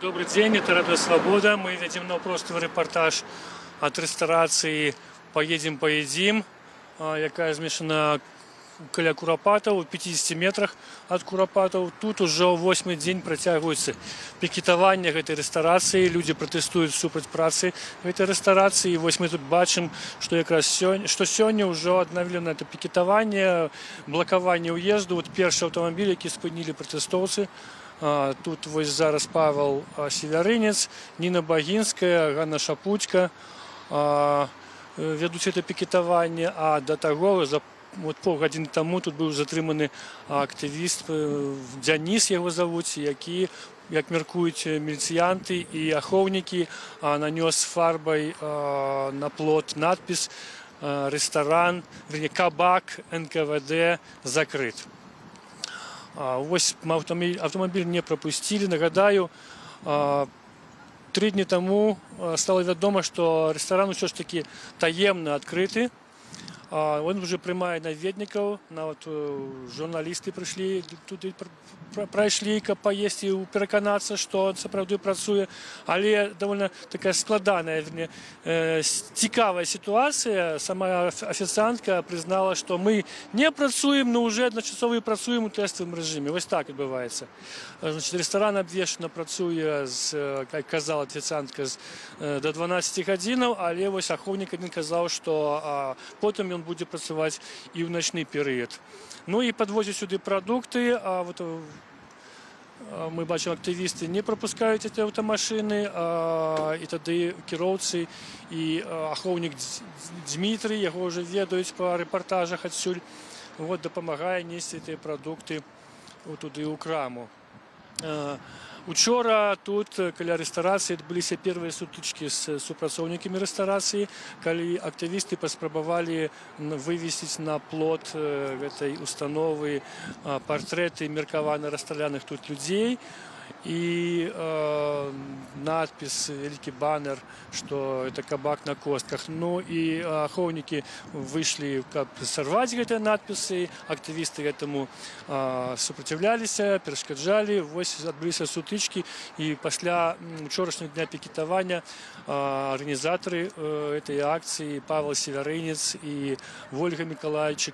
Добрый день, это Радио Свобода. Мы ведем наўпростовы репортаж от ресторации «Поедем, поедим», якая змешана каля Курапатаў, у 50 метрах от Курапатаў. Тут уже 8-й дзень працягваецца пікетаванне гэтай рэстарацыі. Людзі пратэстуюць супраць працы гэтай рэстарацыі. Вось мы тут бачым, што якраз сёння ўжо аднавлена это пікетаванне, блакаванне ўезду. Вот першы аўтамабіль, які спынілі пратэстоўцы. Тут вось зараз Павел Севярынец, Ніна Багінская, Ганна Шапуцька вядуць это пікетаванне, а да таго вот паўгадзіны таму тут быў затрыманы актывіст Дзяніс яго завуць, які, як мяркуюць міліцыянты і ахоўнікі, нанёс фарбай на плот надпіс «Рэстаран, кабак НКВД закрыт». Вось аўтамабіль не прапусцілі. Нагадаю, 3 дні таму стала вядома, што рэстаран усё ж такі таемна адкрыты. Он уже прымае наведнікаў, нават журналісты прыйшлі туды, прайшлі, каб паесці і пераканацца, што сапраўды працуе. Але давольна такая складаная, цікавая сітуацыя. Сама афіцыантка прызнала, што мы не працуем, но уже адначасова працуем у тэставым рэжыме. Вось так адбываецца. Значит, рэстаран абвешчана працуе, як казала афіцыантка, до 12 гадзінаў, але вось ахоўнік адзін казаў, што потым ён будзе працаваць і ў начны перыяд. Ну і падвозяць сюды прадукты. Вот мы бачым, актывісты не прапускаюць эти аўтамашыны, і тады кіроўцы і ахоўнік Дмітрый, яго ўжо ведаюць па рэпартажах адсюль, вот дапамагае несці гэтыя прадукты туды ў краму. Учора тут каля рэстарацыі адбыліся первыя сутычкі з супрацоўнікамі рэстарацыі, калі актывісты паспрабавалі вывесіць на плот гэтай установы партрэты меркавана расстраляных тут людзей і надпіс, вялікі банер, што это кабак на костках. Ну і ахоўнікі выйшлі, каб сарваць гэтыя надпісы. Актывісты гэтаму супраціўляліся, перашкаджалі. Вось адбыліся сутычкі, і пасля учорашняга дня пікетавання арганізатары этой акцыі Павел Севярынец і Ольга Мікалайчык,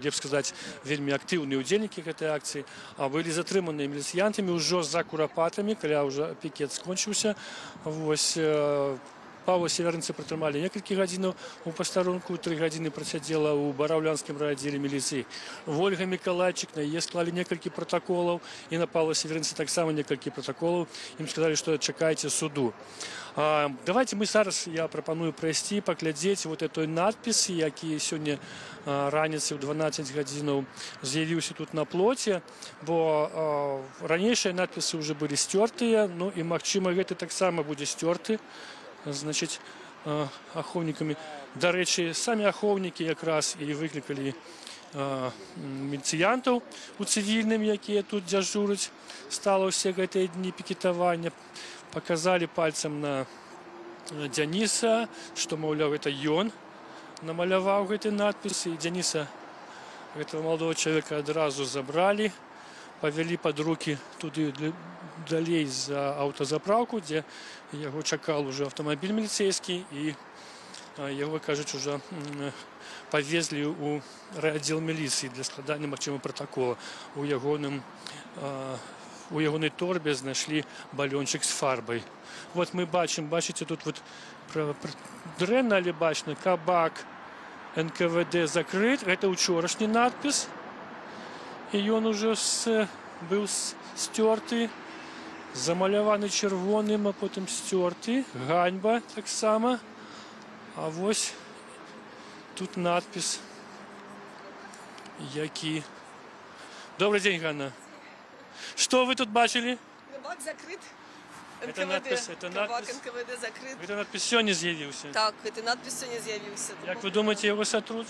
лепш сказаць, вельмі актыўныя ўдзельнікі гэтай акцыі, былі затрыманыя міліцыянтамі ўжо за Курапатамі, каля ўжо пікет скончыўся. Вось Павла Севярынца пратрымалі некалькі гадзінаў у пастарунку, 3 гадзіны прасядзела ў бараўлянскім райаддзеле міліцыі. Ольга Мікалайчык, на яе склалі некалькі пратаколаў, і на Павла Севярынца таксама некалькі пратаколаў. Ім сказалі, што чакайце суду. Давайте мы зараз, я прапаную прайсці, паглядзець вот этой надпіс, які сёння раніцай у 12 гадзінаў з'явіўся тут на плоце, бо ранейшыя надпісы ўжо былі сцёртыя, ну і, магчыма, гэты таксама будзе сцёрты, значыць, ахоўнікамі. Дарэчы, самі ахоўнікі якраз і выклікалі міліцыянтаў у цывільным, якія тут дзяжураць. Стала ўсе гэтыя дні пікетавання. Показали пальцем на Дзяніса, што, маўляў, гэта ён намаляваў гэты надпіс. І Дзяніса, гэтага маладога чалавека, адразу забралі, павялі пад рукі туды далей за аўтазапраўку, дзе яго чакаў ужо аўтамабіль міліцэйскі, і яго, кажуць, ужо павезлі ў райаддзел міліцыі для складання, магчыма, пратакола. У ягонай торбе знайшлі балёнчык з фарбай. Вот мы бачым, бачыце, тут вот дрэнна, але бачна, кабак НКВД закрыт. Гэта учорашні надпіс, і ён ужо быў сцёрты, замаляваны чырвоным, а потым сцёрты. Ганьба таксама. А вось тут надпіс, які... Добрый день, Ганна. Что вы тут бачили? Кабак закрыт. Это надпись, Кабак НКВД закрыт. Это надпись сёння з'явіўся. Так, гэты надпіс сёння з'явіўся. Як вы думаеце, яго сатрут?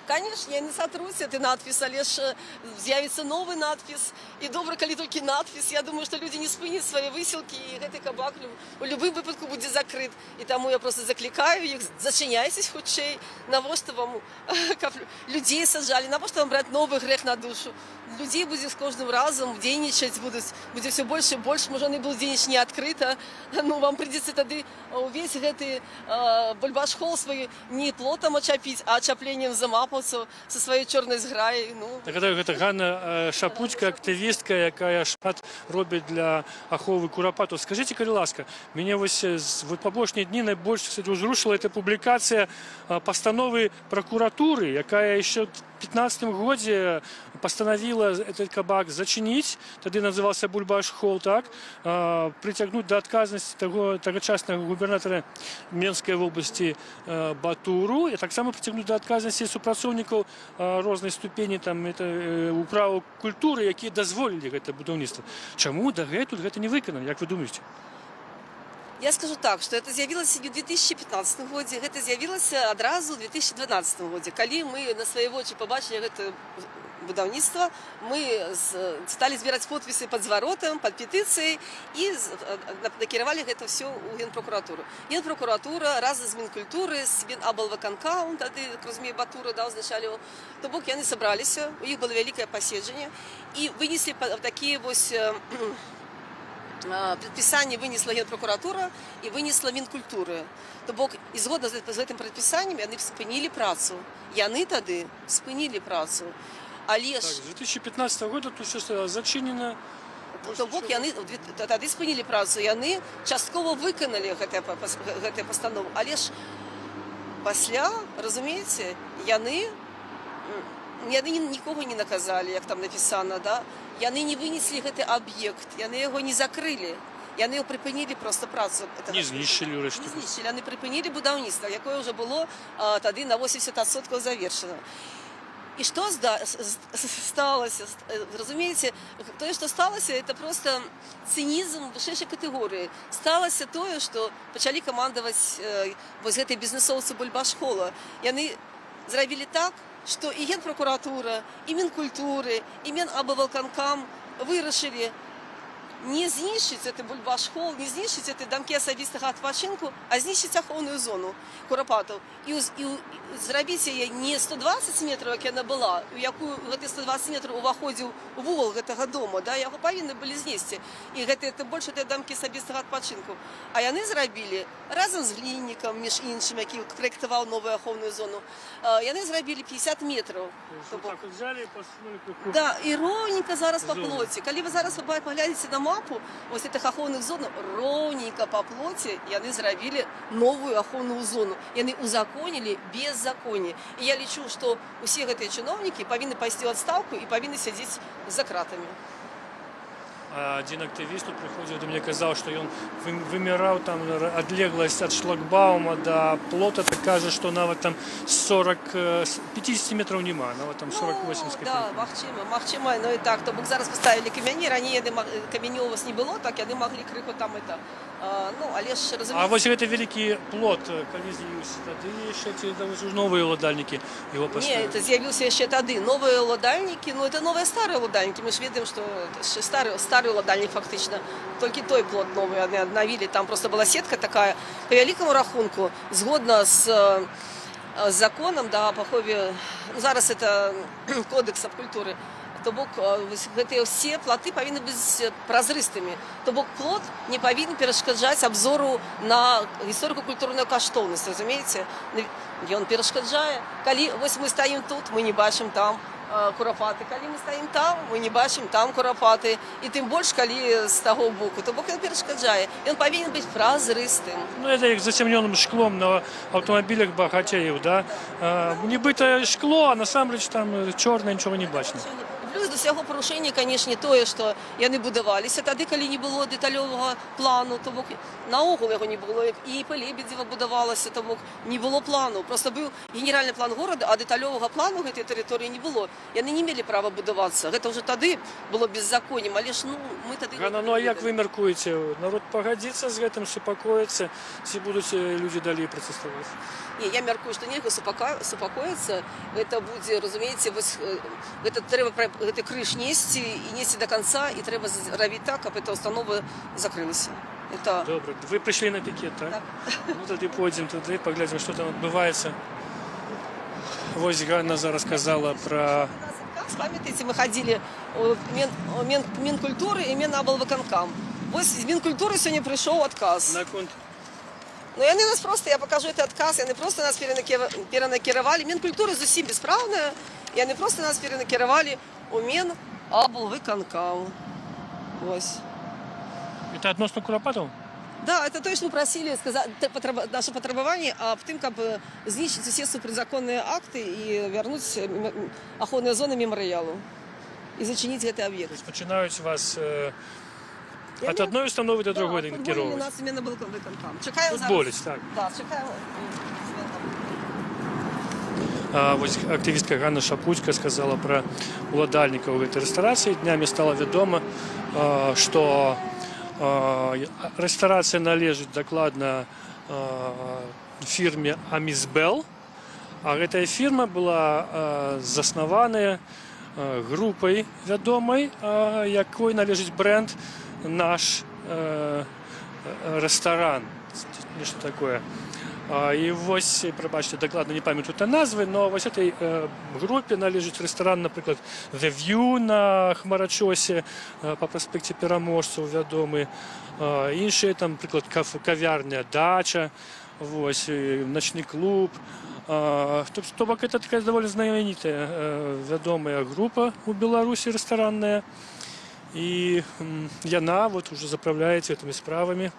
Конечно, я не сотрусь этой надпись, але ж з'явіцца новый надпіс. І добра, калі толькі надпіс. Я думаю, што людзі не спыняць свае высілкі, і гэты кабак у любым выпадку будзе закрыт. І таму я просто заклікаю іх, зачыняйцесь хутчэй. Навошта вам, каб людзей саджалі, навошта вам браць новы грэх на душу? Людзей будзе з кожным разам дзейнічаць, будзе ўсё больш і больш, можа, яны будуць дзейнічаць не адкрыта. Ну, вам прыйдзецца тады увесь гэты бульбаш-хол свой не плотам ачапіць, а ачапленнем замапаўцаў са сваёй чорнай зграей. Ну. Нагадаю, гэта Ганна Шапуцька, актывістка, якая шмат робіць для аховы курапатаў. Скажыце, калі ласка, мяне вось па апошнія дні найбольш узрушыла эта публікацыя пастановы пракуратуры, якая яшчэ в 2015 годзе постановила этот кабак зачинить, тогда назывался Бульбаш-холл, так, притягнуть до отказности тогочасного губернатора Менской области Батуру, и так само притягнуть до отказности супрацоўнікаў разной ступени там это управу культуры, якія дазволили гэта будаўніцтва. Чаму дагэтуль гэта не выканана, як вы думаете? Я скажу так, што это з'явілася не ў 2015 годзе, гэта з'явілася адразу ў 2012 годзе. Калі мы на свае вочы пабачылі гэта будаўніцтва, мы сталі збіраць подпісы пад зваротам, пад петыцыяй і накіравалі гэта ўсё ў Генпрокуратуру. Генпрокуратура разам з Мінкультуры, з Мінаблвыканкам, тады Крузмей Батура узначаліў, то бок яны сабраліся, у іх было вялікае паседжанне і вынеслі такія вось предписание вынесла Генпрокуратура и вынесла Мінкультуры. То бок, і згодна з гэтым предписанием, яны спынілі працу. Яны тады спынілі працу. Але ж... Так, з 2015 года тут все зачинено. То бок, яны тады спынілі працу. Яны часткова выканалі гэтую пастанову. Але ж пасля, разумееце, яны нікога не наказалі, як там напісана, да? Яны не вынеслі гэты аб'ект, яны яго не закрылі, яны яго прыпынілі проста працу. Не знішчылі ўрэшце. Не знішчылі, яны прыпынілі будаўніцтва, якое ўжо было тады на 80% завершана. І што сталася? Разумееце, тое, што сталася, это просто цынізм вышэйшай катэгорыі. Сталася тое, што пачалі камандаваць вось гэтай бізнесоўцы Бульбаш-хола. Яны зрабілі так, што і Генпрокуратура, і Мінкультуры, і Мінаблвыканкам вырашылі не знішчыць гэты Бульбаш-хол, не знішчыць гэты дамкі асабістага адпачынку, а знішчыць ахоўную зону курапатаў. І зрабіць яе не 120 метраў, як яна была, у якую гэты 120 метраў уваходзіў вол гэтага дома, да, яго павінны былі знесці. І гэта больш гэтыя дамкі асабістага адпачынку. А яны зрабілі разам з Гліннікам, між іншым, які праектаваў новую ахоўную зону, яны зрабілі 50 метраў. Да, і роўненька зараз па плоце. Калі вы зараз паглядзіце на мапу, вось гэтых ахоўных зон, роўненька па плоце яны зрабілі новую ахоўную зону. Яны узаконілі беззаконне. І я лічу, што ўсе гэтыя чыноўнікі павінны пайсці ў адстаўку і павінны сядзець за кратамі. Один активист тут приходил до меня, сказал, что он вымирал там отлеглость от шлагбаума до плота, так кажется, что на вот там 50 метров нема, на вот там 48 с Да, магчыма, ну і так, то бок зараз поставили камяні, раней камянёў у вас не было, так яны маглі крыху там это, ну, але ж, разумееце... А вось гэты вялікі плот, калі з'явіўся, тады яшчэ ці новыя ўладальнікі его поставили? Не, это з'явіўся яшчэ тады, новыя ўладальнікі, ну, это новыя старыя ўладальнікі, мы ж ведаем, што старый ўладальнік фактычна, толькі той плот новы яны аднавілі, там просто была сетка такая, по вялікаму рахунку, згодна з законам, да, па ахове, зараз это кодекс аб культуры, то бок гэтыя ўсе платы павінны быць празрыстымі. То бок плот не павінен перашкаджаць абзору на гісторыка-культурную каштоўнасць, разумееце? Ён перашкаджае. Калі вось мы стаім тут, мы не бачым там курапаты. Калі мы стаім там, мы не бачым там курапаты. І тым больш, калі з таго боку, то бок ён перашкаджае. Ён павінен быць празрыстым. Ну, это як зацемнёным шклом на аўтамабілях багацеяў, да? Нібыта шкло, а насамрэч там чорнае, нічога не бачна. Плюс з усяго парушення, звісно, тое, що яны будаваліся тады, калі не было дэталёвага плану, то бок наогул яго не было, і па Лебедзева будавалася, то бок не было плану. Просто быў генеральны план горада, а дэталёвага плану гэтай тэрыторыі не было. Яны не мелі права будавацца. Гэта ўжо тады было беззаконнем, але ж мы тады... Ганна, ну а як вы мяркуеце? Народ пагадзіцца з гэтым, супакоіцца, ці будуць людзі далей пратэставаць? Не, я мяркую, што нельга супакоіцца. Гэта будзе, разумееце, гэта трэба гэты крыж несці і несці до конца, і трэба рабіць так, каб эта установа закрылася. Это... Добре, вы прыйшлі на пікет, так? Так. Ну тады пойдзем туды, паглядзім, што там адбываецца. Вось Ганна зараз казала пра... Памятаеце, мы ходили у Мінкультуры і Мінаблвыканкам. Вось з Мінкультуры сёння прыйшоў адказ. Наконт... Ну, яны нас просто, я покажу этот отказ, яны просто нас перенакіравалі. Мінкультура зусім бесправная, яны просто нас перенакіравалі у Мінаблвыканкам. Вось. Это относно Куропатова? Да, это то, что мы просили сказать, наше потребование об том, как знищить все супрезаконные акты и вернуть охотные зоны мемориалу и зачинить этот объект. То есть начинают вас от одной установы до другой накировать? Да, нас именно был выконкам. Чекаем футболить, так? Да, чекаем. Вось актывістка Ганна Шапуцька сказала пра уладальнікаў гэтай рэстарацыі. Днямі стала вядома, што рэстарацыя належыць дакладна фірме Амізбел, а гэтая фірма была заснаваная групай вядомай, якой належыць бренд «Наш рэстаран». Нешта такое. І вось, прабачце, дакладна не памятаю назвы, но вось этой групе належыць рэстаран, напрыклад, The View на Хмарачосе па праспекце Пераможцаў вядомы, іншыя там, напрыклад, кавярня Дача, вось, начны клуб. То бок, это такая даволі знаменитая вядомая група у Беларусі рэстаранная, і яна вот уже запраўляецца гэтымі справамі.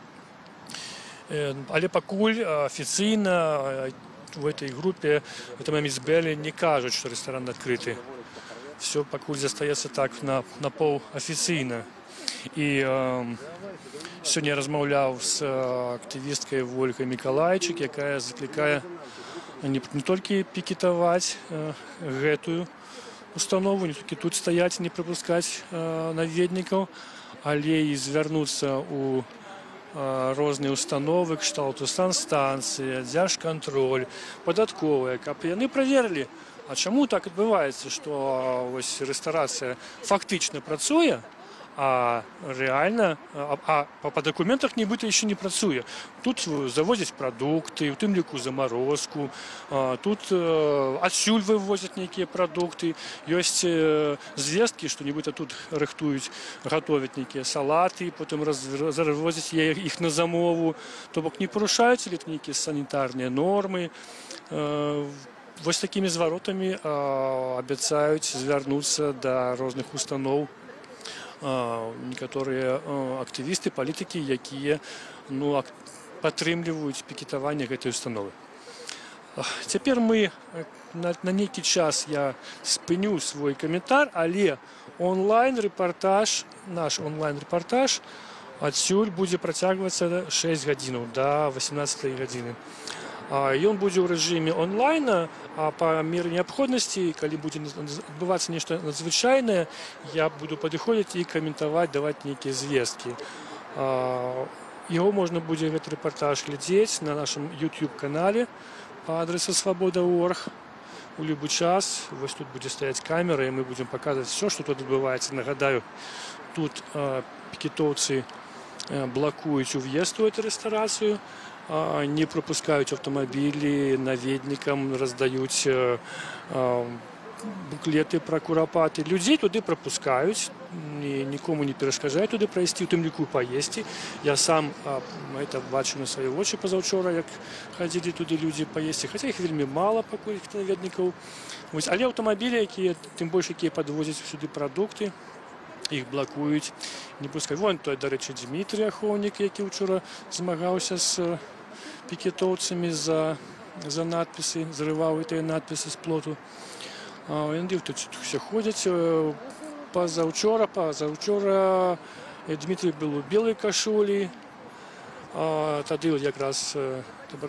Але пакуль афіцыйна в этой групе, в этом Амізбеле, не кажуць, што рэстаран адкрыты. Все пакуль застаецца так на паўафіцыйна. І сёння я размаўляў з актывісткай Волькай Мікалайчык, якая заклікае не толькі пікетаваць гэтую установу, не толькі тут стаяць, не прапускаць наведнікаў, але і звярнуцца ў розныя установы, кшталту санстанцыя, дзяржкантроль, падатковая, каб яны праверылі, а чаму так адбываецца, што вось рэстарацыя фактычна працуе, а рэальна, па дакументах нібыта яшчэ не працуе. Тут завозяць прадукты, у тым ліку замарозку, тут адсюль вывозяць нейкія прадукты, ёсць звесткі, што нібыта тут рыхтуюць, гатовяць нейкія салаты, потым развозяць іх на замову, то бок не парушаюць нейкія санітарныя нормы. Вось такімі зваротамі абяцаюць звярнуцца да розных устаноў некаторыя актывісты, палітыкі, якія падтрымліваюць пікетаванне гэтай установы. Цяпер мы на нейкі час я спыню свой каментар, але онлайн-рэпартаж, наш онлайн-рэпартаж адсюль будзе працягвацца 6 гадзінаў да 18 гадзіны. Ён будзе ў рэжыме онлайна, а па меры неабходнасці, калі будзе адбывацца нешта надзвычайнае, я буду падыходзіць і каментаваць, даваць нейкія звесткі. Яго можна будзе гэты рэпартаж глядзець на нашым YouTube-канале па адресу свабода.орг у любы час. Вось тут будзе стаяць камера, і мы будзем паказваць все, што тут адбываецца. Нагадаю, тут пікетоўцы блакуюць уезд у эту рэстарацыю, не пропускаюць аўтамабілі наведнікам, раздаюць буклеты пра Курапаты. Людзей туды прапускаюць, нікому не перашкаджаюць туды прайсці, у тым ліку паесці. Я сам это бачу на свае вочы пазаўчора, як хадзілі туды людзі паесці, хаця іх вельмі мала пакуль наведнікаў. Але аўтамабілі, якія, тым больш, якія падвозяць сюды прадукты, іх блакуюць, не пускаюць. Вон той, дарэчы, Дмітрый Ахоўнік, які ўчора змагаўся з пікетоўцамі за надпісы, зрываў гэтыя надпісы з плоту. Яны тут все ходзяць, позавчора Дмитрий был у белой кашулі. Тады якраз,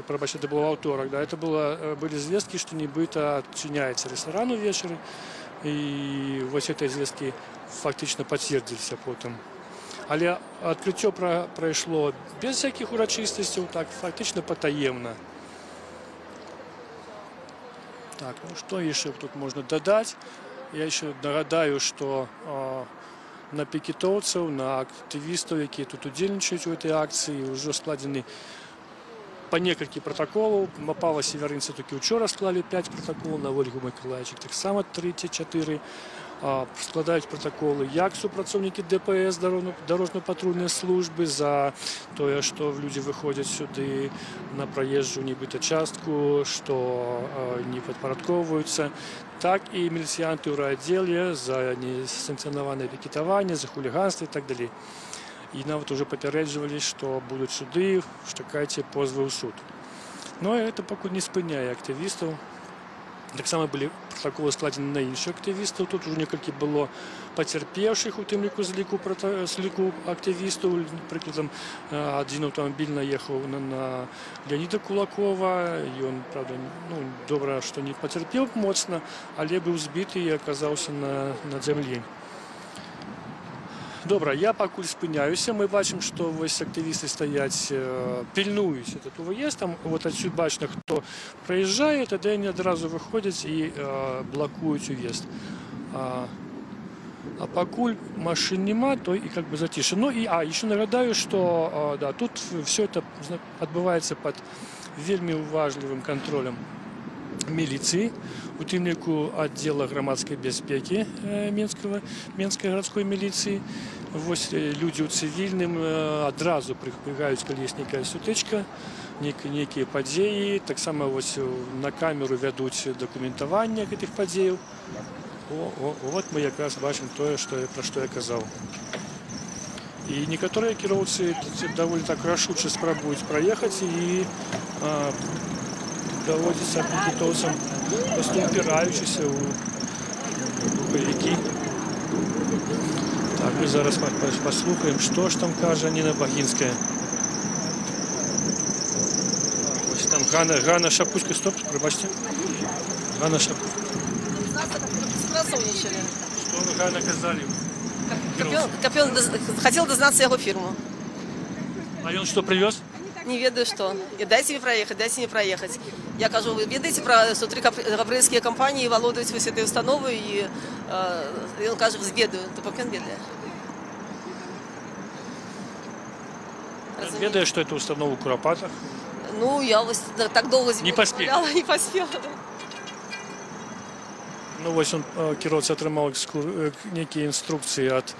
пробачте, это был аўторак, да, это были звесткі, што нібыта адчыняецца рэстаран увечары. І вось этой звесткі фактично пацвердзіліся потым. Але адкрыццё прайшло без всяких урачыстасцяў, так фактично патаемна. Так, ну что еще тут можно додать? Я еще нагадаю, что на пікетоўцаў, на актывістаў, якія тут удзельнічаюць у этой акцыі, ўжо складзены па некалькі протоколаў. Мапава северынцы толькі учора склалі 5 протоколаў, на Ольгу Миколаївича таксама 34. Складаюць протоколы як супрацоўнікі ДПС, дорожно-патрульнай службы, за тое, што людзі выходзяць сюды на праезжую нібыта частку, што не падпарадкоўваюцца, так і міліцыянты ў райаддзеле за несанкцыянаванае пікетаванне, за хуліганства і так далей. І нават уже папярэджвалі, што будуць суды, чакайце позвы ў суд. Но это пакуль не спыняе актывістаў. Таксама былі протоколы складзены на іншых актывістаў. Тут уже некалькі было пацярпеўшых, у тым ліку з ліку актывістаў. Прыкладам, адзін аўтамабіль наехаў на Леоніда Кулакова. Ён, правда, добра, што не пацярпеў моцна, але быў збіты і аказаўся на зямлі. Добра, я пакуль спыняюся. Мы бачым, што вось актывісты стаяць, пільнуюць этот выезд. Там вот адсюль бачна, хто праязджае, тады яны адразу выходзяць і блакуюць уезд. А пакуль машин няма, то і как бы затише. Ну і еще нагадаю, што да, тут все это адбываецца пад вельмі уважлівым кантролем міліцыі, у тым ліку аддзела грамадскай бяспекі Менскай гарадской міліцыі. Вось людзі ў цывільным адразу прыбегаюць, калі ёсць нейкая сутычка, нейкія падзеі. Таксама вось на камеру вядуць дакументаванне гэтых падзеяў. Вот мы якраз бачым тое, пра што я казаў. І некаторыя кіроўцы даволі так рашуча спрабуюць праехаць і даводзіцца пікетоўцам просто упіраючыся ў рухавікі. Так, мы зараз паслухаем, што ж там кажа Ніна Багінская. Ось там Ганна Шапуцька, стоп, прабачце. Ганна Шапуцька. Спрацоўнічалі. Што вы, Ганна, казалі? Каб ён хацеў дазнацца яго фірму. А ён што прывёз? Не ведаю, што. І дайце мне праехаць. Я кажу, вы ведаеце пра сутри габрэйскія кампаніі валодаюць вось этой установы, і ён кажа, ведаю, то пак ён ведае. Ведае, што это установа ў Курапатах? Ну, я вось так доўга не паспела. Не паспела. Ну, вось он, кіроўца, атрымаў нейкія інструкцыі ад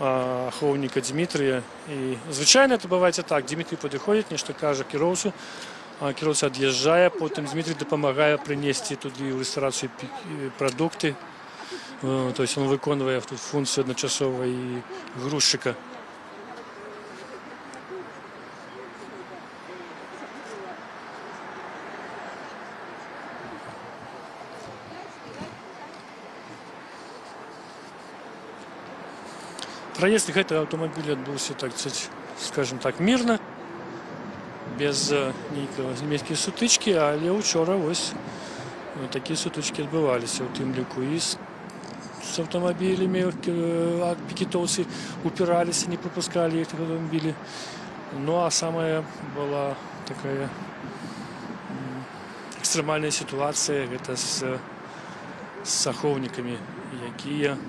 ахоўніка Дмітрия. І звычайна это бываецца так. Дмітрий падыходзіць, нешта кажа кіроўцу, кіроўца ад'язджае, потым Дмітрий дапамагае прынесці туды ў рэстарацыю прадукты. То есть он выконвае функцію адначасова і грузчыка. Проезд гэтага аўтамабіля адбыўся, так скажем так, мирно, без нейкай сутычкі, але учора вось такія сутычкі адбываліся, у тым ліку і з аўтамабілямі, пікетоўцы упіраліся, не пропускалі іх аўтамабілі. Ну а самая была такая экстрэмальная сітуацыя, гэта з ахоўнікамі, якія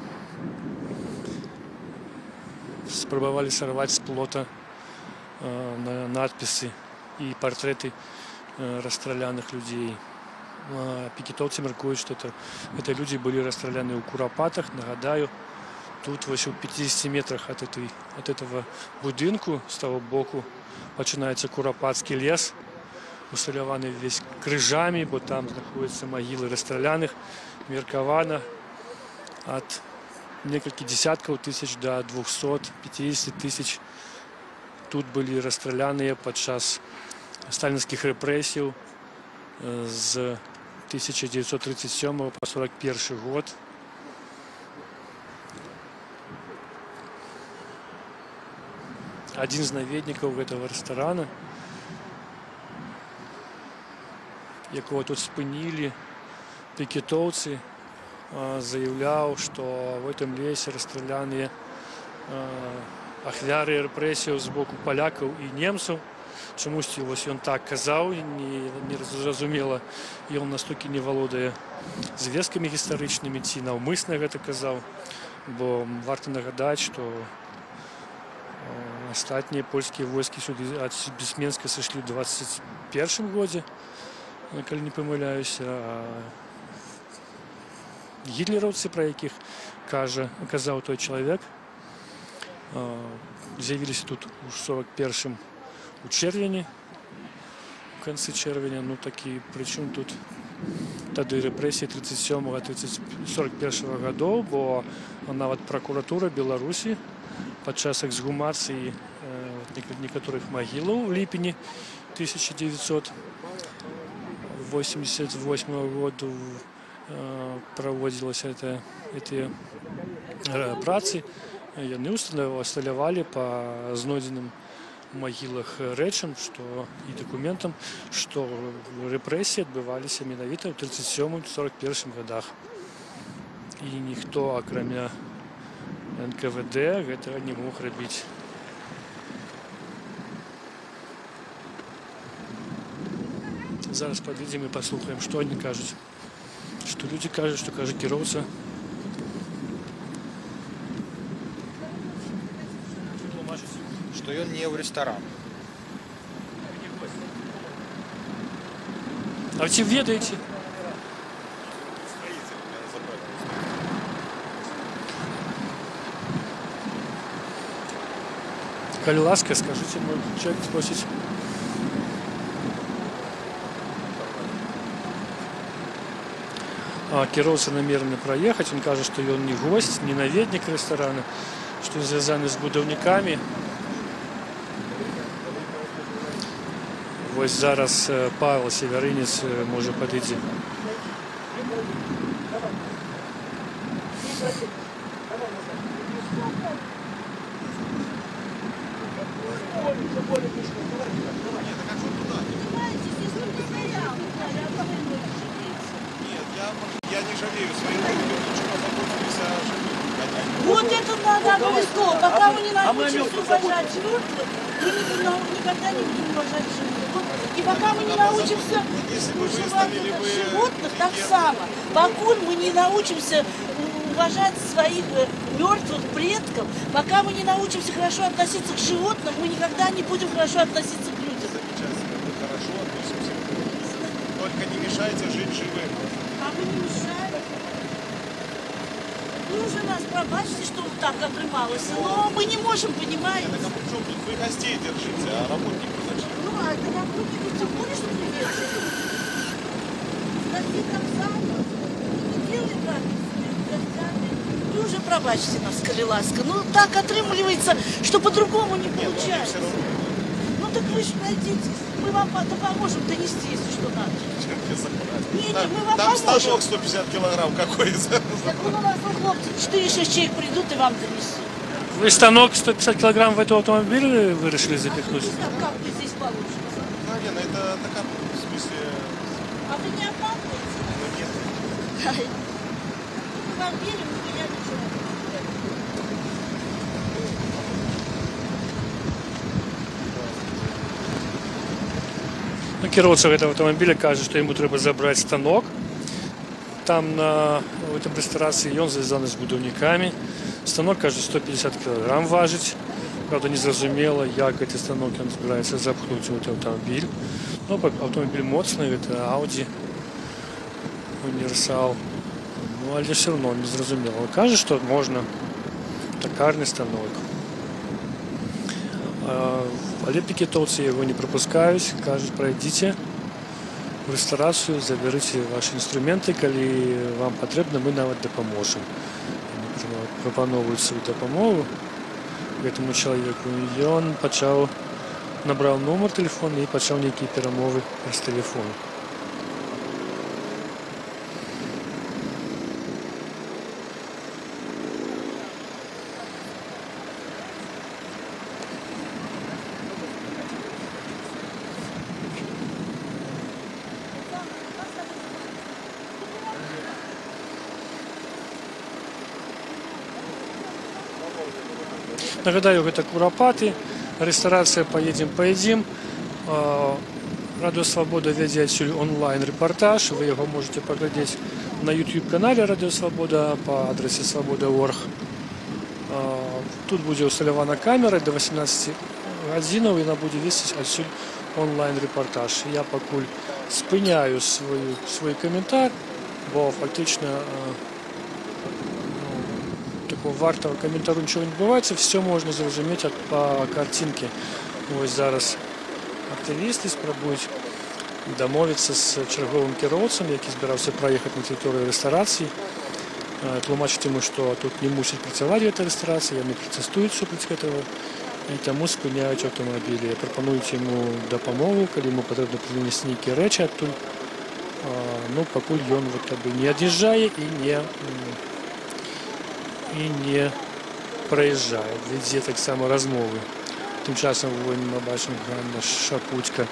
спрабавалі сарваць з плота надпісы і партрэты расстраляных людзей. Пікетоўцы мяркуюць, што гэта людзі былі расстраляны ў Курапатах. Нагадаю, тут вось у 50 метрах ад этого будынку з таго боку пачынаецца Курапатскі лес, усталяваны весь крыжамі, бо там знаходзяцца магілы расстраляных. Меркавана ад некалькі десяткаў тысяч до 250 тысяч тут былі расстраляныя падчас сталінскіх рэпрэсіяў з 1937 по 1941 год. один з наведнікаў гэтага рэстарана, якого тут спынілі пікетоўцы, заяўляў, што в этом лесе расстраляныя ахвяры рэпрэсіяў з боку палякаў і немцаў. Чамусьці вось ён так казаў, не зразумела, ён настолькі не валодае звесткамі гістарычнымі ці наўмысна гэта казаў, бо варта нагадаць, што астатнія польскія войскі сюды ад Бісменска сышлі ў 21 годзе, калі не памыляюся, гітлераўцы, пра якіх казаў той чалавек, з'явіліся тут у 41-м у чэрвені, у канцы чэрвеня, ну такі, прычым тут тады рэпрэсіі 37-41 гадоў, бо нават пракуратура Беларусі падчас эксгумацыі некаторых магілаў у ліпені 1988 году праводзілася гэтыя працы. Яны усталявалі па знойдзеным у магілах рэчам і дакументам, што рэпрэсіі адбываліся менавіта ў 37-41 годах. І ніхто, акрамя НКВД, гэтага не мог рабіць. Зараз падыдзем і паслухаем, што они кажуць. Што людзі кажуць, што кажа кіроўца. Что ён не ў рэстаран. А ці ведаеце? Калі ласка, скажыце, мой чалавек спросіць. Кіроўца намерены праехаць, ён кажа, што ён не госць, не наведнік рэстарана, што ён звязаны з будаўнікамі. Вось зараз Павел Северынец можа падыдзе. Я не жалею своей жизни, ничего заботились о жизни. Вот это надо обовязково. Пока мы не научимся уважать мертвых, мы никогда не будем уважать живых. И пока мы не научимся уважать животных, так само. Покуль мы не научимся уважать своих мертвых предков, пока мы не научимся хорошо относиться к животным, мы никогда не будем хорошо относиться к людям. Замечательно, мы хорошо относимся к людям. Только не мешайте жить живым. А мы не мешаем. Вы уже нас пробачите, что вот так отрывалось, но мы не можем, понимаете? Так а при чем тут вы гостей держите, а работников зачем? Ну, а это работники тем более, что не держите. Гости там сами. Не делай так с гостями. Вы уже пробачите нас, скажи ласка. Ну, так отрымливается, что по-другому не Нет, получается. все равно. Ну, так вы же пройдите. Мы вам поможем донести, если что надо. Не, мы вам Там поможем. станок 150 килограмм какой-то. Так у нас, хлопцы, 4-6 человек придут и вам донесут. Вы станок 150 килограмм в этот автомобиль вы решили запихнуть? Не знаю, как вы здесь получится. Лена, это такая, в смысле, А вы не обманываете? ну нет. Мы вам верим, но я ничего. Ну, кіроўца гэтага аўтамабіля кажа, што яму трэба забраць станок. Там на этом рэстарацыі ён звязаны з будаўнікамі. Станок, кажа, 150 килограмм важыць. Правда, незразумела, як гэты станок ён збіраецца запхнуць у гэты аўтамабіль. Ну, аўтамабіль моцны, гэта Audi універсал. Ну, але все равно незразумела. Кажа, што можна такарны станок. Але пікетоўцы яго не прапускаюць, кажуць, прайдзіце в рэстарацыю, забярыце ваши інструменты, калі вам патрэбна, мы нават дапаможам. Прапановваюць сваю дапамогу гэтаму чалавеку. Ён набраў нумар тэлефона і пачаў нейкія перамовы з тэлефону. Нагадаю, гэта Курапаты, рэстарацыя «Поедем». Радыё Свабода вядзе адсюль онлайн-рэпартаж. Вы яго можете паглядзець на YouTube-канале Радыё Свабода па адрасе свабода.орг. Тут будзе ўсталявана камера до 18 гадзінаў, яна будзе весціць адсюль онлайн-рэпартаж. Я пакуль спыняю свой каментар, бо фактычна такого вартого каментару нічого не адбываецца, все можна зразумець па картинке. Вось зараз актывісты спрабуюць дамовіцца з чарговым кіроўцам, які збіраўся праехаць на тэрыторыю рэстарацыі, тлумачыць яму, што тут не мусіць працаваць гэта рэстарацыя, яны пратэстуюць супраць гэтага і таму спыняюць аўтамабілі. Прапануюць яму дапамогу, калі яму патрэбна прынесці нейкія рэчы адтуль. Ну, пакуль ён не ад'язджае і не праязджае. Вядзе таксама размовы. Тым часам мы бачым Ганна Шапуцька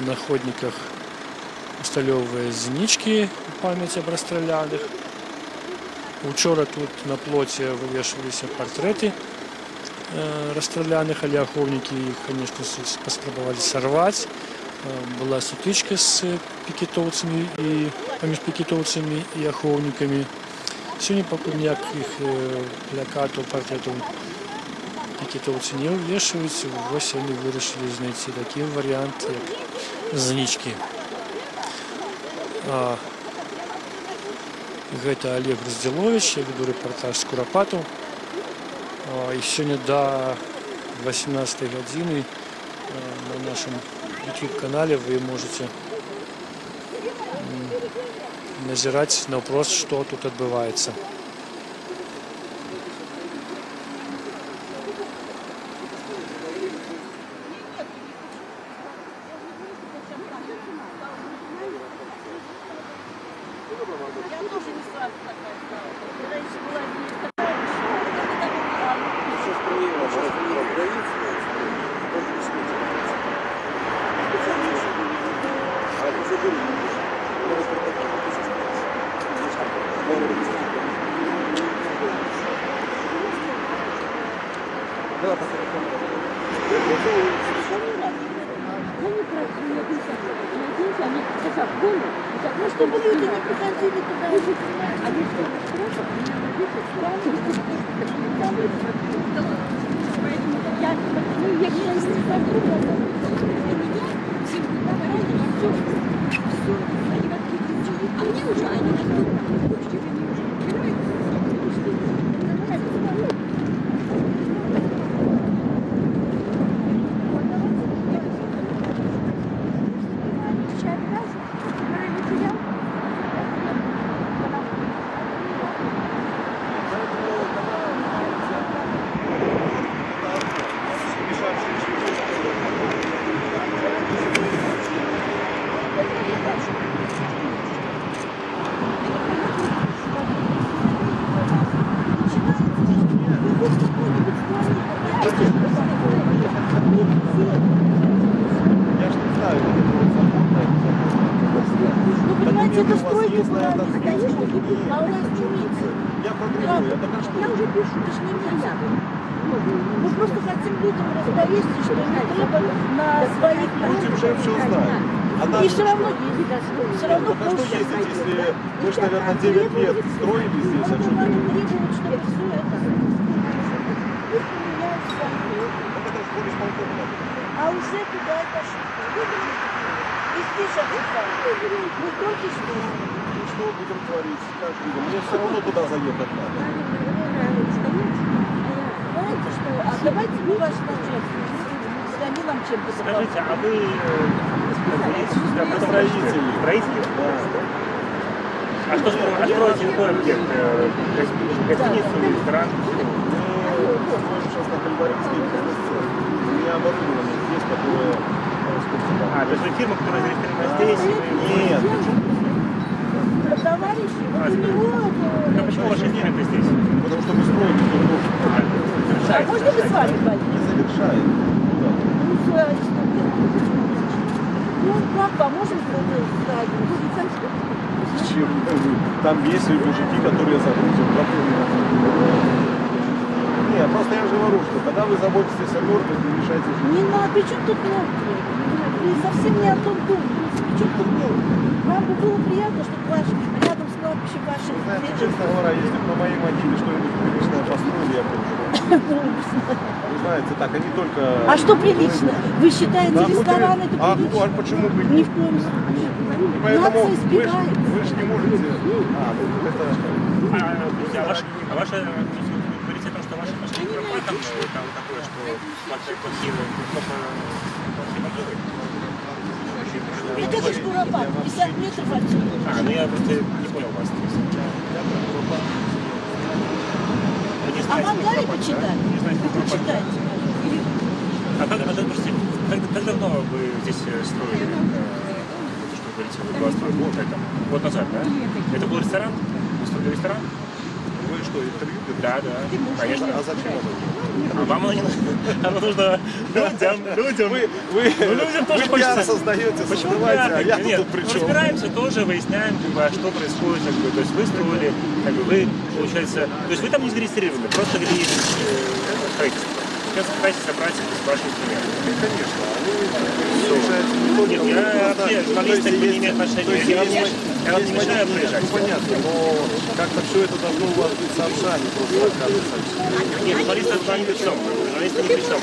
на ходніках усталёўвае знічкі у памяць аб расстраляных. Учора тут на плоце вывешваліся партрэты расстраляных, але ахоўнікі іх, конечно, паспрабавалі сарваць. Была сутычка з пікетоўцамі паміж пікетоўцамі і ахоўнікамі. Сёння пакуль ніякіх плакатаў, партрэтаў пікетоўцы не ўвешваюць. Вось яны вырашылі знайсці такі варыянт, як знічкі. Гэта Олег Раздзяловіч, я веду рэпартаж з Курапатаў. І сёння да 18 гадзіны на нашым YouTube-канале вы можете назіраць наўпрост, што тут адбываецца. Ну, чтобы люди не приходили туда. Они что, а мне уже они я уже пишу, это ж не меня. Мы просто хотим людям раздовести, что не треба на своих... Люди уже все знают. И все равно А что ездить, если мы же, наверное, 9 лет строили здесь? чтобы все это... А уже туда пошли. И здесь официально. Мы только что... Что будем творить? Как будем? Мне все равно туда заехать надо. Знаете что? А давайте мы ваш начальник. Если они нам чем-то Скажите, а вы строители? Да. А что строите какой объект? Гостиницу, ресторан? Мы строим сейчас на Кальварийской местности. У меня оборудование здесь, которое... А, то есть вы фирма, которая зарегистрирована здесь? Нет. Товарищи, вот у него... Ну почему ваша фирма здесь? Потому что мы строим А можно мы с вами пойдем? не завершаем. Ну, как поможем строить? Там есть мужики, которые загрузят. Нет, просто я же говорю, что когда вы заботитесь о мертвых, не мешайте жить. Не надо, при чем тут мертвые? Вы совсем не о том думаете. При чем тут мертвые? Вам бы было приятно, чтобы рядом с кладбищем ваших... Вы знаете, честно говоря, если бы на моей могиле что-нибудь приличное построили, я бы Вы знаете, так, они только... А что прилично? Вы считаете, ресторан это прилично? А почему бы Ни нет? в коем случае. Поэтому Нация избегает. вы же не можете... это... А ваше, вы говорите о том, что ваше отношение к пропакам там такое, что плохие могилы? Это же Шкуропад, 50 метров отсюда. Ну я просто не понял вас. Вы не А знаете, вам как дали пропак, да? почитать? Не знаете, как пропак. Почитайте. Как давно вы здесь строили? То, что вы говорите, вы 22 год, это год назад, да? Это был ресторан? Вы строили ресторан? Вы что, интервью? Да, конечно. А зачем это? А вам оно не нужно. Оно нужно людям. Людям тоже вы пиар хочется. создаете, Почему создавайте, пиар? а я Нет, тут при мы чем? разбираемся тоже, выясняем, что происходит. То есть вы строили, вы, получается, то есть вы там не зарегистрированы, просто вели строительство. Сейчас пытаетесь собрать ваши инструменты. Конечно, вы решаете не только... Нет, я вообще журналисты не имеют отношения. Я вам не мешаю приезжать. Ну понятно, но как-то все это должно у вас быть сообща, не просто оказывается. Нет, журналисты туда ни при чем. Журналисты ни при чем.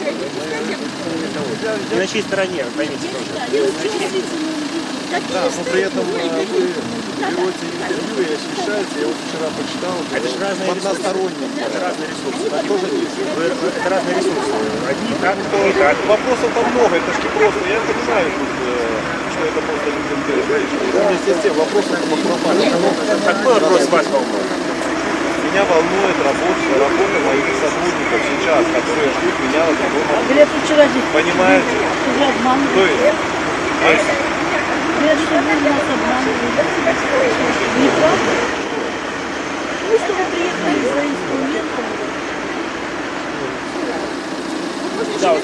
Мы на чьей стороне, поймите тоже. Да, но при этом вы берете интервью и освещаете, я вот вчера почитал, Это же разные односторонне. Это разные ресурсы. Это тоже есть. Это разные ресурсы. Одни так, другие так. Вопросов-то много, это же не просто. Я понимаю, тут, что это просто людям говоришь. Вместе с тем, вопросы к пропаде. Какой вопрос вас волнует? Меня волнует работа моих сотрудников сейчас, которые ждут меня на другом месте. Говорят, вы вчера здесь. Понимаете? Уже обманывали. То есть, Говорят, что вы нас обманывали. Неправда? Ну, что вы приехали за инструментом. Да, вот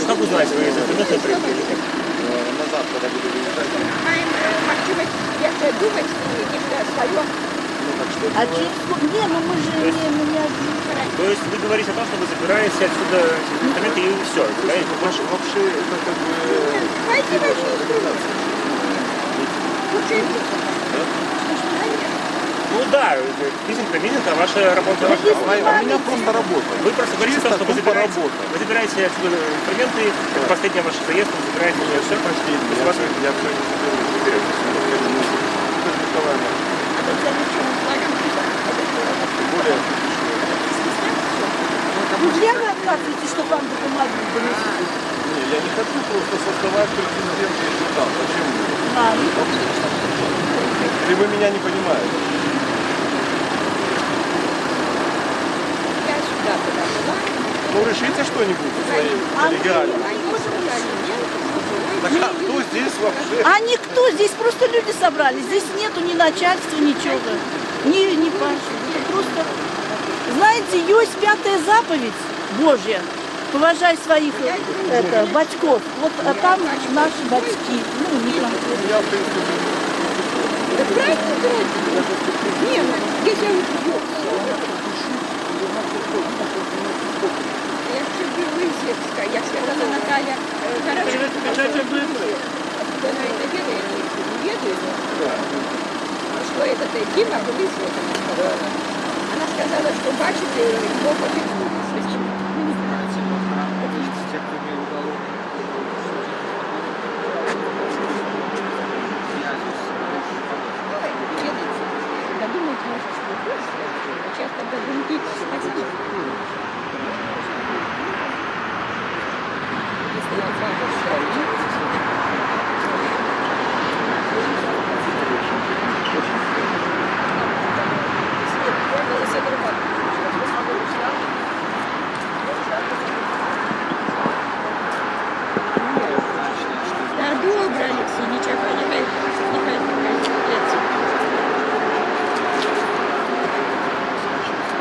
как узнаете, вы из интернета приехали или нет? назад, когда буду выезжать. А не, ну мы же не один. То есть вы говорите о том, что вы забираете отсюда инструменты и все, да? И больше Вообще, это как бы... Ну да, митинг, а ваша работа ваша. У меня просто работа. Вы просто говорите о том, что Чисто работа. вы забираете отсюда инструменты, это последний ваш заезд, вы забираете все. Последний. Я все не берете. Более... Друзья, вы отказываетесь, что вам бумаги донесли? Не, я не хочу просто создавать прецедент и там. Зачем? Или вы меня не понимаете? Ну решите что-нибудь в своей коллегиальной. Так а кто здесь вообще? А никто, здесь просто люди собрались. Здесь нету ни начальства, ничего. Ни Паши. Это просто... Знаете, есть 5-я заповедь Божья. Поважай своих батьков. Вот а там наши батьки. Ну, не конкретно. Я, в принципе, Да правильно, не, ну, если он я все Белоизерская, я сказала Наталья, хорошо, она это ведает, не ведает, что этот Дима Белоизерская. Она сказала, что бачит его по Фейсбуку. Подумать, может, что сейчас тогда другие спасибо. Да, добро, Алексей, ничего, нехай придется.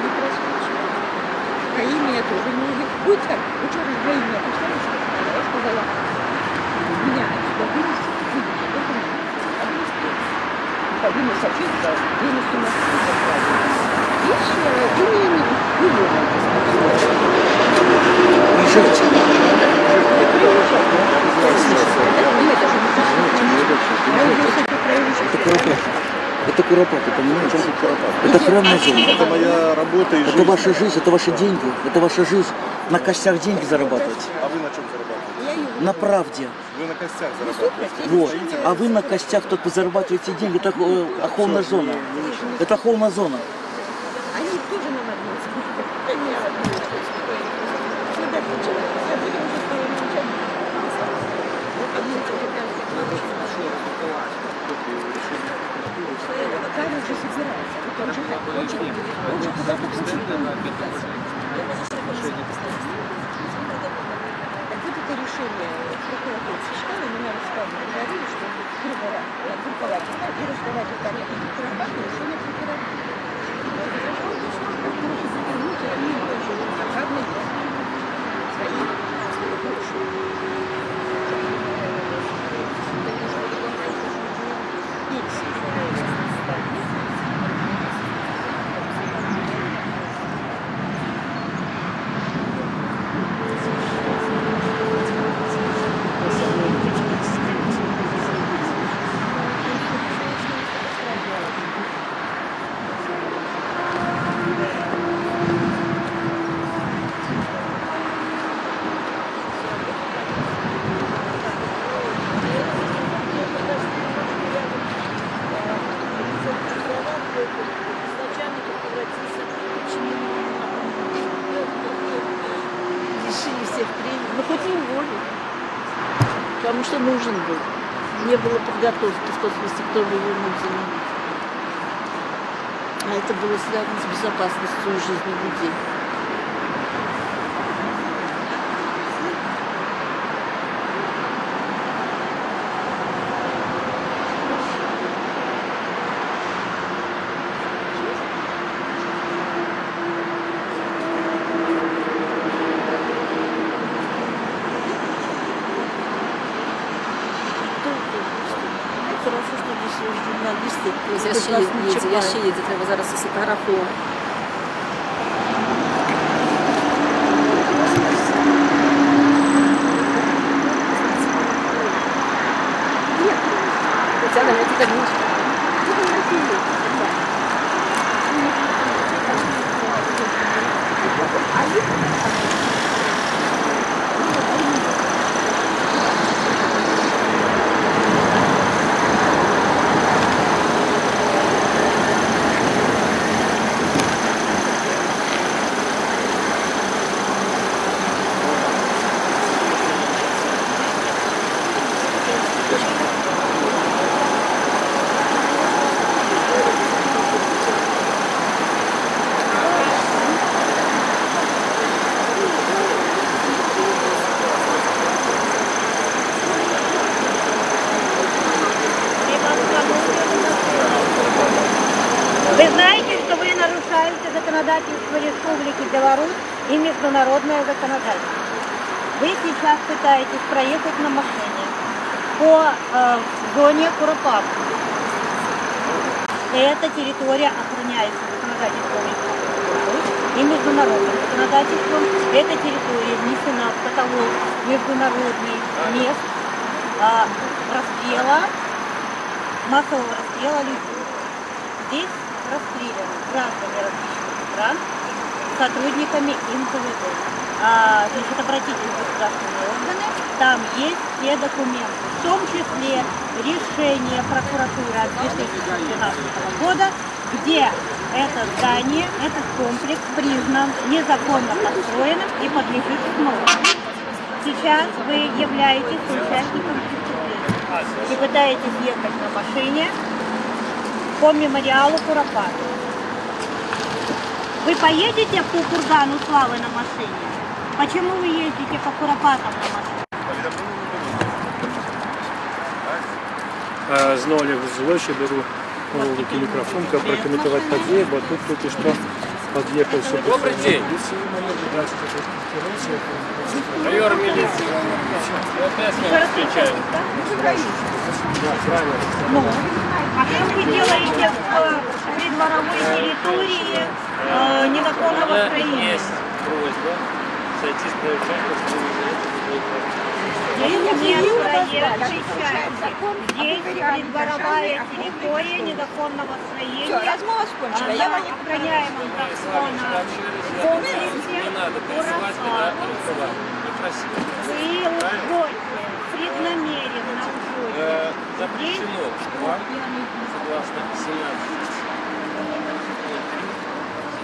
Не проскочит. Во имя я тоже не увидела. Будь так, вчера во имя пошла, я сказала, меня отсюда вынести, вынести, вынести, вынести, вынести, вынести, Видишь, ты не можешь. Вы живете? Это куропаты, понимаете? Это охранная зона. Это моя работа и Это жизнь. ваша жизнь, это ваши деньги. Это ваша жизнь. На костях деньги зарабатывать. А вы на чем зарабатываете? На правде. Вы на костях зарабатываете. Вот. А вы на костях только зарабатываете деньги. Это охранная зона. Это охранная зона. Они тоже нам относятся. Они относятся. Всегда кричат. Я буду уже скоро научать. Карл уже собирается. Он же куда-то хочет. Так вот это решение руководителя школы меня рассказывали, говорили, что руководитель и руководитель коллеги решение прокуратуры. Лишили всех премий. Ну хоть и уволили. Потому что нужен был. Не было подготовки в том смысле, кто бы его мог заменить. А это было связано с безопасностью жизни людей. Хорошо, що десь журналісти. Я ще їду, треба зараз сфотографувати. Тетяна, я тебе не Вы знаете, что вы нарушаете законодательство Республики Беларусь и международное законодательство. Вы сейчас пытаетесь проехать на машине по зоне Куропаты. Эта территория охраняется законодательством Республики Беларусь и международным законодательством. Эта территория внесена в каталог международных мест расстрела, массового расстрела людей. Здесь расстреляны граждане различных стран сотрудниками НКВД. Значит, обратитесь в государственные органы, там есть все документы, в том числе решение прокуратуры от 2012 года, где это здание, этот комплекс признан незаконно построенным и подлежит сносу. Сейчас вы являетесь участником преступления и пытаетесь ехать на машине по мемориалу Куропаты. Вы поедете по кургану славы на машине? Почему вы ездите по Куропатам на машине? Знову Злочі беру в руки мікрофон, щоб прокоментувати події, бо тут тільки що під'їхав сюди. Добрий день. Майор милиции. Опять мы встречаем. Ну, а что вы делаете в придворовой территории незаконного строения. Есть просьба сойти с проезжающей Здесь не проезжей части. Здесь придворовая территория незаконного строения. Все, размова скончена. Я вам охраняемом закона комплексе не надо присылать, когда рисовать. Некрасиво. вы лжете, преднамеренно лжете. Запрещено вам, согласно 17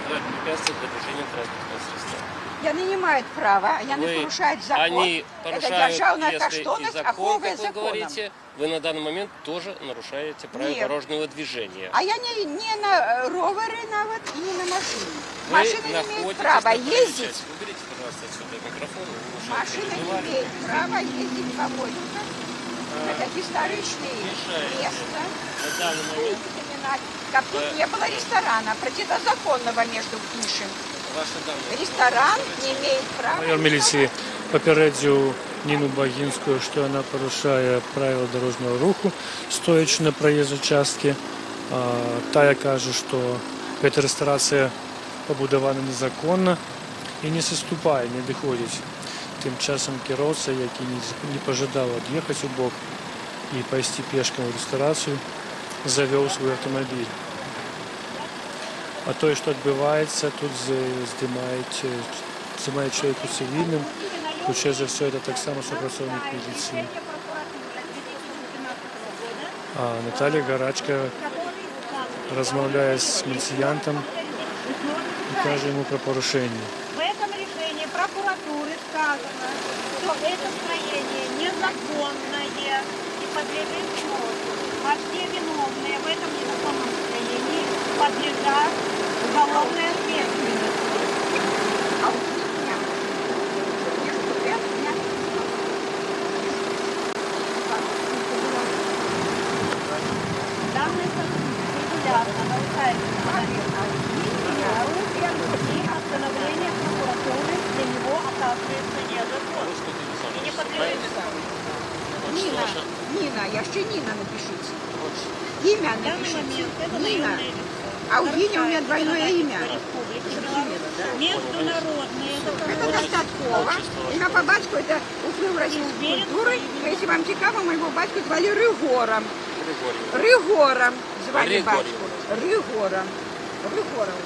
препятствия для движения транспортного средства. Яны не мають права, яны порушають закон. Они Это нарушают, державная если и каштовность, закон, аховая как вы законом. говорите, вы на данный момент тоже нарушаете правила Нет. дорожного движения. А я не на ровере навод и не на машине. Вы Машина не имеет находитесь права на проезжей ездить. части. Уберите, пожалуйста, отсюда микрофон. Вы уже Машина не переживали. имеет права ездить по воздуху на такие старые шли. Мешаете. Место. На данный момент Как тут не было ресторана, противозаконного, между прочим. ваши данные. Ресторан не имеет права. Майор міліції попередив Ніну Багінську, що вона порушає правила дорожнього руху, стоячи на проїзній частці. Тая каже, що ця ресторація побудована незаконно і не заступає, не доходить. Тим часом кіровця, який не пожадав від'їхати у бок і пойти пішком в ресторацію, завів свій автомобіль. А то, що відбувається, тут знімає чоловіку цивільним, ключе за все, це так само співпрацівник міліції. А Наталія Гарачка розмовляє з міліціянтом і каже йому про порушення. В этом решении прокуратуры сказано, что это строение незаконное и подлежит сносу. А все виновные в этом незаконном строении подлежат уголовной ответственности. А вот меня, между этим, Данный сотрудник регулярно нарушает и постановление прокуратуры для него оказывается незаконным. И не подлежит. Нина, я ще Нина напишите. Имя В данный напишите. момент это Нина. наемное лицо. А у Нины у меня двойное имя. Республики Беларусь. Международные Это договоры. достатково. Ім'я по батьку – це вплив російської культури. Якщо вам цікаво, моєго батьку звали Ригором. Ригором звали батьку. Ригором. Ригором.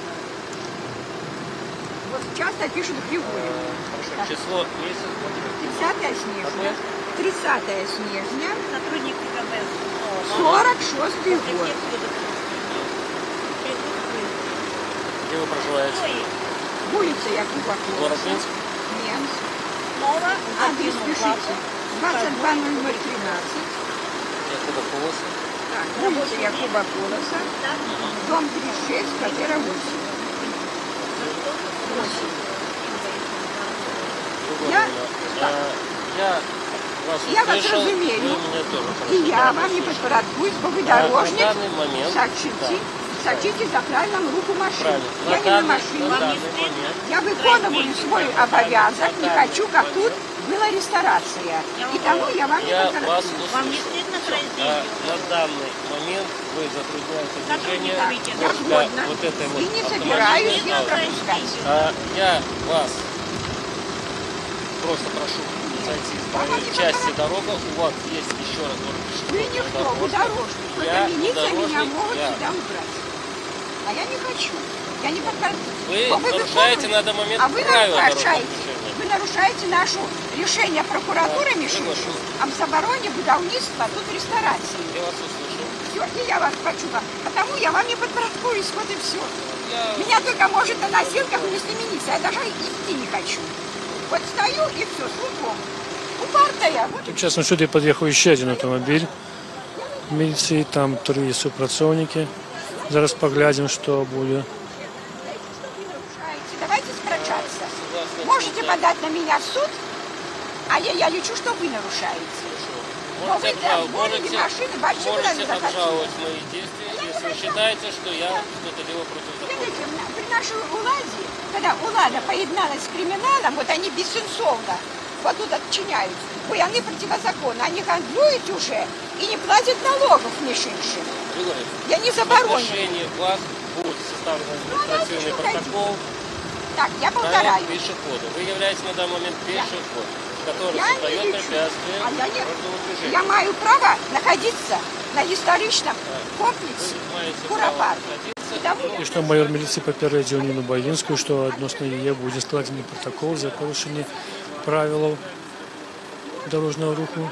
Вот часто пишут Григорий. Хорошо, число, месяц. 10 снежня. 30 снежня. Сотрудник КГБ. 46 год. Где вы проживаете? Улица Якуба Город Колоса. Минск? Минск. Снова Адрес пишите. 220013. Якуба Колоса. Так, улица Якуба Колоса. Дом 36, квартира 8. Я вас услышал, разумею. вы меня тоже И хорошо я вам понимаете. не подпорядкуюсь, бо вы На дорожник. данный момент, Сочите за правильным руку машины. правильно, Я не на на машине. данный момент, Я выполниваю свой обовязок, не хочу, как тут была ресторация. И тому я вам не я вас подпорядкуюсь. Вам не услышал. стыдно пройти? На данный момент вы затрудняете движение Я только згодна. вот этой вот И не собираюсь автомобильной ее дорогой. пропускать. Я вас просто прошу зайти в проезжей части дорога. У вас есть еще раз Вы пешеходная никто, вы дорожка. дорожник. Я Только милиция меня дорожник, может я. сюда убрать. А я не хочу. Я не подпорядкуюсь. Вы Но нарушаете выполните. на данный момент А вы правила дорожного нарушаете. движения. Вы нарушаете наше решение прокуратуры Да, Мишустин соглашусь. об забороне будовництва тут ресторации. Я вас услышал. Все, и я вас почула. Потому я вам не подпорядкуюсь, вот и все. Я- Меня только может на носилках унести милиция. Я даже идти не хочу. Вот стою и все, с луком. Упартая. Вот Тим часом сюди під'їхав ще один автомобіль міліції, там 3 співпрацівники. Зараз поглядимо, що буде. давайте спрочаться. Можете подать на меня в суд, а я лечу, что вы нарушаете. Но вы гоните машины, большие можете захотели. обжаловать мои действия, если вы считаете, что я что-то делаю против закона. Видите, при нашей уладе, когда улада поедналась с криминалом, вот они бессенсовно вот тут отчиняются. Ой, они противозаконно, они гандлюют уже и не платят налогов, не шинши. Григорий, Я не в забороню. отношении вас будет составлен административный протокол Так, я на повторяю. пешехода. Вы являетесь на данный момент пешеход, который Я не создает вижу. препятствие А я не- дорожному движению. Я маю право находиться на историчном комплексе Вы маете право Куропатки. находиться. И тому- І що майор міліції попередив Ніну Баїнську, що відносно її буде складений протокол за порушення правил дорожнього руху.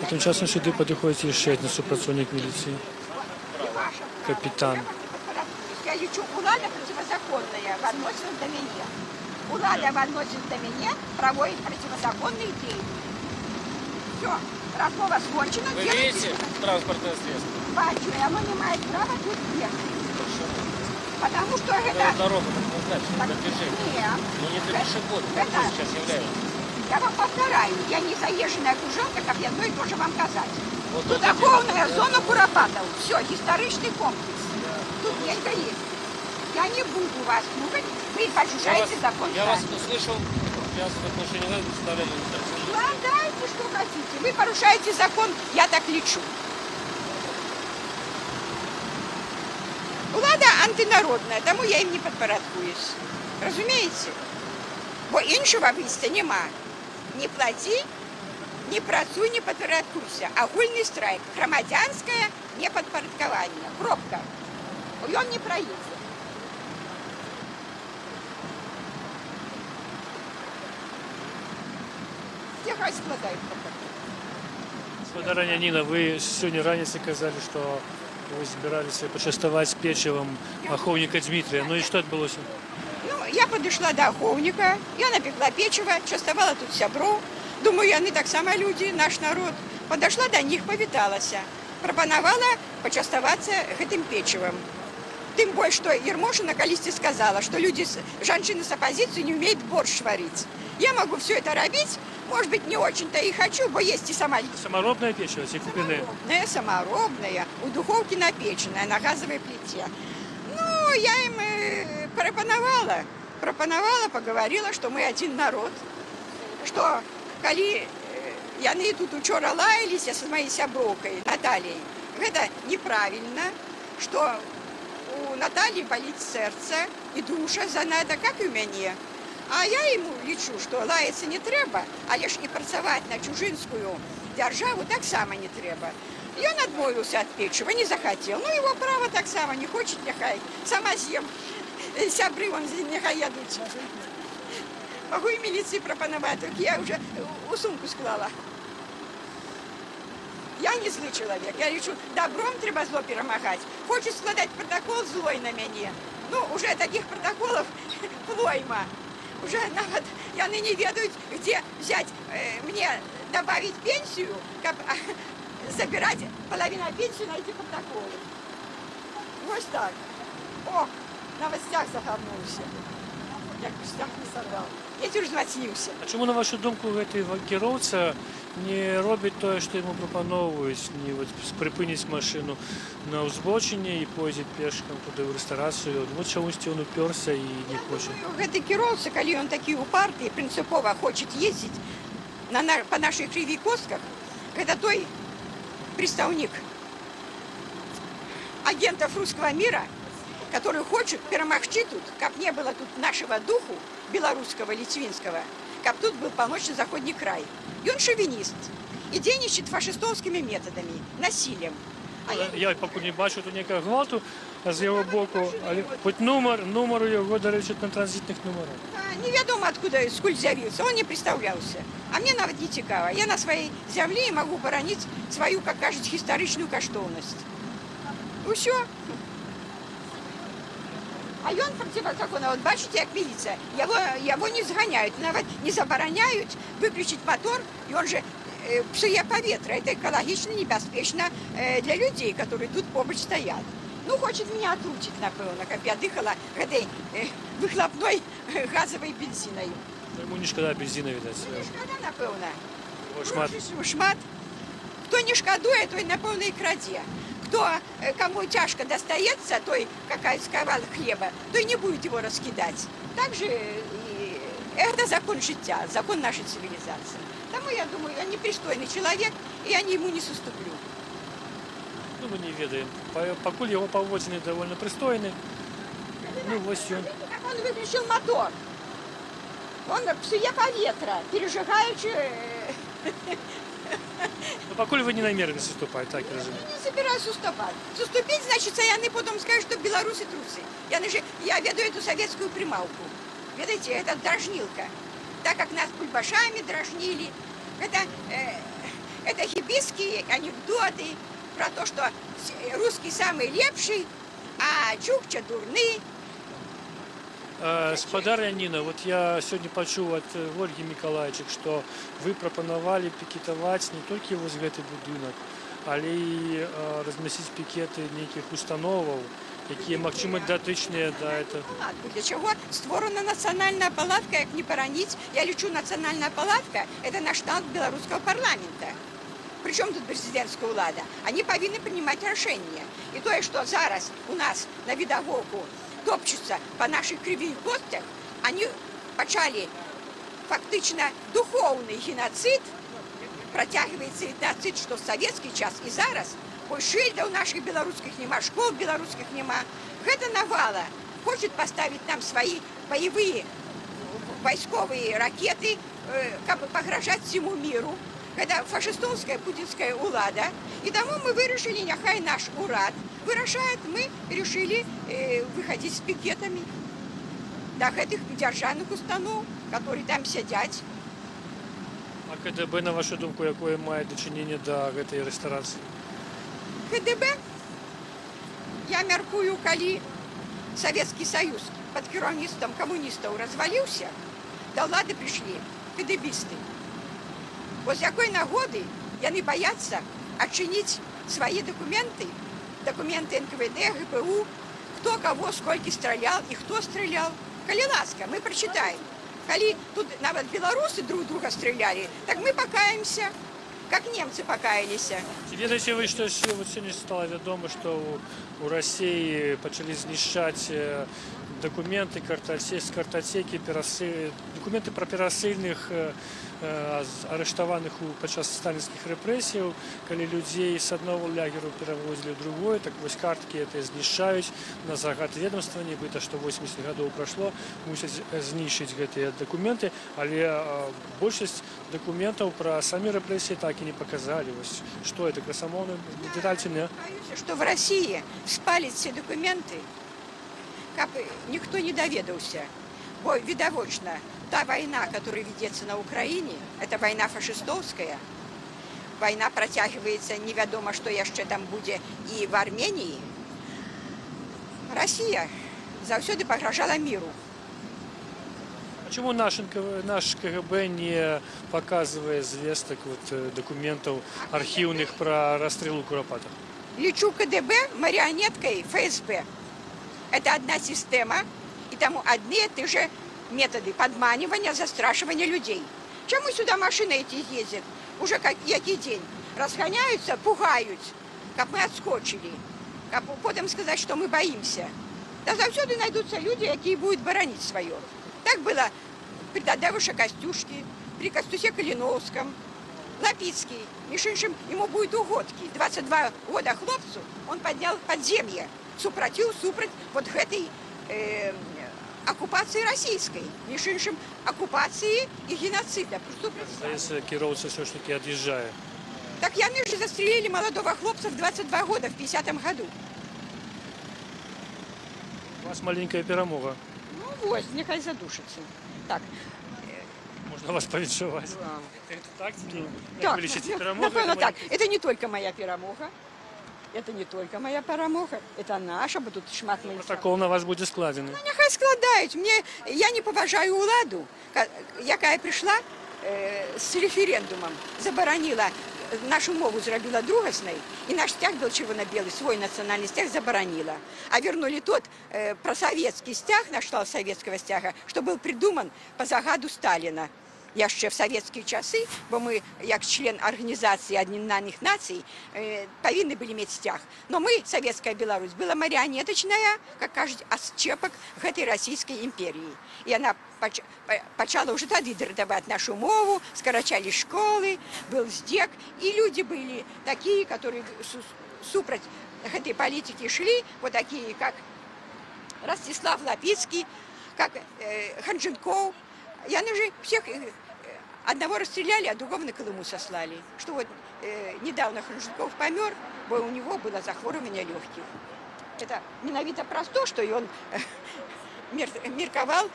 І тим часом сюди підходить ще один співпрацівник міліції, капітан. Я лечу, улада противозаконная возносит до меня. Улада возносит до меня, проводит противозаконные действия. Все, размова скончена. Вы делайте, видите транспортное средство? бачу, и оно не имеет права тут ехать. Потому что Это это... дорога предназначена Так, для движения. нет. Но не для пешеходов, Это- как вы сейчас являетесь. Я вам повторяю, я не заезженная кужелка, как я одно и то же вам казать. Вот Тут это полная зона Куропатов. Все, историчный комплекс. Тут нельзя есть. Я не буду вас слушать. Вы пошушаете закон я вас сами. услышал, я в отношении вас представляю административный. Ладайте, что хотите. Вы порушаете закон, я так лечу. Влада антинародная, тому я им не подпорядкуюсь. Разумеете? Бо іншого вийстя нема. Не плати, не працуй, не підпорядкуйся. Агульний страйк. Громадянське неподпорядкование. Пробка. И он не проедет. Я хай складаю протокол. Сударыня Нина, вы сегодня ранее сказали, что вы собирались почастовать печивом аховника Дмитрия. Ну и что отбылось? Ну, я подошла до Аховника, я напекла печиво, частовала тут сябру. Думаю, яны так само люди, наш народ. Подошла до них, повиталася. Пропоновала почаставаться этим печивом. Тем больше, что Ермошина колись сказала, что люди, женщины с оппозицией не умеют борщ варить. Я могу все это робить, может быть, не очень-то и хочу, бо есть и сама Саморобное печиво, те купленные? саморобная, у духовки напеченная, на газовой плите. Ну, я им пропоновала, поговорила, что мы один народ, что коли яны тут учора лаялись с моей сяброкой Натальей, это неправильно, что у Натальи болит сердце и душа занадто, как и у меня. А я ему лечу, что лаяться не треба, але ж і працаваць на чужинскую державу так само не треба. И он отмовился от печива, не захотел. Ну, его право так само, не хочет, нехай. Сама съем. Сябры вон, нехай ядуть. Могу и милиции пропоновать, только я уже у сумку склала. Я не злый человек. Я лечу, добром треба зло перемагать. Хочет складать протокол злой на меня. Ну, уже таких протоколов плойма. Уже нават яны не ведают, где взять мне добавить пенсию, как забирать половину пенсии на эти протоколы. Вот так. О, на новостях загорнувся. Як пустяк не сорвав. Я теж змацнівся. А чому, на вашу думку, гэты кіроўца не робіць тое, што яму прапаноўваюць, не вот прыпыніць машыну на ўзбочыне і пойдзе пешкам туды ў рэстарацыю? Вот чамусьці ён упёрся і не хоча. Гэты кіроўца, калі ён такі упарты, прынцыпова хочет ездить по наших крыві костках, гэта той представник агентов русского мира, который хочет перемагчи тут, как не было тут нашего духу, белорусского, литвинского, как тут был полночно-заходний край. И он шовинист. И денежит фашистовскими методами, насилием. Я пакуль не бачу тут ніякого гвалту з його боку, але хоч нумар у його, до речі, на транзитних номерах. Неведомо откуда, скуль з'явился, он не представлялся. А мне нават не цікаво. Я на своей земле могу боронить свою, как кажется, историчную каштовность. Ну все. А ён противозаконно, вот бачите, як милиция, его не сгоняют, нават не забороняют выключить мотор, и он же псуе поветра. Это экологично небезпечно для людей, которые тут побач стоят. Ну, хочет меня отручить, напевно, как я дыхала этой выхлопной газовой бензиной. Ему не шкода бензина, видать. Не шкода, напевно. Шмат. Шмат. Кто не шкодует, той, напевно, и краде. Кто, кому тяжко достается, той, какая сковал хлеба, той не будет его раскидать. Также и это закон життя, закон нашей цивилизации. Тому, я думаю, я непристойный человек, и я ему не соступлю. Ну, мы не ведаем. Покуль его поводины довольно пристойны. Ну, вось ён. Он выключил мотор. Он псуе поветра, пережигаючи... Ну, пакуль вы не намерены суступаць, так я разумею. Не собираюсь уступать. Уступить, значит, яны потом скажут, что белорусы трусы. Я веду эту советскую прималку. Видите, это дражнилка. Так как нас бульбашами дражнили. Это хибистские анекдоты про то, что русский самый лепший, а чукча дурны. Спадарня Ніна, вот я сёння пачуў ад Ольгі Мікалайчык, што вы прапанавалі пікетаваць не толькі вось гэты будынак, але і размясціць пікеты нейкіх установаў, якія, магчыма, датычныя да этого. Для чего створена национальная палатка, как не поранить? Я лечу, национальная палатка – это наш штат белорусского парламента. Причем тут президентская улада? Они повинны принимать решения. И то, что зараз у нас на видовоку топчутся по наших кривых костях, они почали фактично духовный геноцид, протягивается геноцид, что в советский час и зараз, бо шильда у наших белорусских нема, школ белорусских нема. Это навала хочет поставить нам свои боевые войсковые ракеты, как бы погрожать всему миру. Это фашистовская путинская улада. И тому мы решили, нехай наш урад вырашает, мы решили выходить с пикетами до этих державных установ, которые там сидят. А КДБ, на вашу думку, якое мае дачыненне да гэтай рэстарацыі? КДБ? Я мяркую, калі Советский Союз под кіраўніцтвам камуністаў развалился, до ўлады пришли КДБисты. Вот с какой нагоды яны боятся отчинить свои документы, документы НКВД, ГПУ, кто кого, сколько стрелял и кто стрелял. Коли ласка, мы прочитаем. Коли тут нават белорусы друг друга стреляли, так мы покаемся, как немцы покаялись. Ведаеце вы, што вот сегодня стало вядома, што у России пачалі знішчаць документы, картотеки, документы про перасыльных арыштаваных падчас сталінскіх рэпрэсіяў, калі людзей з аднаго лагеру перавозілі ў другое, так вось карткі это знішчаюць на загад ведомства, нібыта, што 80 гадоў прайшло, мусяць знішчыць гэтыя дакументы, але большасць дакументаў пра самі рэпрэсіі так і не паказалі. Вось што это, красамоўна деталь ці не? Што в России спаліць все документы, как никто не доведался. Бо видовочно, та война, которая ведется на Украине, это война фашистовская. Война протягивается, неведомо, что еще там будет и в Армении. Россия завсёды погрожала миру. Почему наш КГБ не показывает звесток документов архивных про расстрел Куропатов? Лечу КДБ марионеткой ФСБ. Это одна система, и тому одни и те же методы подманивания, застрашивания людей. Чему сюда машины эти ездят? Уже який день. Разгоняются, пугают, как мы отскочили. Как потом сказать, что мы боимся. Да завсёды найдутся люди, которые будут боронить свое. Так было при Тадеуше Костюшке, при Костусе Калиновском, Лапицкий. Между прочим, ему будет угодки. 22 года хлопцу он поднял подземье. Супротив вот этой оккупации российской, между прочим, оккупации и геноцида. Здається, кіроўца все ж таки отъезжает. Так яны же застрелили молодого хлопца в 22 года, в 50-м году. У вас маленькая перемога. Ну вот, нехай задушится. Так. Можно вас повіншувати. Да. Это так? Так, вы лечите перемогу? напевно, так. Это не только моя перемога. Это не только моя перемога, это наша, бо тут шмат моїх. Протокол на вас буде складений. Ну, нехай складають. Я не поважаю уладу, яка прийшла з референдумом, заборонила, нашу мову зробила другасною, і наш стяг був червоно-білий, свой національний стяг заборонила. А вернули тот просоветский стяг, наш штат советского стяга, що був придуман по загаду Сталіна. Я ще в советские часы, бо мы, як член Организации Объединенных Наций, повинны были иметь стяг. Но мы, Советская Беларусь, была марионеточная, как кажется, отщепок этой Российской империи. И она почала уже тогда дратовать нашу мову, скорочали школы, был сдек. И люди были такие, которые супротив этой политики шли, вот такие, как Ростислав Лапицкий, как Ханженков. И они же всех одного расстреляли, а другого на Колыму сослали. Что вот недавно Ханженков помер, бо у него было захворывание легких. Это ненавито просто, что он мерковал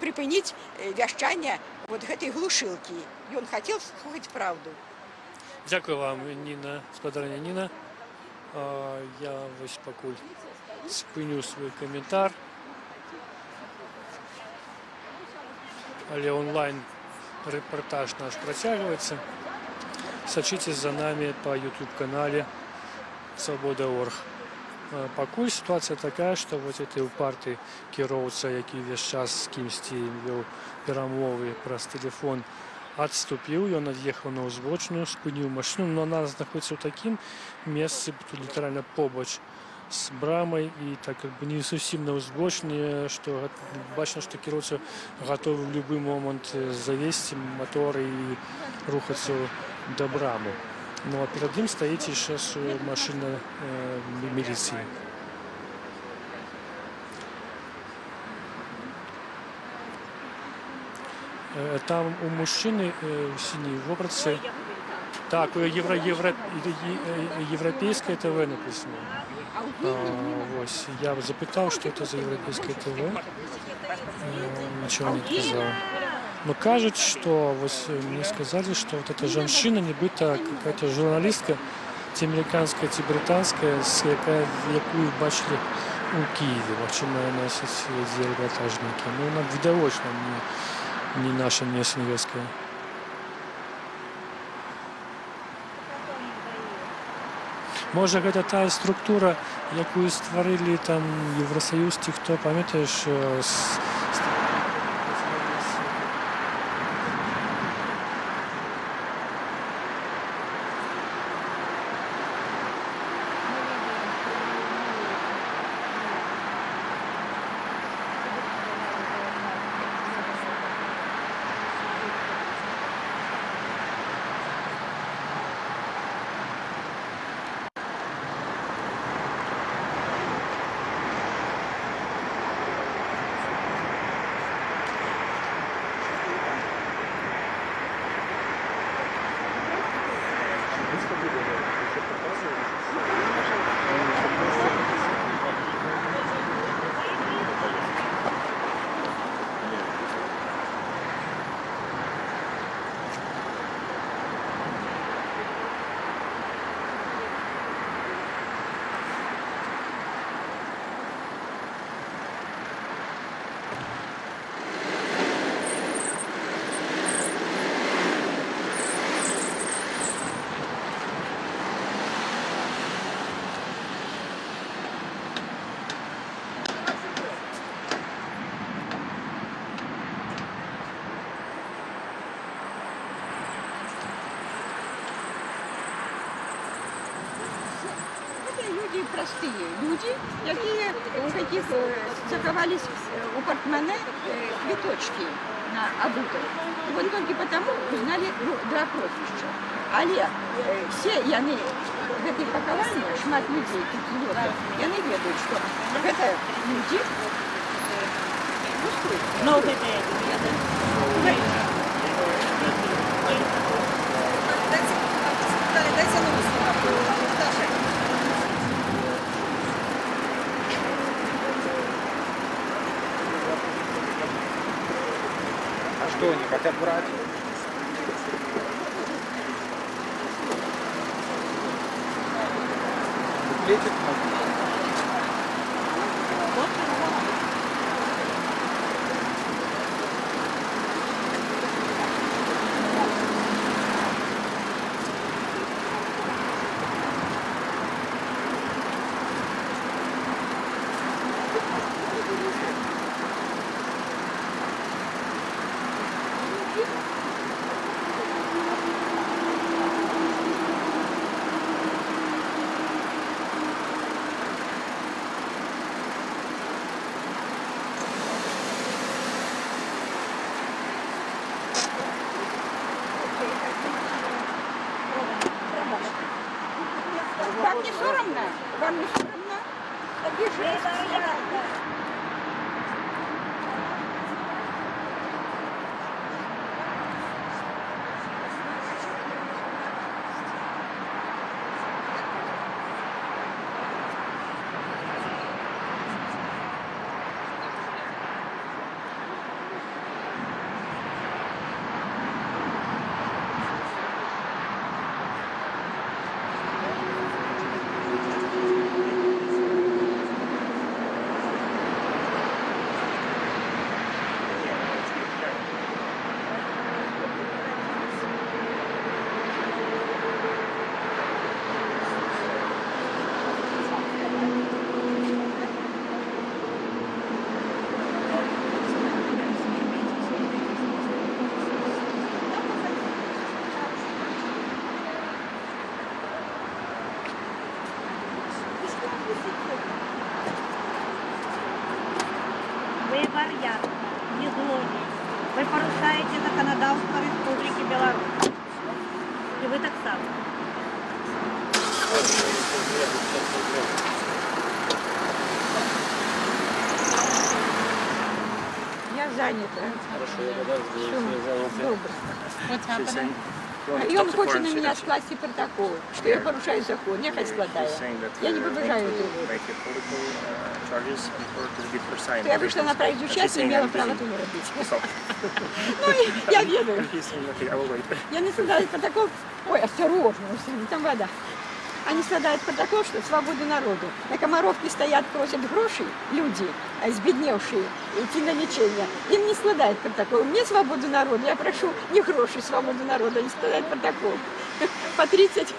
припынить вящание вот этой глушилки. И он хотел слухать правду. Дякую вам, Ніна, спадарня Ніна. Я ось пакуль спыню свой каментар. Але онлайн-репортаж наш працягваецца. Сачыце за нами по YouTube-канале Свабода.орг. Пакуль ситуація такая, што вось гэты упарты кіроўца, які ўвесь час з кімсьці вёў перамовы праз тэлефон, адступіў, ён ад'ехаў на ўзбочную, спыніў машину, но она знаходзіцца ў такім месцы, тут літаральна побач з брамай і так как бы не зусім на ўзбочне, што бачна, што кіроўца гатовы ў любы момант завесці мотор і рухацца да брамы. Ну а перад ім стаіць яшчэ машина міліцыі. Там у мужчины в синей вопратце, так, европейское ТВ написано. Вот. Я запытал, что это за европейское ТВ. Ничего не сказал. Но кажется, что вот мне сказали, что вот эта женщина, нібито какая-то журналистка, ті американская, ті британская, якую бачили у Киеве. Почему она эти репортажники. Ну, она видоочно не наша, не СНГская. Може, гэта та структура, якую стварылі там Євросоюз, ті, хто, пам'ятаєш, простые люди, у каких заховались у портмоне квиточки на обуток. И вот только потому узнали два прозвища. Але все яны гэтай пакавання, шмат людзей тут живет, яны ведаюць, што гэта людзі Много Дайте новость. А что они хотят брать? Буклетик можно. Вам не соромно? Вам не соромно? Обижайся. Вы варьян, не злодей. Вы порушаете законодавство Республики Беларусь. И вы так само. Я занята. Хорошо, я подожду. Добре. И он хочет на меня скласти протокол, что я порушаю закон. Я хоть складаю. Я не побежаю этого. Что я вышла на проезжую часть и имела право это робить. Ну, я ведаю. Я не складаю протокол. Ой, осторожно, там вода. Они складают протокол, что свободу народу. На Комаровке стоят, просят грошей люди, сбедневшие, идти на лечение. Им не складают протокол. Мне свободу народу, я прошу не грошей, свободу народа, не складают протокол. По 30,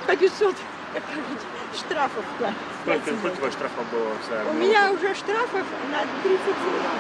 по 500 штрафов. Сколько ваш штрафов было? У меня уже штрафов на 30 евро.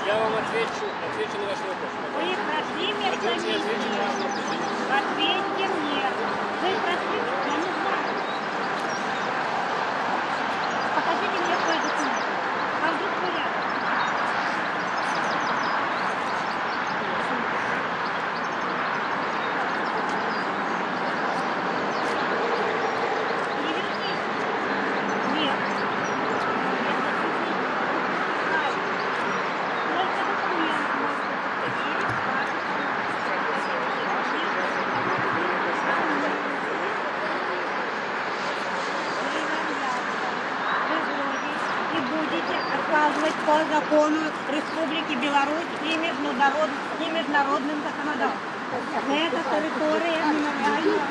Я вам отвечу на ваш вопрос. Вы прошли медкомиссию. Ответьте мне. Вы прошли, я не знаю. Покажите мне свой документ. А вдруг порядок? Нет. Оказывать по закону Республики Беларусь и международным законодательством. Это территория мемориального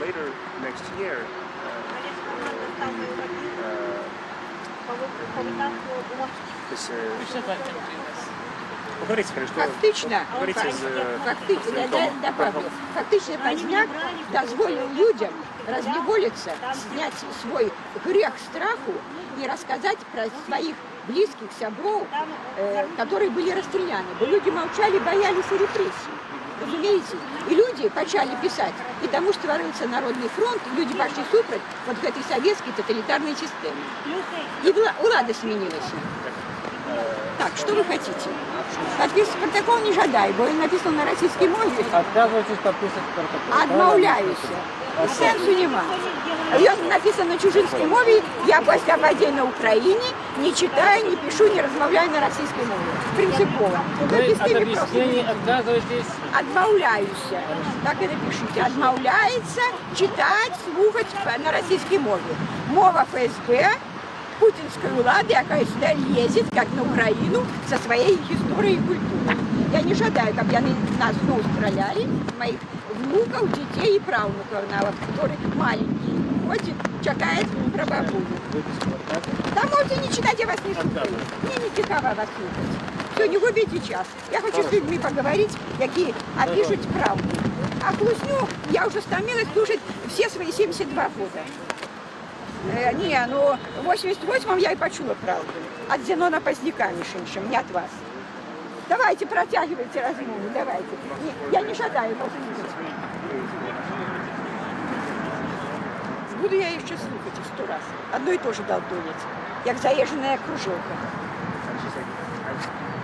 Later next year, Фактично поздняк дозволил людям разневолиться, снять свой грех страху и рассказать про своих близких, сябров, которые были расстреляны. Бо люди молчали, боялись репрессий. Разумеете? И люди начали писать, и тому створился Народный фронт, и люди пошли супроть вот этой советской тоталитарной системе. И влада сменилась. Так, что вы хотите? Подписывать протокол не жадай, бо он написан на российской мове. Отказывайтесь подписывать протокол. Отмовляюсь. Сенсу нема. Він написано на чужинській мові, я після воді на Україні, не читаю, не пишу, не размовляю на российской мове. Принципово. Вы от объяснений отказываетесь? Отмовляюсь. Так и напишите. Отмовляется читать, слухать на российской мове. Мова ФСБ, путинской улады, якая сюда лезет, как на Украину, со своей историей и культурой. Я не жадаю, как нас ну, стреляли, моих внуков, детей и правнуков, которые маленькие. Ходит, чакает прабабулю. Да можете не читать, я вас не слушаю. Мне не цікаво вас слушать. Все, не губите час. Я хочу с людьми поговорить, какие опишут правду. А хлусню я уже стомилась слушать все свои 72 года. Не, ну в 88-м я и почула правду. От Зенона Поздняка, Мишеньшим, не от вас. Давайте, протягивайте размову, давайте. Я не шатаю, послушайте. Буду я еще слухать их 100 раз. Одно и то же долдонить. Як заезженная кружелка.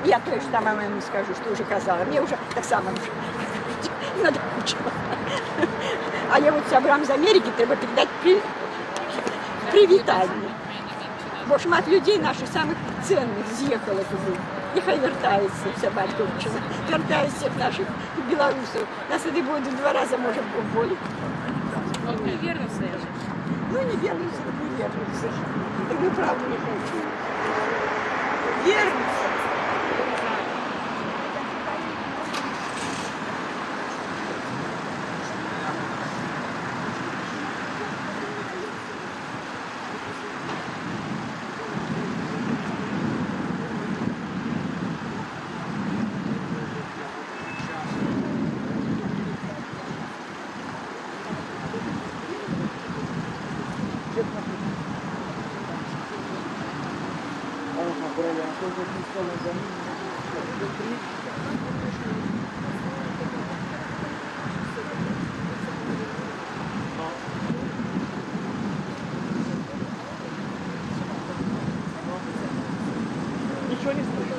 Я то же там маме скажу, что уже казала. Мне уже так само надокучила. А я вот сябрам з Америки треба передать привітання. Бо шмат людей наших самых ценных з'їхало туди. Нехай вертаються, вся батьківщина. Вертаються всіх наших білорусів. Нас туди буде в 2 рази, може, болі. Вернуться. Ну, не вернуться, так не вернуться. Так мы правду не хотим. Вернуться. Ничего не слышу.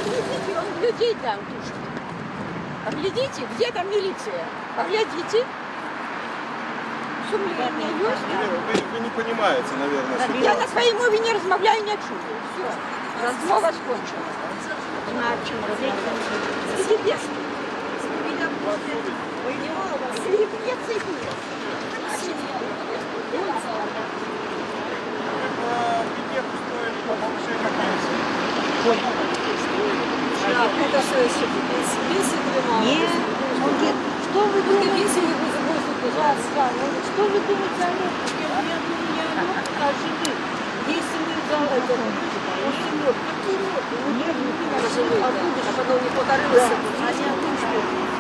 Оглядите, он людей там душит. Оглядите, где там милиция? Оглядите. Шумление есть? Вы не понимаете, наверное. Я на своей мове не размовляю, не чую. Все. Размова скончена. Слепец. Слепец и нет. Это что еще? Пенсии Нет, что вы думаете? Пенсии не будет больше. Что вы думаете о Лёвке? Я думаю, не о Лёвке, а о живых. Если мы за это, после Лёвки, какие Лёвки? Нет, не живые, а потом не подарился. А не о том, что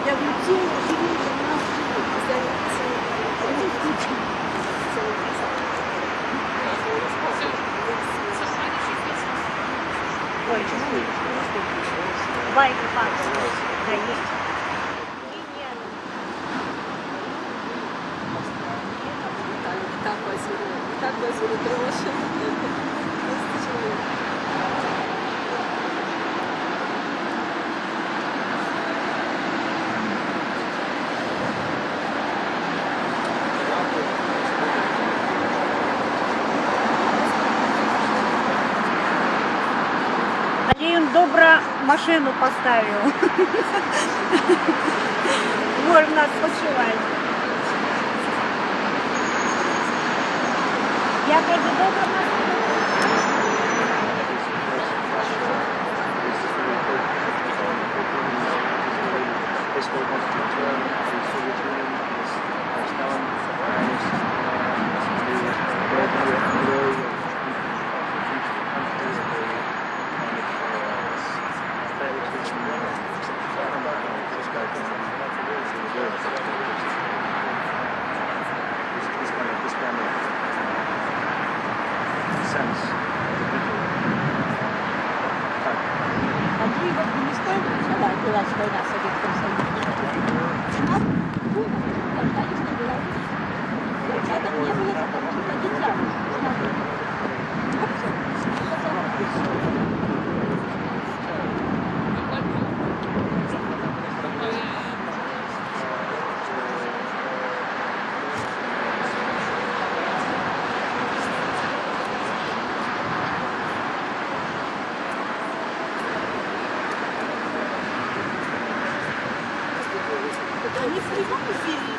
я говорю, те живые, у нас Байка, да, есть. Так возили дрожжи. Алиин добро машину поставил. Можно спочивать. Я кажу, добро машину. Андрей в Афганистане, когда началась война с Советским Союзом, нас было, конечно, Беларусь. Ребятам не было такого, что детям они в прямом эфире.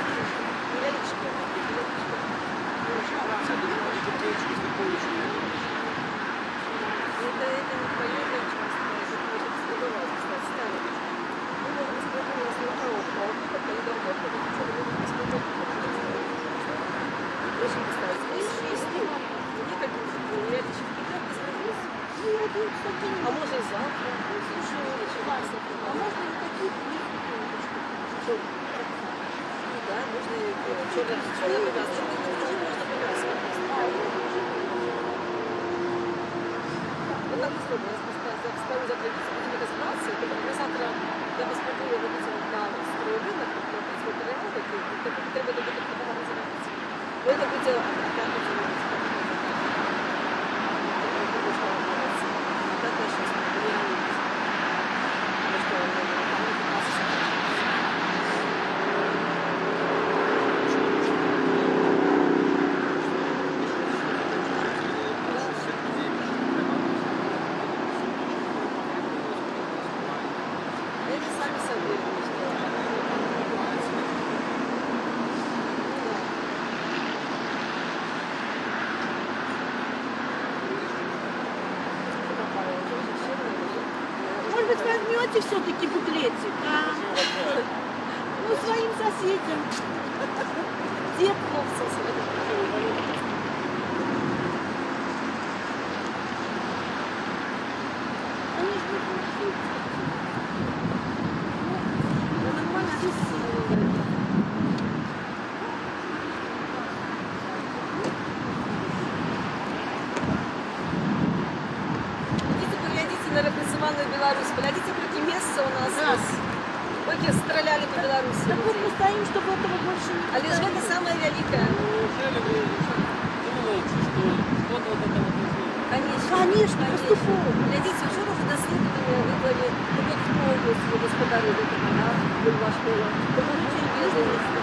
А может завтра? А можно никаких Да, можно черная повязка. Можно повязка. Вот так и сделаем. Я скажу за традицию, будем разбираться. Мы завтра я посмотрю на строй рынок, на материалы, которые треба добыть поговорить. Это будет Может быть, возьмете все-таки буклетик, а? Ну, своим соседям. Тепло на репрессованную Беларусь. Глядите, какие места у нас есть. Вы стреляли по Беларуси. Так вот мы стоим, чтобы этого больше не А лишь это самое великое. Неужели вы думаете, что кто-то вот это вот Конечно, поступово. Глядите, вчора вже дослідження виклали додатковість господарів виконання була школа. Допомогли бізнесу.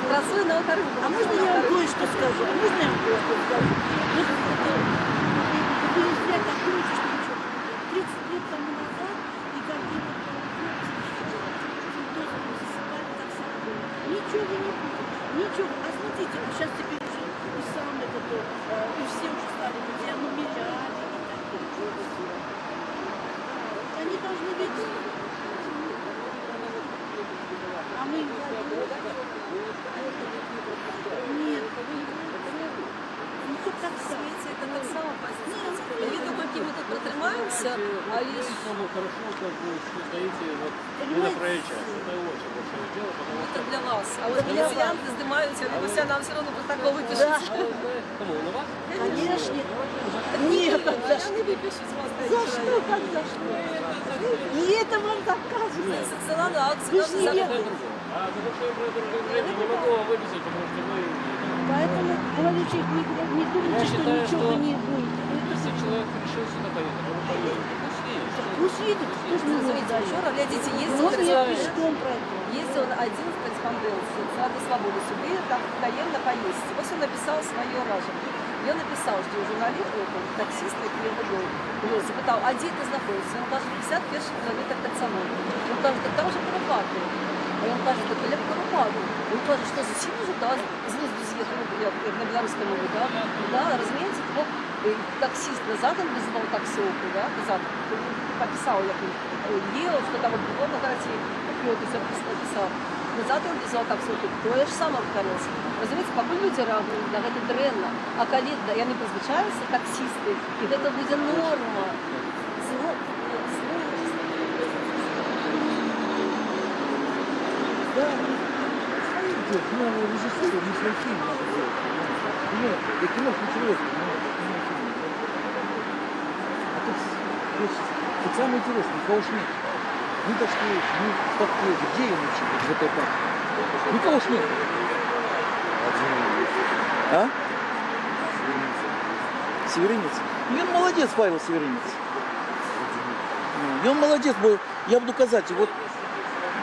Красивый на рынке. А можно я вам кое-что скажу? А можно я вам кое-что скажу? Вы зря так думаете, что ничего. 30 лет тому назад, и как бы ничего вы не будет. Ничего. А смотрите, сейчас теперь уже и сам это тоже, и все уже стали друзья, ну миллиарды и так далее. Они должны видеть. А мы им нет. Ну тут так само. Это так само позиция. Я виду, какие мы тут протримаемся, а лишь... Хорошо, как вы создаете мероприятие. Это очень большое дело, потому Это для вас. А вот полициянты снимаются, они все нам все равно протокол выпишут. Кому? На вас? Конечно. Нет, за что? За что, как за что? И это вам доказывает. Вы же не ведаете. А за то, что я про это разговариваю, не могу вам выписать, потому что вы... Поэтому, говорите, не думайте, что считаю, ничего что- не будет. Если человек решил сюда поехать, он поедет. Пусть едет. Пусть едет, кто же не Смотрите, знает. вчера, глядите, ездил, Можно я пешком пройду? ездил один корреспондент с Рады Свободы сюда, так таемно поесть. Вот он написал свое ражение. Я написал, что журналист, таксист, его запитал, а где ты находишься? Он каже, 51 километр так само. Он каже, так там же Карпаты. А він каже, так біля Карпату. Він каже, що зачем уже, да, з глузду з'їхали, як на белорусской мове, да, да, разумеется, вот таксист назад он вызывал таксовку, да, назад, пописал, як він ел, что там было на карте, какой-то все написал. Назад он вызывал таксовку, то я же сам повторился. Разумеется, пока люди реагуют на это дрэнно, а коли яны призвычаюцца таксисты, и это будет норма. Да, ну, режиссеру не свой фильм надо делать. Нет, и кино интересно, но а тут самое интересное, никого ж нет. Мы дошли, мы столкнулись, где я лучше в этой партии? Никого ж нет. А? Северинец. И он молодец, Павел Северинец. И он молодец, я буду казать, вот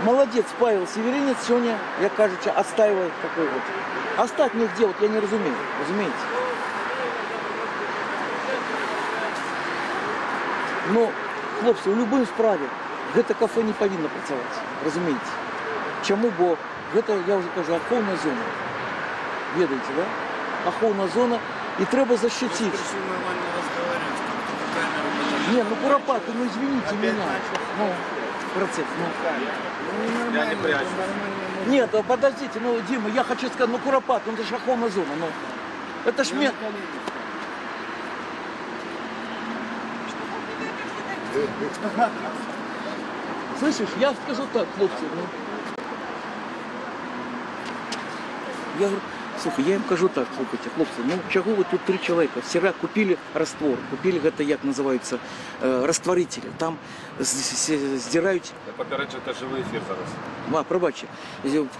молодец Павел Северинец сегодня, я кажется, отстаивает такой вот. Остатніх дел, вот я не разумею, разумеете? Но, хлопцы, в любой справе гэта кафе не повинно працаваць, разумеете? Чаму, бо гэта, я уже кажу, ахоўная зона. Ведаете, да? Ахоўная зона, и треба защитить. Не, ну Куропатка, ну извините меня. Ну, процесс, ну. Я не прячусь. Нет, подождите, ну, Дима, я хочу сказать, ну Куропат, ну это же ахоўная зона, ну. Это ж мне... Слышишь, я скажу так, хлопцы, ну. Я говорю, слухай, я им кажу так, слухайте, хлопцы, ну чего вы тут 3 человека? Вчера купили раствор, купили это, як называется, растворители. Там здирають... Попередньо, це живий ефір зараз. Пробачте.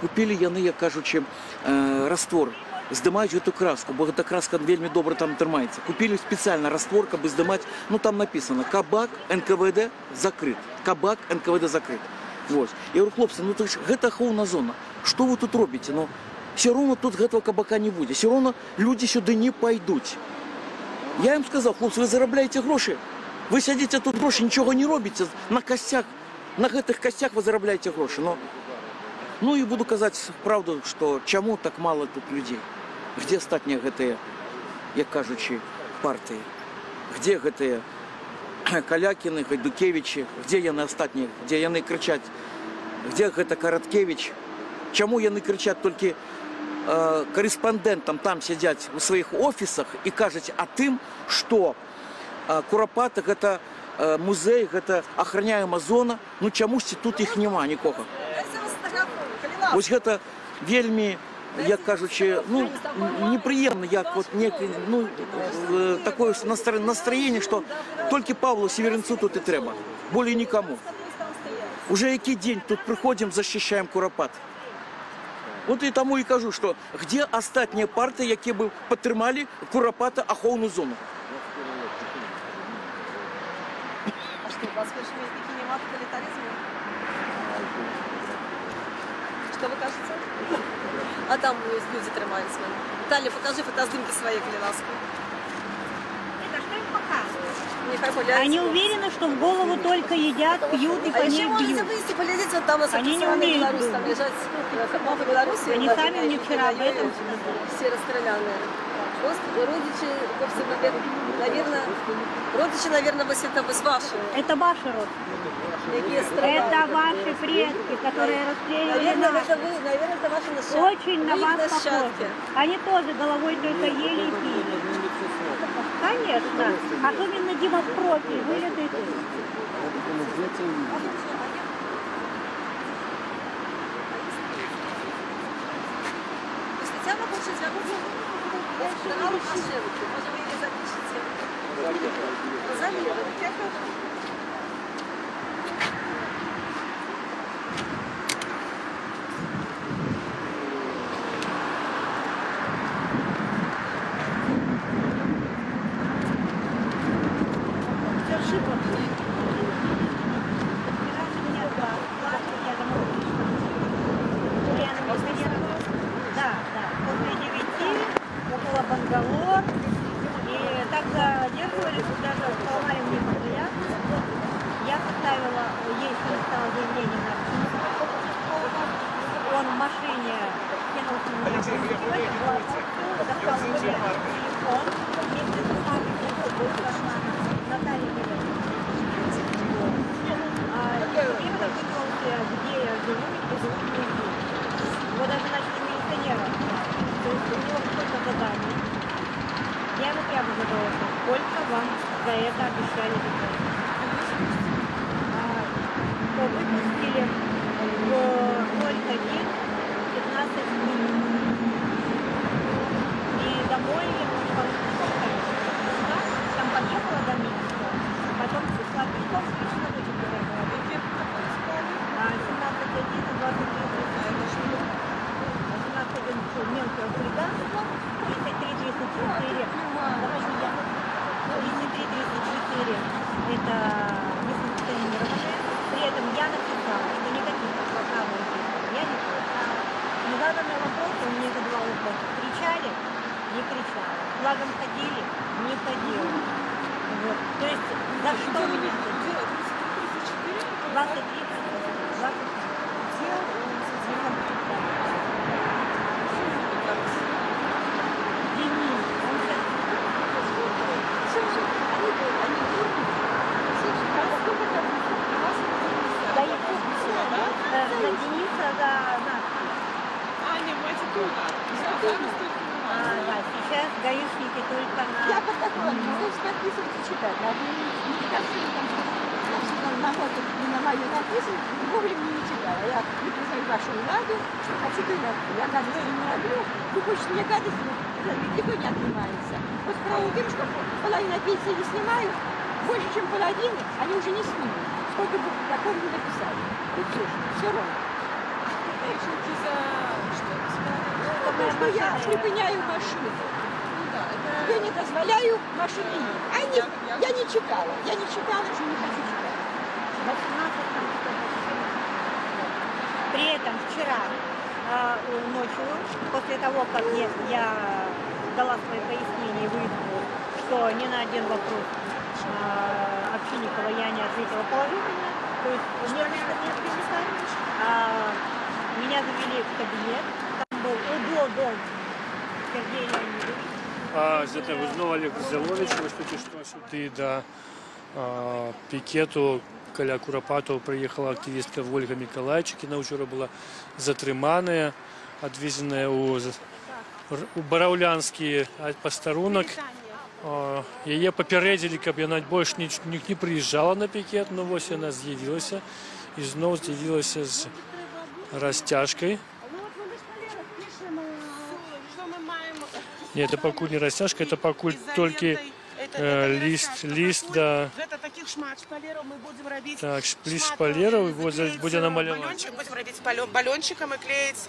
Купили яны, як кажучи, раствор. Здымаюць эту краску, бо эта краска вельмі добра там трымаецца. Купили специально раствор, каб здымаць, ну там написано, кабак НКВД закрыт. Кабак НКВД закрыт. Вот. Я говорю, хлопцы, ну гэта ахоўная зона. Что вы тут робите? Ну, все равно тут гэтага кабака не будет. Все равно люди сюда не пойдут. Я им сказал, хлопцы, вы зарабляете гроши. Вы сидите тут гроши, ничего не робите. На костях, на гэтых костях вы зарабляете гроши. Но... Ну и буду казать правду, что чему так мало тут людей. Где астатнія гэтыя, як кажучи, партии? Где гэтыя Калякіны, Гайдукевичи? Где яны астатнія? Где яны кричат? Где гэта Караткевич? Чему яны кричат только корреспондентам там сидят у своих офисах и кажуть о тым, что Куропатка это музей, это охраняемая зона, ну чамусьці тут их нема нікога. Ось гэта вельмі, як кажучи, ну, неприемно, як вот некое, ну, такое настроение, что только Павлу Северинцу тут и треба, более никому. Уже який день тут приходим, защищаем Куропат. От і тому і кажу, що де остатні партії, які б підтримали Куропата аховну зону? А что, у вас больше никаких нема тоталитаризма? Что вы кажете? А там люди тримались. Наталья, покажи фотоздымки своей, коли ласку. Это что им показывают? Нехай гуляют. Они уверены, что в голову только едят, пьют и А по еще ней можете бьют. выйти, поглядеть, вот там у нас Они не официальный умеют Беларусь, там думать. лежат мапы Беларуси. Они сами мне вчера об этом Все расстрелянные. Просто родичи, вовсе, наверное, родичи, наверное, это вы с вашими. Это ваши родственники. Какие страдания. Это ваши предки, которые расстреливали Наверное, нас. наверное, это ваши нащадки. Очень на Вы их вас нащадки. похожи. Они тоже головой только ели и пили. Конечно. Особенно Дима в профиль, вылитый ты. Тетяна хоче звернутися до каналу Машинки. Може, ви її запишете? Розумієте? Да, после 9, около Бангалор. И так задерживались, даже сломали мне взгляд. Я составила, ей написала заявление на он в машине кинулся на меня, достал телефон, вместе с Натальей Время выписался, где я живу, и живут люди. Его даже начали милиционером. То есть у него сколько заданий. Я ему прямо задала, сколько вам за это обещали заплатить. Выпустили в 01:15 и домой я там подъехала до Минска, потом пришла пешком, пришла до Чемпиона. 17:11 мелкое хулиганство, 33:34, это несанкционированное. При этом я написала, что никаких правил я не слышала. На заданный вопрос он мне задавал вопрос: кричали? Не кричала. Флагом ходили? Не ходила. Вот. То есть за что меня? 23. Дениса за нас. Да, сейчас гаишники только на... Я протокол не могу подписывать и читать. На мою написано, вовремя не читала. Я выписываю вашу ладу, а теперь я гадость не роблю. Вы хочете мне гадость, легко не отнимается. Вот правую девушку половина пенсии не снимаю, больше, чем половины, они уже не снимут. Сколько бы такого не написали. Все равно. Потому что я припыняю машину. Я не дозволяю машине. Я не читала, что не хочу читать. При этом вчера ночью, после того, как я дала свои пояснения и выяснила, что ни на один вопрос Овчинникова я не ответила положительно, то есть не отвечали, меня завели в кабинет, там был удобен Сергей Леонидович. Знову Олег Зелович, ось тільки що сюди до пікету каля Куропатова приїхала активістка Ольга Миколайчик. Вона вчора була затримана, відвезена у Бараулянський постарунок. Її попередили, щоб вона більше не приїжджала на пікет, але ось вона з'явилася і знову з'явилася з розтяжкою. Нет, это покуль не растяжка, это покуль только лист, да. Это таких шмат шпалераў мы будзем рабіць. Так, шпалераў будзе намаляваць. Будзем рабіць балёнчыкам і клеіць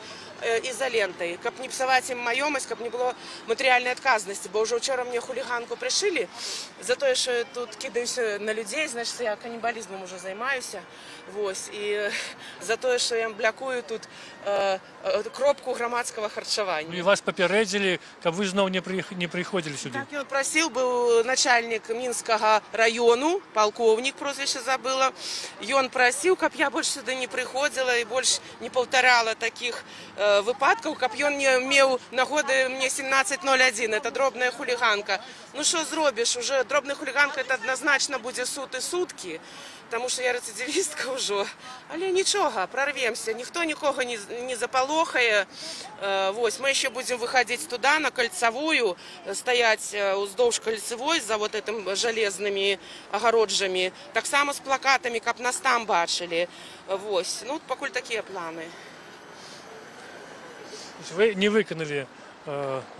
ізалентай, каб не псаваць ім маёмасць, каб не было матэрыяльнай адказнасці, бо ўжо ўчора мне хуліганку прышылі за тое, што я тут кідаюся на людзей, значыць я канібалізмам уже займаюся. Вось, і за тое, што я блякую тут кропку грамадскага харчавання. І вас папярэдзілі, каб вы зноў не прыходзілі сюды. Так, ён прасіў, быў начальнік мінскага раёну, палкоўнік, прозвішча забыла. Ён прасіў, каб я больш сюды не прыходзіла і больш не паўтарала такіх выпадкаў, каб ён не меў нагоды мне 17:01. Это дробная хуліганка. Ну што зробіш? Уже дробная хуліганка, это адназначна будзе суд і суткі. Таму што я рэцыдывістка ўжо. Але нічога, прорвемся. Ніхто нікога не запалохае. Вось, мы яшчэ будзем выходить туда, на Кольцавую, стаять уздоўж Кольцевой за вот этим жалезнымі агароджамі. Таксама з плакатамі, каб нас там бачылі. Вось, ну, пакуль такія планы. Вы не выканалі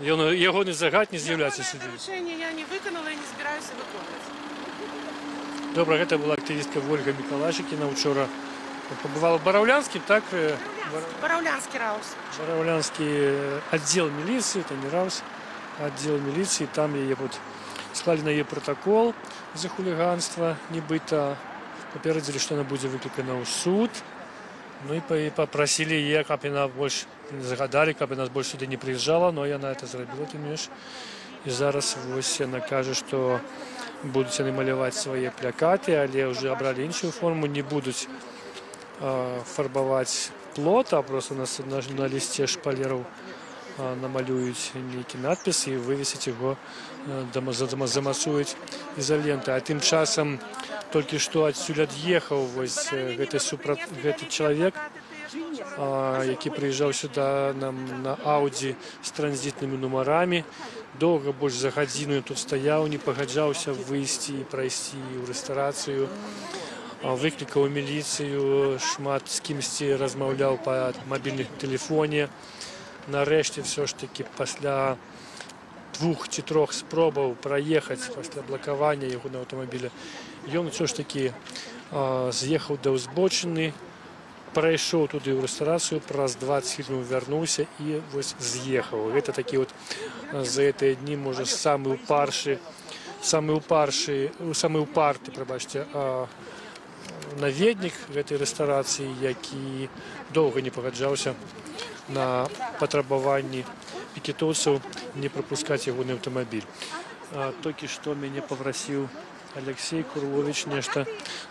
ягоны загад, не з'яўляцца сюды? Рашэнне я не выканала і не збіраюся выконваць. Добра, гэта была актывістка Ольга Мікалашыкіна. Учора побывала в Бараўлянскім, так? Бараўлянскі раус. Бараўлянскі аддзел міліцыі, это не раус, аддзел міліцыі. Там яе склалі на яе протакол за хуліганства, нібыта папярэдзілі, што яна будзе выклікана ў суд. Ну і попросили яе, каб яна больш загадалі, каб яна больш сюды не прыязджала, но яна это зрабіла, ты меш. І зараз вось яна кажа, што будуць яны маляваць свае плакаты, але ўжо абралі іншую форму, не будуць фарбаваць плот, а просто на лісце шпалераў намалююць нейкі надпіс і вывесіць яго, замасуюць ізалентай. А тым часам толькі што адсюль ад'ехаў вось гэты чалавек, які прыязджаў сюда на Audi з транзітнымі нумарамі. Доўга, больш за гадзіну тут стаяў, не пагаджаўся выйсці і прайсці ў рэстарацыю. Выклікаў міліцыю, шмат з кімсьці размаўляў па мабільным тэлефоне. Нарэшце, все ж таки, пасля 2 ці 3 спробаў праехаць, пасля блакавання яго на аўтамабіля, ён все ж таки з'ехаў да ўзбочыны, прайшоў туды ў рэстарацыю, праз 20 хвілін вярнуўся і вось з'ехаў. Гэта такі вот за гэтыя дні, можа, самы ўпарты, прабачце, наведнік гэтай рэстарацыі, які доўга не пагаджаўся на патрабаванні пікетоўцаў не прапускаць ягоны аўтамабіль. Толькі што мяне папрасіў Алексей Курлович нечто.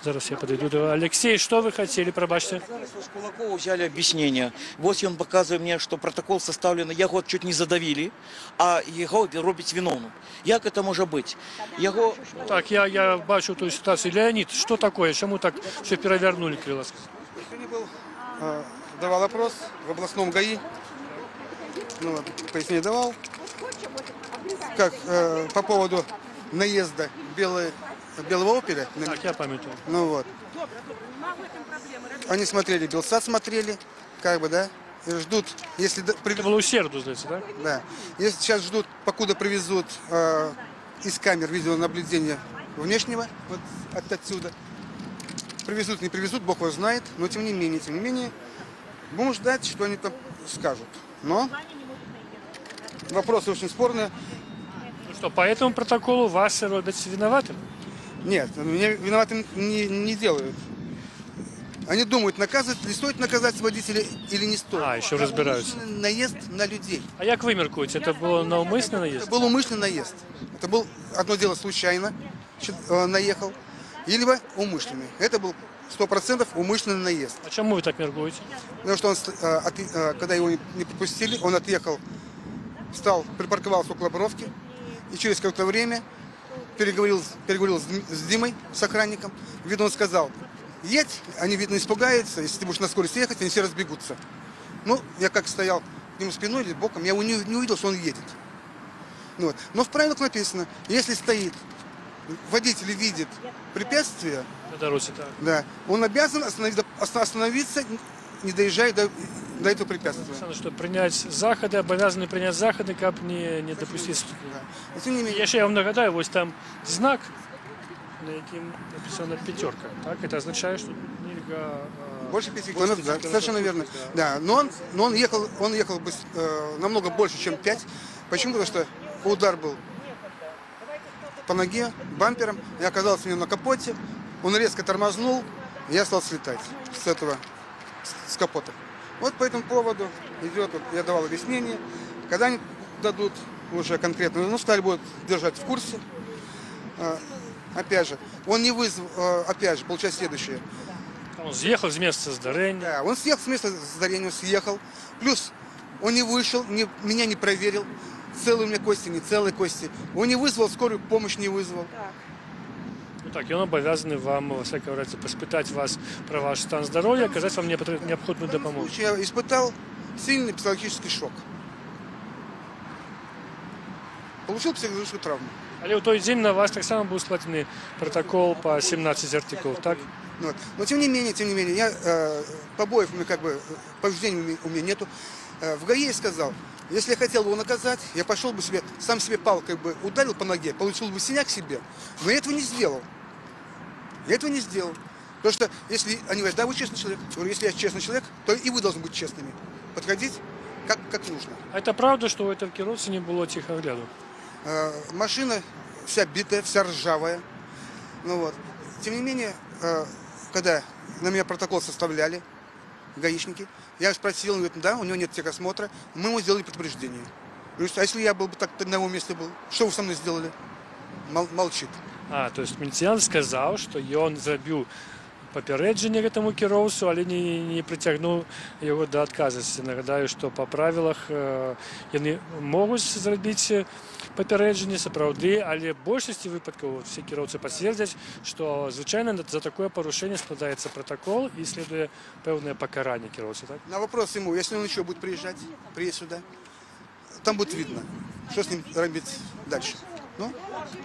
Зараз я подойду. Алексей, что вы хотели, пробачьте? С Кулакова взяли объяснение. Вот он показывает мне, что протокол составлен, его чуть не задавили, а его робить виновным. Як это может быть? Его... Так, я бачу ту ситуацию. Леонид, что такое? Чему так все перевернули, Крыловск? Сегодня был, давал опрос в областном ГАИ. Ну, вот, пояснение давал. Как по поводу наезда Белого Опеля. Так, я памятаю. Ну вот. Они смотрели, Белсат смотрели, как бы, да, и ждут, если... Это было усерду, знаете, да? Да. Если сейчас ждут, покуда привезут из камер видеонаблюдения внешнего, вот отсюда. Привезут, не привезут, Бог его знает, но тем не менее, будем ждать, что они там скажут. Но вопросы очень спорные. Ну что, по этому протоколу вас робят виноватым? Нет, меня виноватым не делают. Они думают, наказывать, ли стоит наказать водителя или не стоит. А, еще разбираются. Наезд на людей. А як вы меркуете, это был наумысленный наезд? Это был умышленный наезд. Это был, одно дело, случайно наехал, либо умышленный. Это был 100% умышленный наезд. А чему вы так меркуете? Потому что он, когда его не пропустили, он отъехал, встал, припарковался около Боровки, и через какое-то время переговорил с Димой, с охранником. Видно, он сказал: едь, они, видно, испугаются, если ты будешь на скорости ехать, они все разбегутся. Ну, я как стоял к нему спиной или боком, я не увидел, что он едет. Ну, вот. Но в правилах написано, если стоит, водитель видит препятствие, на дороге, да, он обязан остановиться, не доезжая до этого препятствия. Что принять заходы, обязаны принять заходы, как не допустить. Да. Я вам нагадаю, вот там знак на яким написано пятерка. Так? Это означает, что нельзя... Больше 5 километров, да, совершенно верно. Да, но он ехал намного больше, чем 5. Почему? Потому что удар был по ноге, бампером. Я оказался у него на капоте. Он резко тормознул, и я стал слетать с капота. Вот по этому поводу идет, я давал объяснение. Когда они дадут уже конкретно, ну, стали будут держать в курсе. Опять же, он не вызвал, опять же, получается следующее. Он съехал с места здарения. Да, он съехал с места здарения, съехал. Плюс он не вышел, меня не проверил. Целые у меня кости, не целые кости. Он не вызвал, скорую помощь не вызвал. Ну так, и он обязан вам, во всяком разе, поспитать вас про ваш стан здоровья, оказать вам необходимую допомогу. Я испытал сильный психологический шок. Получил психологическую травму. Але ў той дзень на вас таксама быў складзены протокол по 17 артикулов, так? Вот. Но тем не менее, побоев, повреждений у меня нету. В ГАИ я сказал, если я хотел его наказать, я пошел бы сам себе палкой бы ударил по ноге, получил бы синяк себе. Но я этого не сделал. Потому что если они говорят, да, вы честный человек, я говорю, если я честный человек, то и вы должны быть честными. Подходить как нужно. А это правда, что у этого кіроўцы не было техогляду? Машина вся битая, вся ржавая. Ну вот. Тем не менее, когда на меня протокол составляли гаишники, я спросил, он говорит, да, у него нет техосмотра, мы ему сделали предупреждение. Говорю, а если я был бы так на его месте был, что вы со мной сделали? Молчит. То есть міліцыянт сказал, что он зрабіў папярэджанне гэтаму кіроўцу, але не прыцягнуў яго да адказнасці. Нагадаю, што па правілах яны могуць зрабіць папярэджанне сапраўды, але большасці выпадкаў все кіроўцы пацвердзяць, што звычайна за такое парушэнне складаецца протокол і следуе пэўнае пакаранне кіроўцы. Так? На вопрос ему, если он еще будет приезжать сюда, там будет видно, что с ним робить дальше. Ну?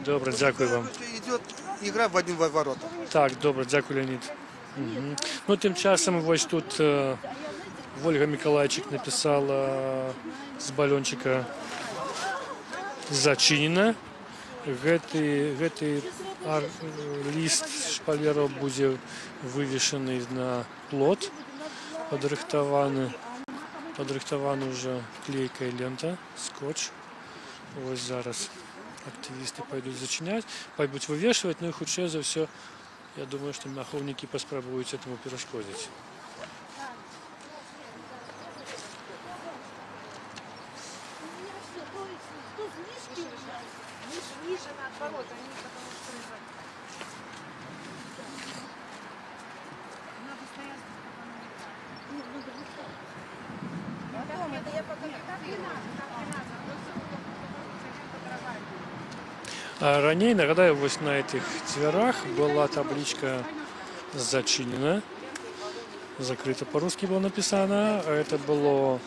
Добре, дякую вам. Идет игра в один ворота. Так, добре, дякую, Леонід. Угу. Ну, тим часом ось тут Ольга Миколайчик написала з балёнчика «Зачинено». Гэты ліст шпалераў будзе вывешаны на плот, падрыхтаваны уже клейкая лента, скотч. Ось зараз активисты пойдут зачинять, пойдут вывешивать, но и хутчэй за все, я думаю, что ахоўнікі паспрабуюць этому перашкодзіць. Ранее, нагадаю, вот на этих дверях была табличка «Зачинено». Закрыто по-русски было написано. Это было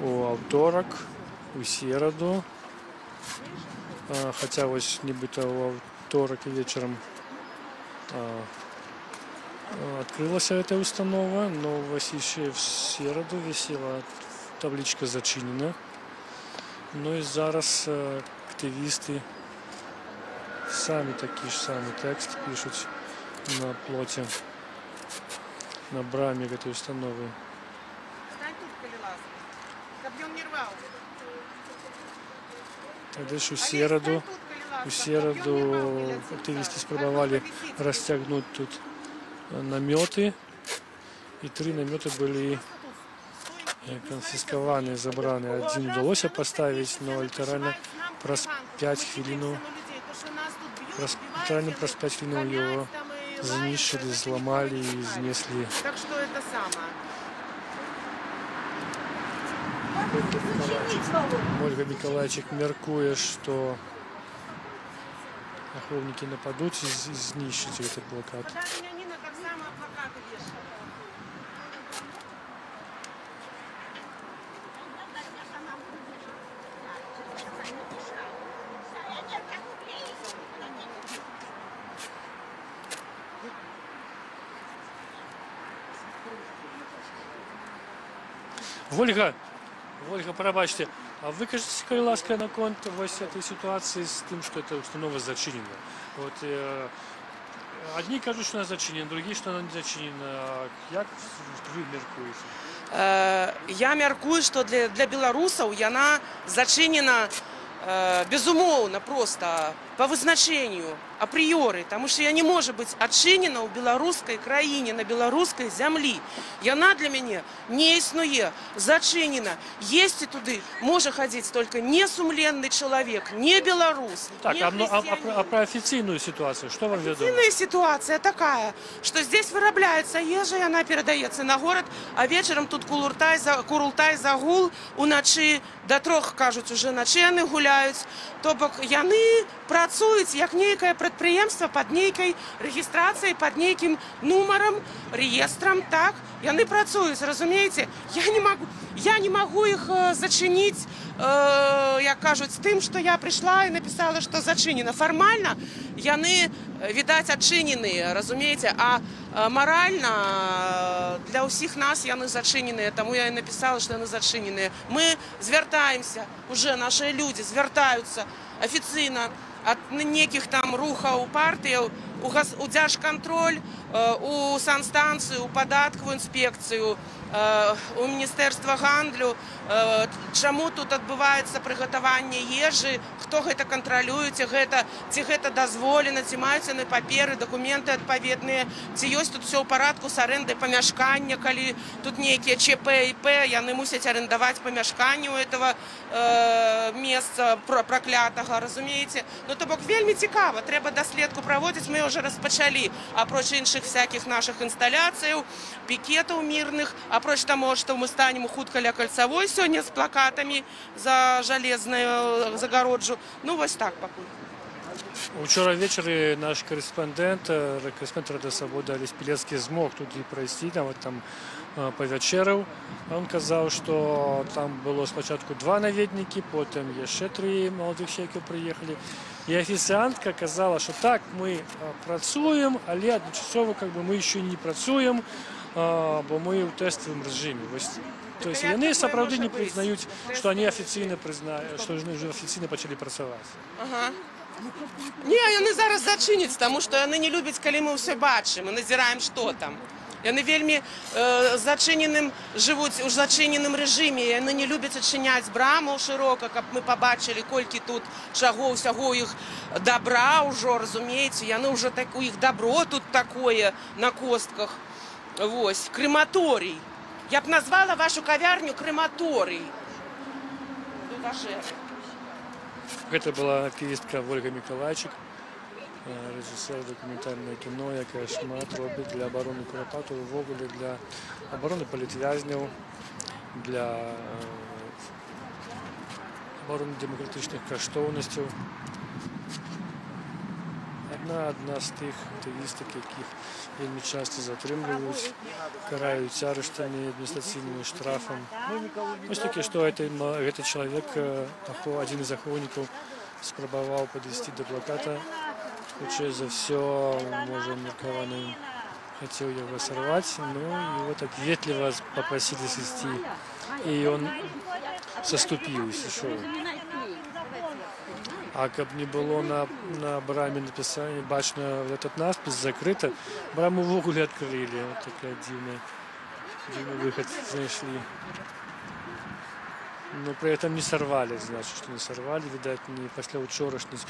у авторок, у середу. Хотя вот нібито у авторок и вечером открылась эта установа, но вот еще в середу висела табличка «Зачинено». Ну и зараз активисты сами такий ж самий текст пишуть на плоті, на брамі этой установи. Тогда ж у середу активисты спробовали расстегнуть тут наметы, и 3 намета были конфискованы, забраны. Один удалось поставить, но литерально праз 5 хвилин его знищили, зломали и знесли. Так что это самое. Ольга Миколайчик мяркуе, что ахоўнікі нападуць и знищить этот блокад. Ольга, пробачьте, а вы кажете, калі ласка, наконт вось этой ситуации с тем, что эта установа зачинена. Вот Одни кажуть, що вона зачинена, другі, що вона не зачинена. Як ви міркуєте? Я мяркую, што для беларусаў яна зачынена безумоўна просто по вызначенню апрыёры, таму што я не можа быць адчынена ў беларускай краіне, на беларускай зямлі. Яна для мяне не існуе, зачынена. Есці туды можа хадзіць только несумленны чалавек, не беларус. Так, а про официальную ситуацию, что вам ведомо? Официальная ситуация такая, что здесь вырабляется ежа, и она передается на город, а вечером тут курултай, загул, уначы до 3, кажуть, уже ночи яны гуляюць. То бок яны працуюць як нейкае прадпрыемства пад нейкай рэгістрацыяй, пад нейкім нумарам, реестрам, так? Яны працуюць, разумееце? Я не магу іх зачыніць, як кажуць, з тым, што я прыйшла і напісала, што зачынена. Фармальна яны, відаць, адчыненыя, разумееце? А морально для ўсіх нас яны зачыненыя, таму я і напісала, што яны зачыненыя. Мы звяртаемся, уже наши люди звяртаюцца афіцыйна ад нейкіх там рухаў партыяў у Дзяржкантроль, у санстанцыю, у падаткавую інспекцыю, у Міністэрства гандлю, чаму тут адбываецца прыгатаванне ежы, хто гэта кантралюе, ці гэта дазволена, ці маюць яны паперы, дакументы адпаведныя, ці ёсць тут все ў парадку з арэндай памяшкання, калі тут нейкія ЧП і П, яны мусяць арендаваць памяшканне ў этого месца праклятага, разумееце? Ну, то бок вельмі цікава, трэба даследку праводзіць, мы ўжо распачалі, апроч іншых всякіх наших інсталяцыяў, пікетаў мірных, апроч таго, што мы станем хутка ля кальцавой сёння з плакатамі за жалезную загароджу. Ну, вось так пакуль. Учора ввечері наш кореспондент Рада Свободы Олесь Пілецкі змог туди пройти, там повечеряв. Він казав, що там було спочатку 2 навідники, потім ще 3 молодих чоловіків приїхали. І офіціантка казала, що так, ми працюємо, але одночасово ми ще не працюємо, бо ми в тестовому режимі. То есть вони справді не признають, що вони офіційно почали працювати. Ага. Ні, яны зараз зачыняць, таму што яны не любяць, калі мы ўсё бачым і назіраем, што там. Яны вельмі жывуць у зачыненым рэжыме, яны не любяць адчыняць браму шырока, каб мы пабачылі, колькі тут чаго ўсяго іх добра ўжо, разумееце, яны ўжо у іх добро тут такое на костках. Вось, крэматорый. Я б назвала вашу кавярню крэматорый. Гэта была актывістка Ольга Миколайчик, рэжысер дакументальнае кіно, якая шмат робіць для абароны Курапатаў, увогуле для абароны палітвязняў, для абароны дэмакратычных каштоўнасцяў. Одна з тых актывістак, якіх вельмі часта затрымліваюць, караюць арыштамі, адміністрацыйнымі штрафам. Вось такі, што гэты чалавек, адзін з ахоўнікаў, спрабаваў падвесці да плаката. Хутчэй за ўсё, можа, меркаваны хацеў яго сарваць, но его так ветліва попросили сысці, і ён саступіў і сышоў. А каб не было на браме написания, бачно этот надпись закрыто, браму увогуле открыли. Вот такая дивный выход нашли. Но при этом не сорвали, значит, что не сорвали. Видать, не после учорашних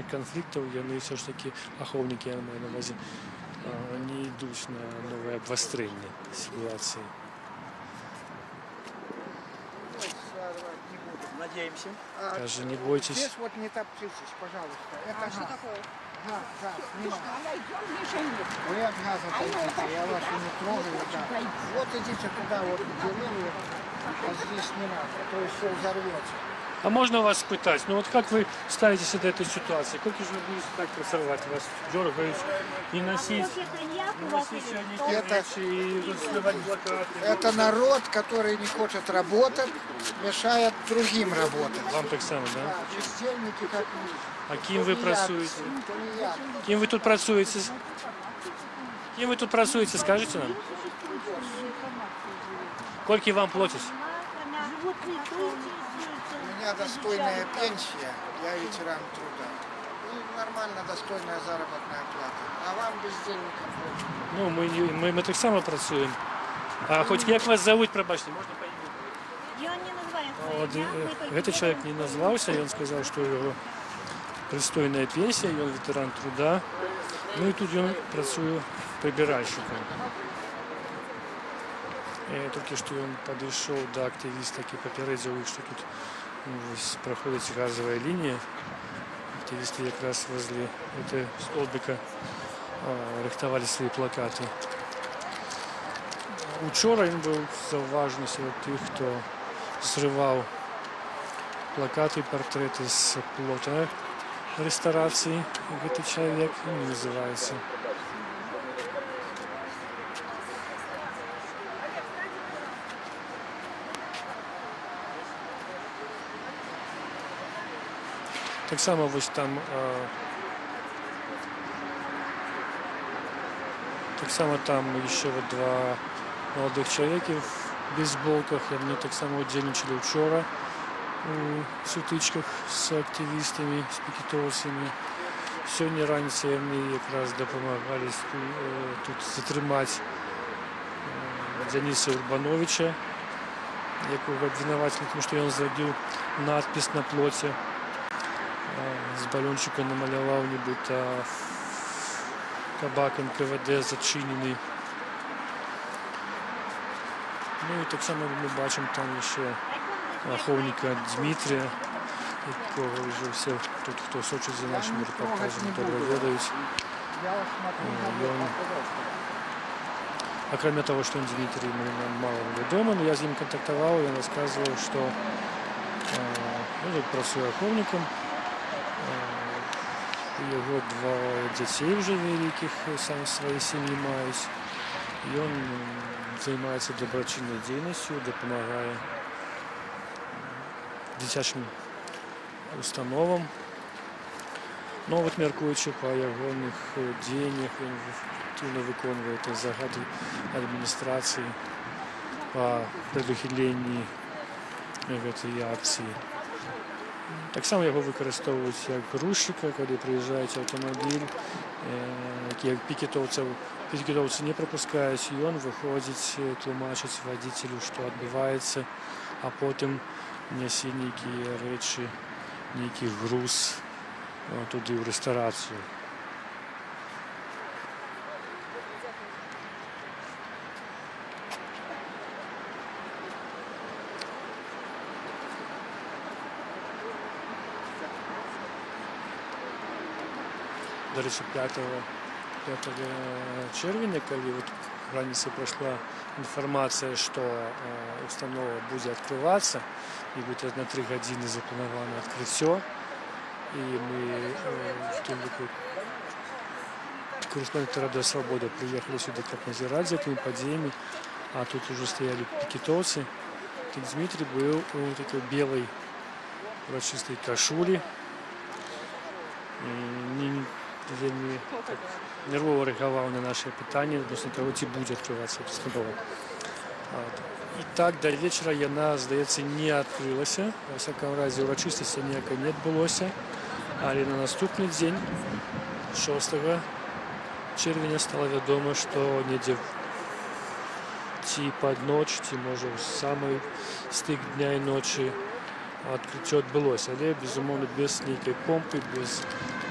конфликтов, яны все ж таки аховники, я маю на увазі, не идут на новое обострение ситуации. Надеемся. Даже не бойтесь. Здесь вот не топтитесь, пожалуйста. Это что такое? Газ, Вы от газа отойдите, я вас не трогаю. Да. Вот идите туда, вот в деревья, а здесь не надо, то есть все взорвется. А можно у вас спытать, ну вот как вы ставитесь до этой ситуации? Как же вы будете так працевать? Вас дергают не носить вещи и разливать плакаты? Это народ, который не хочет работать, мешает другим работать. Вам так само, да? Да, бездельники как мы. А кем вы працуете? Кем вы тут працуете? Кем вы тут працуете, скажите нам? Сколько вам платят? У меня достойная пенсия, я ветеран труда. И нормально, достойная заработная плата. А вам, бездельникам, больше. Ну, ми так само працюємо. А хоч як вас зовут, пробачте, можна по ім'ю? И он не называет свое Вот, имя, мы только этот человек не назвался, и он сказал, что у него пристойная пенсия, и он ветеран труда. Ну и тут он працює прибиральщиком. Тільки що він підійшов до активістів і попередив їх, що тут ось проходить газова лінія. Активісти якраз возле цього столбика рихтували свої плакати. Учора він був зауважений серед тих, хто зривав плакати і портрети з плота реставрації. Цей чоловік він називається. Так само ось там ще вот два молодих чоловіки в бейсболках, і вони так само удільничали вчора у сутичках з активістами, з пікетовцями. Сьогодні вранці вони якраз допомагали тут затримати Дениса Урбановича, якого обвинувачили, тому що він зробив надпис на плоті. З балончика намалював, нібито кабак НКВД зачинений. Ну і так само ми бачимо там ще Аховника Дмитрія, якого вже все, тут хто сочить за нашими репортажами, добре ведають. А кроме того, что он Дмитрий, нам мало відомо, но я з ним контактував, він розказував, що тут працює Аховником. Його двоє дітей вже великих, сам своєї сім'ї мають. І він займається доброчинною діяльністю, допомагає дитячим установам. Ну, от міркуючи по його діяннях, він активно виконує загади адміністрації по предохиленню цієї акції. Так само його використовують як грузчика, коли приїжджають автомобіль, як пікетовці не пропускають, і він виходить, тлумачить водителю, що відбувається, а потім несе які речі, який груз туди в ресторацію. До речі, 5 червня, коли раніше пройшла інформація, що установа буде відкриватися, і буде на 3 години заплановано відкриття. І ми в тому кореспонденты Радио Свобода приехали сюда как надзирать за этими подеями, а тут уже стояли пикетовцы. Так Дмитрий был в такой белой урочистой кашуле. Вельми нервово реагував на наше питання відносно того, чи буде відкриватися установа. І так до вечора вона, здається, не відкрилася. Во всякому разі, урочистості ніякої не відбулося. Але на наступний день, 6 червня, стало відомо, що неділю ці під ніч, ці, може, в самий стик дня і ночі відкриття відбулося. Але, безумовно, без ніякої помпи, без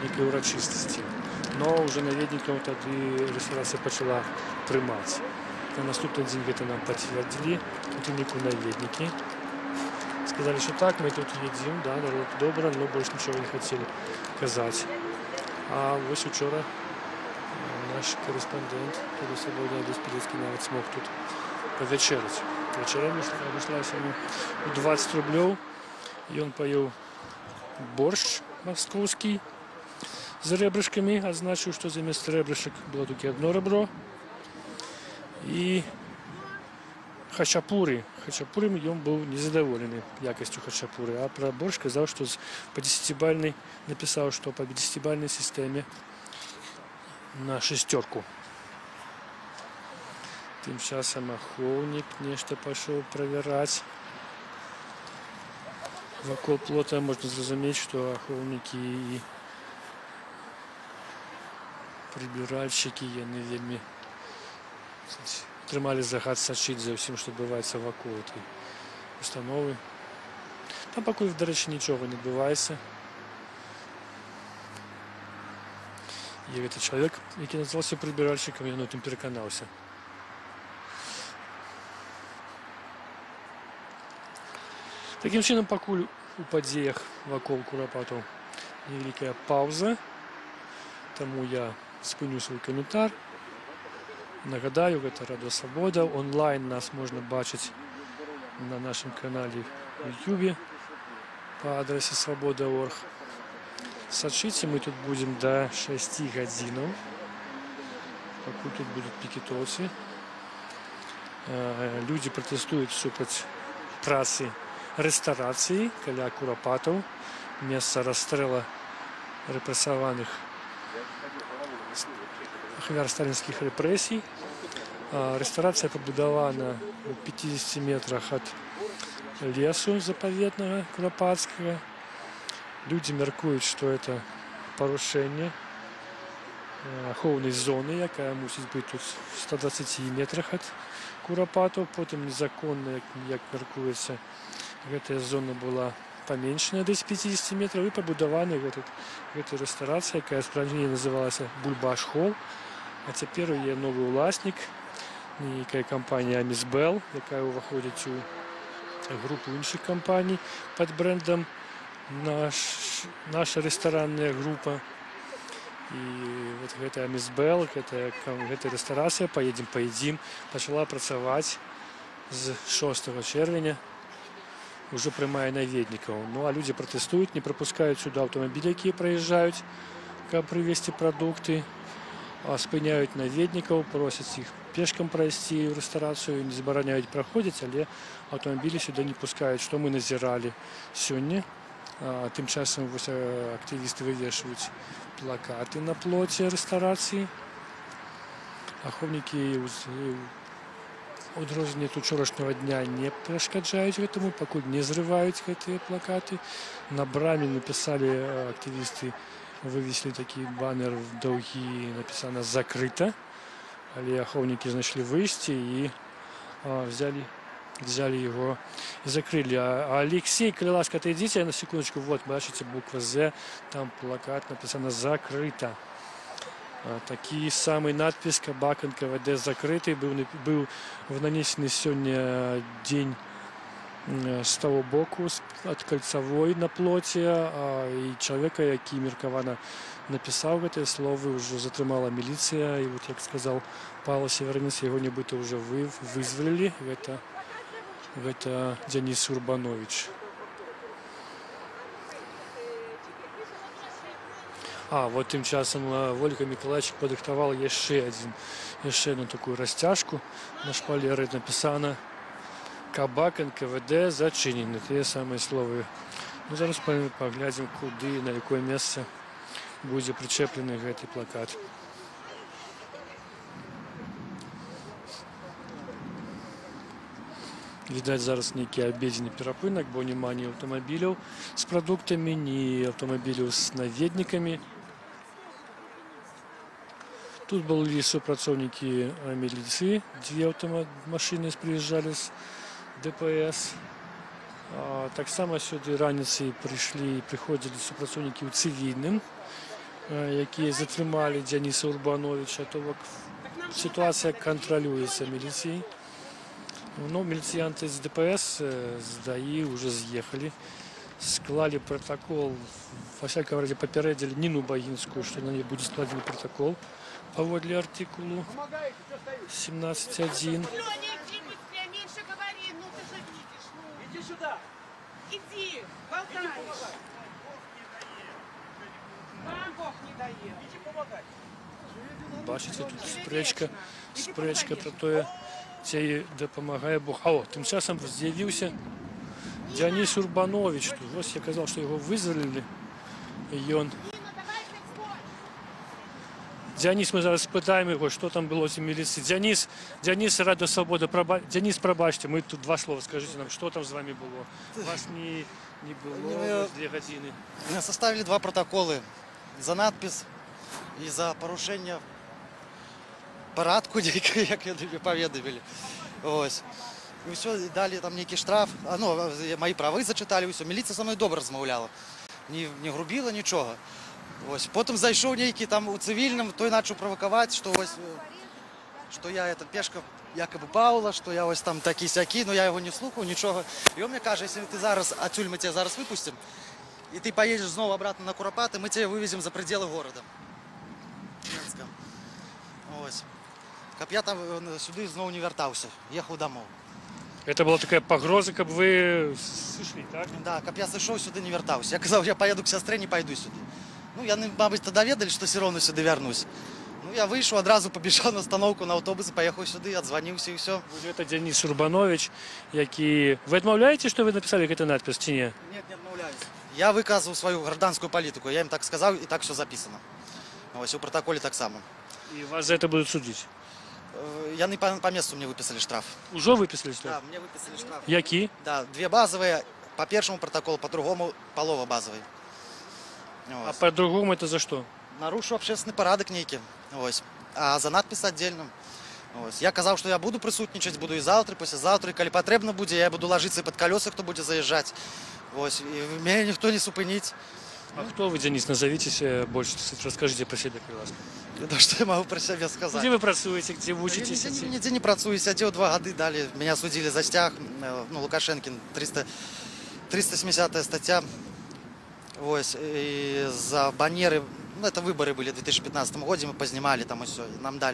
ніякої урочистості. Но вже навідником тоді реставрація почала приймати. На наступний день це нам підтвердили, утреннику навідники. Сказали, що так, ми тут їдемо, да, народ добре, але більше нічого не хотіли казати. А ось вчора наш кореспондент Радіо Свобода Олесь Пілецький навіть змог тут повечеряти. Вечеря обійшлася йому у 20 рублів, і він поїв борщ московський з ребрышками, а значив, що замість ребрышек було тільки одно ребро. І хачапурі. Хачапурі він був незадоволений якістю хачапурі, а про борщ сказав, що по 10-бальной написав, що по 10-бальной системі на 6. Тим часом Аховник нечто пішов перевіряти. Вокруг плота можна зрозуміти, що Аховники і Прибиральщики, яны вельмі трымалі загад сачыць за ўсім, што адбываецца вакол этой установы. Там пакуль, дарэчы, нічога не адбываецца. І гэты чалавек, які назваўся прыбіральшчыкам, ён у тым пераканаўся. Такім чынам, пакуль у падзеях вакол Курапатаў невялікая паўза, таму я спыню свой каментар. Нагадаю, гэта Радыё Свабода. Онлайн нас можна бачыць на нашым канале в YouTube по адрасе свобода.орг. Сачыце, мы тут будем до 6 гадзінаў, пакуль тут будут пікетоўцы. Людзі пратэстуюць супраць працы рэстарацыі каля Курапатаў, месца расстрэлу рэпрэсаваных ахвяр сталінскіх рэпрэсій. Рэстарацыя пабудавана у 50 метрах ад лесу запаветнага Курапатскага. Людзі мяркуюць, што это парушэнне ахоўнай зоны, якая мусіць быць тут в 120 метрах ад Курапатаў. Потым незаконна, як мяркуецца, гэтая зона была паменшаная да 50 метраў і пабудавана гэта рэстарацыя, якая справней называлася Бульбаш-Холл, а цяпер у яе новы ўласнік, нейкая кампанія Амисбел, якая ўваходзіць у групу іншых кампаній пад брэндам наша рэстаранная група. І вот гэта Амисбел, гэта рэстарацыя «Поедим» пачала працаваць з 6 чэрвеня, уже прымае наведнікаў. Ну а людзі пратэстуюць, не прапускаюць сюда аўтамабілі, якія праязджаюць, каб прывезці прадукты, спыняюць наведнікаў, просяць іх пешкам прайсці ў рэстарацыю, не забараняюць праходзіць, але аўтамабілі сюда не пускаюць, што мы назіралі сёння. Тым часам актывісты вывешваюць плакаты на плоце рэстарацыі. Ахоўнікі у адрозненне ад учорашняга дня не перашкаджаюць гэтаму, пакуль не зрываюць гэтыя плакаты. На браме напісалі актывісты, вывесілі такі банер доўгі, напісана «Закрыта», але ахоўнікі знайшлі выйсце і взяли его и закрыли. Алексей, коли ласка, отойдите на секундочку. Вот, бачите, буква «З», там плакат написано «Закрыто». Такий самый надпись «Кабак НКВД закрытый» был нанесены сегодня день с того боку, от кольцевой на плоте, и человека, який мерковано написал это слово, уже затрымала милиция, и вот, как сказал Павел Северинец, его нібито уже вызвали. Это Денис Урбанович. Вот тем часом Вольга Миколаевич падрыхтавал еще одну такую растяжку. На шпалеры написано «Кабак НКВД зачинены». Те самые слова. Ну, зараз поглядим, куды, на якое место будет причеплены гэты плакат. Відаць, зараз нейкі абедзенны перапынак, бо няма ні аўтамабіляў з прадуктамі, ні аўтамабіляў з наведнікамі. Тут былі супрацоўнікі міліцыі, дзве аўтамашыны прыязджалі з ДПС. Таксама сюды раніцай прыходзілі супрацоўнікі ў цывільным, якія затрымалі Дениса Урбановича. То бок сітуацыя кантралюецца міліцыяй. Но милицианты из ДПС, с ДАИ уже съехали, склали протокол, во всяком разе попередили Нину Багинскую, что на ней будет складен протокол поводле артикулу 17.1. Иди сюда! Иди! Болтаешь! Вам Бог не дает! Иди помогай! Бачите, тут спречка про то, ці дапамагае Бог. Тым часам з'явіўся Денис Урбанович. Вось я казаў, што яго вызвалілі. Ён... Денис, мы зараз спытаем яго, што там было з міліцыі. Денис, Радыё Свабода, Денис, прабачце, мы тут два слова, скажите нам, что там с вами было? Вас не было 2 гадзіны. Мы составили 2 протокола за надпись і за порушення парадку, як я тобі повідомили. Ось. І все, і далі там некий штраф. Мої прави зачитали, все. Міліція зі мною добре розмовляла. Не грубила, нічого. Ось. Потім зайшов некий там у цивільному, той почав провокувати, що я пешка якоби Паула, що я ось там такий-сякий, але я його не слухав, нічого. І він мені каже, якщо ти зараз, отсюль ми тебе зараз випустимо, і ти поїдеш знову обратно на Куропати, ми тебе вивеземо за пределы города. Ось. Каб я там сюди знову не вертався, їхав домой. Это была такая погроза, как вы сошли, так? Да, каб я сошел, сюди не вертався. Я казав, я поеду к сестре, не пойду сюди. Ну, я, мабуть, тоді ведали, що все одно сюди вернусь. Ну, я вийшов, одразу побіжав на остановку, на автобус, поїхав сюди, отзвонився і все. Это Денис Урбанович, який... Ви відмовляєте, що ви написали якийсь надпис, чи ні? Ні, не відмовляюсь. Я виказував свою гражданську політику, я їм так сказав, і так все записано. Ось, у протоколі так само. І вас за це будуть судити? Я не по месту мне выписали штраф. Уже выписали штраф? Да, мне выписали штраф. Які? Да, 2 базовые, по первому протоколу, по другому полово-базовый. А по другому это за что? Нарушу общественный порядок некий. Ось. А за надпис отдельно. Ось. Я казав, що я буду присутничати, буду і завтра, і післязавтра, і коли потрібно буде, я буду ложитися під колеса, хто буде заїжджати. Ось. І мене ніхто не зупинить. А кто вы, Денис, назовитесь больше, расскажите про себя, пожалуйста. Да что я могу про себя сказать? Где вы працуете, где вы учитесь? Я нигде не працую, сидел 2 года, дали, меня судили за стяг, Лукашенкин, 370 статья, ось, и за баннеры, это выборы были в 2015 году, мы познимали там и все,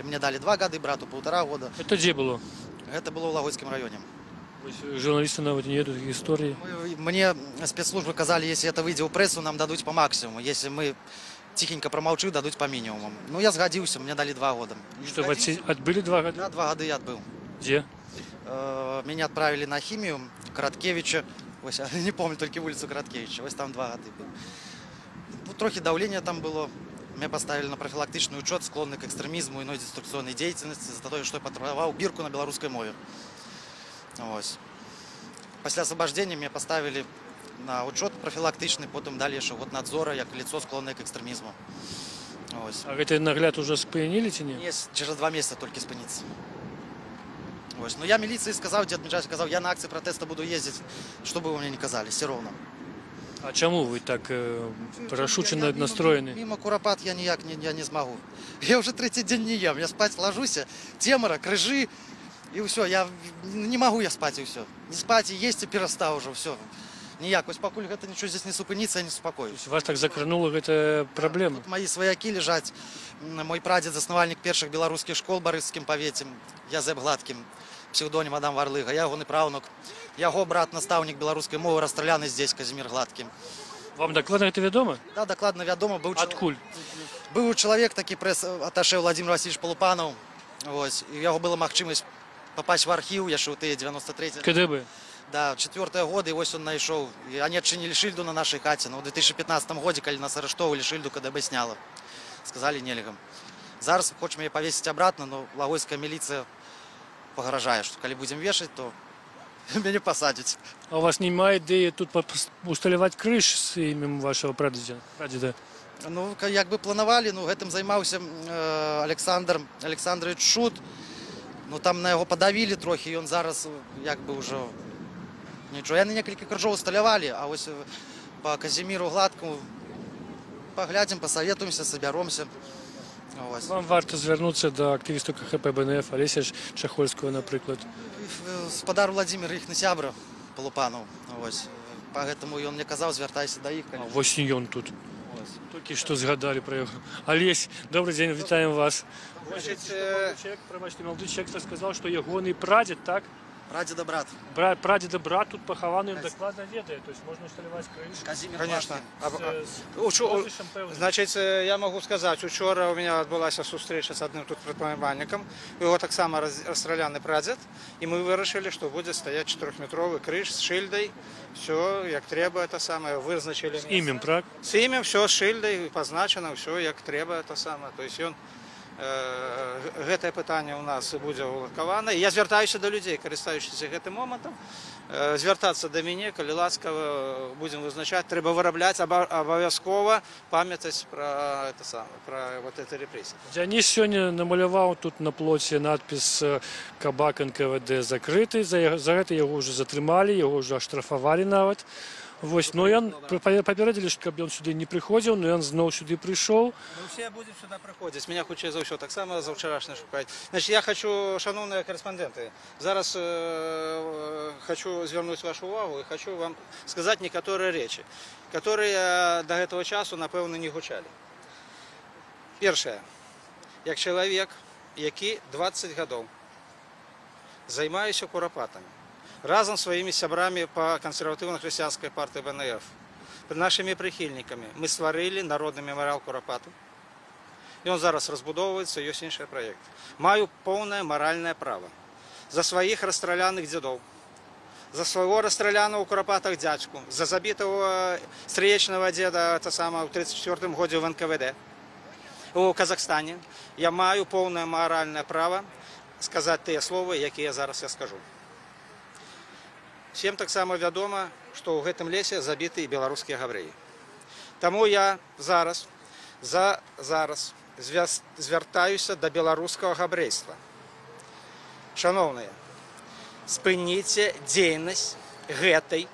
мне дали 2 года, и брату 1,5 года. Это где было? Это было в Лагойском районе. Журналисты на вот не едут истории? Мне спецслужбы сказали, если это выйдет в прессу, нам дадут по максимуму, если мы тихенько промолчу, дадут по минимуму. Ну, я сгодился, мне дали 2 года. Что, вы отбыли 2 года? Да, 2 года я отбыл. Где? Меня отправили на химию, Короткевича, ось, не помню только улицу Короткевича, ось там 2 года был. Ну, трохи давления там было, меня поставили на профилактичный учет, склонный к экстремизму и иной деструктивной деятельности, за то, что я патрулировал бирку на белорусской мове. Ось. После освобождения меня поставили на учет профилактичный, потом дали еще год надзора, як лицо склонное к экстремизму. Ось. А этот нагляд уже спьянили, чи нет? Нет, через 2 месяца только спиниться. Ось. Но я милиции сказал, дед Меджай сказал, я на акции протеста буду ездить, что бы вы мне не казали, все равно. А чему вы так прошучено настроены? Мимо Куропат я ніяк не смогу. Я уже 3-й день не ем, я спать ложусь, темора, крыжи, и все, я не могу я спать, и все. Не спать, и есть, и перестал уже, все. Ніяк, ось покуль это ничего здесь не супинится, я не успокоюсь. Вас так закрануло, это проблема? Тут мои свояки лежать. Мой прадед, заснувальник перших белорусских школ в Борисскім повете, Язеп Гладким, псевдонім Адам Варлыга, я його правнук. Його брат, наставник білоруської мови, розстріляний здесь, Казимир Гладким. Вам докладно это ведомо? Да, докладно ведомо. Откуль? Був чоловік, такий прес-аташе Владимир Васильевич Полупанов. Ось, і його була можливість попасть в архів, я ще у 93 КДБ? Да, 4-й год, і ось він знайшов. І вони відчинили шильду на нашій хаті. Но у 2015 году, коли нас арештовували, шильду КДБ сняло. Сказали нелегом. Зараз хочемо її повісити обратно, но Лагойська міліція погрожає, що коли будемо вішати, то меня посадять. А у вас немає ідеї тут усталювати криш з ім'ям вашого прадіда? Ну, якби планували, ну, этим займався Олександр Олександрович Шут. Ну, там на його подавили трохи, і він зараз, якби, вже нічого. Я кілька крижов усталювали, а ось по Казимиру Гладкому поглядимо, посоветуємося, соберемося. Ось. Вам варто звернутися до активістів КХП БНФ, Олеся Чахольського, наприклад. Господар Владимир, їхній сябра, Полупанов. Ось. Поэтому він мені казав, звертайся до їх. Ось він тут. Тільки що згадали про його. Олесь, добрий день, вітаємо вас. Молодий чоловік сказав, що його прадід, так? Прадеда брат. Прадеда брат тут похований, він докладно ведає, то есть можно усталювати криш. Конечно. Значить, я можу сказати, вчора у мене відбулася зустріча з одним тут предпринимальником, його так само розстріляний прадід, і ми вирішили, що буде стояти 4-метровий криш з шильдою, все, як треба, це саме, визначили місце. З ім'ям, так? З ім'ям, все, з шильдою, позначено, все, як треба, це саме, тобто він гэтае пытанне ў нас будзе ўладкавана. Я звяртаюся да людзей, карыстаючыся гэтым момантам, звяртацца да мяне, калі ласкава будзем вызначаць, трэба вырабляць абавязкова памятаць пра вот это рэпрэсіі. Дзяніс сёння намаляваў тут на плоце надпіс «Кабак НКВД закрыты». За гэта яго ўжо затрымалі, яго ўжо аштрафавалі нават. Вось, но ён папярэдзілі, каб ён сюды не прыходзіў, но ён зноў сюды прыйшоў. Усе будзем сюда прыходзіць. Меня хутчэй за ўсё таксама за ўчарашняе шукаць. Значит, я хочу, шановныя корэспандэнты, зараз хочу звярнуць вашу увагу и хочу вам сказать некаторыя рэчы, которые до гэтага часу, напэўна, не гучалі. Першае. Як чалавек, які 20 гадоў займаюся курапатамі, разом с своими сябрами по консервативно-христианской партии ВНФ, нашими прихильниками, мы створили народный мемориал Куропату. И он зараз разбудовывается, есть інший проект. Маю полное моральное право за своих расстрелянных дедов, за своего расстрелянного у Куропатах дядьку, за забитого стрелечного деда, это самое, в 1934 году в НКВД, в Казахстане. Я маю полное моральное право сказать те слова, якія зараз я скажу. Всем так само вядома, што ў гэтым лесе забіты і беларускія габрэі. Таму я зараз звяртаюся да беларускага габрэйства. Шановныя, спыніце дзейнасць гэтай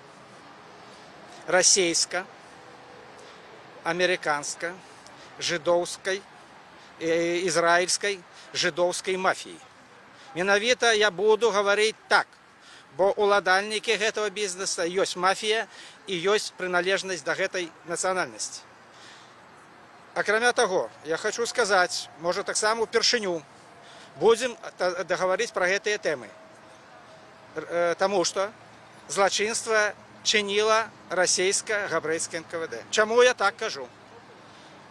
расейска, амерыканска, жыдоўскай, ізраільскай, жыдоўскай мафіі. Менавіта я буду гаварыць так, бо уладальнікі гэтага бізнеса ёсць мафія і ёсць прыналежнасць да гэтай нацыянальнасці. Акрамя таго, я хочу сказаць, можа таксама упершыню будзем дагаварыць пра гэтыя тэмы. Таму што злачынства чыніла расейска-габрэйскае НКВД. Чаму я так кажу?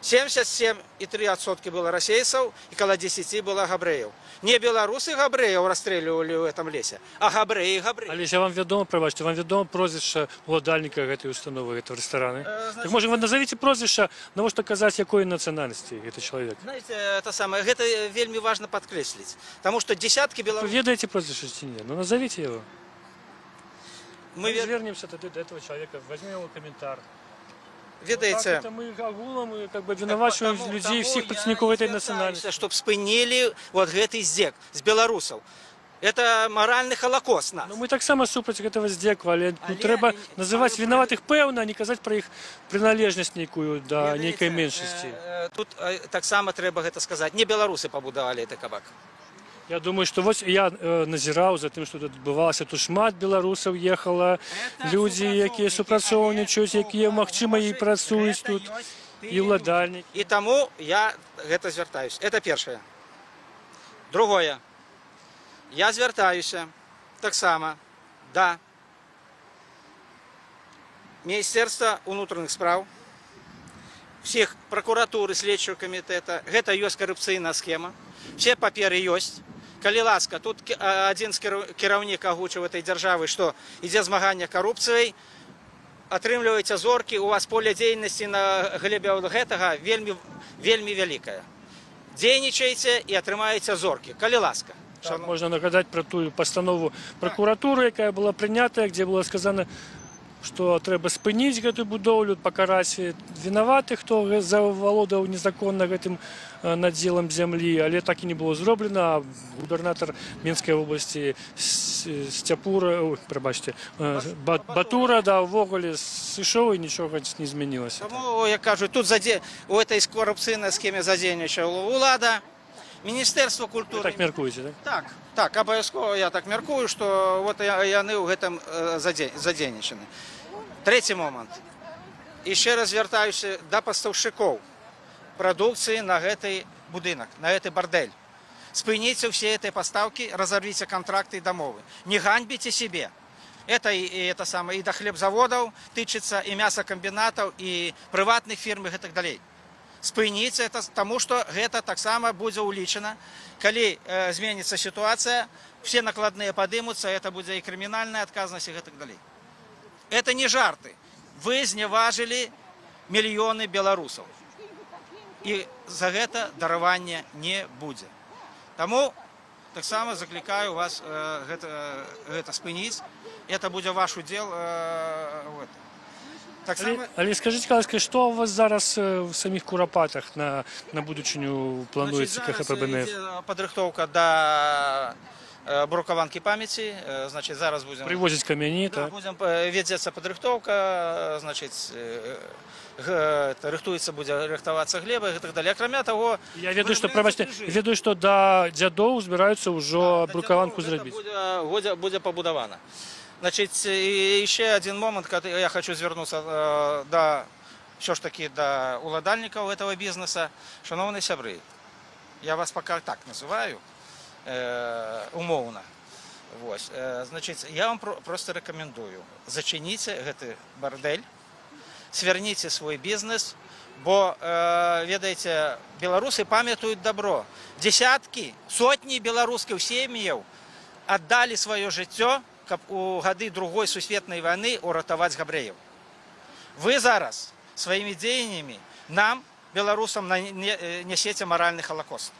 77,3% было расейцаў і каля 10 было габрэяў. Не беларусы габрэяў расстрэльвалі ў гэтым лесе, а габрэі габрэі. Алеся, вам вядома, прабачце, вам вядома прозвішча уладальніка гэтай установы, гэтага рэстарана? Так, можа, вы назовіце прозвішча, навошта казаць, якой нацыянальнасці гэты чалавек? Знаете, это самое, гэта вельмі важна падкрэсліць, таму што десяткі беларусаў... Вы ведаеце прозвішча ці не? Ну, назовіце яго. Мы звернемся тады да этого человека, возьмем его комментар. Ведаеце, это мы агулам как бы вінавачваем людзей, всіх прадстаўнікоў этой нацыянальнасці. Чтоб спынілі вот гэты здзек з беларусаў. Это моральны холокост нас. Ну, мы таксама супраць гэтага здзеку, але трэба называць вінаватых пэўна, а не казаць пра іх прыналежнасць нейкую да нейкай меншасці. Тут таксама трэба гэта сказаць. Не беларусы пабудавалі гэты кабак. Я думаю, што вось я назіраў за тым, што тут адбывалася, тут шмат беларусаў ехала, людзі, якія супрацоўнічаюць, якія, магчыма, і працуюць тут, і ўладальнікі. І таму я гэта звяртаюсь. Это першае. Другое. Я звяртаюся таксама да Міністэрства ўнутраных спраў, всіх пракуратуры, следчого камітэта. Гэта ёсць карупцыйная схема. Все паперы ёсць. Калі ласка, тут адзін кіраўнік агучыў этой дзяржавы, што ідзе змаганне карупцыяй, атрымліваеце зоркі, у вас поле дзейнасці на глебе гэтага вельмі вялікае. Дзейнічаеце і атрымаеце зоркі, калі ласка. Так, можна нагадаць пра тую пастанову пракуратуры, якая была прынятая, дзе было сказана, што трэба спыніць гэтую будоўлю, пакараць вінаватых, хто завалодаў незаконна гэтым надзелам зямлі, але так і не было зроблена. Губернатар Мінскай вобласці Батура, да, увогуле сышоў і нічога не змянілася. Таму, я кажу, тут у этой корупцыйнай схеме задзейнічала ўлада, Міністэрства культуры. Вы так мяркуеце, так? Так, абавязкова я так мяркую, што вот яны ў гэтым задзейнічаны. Трэці момант. Яшчэ раз звяртаюся да пастаўшчыкоў прадукцыі на гэты будынак, на гэты бардэль. Спыніце ўсе гэтай пастаўкі, разарвіце кантракты і дамовы. Не ганьбіце сябе. Это самае і да хлебзаводаў тычыцца, і мясакамбінатаў, і прыватных фірм і гэтак далей. Спыніце это, таму што гэта таксама будзе ўлічана. Калі зменіцца сітуацыя, все накладныя падымуцца, это будзе і крымінальная адказнасць і гэтак далей. Это не жарты. Вы зневажылі мільёны беларусаў. і за гэта даравання не будзе. Таму таксама заклікаю вас гэта спыніць. Это будзе ваш удзел. Але скажіть, будь ласка, що у вас зараз в самих Курапатах на будучыню плануецца КХП БНФ? Падрыхтоўка да брукаванкі памяці, значит, зараз будем привозить камяні, да, так? Будем вядзецца падрыхтоўка, значит, рыхтуецца будзе рыхтавацца глеба і так далее. Акрамя таго, я ведаю, што прабачце, ведаю, што да дзядоў збіраюцца ўжо брукаванку зрабіць. Будзе пабудавана. Значит, и еще один момент, я хочу звернуться до все ж таки до уладальников этого бизнеса. Шановные сябры, я вас пока так называю, умовно. Вот. Значит, я вам просто рекомендую, зачините этот бордель, сверните свой бизнес, бо, ведаете, белорусы памятуют добро. Десятки, сотни белорусских семей отдали свое жыццё, каб у гады другой сусветнай войны уратаваць габрэяў. Вы зараз сваімі дзеяннямі нам, беларусам, нясеце маральны халакост.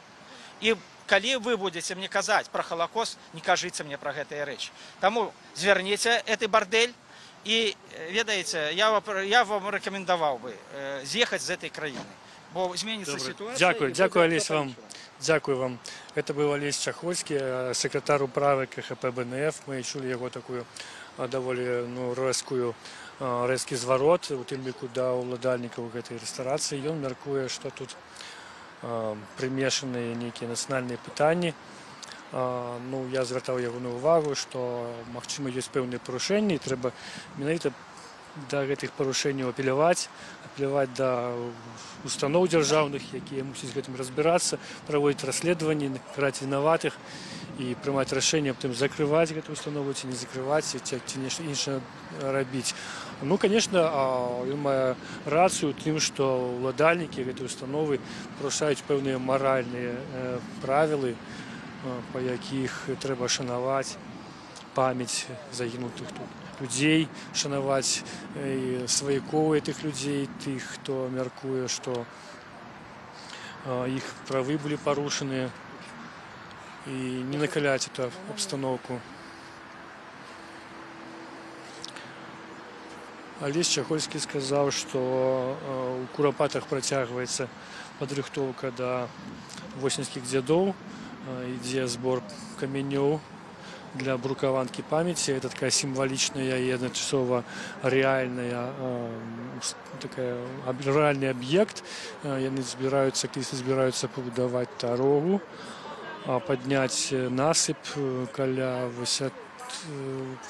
І калі вы будете мне казаць пра халакост, не кажыце мне пра гэтыя рэчы. Таму зверніце гэты бардель і, ведаеце, я вам рэкамендаваў бы з'ехаць з гэтай краіны, бо зменіцца сітуацыя. Дякую, Олесь, вам. Дякую вам. Это был Олесь Чахольский, секретарь управы КХП БНФ. Мы чули его такую довольно резкий зворот у тым ліку да ўладальнікаў гэтай рэстарацыі. Ён мяркуе, што тут прымешаныя нейкія нацыянальныя пытанні. Ну, я звяртаў яго на ўвагу, што, магчыма, ёсць пэўныя парушэнні, і трэба менавіта да гэтых парушэнняў апеляваць да устаноў дзяржаўных, якія мусяць гэтым разбірацца, праводзіць расследаванні, караць вінаватых і прымаць рашэнне аб тым, закрываць гэту установу ці не закрываць, ці нешта іншае рабіць. Ну, конечно, ён мае рацыю ў тым, што ўладальнікі гэтай установы парушаюць пэўныя маральныя правілы, па якіх трэба шанаваць памяць загінутых тут людзей, шанаваць сваякоў гэтых людзей, тых, хто мяркуе, што іх правы былі парушаныя, і не накаляць эту абстаноўку. Олесь Чахольскі сказаў, што у Курапатах працягваецца падрыхтоўка да восеньскіх дзядоў, ідзе збор камянёў для брукаванкі памяці. Это такая сімвалічная і адначасова рэальны аб'ект. Яны збіраюцца пабудаваць дарогу, падняць насып каля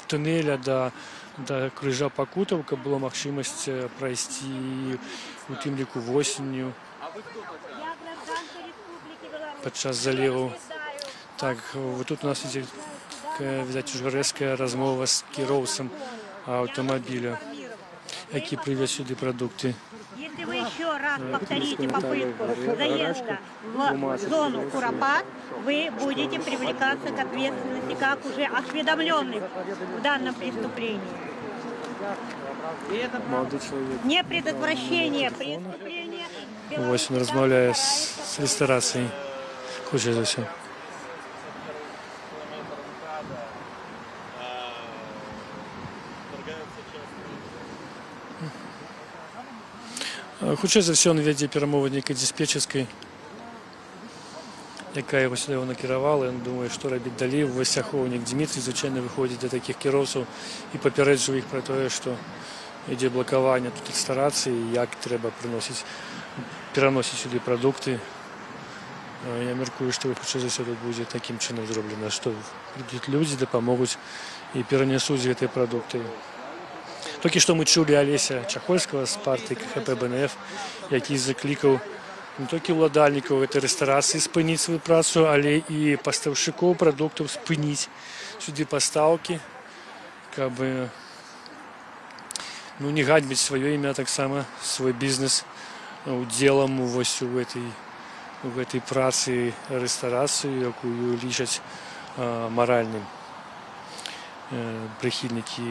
туннеля да крыжа пакутаў, каб была магчымасць прайсці у тым ліку восенню падчас заліву. Так, вот тут у нас ідзе, відаць, ужо рэзкая размова з кіроўцам аўтамабіля, які прывез сюды прадукты. Если вы еще раз повторите попытку заезда в зону Куропат, вы будете привлекаться к ответственности как уже осведомленный в данном преступлении. Не предотвращение преступления. Вось он размаўляе з рэстарацыяй. Хутчэй за ўсё. Хутчэй за ўсё, ён вядзе перамовы нейкай дыспетчерскай, якая яго сюды накіравала. Ён думае, што рабіць далей. Вось ахоўнік Дмітрий, звычайна, выходзіць да такіх кіроўцаў і папярэджвае іх пра тое, што ідзе блакаванне тут рэстарацыі, як трэба пераносіць сюды прадукты. Я мяркую, што хутчэй за ўсё тут будзе такім чынам зроблена, што прыйдуць людзі, дапамогуць і перанясуць гэтыя прадукты. Толькі што мы чулі Олеся Чахольскага з партыі КХП БНФ, які заклікаў не толькі ўладальнікаў гэтай рэстарацыі спыніць сваю працу, але і пастаўшчыкоў прадуктаў спыніць сюды пастаўкі, каб не гадзьбіць сваё імя, таксама свой бізнес удзелам вось у гэтай працы рэстарацыі, якую лічаць маральным прыхільнікі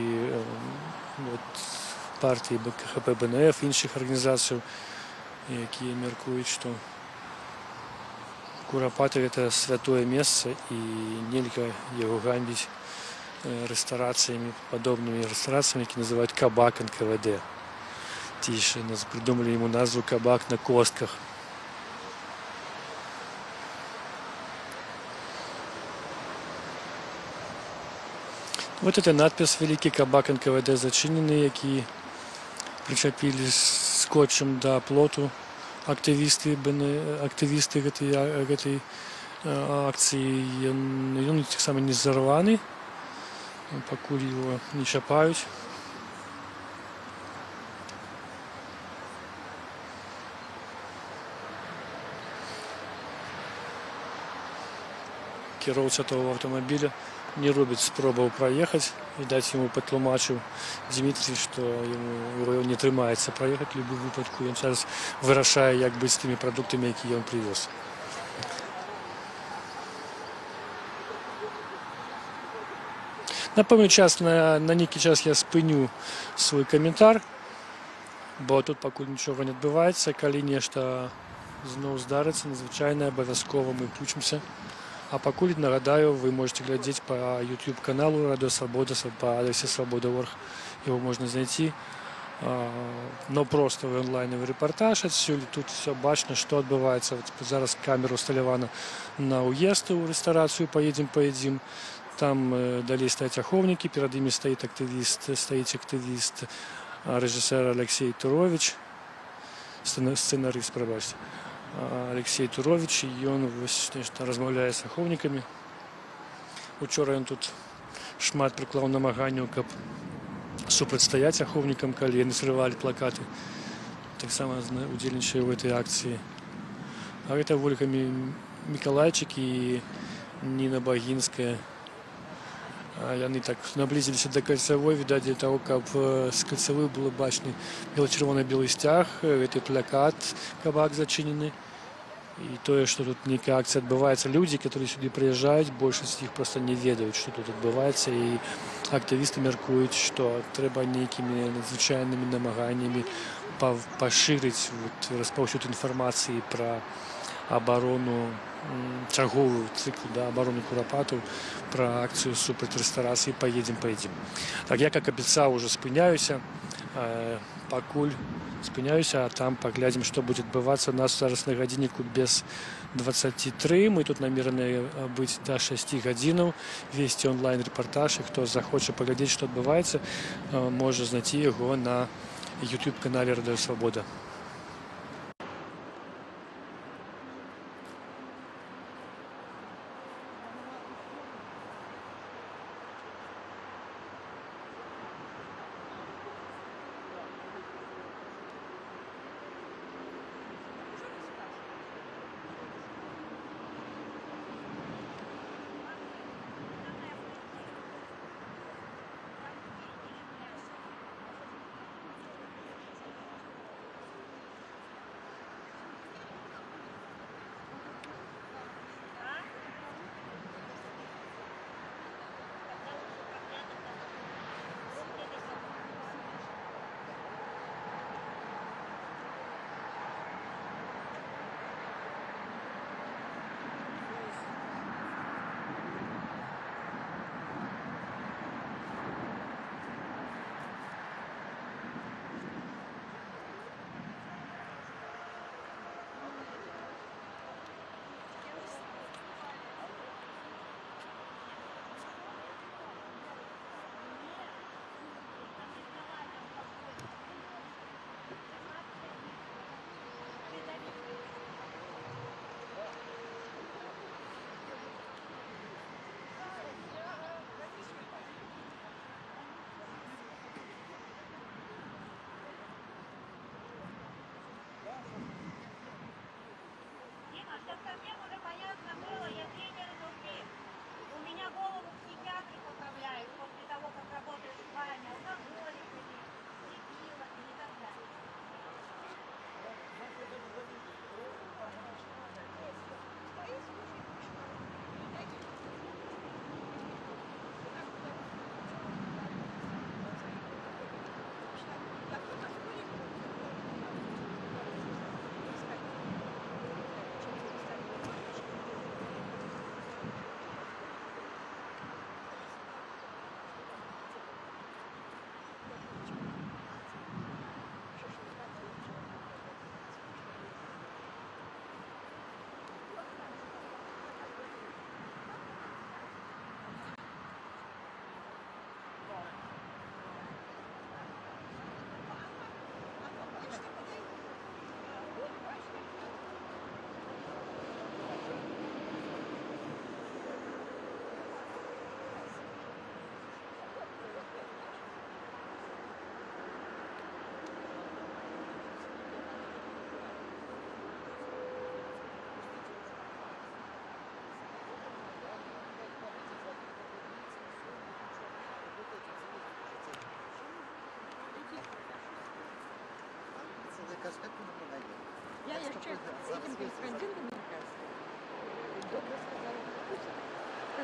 партыі КХП БНФ, іншых арганізацый. якія мяркуюць, што Курапатов это святое месца і нельга яго ганьбіць рэстарацыямі, падобнымі рэстарацыямі, які называюць кабак НКВД. Ці яшчэ нас придумали ему назву кабак на костках. Вот это надпись «Великий кабак НКВД зачинены», які причапілі скотчем да плоту актывісты гэтай акцыі. Ён таксама не зарваны, пакуль его не чапаюць. Кіроўца того аўтамабіля не робіць спробаў праехаць. Відаць, яму патлумачыў Дмітрий, што яму не атрымаецца праехаць у любым выпадку. Ён зараз вырашае, як быць з тымі прадуктамі, якія ён прывёз. На пэўны час, на нейкі час я спыню свой каментар, бо тут пакуль нічога не адбываецца. Калі нешта зноў здарыцца, надзвычайна абавязкова мы включымся. А пакуль, нагадаю, вы можете глядзець по YouTube-каналу Радио Свобода по адресе Свобода.орг. Его можно знайти. Но просто в онлайновый репортаж отсюль. Тут все бачно, что отбывается. Вот зараз камера усталявана на уезд у ресторацию «Поедем». Там далей стаять аховники, перед ими стоит активист режиссер Алексей Турович, сценарист, пробачьте. Алексей Турович, і ён размаўляе з ахоўнікамі. Учора ён тут шмат прыклаў намаганняў, каб супрацьстаяць ахоўнікам, калі яны срывалі плакаты. Таксама удзельнічае ў гэтай акцыі. А гэта Ольга Мікалайчык і Ніна Багінская. Яны так наблизились до кольцевой, видать, для того, каб з кольцевой было бачны бело-чырвона-белы сцяг, гэты плакат «Кабак зачинены». І тое, што тут нейкая акцыя адбываецца. Людзі, которые сюды прыязджаюць, большасць іх просто не ведаюць, што тут адбываецца, і актывісты мяркуюць, што трэба нейкімі надзвычайнымі намаганнямі пашырыць распаўсюд інфармацыі пра абарону, чарговую цыклу обороны Курапатов, про акцию супраць рэстарацыі «Поедем». Так, я, как обещал, уже спыняюся. Пакуль спыняюся, а там паглядзім, што будзе адбывацца. У нас зараз на гадзінніку без 23. Мы тут намерены быць до 6 гадзінаў, весці онлайн-рэпартаж. І хто захоча паглядзець, што адбываецца, можа знайти яго на YouTube-канале Радио Свобода.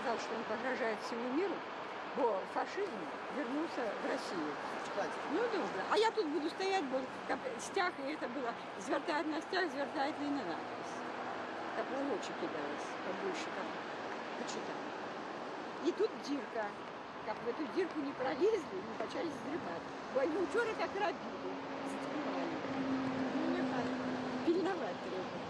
сказал, что он погрожает всему миру, бо фашизм вернулся в Россию. Ну добре. А я тут буду стоять, бо стяг, і це було, звертають на стяг, звертають і на надпись. Та плавочі кидались, побольше там почитали. І тут дірка. Как в эту дірку не пролезли, не почали стрибати. Бо вони вчора так робили. Стрибали. Ну, нехай. Пільнувати треба.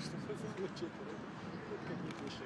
что звучит. Вот как не пиши.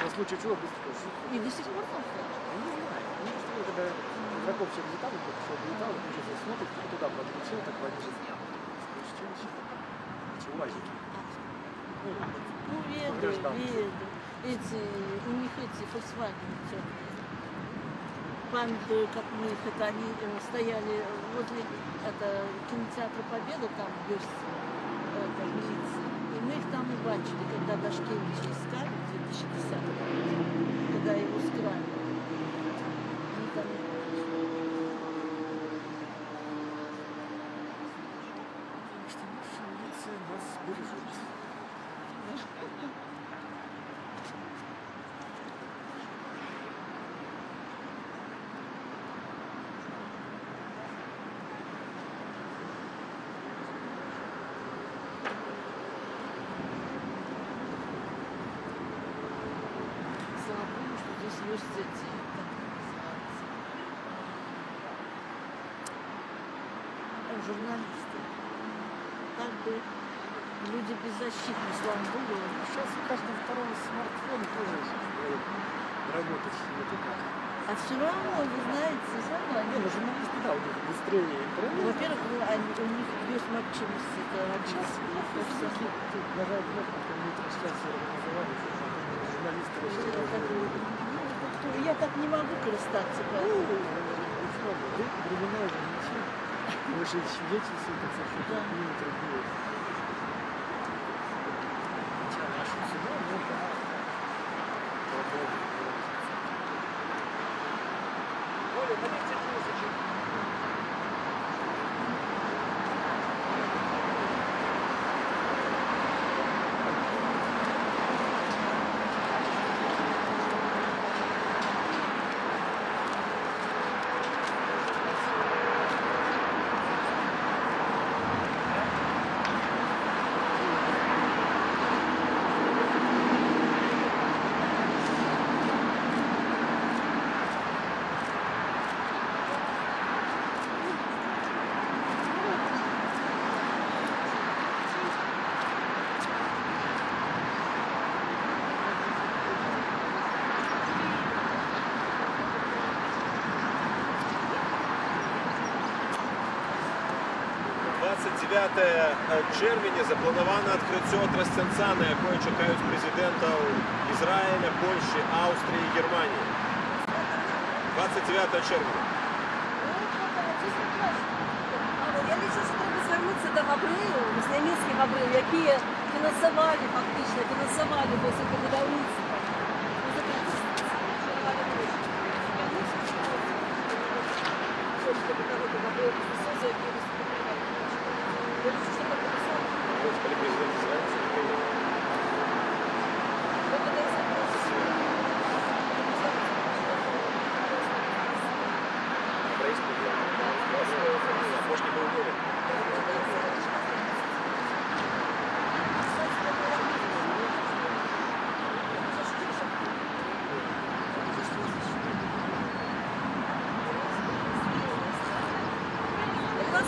В случае чего быстро. И до сих пор там? Я не знаю. Они стоят, когда игроков все взлетало, все облетало, сейчас смотрят, туда подключил, так водитель. Эти УАЗики. Ну, веду. Эти, у них эти Volkswagen темные. Памятаю, как мы их, это они стояли возле кинотеатра Победа, там в Бирске, милиции. И захватчики, когда Дашкевича искали в 2010 году, когда его скрали. Они там... Что наша милиция нас бережет. Слава Богу, что здесь есть эти, как называется, журналисты. Как бы люди беззащитны, слава Богу. Сейчас у каждого второго смартфона тоже работать. Это как? А все равно, вы знаете, Не, ну журналисты, да, у них быстрее интернет. во-первых, у них есть матчимость, это Сейчас работа. всякие тут нажать кнопку, там не трансляции организовали, журналисты Я так не могу користаться. времена уже не те. Вы же свидетельствуете, что не труднее. Хотя нашу всегда можно попробовать. Оля, налейте музычек. Червня заплановано відкриття Тростянця, на яке чекають президентів Ізраїля, Польщі, Австрії і Германії. 29 червня. Я лічу, що треба звернутися до Габрилу, муслімських Габрил, які фінансували, фактично, фінансували це будівництво. Господи, президент Израиля. Может, не был уверен. У нас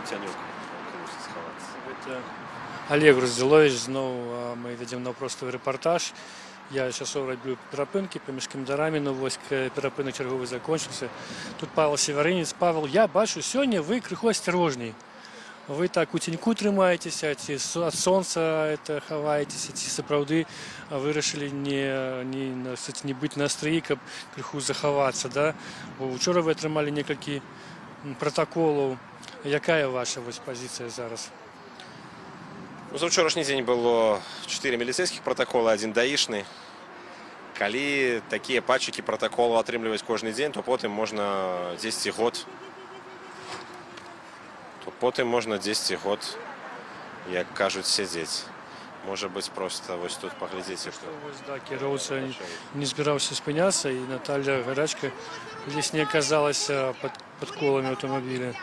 Тянюк. Мусить сховаться. Олег Розділович, знову ми ведемо навпростовий репортаж. Я зараз роблю перепинки поміж коментарами, ну ось перепинок черговий закінчився. Тут Павел Северинець. Павел, я бачу, сьогодні ви криху осторожні. Ви так у тіньку тримаєтеся, від сонця ховаєтеся, ці справді вирішили не бути на стрії, щоб криху заховатися. Да? Бо вчора ви отримали кілька протоколів. Яка ваша позиція зараз? За вчорашний день было 4 милицейских протокола, 1 даишный. Коли такие пачки протоколов отрымливать каждый день, то потом можно 10 год. То потом можно 10 год, як кажуть, сидеть. Может быть, просто вот тут поглядите, что... Да, кіровця не збирався спинятися, і Наталя Горячка здесь не оказалась под колами автомобиля.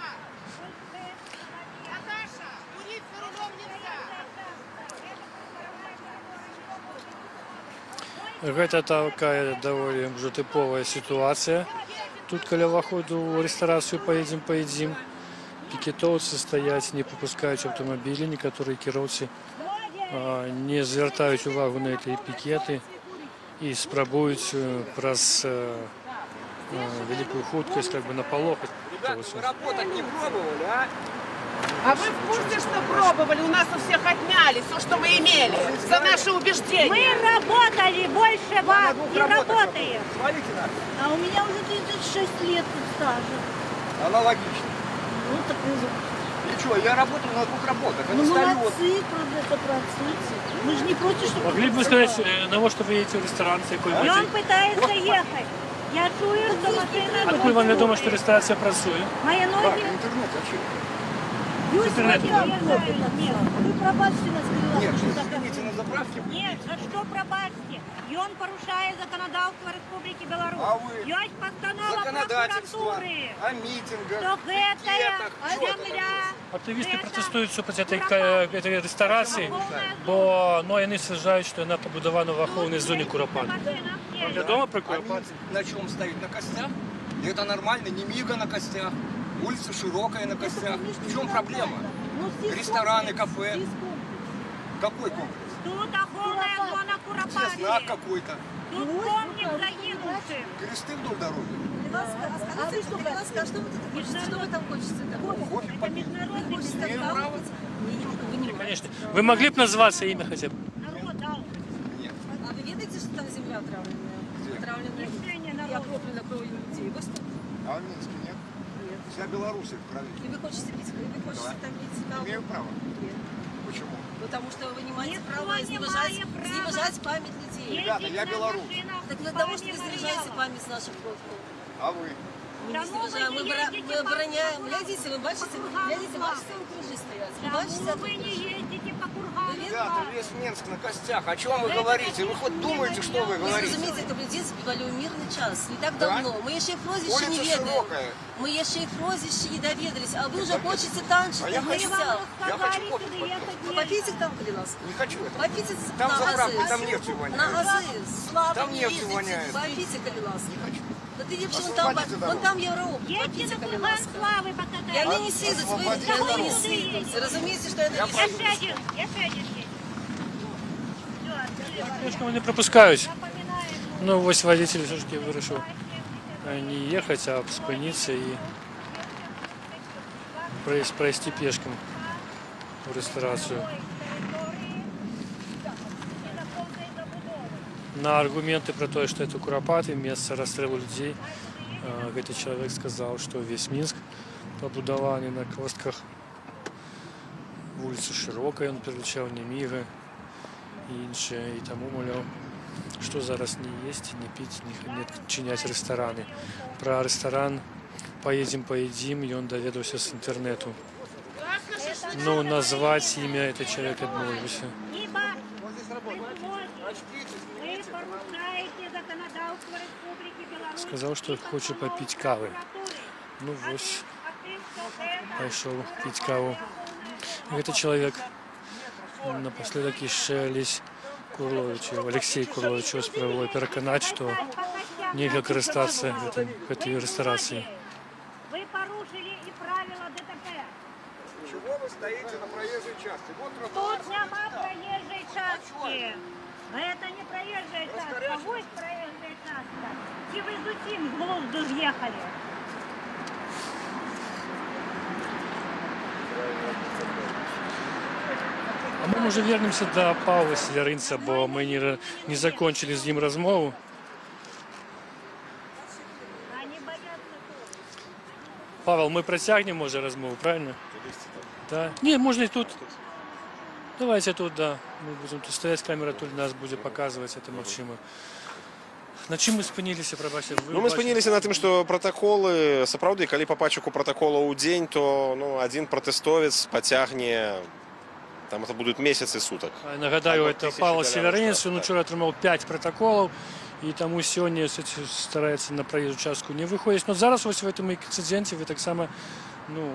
Гэта такая даволі ўжо тыповая сітуацыя. Тут каля ўваходу ў рэстарацыю поедзем. Пікетоўцы стаяць, не пропускаюць аўтамабілі. Некаторыя кіроўцы не звяртаюць увагу на гэтыя пікеты і спрабуюць праз вялікую хуткасць напалохаць. Вы работать не пробовали, а? А вы в курсе, что пробовали? У нас у всех отняли все, что мы имели, за наши убеждения. Мы работали больше вас, не работаем. А у меня уже 36 лет стажа. Аналогично. Ну, так Ничего, я работал на 2 работах. ну, молодцы, это процессы. Мы же не против, чтобы... Могли бы вы сказать, на во что вы едете в ресторан? И он пытается ехать. Я чую, что машина... Откуда вам ведомо, что ресторация працує? Мои ноги... Интернет вообще. Интернет. Нет, Вы пробачьте нас, Нет, извините, на заправке. нет, за что пробачьте? И он парушает законодавство Республики Беларусь. А вы? Есть постанова Законодательство прокуратуры. о митингах, Что гэтая пикетах. земля... Активісти протестують супроти этой ресторації, бо вони вважають, що вона побудована в охоронній зоні Куропатки. Вам відомо про Куропатку? На чем стоит? На костях? И это нормально, не мига на костях. Улица широкая на костях. В чем проблема? Рестораны, кафе. Какой комплекс? Тут охоронная зона Где Куропатки. знак какой-то? Тут помним загинувшим. Кресты вдоль дороги. А вы что, Ласка, что вы тут хотите? Что вы там хотите? Кофе Это попить. международный Имею право? Вы не Конечно. Вы могли бы назваться имя хотя бы? народ дал. А вы ведаете, что там земля отравленная? Отравленная Решение и народа. окроплена кровью людей. Вы что? А в Минске нет? Вся Белоруссия в крови. И вы хотите пить, вы хотите там пить там? Имею право. Нет. Почему? Потому что вы не имеете Никто права не изневажать, имеет права. изневажать память людей. Ребята, я белорус. Так для того, что вы изневажаете память наших предков. А вы? Мы не Кому вы изневажаем, не ездите мы обороняем. Глядите, вы бачите, ваши крыжи стоят. Вы бачите, Почему вы не ездите по кургану? Ребята, весь Минск на костях. О чем вы говорите? Вы хоть думаете, что вы Вы говорите? разумеете, это людей забивали в мирный час. Не так Да? давно. Мы еще и прозвище не Улица ведаем. широкая. Мы еще и прозвище не доведались. А вы уже хочете танчить А я на хочу костях. Я хочу кофе попить. Ну, попейте там, Калиновский. Не хочу это. Попейте Там на заправка, азы. там нефтью воняет. На азы. Слава Там не нефтью ездите. воняет. Попейте, Калиновский. Не хочу. Да ты девчонка, там, Освободите вон дорогу. там Европа. Едьте Попейте, на курган Калиновский. славы И покатайтесь. они не съедут, вы Освободите они не дорогу. съедут. Разумеете, что это не Еще съедут. один есть. Конечно, вони пропускають. Ну, ось водитель все-таки вирішив не їхати, а спинитися і пройти пешком в ресторацию. На аргументы про то, что это Куропаты, место расстрелу людей, этот человек сказал, что весь Минск побудованы на костках. Вулиця широка, він перелічав Неміга і інше, і тому мовляв, що зараз не їсти, не пити, не відчиняти ресторани. Про ресторан «Поедем, поедим» і він довідався з інтернету. Но назвать имя этого человека отмовился. Ибо вы порушаете законодавство Республики Беларусь. Сказал, что хочет попить кавы. Ну вот, пошел пить каву. Этот человек напоследок еще Олесь Курловичу, Алексей Курловичу спробовал переконать, что нельзя користатися в этой ресторации. Вы порушили и правила ДТП. части. Вот Тут нема проезжей части. Это не проезжая частка, ось проезжая частка. Ці ви з усім з глузду з'їхали. А мы уже вернемся до Павла Сіляринця, бо мы не закончили з ним розмову. Павел, мы протягнем, може, розмову, правильно? Да. Не, можно и тут. Давайте тут, да. Мы будем тут стоять, камера тут нас будет показывать, это Максима. На чым мы спыніліся, прабачце? Ну, мы спыніліся на тым, што пратаколы, сапраўды, калі па пачаку пратаколаў у дзень, то один пратэстовец пацягне, там это будут месяцы суток. Нагадаю, это Павел Сіляринец, он учора атрымаў 5 протоколов, и тому сёння старается на проезжую частку не выходить. Но зараз вось в этом инциденте вы так само, ну,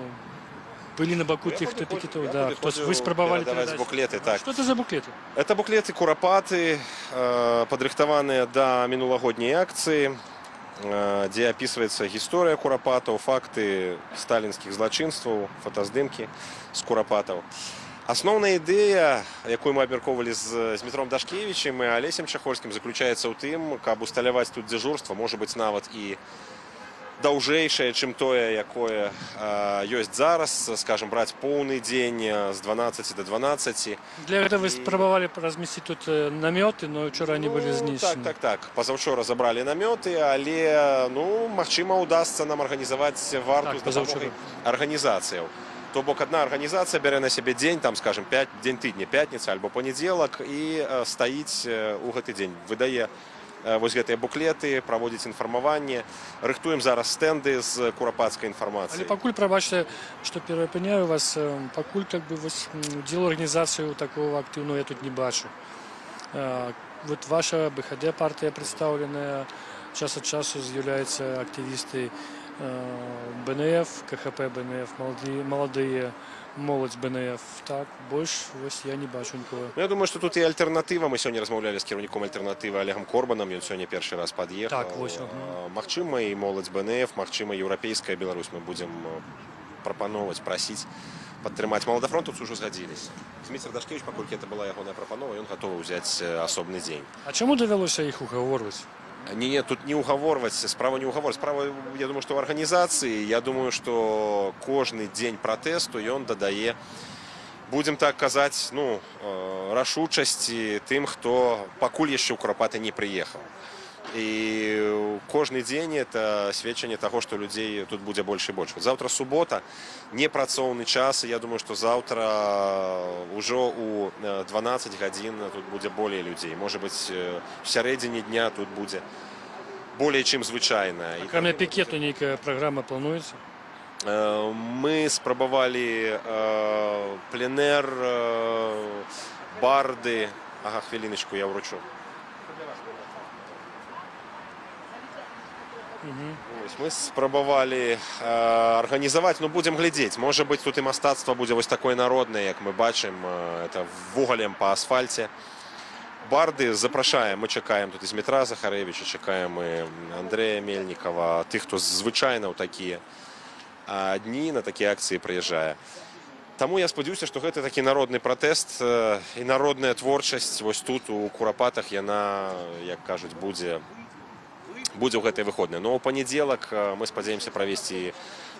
были на боку тех, кто пикетовал. Да, вы спробовали передать. Буклеты, так. Что это за буклеты? Это буклеты курапаты, падрыхтаваныя да мінулагодняй акцыі, дзе апісваецца гісторыя курапатаў, факты сталінскіх злачынстваў, фотаздымкі з курапатаў. Асноўная ідэя, якую мы абмяркоўвалі з Дмітром Дашкевічем і Алесем Чахольскім, заключаецца ў тым, каб усталяваць тут дзяжурства, можа быць нават і даўжэйшае, чым тое, якое ёсць зараз, скажем, браць поўны дзень з 12 до 12. Для этого вы спрабавалі размесціць тут намёты, но учора они былі знішчаны. Так. Пазаўчора забралі намёты, але, ну, магчыма, удасца нам арганізаваць варту з дапамогай арганізацыяў. То бок одна арганізацыя бярэ на сябе дзень, там, скажем, дзень тыдня, пятніца альбо панядзелак, і стаіць у гэты дзень, выдае вось гэтыя буклеты, праводзіць інфармаванне. Рыхтуем зараз стэнды з курапацкай інфармацыяй. Але пакуль, прабачце, што перапыняю вас, пакуль как бы вось удзел арганізацыю такого актыўного я тут не бачу. Вот ваша БХД партыя прадстаўленая, час ад часу з'яўляюцца актывісты БНФ, КХП БНФ, молодые, молодь БНФ, так, больше вось я не бачу нікого. Я думаю, что тут и альтернатива. Мы сегодня размаўлялі з кіраўніком альтернативы Олегом Корбаном, ён сегодня першы раз подъехал. Так, вось. Магчыма, і молодь БНФ, магчыма, еўрапейская Беларусь. Мы будем прапановваць, прасіць падтрымаць. Маладафронтаўцы ўжо згадзіліся. Дмітр Дашкевіч, паколькі это была ягоная прапанова, ён гатовы ўзяць асобны дзень. А чаму давялося іх угаворваць? Не, тут не угаворваць, справа не угаворваць. Справа, я думаю, што ў арганізацыі, я думаю, што кожны дзень пратэсту ён дадае, будзем так казаць, ну, рашучасці тым, хто пакуль яшчэ ў курапаты не прыехаў. І кожны дзень это сведчанне таго, што людзей тут будзе больш і больш. Заўтра субота, непрацоўны час, і я думаю, што заўтра ўжо ў 12 гадзін тут будзе болей людзей. Можа быць, в сярэдзіне дня тут будзе болей, чым звычайна. Акрамя пікету нейкая праграма плануецца? Мы спрабавалі пленэр, барды. Ага, хвіліночку, я ўручу. Мы спрабавалі арганізаваць, ну будзем глядзець. Можа быць, тут і мастацтва будзе вось такое народнае, як мы бачым, это вугалем па асфальце. Барды запрашаем, мы чакаем тут і Дмітра Захарэвіча, чакаем і Андрэя Мельнікава, тых, хто звычайна ў такія дні на такія акцыі прыязджае. Таму я спадзяюся, што гэта такі народны пратэст і народная творчасць вось тут у курапатах яна, як кажуць, будзе ў гэтай выходнай. Но ў панядзелак мы спадзяемся правесці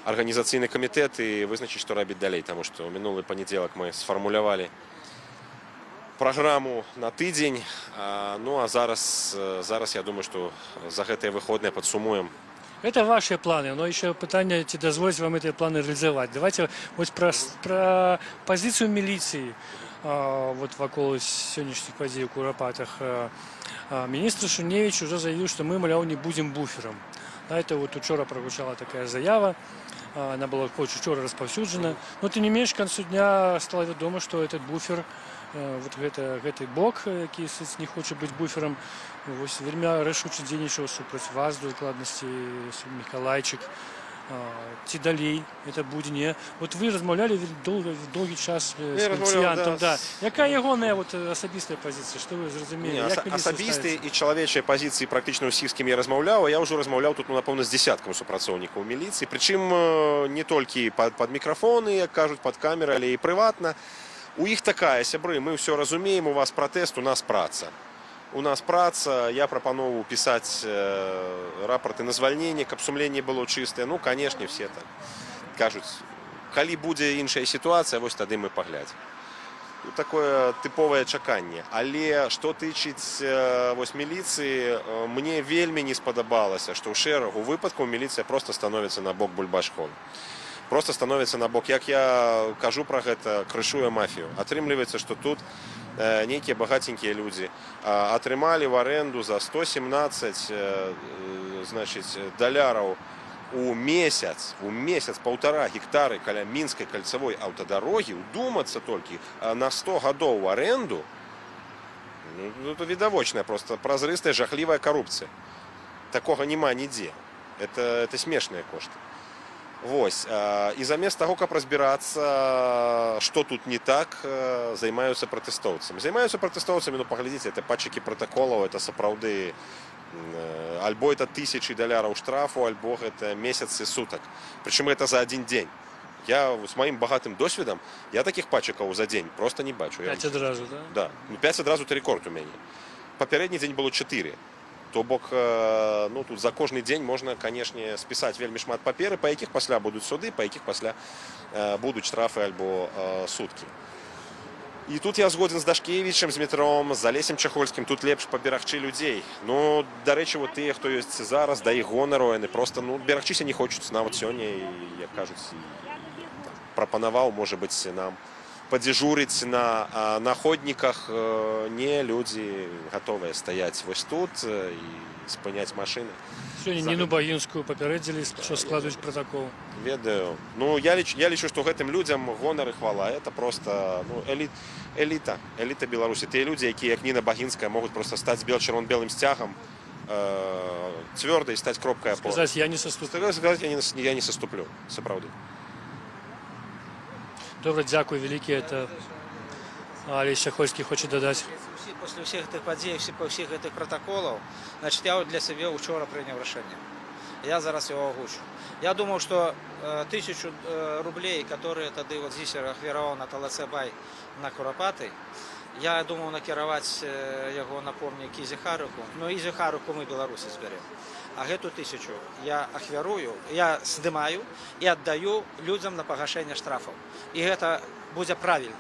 арганізацыйны камітэт і вызначыць, што рабіць далей, таму што ў мінулы панядзелак мы сфармулявалі праграму на тыдзень. Ну а зараз я думаю, што за гэтыя выходныя падсумуем. Это ваши планы, но еще питание, ці дазволить вам эти планы реализовать. Давайте вот про позицию милиции вот вокруг сегодняшних подій у Куропатах. Министр Шуневич уже заявил, что мы, мол, не будем буфером. Это вот учора прозвучала такая заява, она была учора расповсюджена. Но тем не менее, к концу дня стало ведомо, что этот буфер, вот гэты бок, який не хоче бути буфером, ось вельми рішуче дзейнічаў супраць вас, докладнасці Миколайчик. Ці далей это будзе не. Вот вы размаўлялі доўгі час з паліцыянтам, да. Якая ягоная вот асабістая пазіцыя, што вы зразумелі? Асабістыя і чалавечыя пазіцыі практычна ўсіх, з кім я размаўляў, я ўжо размаўляў тут, напэўна, з дзясяткам супрацоўнікаў міліцыі, прычым не толькі пад мікрафоны, як кажуць, пад камеры, але і прыватна. У іх такая, сябры, мы ўсё разумеем, у вас пратэст, у нас праца. У нас праца, я прапановваю пісаць рапорты на звальненне, каб сумленне было чыстае. Ну, канешне, все так кажуць, калі будзе іншая сітуацыя, вось тады мы паглядзім. Тут такое тыповае чаканне. Але што тычыць вось міліцыі, мне вельмі не спадабалася, што ў шэрагу выпадкаў міліцыя проста становіцца на бок Бульбашкона. Просто становіцца на бок, як я кажу пра гэта, крышуе мафію. Атрымліваецца, што тут нейкія багаценькія людзі атрымалі в аренду за 117 даляраў у месяц, полтора гектары каля мінскай кальцавой аўтадарогі, удумацца толькі на 100 гадоў у аренду, ну, это відавочная, просто празрыстая, жахлівая карупцыя. Такога няма нідзе. Это смешныя кошты. Вось. І замест таго, каб разбірацца, што тут не так, займаюцца пратэстоўцамі. Займаюцца пратэстоўцамі, ну, паглядзіце, это пачакі пратаколаў, это сапраўды альбо это $1000 штрафу, альбо это месяцы сутак. Причем это за один день. Я с моим богатым досведом, я таких пачакаў за день просто не бачу. 5 адразу, да? Да. Ну, 5 адразу это рекорд у мяне. Папярэдні дзень было 4. То бок, ну, тут за кожны дзень можна, канешне, спісаць вельмі шмат паперы, па якіх пасля будуць суды, па якіх пасля будуць штрафы альбо суткі. І тут я згоден з Дашкевічем, з метром, з Алесем Чахольскім, тут лепш паберагчы людзей. Ну, дарэчы, вот тыя, хто ёсць зараз, да іх гонару, яны просто, ну, берагчыся не хочуць нават сёння, і, як кажуць, прапанаваў, можа быць, нам падзежурыць на ходніках, не людзі гатовыя стаяць вось тут і спыняць машыны. Сёння Ніну Багінскую папярэдзілі, што складуць пратакол. Ведаю. Ну, я лічу, што гэтым людзям гонар і хвала. Это просто, ну, эліта Беларусі. Тыя людзі, якія, як Ніна Багінская, могуць просто стаць чырвона-белым сцягам, цвёрдай, стаць кропкай апоры. Сказаць, я не саступлю. Сказаць, я не саступлю, сапраўды. Добре, дякую велике. Это Олесь Чахольский хочет додать. После всех этих подей, всех этих протоколов, значит, я для себя вчера принял решение. Я зараз его озвучу. Я думал, что 1000 рублей, которые тогда вот здесь ахвяровал на Талацебай на Куропаты, я думал накировать его на помник Ізі Харуку, но Ізі Харуку мы Беларуси сберем. А эту 1000 я ахвярую, я сдымаю и отдаю людям на погашение штрафов. И это будет правильно.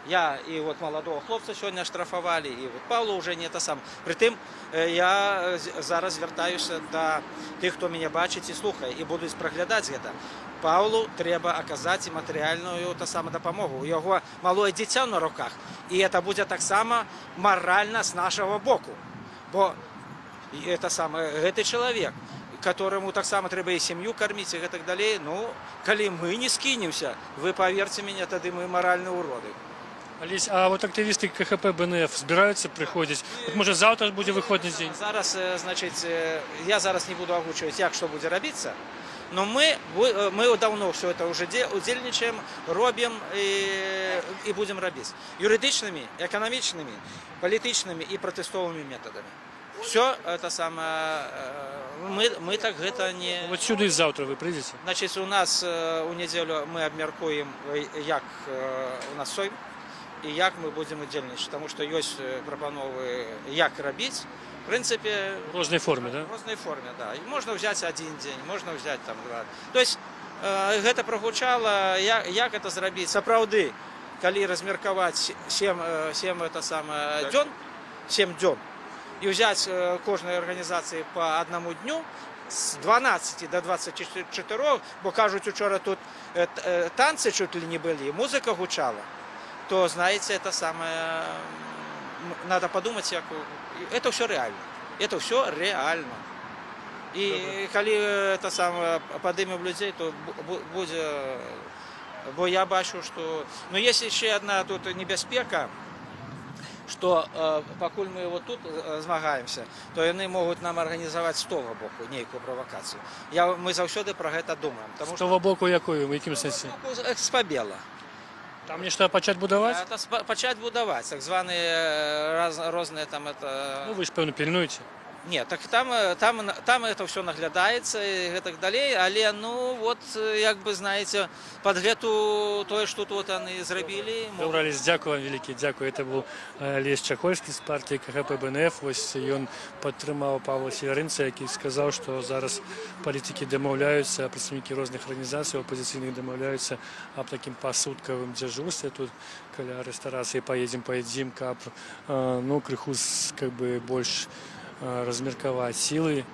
Я и вот молодого хлопца сегодня штрафовали, и вот Павлу уже не это сам. Притым я зараз звертаюся до тих, хто меня бачить и слухає, и буду проглядать это. Павлу треба оказать материальную допомогу. У його малое дитя на руках, и это будет так само морально с нашего боку. Бо это этот человек, которому так само треба и семью кормить, и так далее. Ну, коли мы не скинемся, вы поверьте мне, тогда мы моральные уроды. Олесь, а вот активисты КХП БНФ збираються приходять? От може завтра буде виходний день? Зараз, значить, я зараз не буду озвучувати, як що буде робитися, но ми давно все це вже удільничаємо, робимо і будемо робити. Юридичними, економічними, політичними і протестовими методами. Все это самое, мы так это не... Вот сюда и завтра вы придете? Значит, у нас у неделю мы обмяркуем, як у нас сойм, і як ми будемо удільничати, тому що є пропанови, як робити. В принципі... В різній формі, да? В різній формі, да. І можна взяти один день, можна взяти там 2. Тобто, гэта прогучало, як це зробити. Сапраўды, коли розміркувати 7 днів, і взяти кожної організації по одному дню, з 12 до 24, бо кажуть, вчора тут танці чуть ли не були, музика гучала, то, знаете, это самое, надо подумать, это все реально. Это все реально. И коли это самое поднимем людей, то будет, бо я бачу, что... Но есть еще одна тут небезпека, что покуль мы вот тут змагаемся, то они могут нам организовать з того боку некую провокацию. Мы завсёды про это думаем. З того боку якою? В якому сенсі? З Побєла. Там нечто почать будувати? Это почать будувати, так звані різні там это... Ну ви ж певно пильнуєте. Нет, так там это все наглядаецца і гэтак далей, але ну вот як бы знаете, под гэту тое, што тут яны зрабілі. Добра, Лесь, дзякую вам вялікі, дзякую. Это быў Лесь Чакольскі з партыі КХП БНФ. Вось ён падтрымаў Павла Северынца, які сказаў, што зараз палітыкі дамаўляюцца, прадстаўнікі розных арганізацый апазіцыйных дамаўляюцца аб такім пасуткавым дзяжурстве тут каля рэстарацыі паедзем, каб ну крыху как бы больш размеркаваць сілы,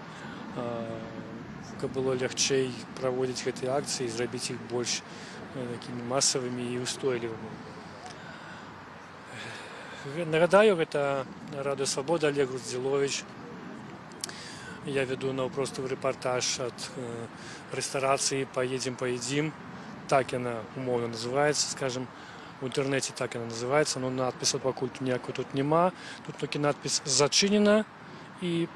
каб было лягчэй праводзіць гэтыя акцыі і зрабіць іх больш такімі масавымі і устойлівымі. Нагадаю, гэта Радыё Свабода, Олег Груздзіловіч. Я вяду наўпростовы рэпартаж ад рэстарацыі «Поедем». Так яна умоўна называецца, скажем, у інтэрнэце так яна называецца, но надпісу пакуль ніякой тут няма. Тут толькі надпіс «Зачынена» і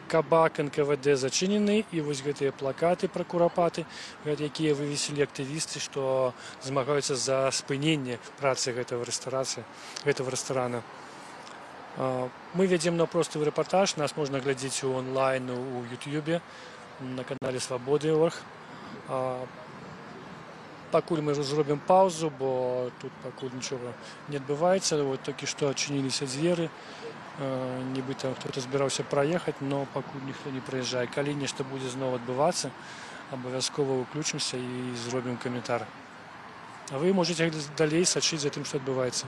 кабак НКВД зачынены, і вось гэтыя плакаты пра курапаты, якія вывесілі актывісты, што змагаюцца за спыненне працы гэтага рэстарана. Мы вядзем наўпростовы рэпартаж, нас можна глядзець онлайн у Ютубе на канале Свабоды.орг. Пакуль мы зробім паўзу, бо тут пакуль нічога не адбываецца. Вот толькі што адчыніліся дзверы. Нібыта хто-то збіраўся праехаць, но пакуль ніхто не прыязджае. Калі нешта будзе зноў адбывацца, абавязкова ўключымся і зробім каментар. А вы можаце далей сачыць за тым, што адбываецца.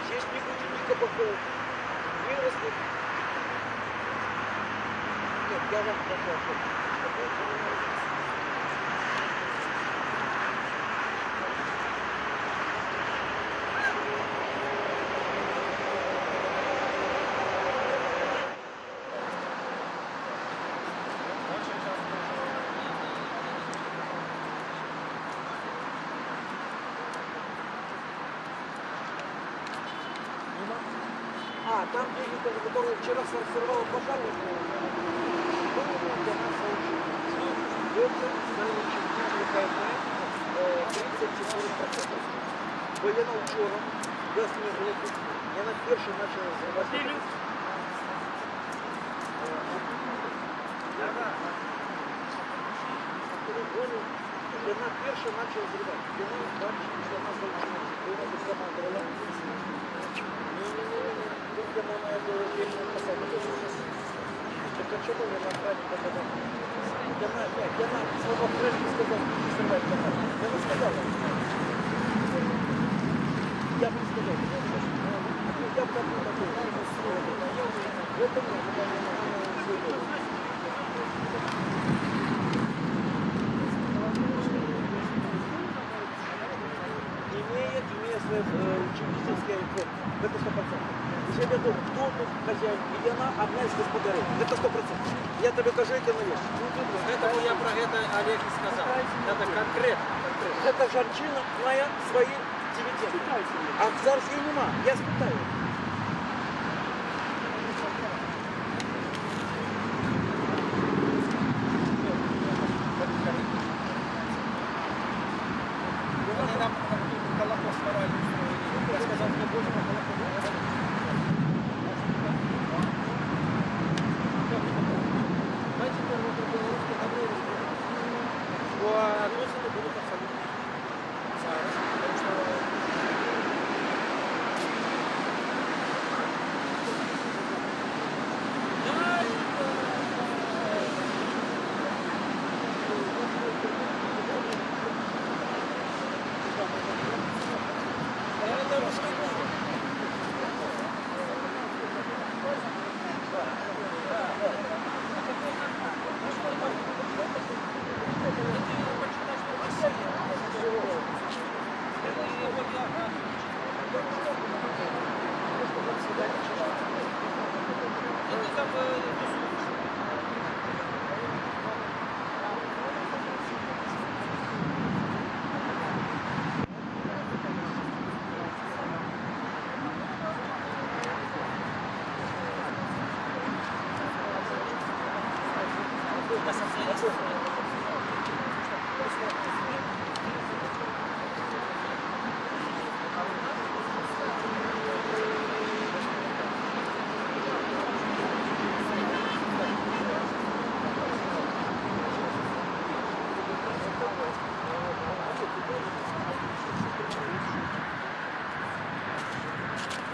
Здесь не будет ни кабаков, ни разных. Нет, я вам покажу. Там, который вчера сорвал пожарник, это стали чемпионы КФ 34%. Бо я на вчора, ясний року, я на перший почав зривати. Я на перший почав зривати. Я не бачив, що нас залишилося. Я не командувала. Я на эту вечную посаду. Так а что вы на кране когда? Я на своего френда сказал, не срывать канал. Я бы сказал. Я бы сказал. Я бы такой такой. Это нет, когда не могу. Имеет свои ученические реформы. Это 100%. дом, кто тут хозяин, и она одна из господарей. Это 100%. Я тебе кажу, это на вещь. Поэтому я про это Олег и сказал. Это конкретно. Это женщина має свої дивіденди. А зараз її нема. Я спитаю. Вони нам колокол сварали. Я сказав, не будемо колокол. Давайте первый белорусский добрый. Бо относины будут абсолютно зараз. Потому что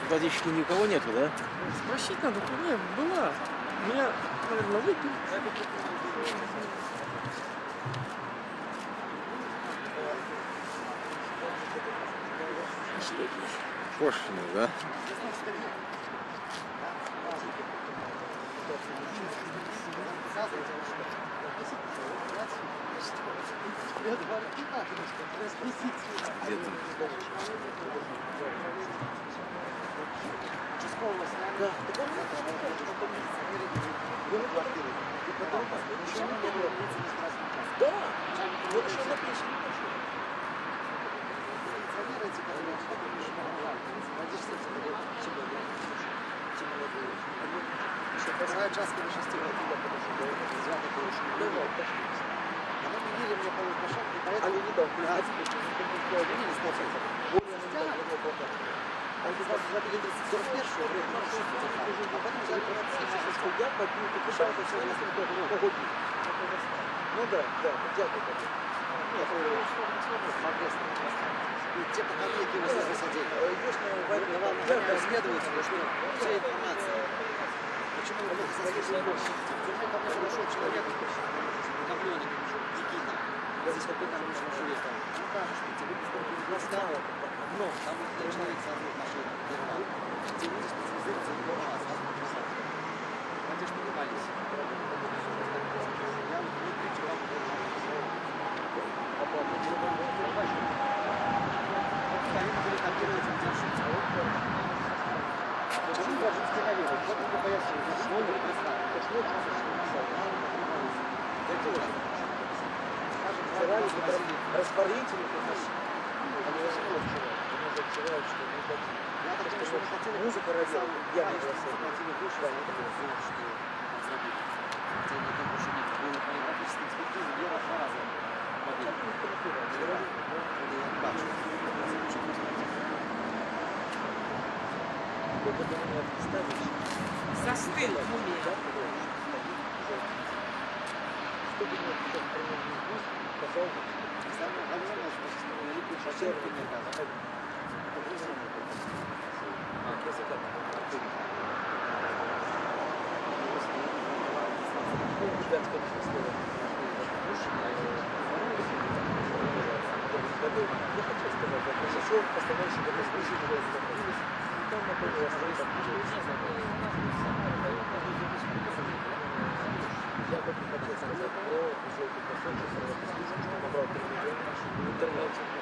Водички никого нету, да? спросить надо. Нет, была. Меня, наверное, выпили. Пошлина, да? Да. Да, вот что написано. Вторая часть, конечно, стила туда, потому что звонок больше не было. Она меняли мне полушбашак, и поэтому не дал. А теперь, не стал. Более на меня не было. А если вас забили 41-ю, а потом взяли 27-ю, я побил, покушал, это все несколько погоди. Ну да, дякую. Нет, и те показания, какие вы засадили. Главное, следовательно, что вся информация. Почему вы заслушали? Ко мне пришел человек, Ковленик, Никита. Здесь какой-то обычный человек. Он кажется, что тебе не стало. Но там человек сорвет машину, держал. Те люди специализируются на вас, вас подписали. Хотя что понимались. Я не кричу вам. Они были контактировать с держащим. Почему гражданский наверное? Вот это поясню. Что не представляю. Это что Растворители, музыка радио, я не Застыл в уме.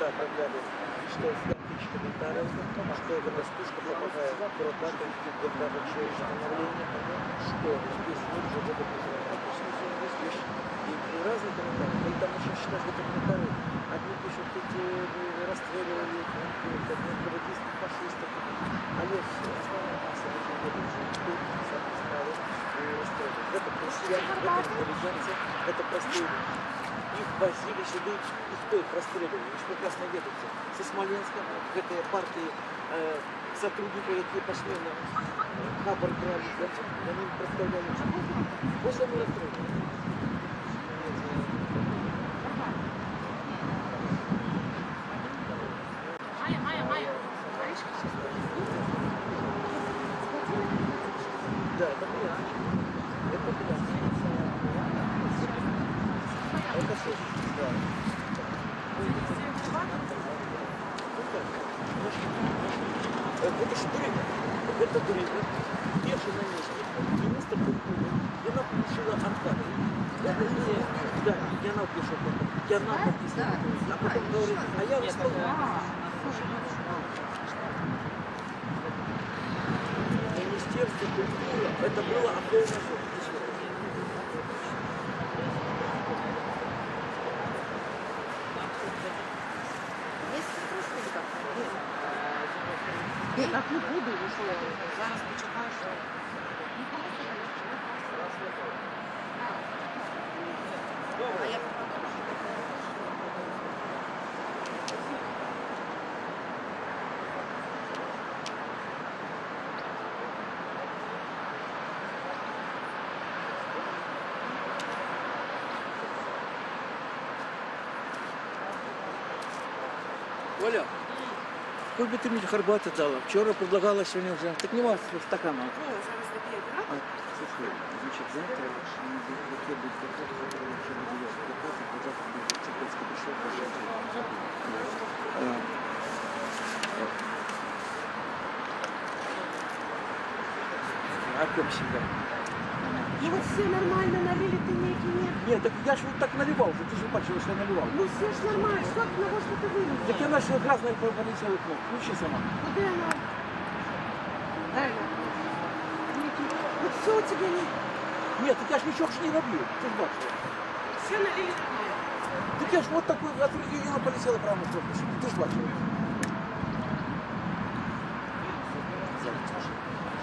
Да, проглядываю, что тысяч комментариев, что эта растушка помогает куропатам в становлении, что здесь лучше выдать и разные комментарии. И там еще считают, что комментарии, одни пишут, эти расстреливали проводистов, фашистов, а есть основная масса людей, что это крестьяне, это интеллигенция, это простые люди. Их возили сюда, и кто их расстреливал? Вы же прекрасно ведаете. Со Смоленска, в этой партии сотрудники, которые пошли на хабар брали, они представляли, после мы расстреливали. Да, это пляж. Это пляж. Это что? Да. Это что? Это Грыга, первый наместник, министр культуры. Она получила Аркадий. Это не... Да, и она пишет. И она написала. А потом говорит, а я рассказываю. Министерство культуры, это было около Я так не буду, ви що, зараз почекаєш. Оля, сколько бы ты мне харбаты дала? Вчера предлагала, сегодня уже. Так не вас стакана. Слушай, значит, завтра будет о ком всегда? Ну вот все нормально налили, ты нет. Нет, так я ж вот так наливал, ты же бачила, что я наливал. Ну все ж нормально, что ты на что ты вылил? Так я наша грязная полетела окно. Включи сама. Куда она? Дай. Вот все у тебя не... Нет, так я ж ничего ж не роблю, ты ж бачила. Все налили нормально. Так я ж вот такой от региона полетела прямо в корпус. Ты ж бачила.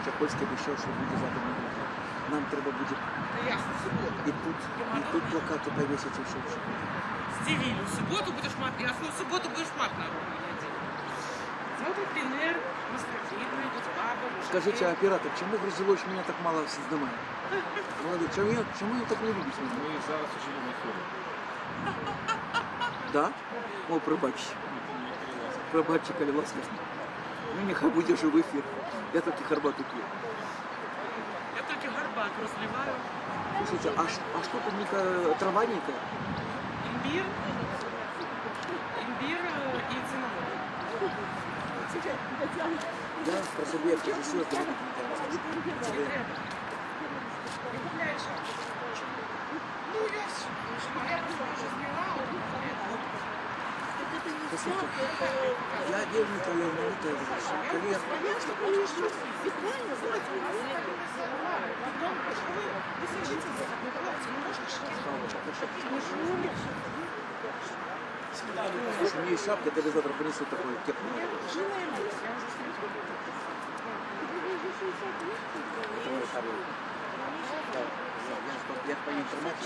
Чапольский обещал, что будет завтра. Нам треба будет и тут плакаты повесить еще. Стивиль, в субботу будешь мат, ясно, в субботу будешь мат на руку надеть. Смотри, пленер, мастер-фирмы, идут баба, мужики. Скажите, оператор, чему Грозилович меня так мало снимает? Молодой, чему я так не люблю снимать? Мы зараз уже на эфире. Да? О, пробачьте. Пробачьте, коли ласка. Ну, нехай буде вже в ефір. Я тільки гарбату п'ю. Я только горбат разливаю. Слушайте, а что тут трава некая? Имбирь и цинамон. Да, про субъекты засилок. Я отдельно твоя минута коллег. Слушай, у меня есть шапка, я тебе завтра принесу такой кепку. Я по интернету.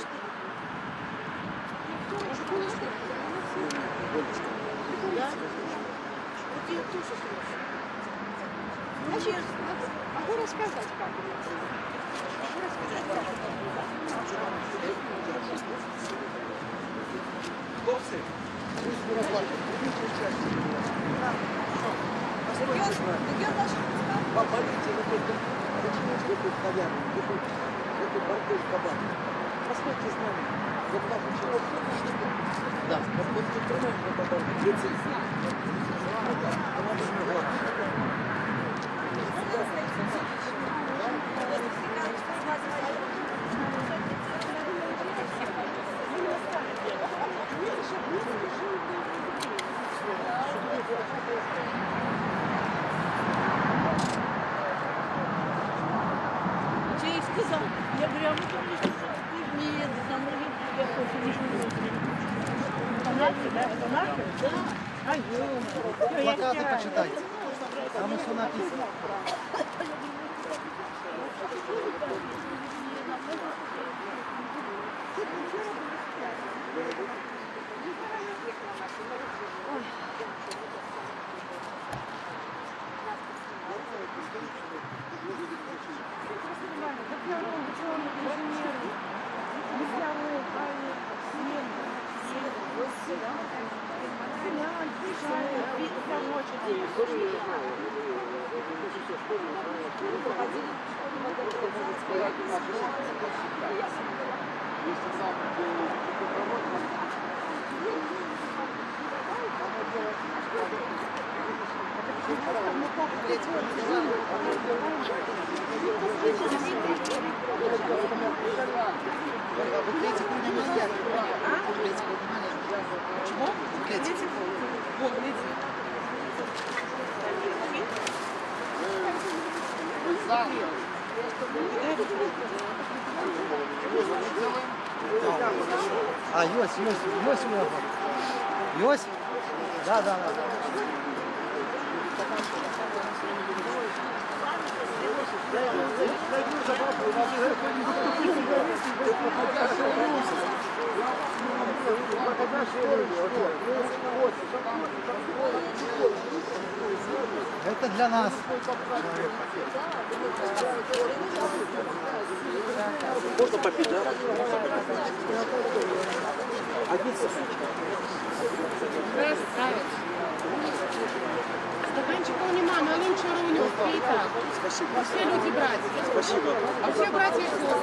Значит, могу рассказать, как это. Могу рассказать, как Хлопцы, поболите на эту кавярню, эту бордель кабак. Посмотрите с нами. Вот так ничего. Да, вот инструмент на потом. Thank you. Нет, там я хочу. Это наши? Да. А ё-моё. Плакаты почитайте. Там все написано. А, Йось много. Йось? Да. Это для нас. Можно попить, да? Стаканчиков нема, но он чаруня, и так. Спасибо. Все люди братья. Спасибо. А все братья и сестры.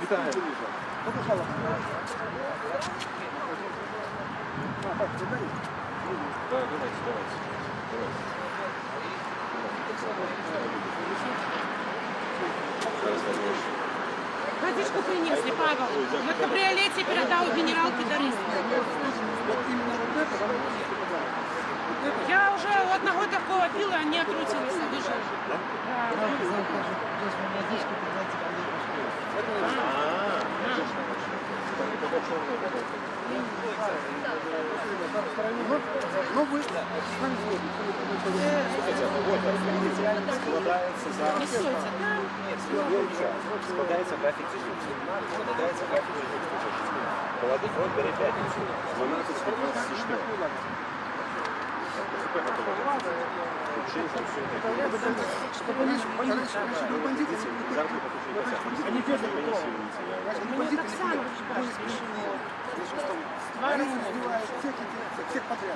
Вітаю. Водичку принесли, Павел. На кабриолете передал генералке Дарине. Я уже одного такого пила, они отрутились, выжили. Ну вы с нами Складається графік дежурства. Складається графік дежурства. Молодий фронт бере п'ятницю. 12-15 всех подряд.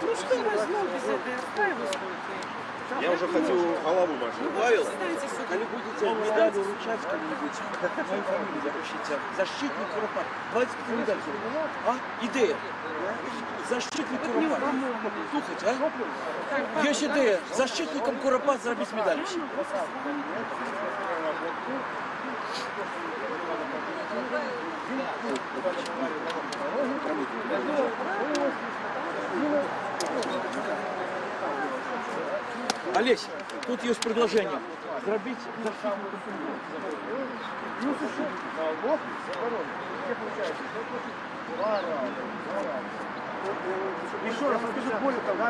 Ну что возьмем без этой расстраиваюсь? Я уже хотел голову машу. Павел, коли будете медаль вручать кому-нибудь, мою фамилию запишите. Защитник Куропат. Давайте медаль. А? Идея. Защитник Куропат. Слухайте, а? Есть идея. Защитником Куропат заработать медаль. Олесь, тут есть предложение. Зробить Еще раз расскажу более того,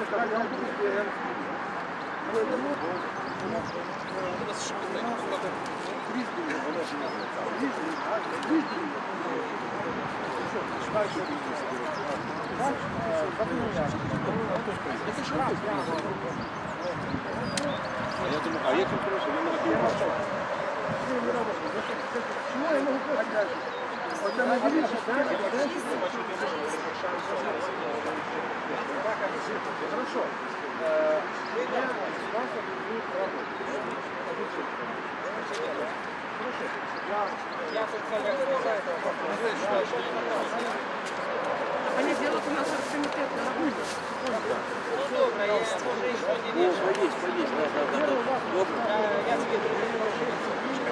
Хорошо. Я Понедельник у нас оргкомитет на работе. Ну, добре, я може Повесь, да.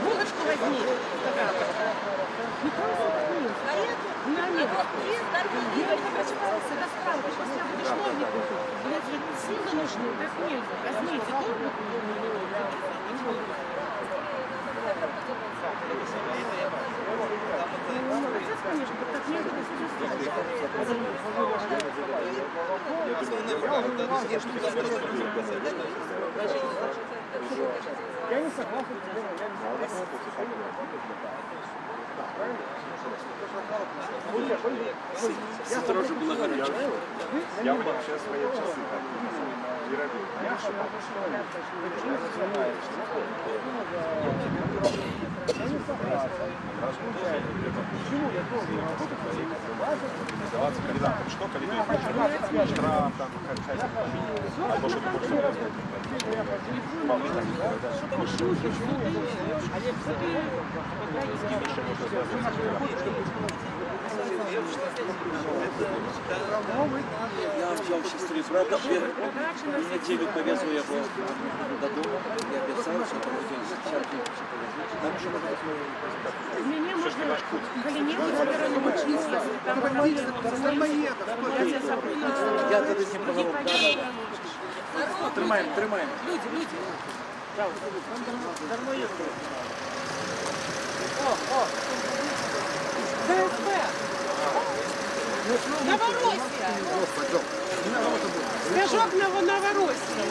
Булочку возьми. На обед. Я не прочитался, расправлюсь. Сейчас я буду школьнику. Блядь, силы нужны. Так нельзя. Возьмите тут. Конечно, так нельзя. Я не согласен. Сторожа была горячая. Я вообще свои часы так не робил. Почему я должен работать на своих Организоваться, когда там что, когда штраф, там, або що ти можеш Я взял сестры с братом, в неделю повезу его до дома, я обещал, что это будет Мне можно Калининград учиться, там я тогда с ним поговорил. Тримаем. Люди. ДСБ. Новороссия. Стажок Новороссия.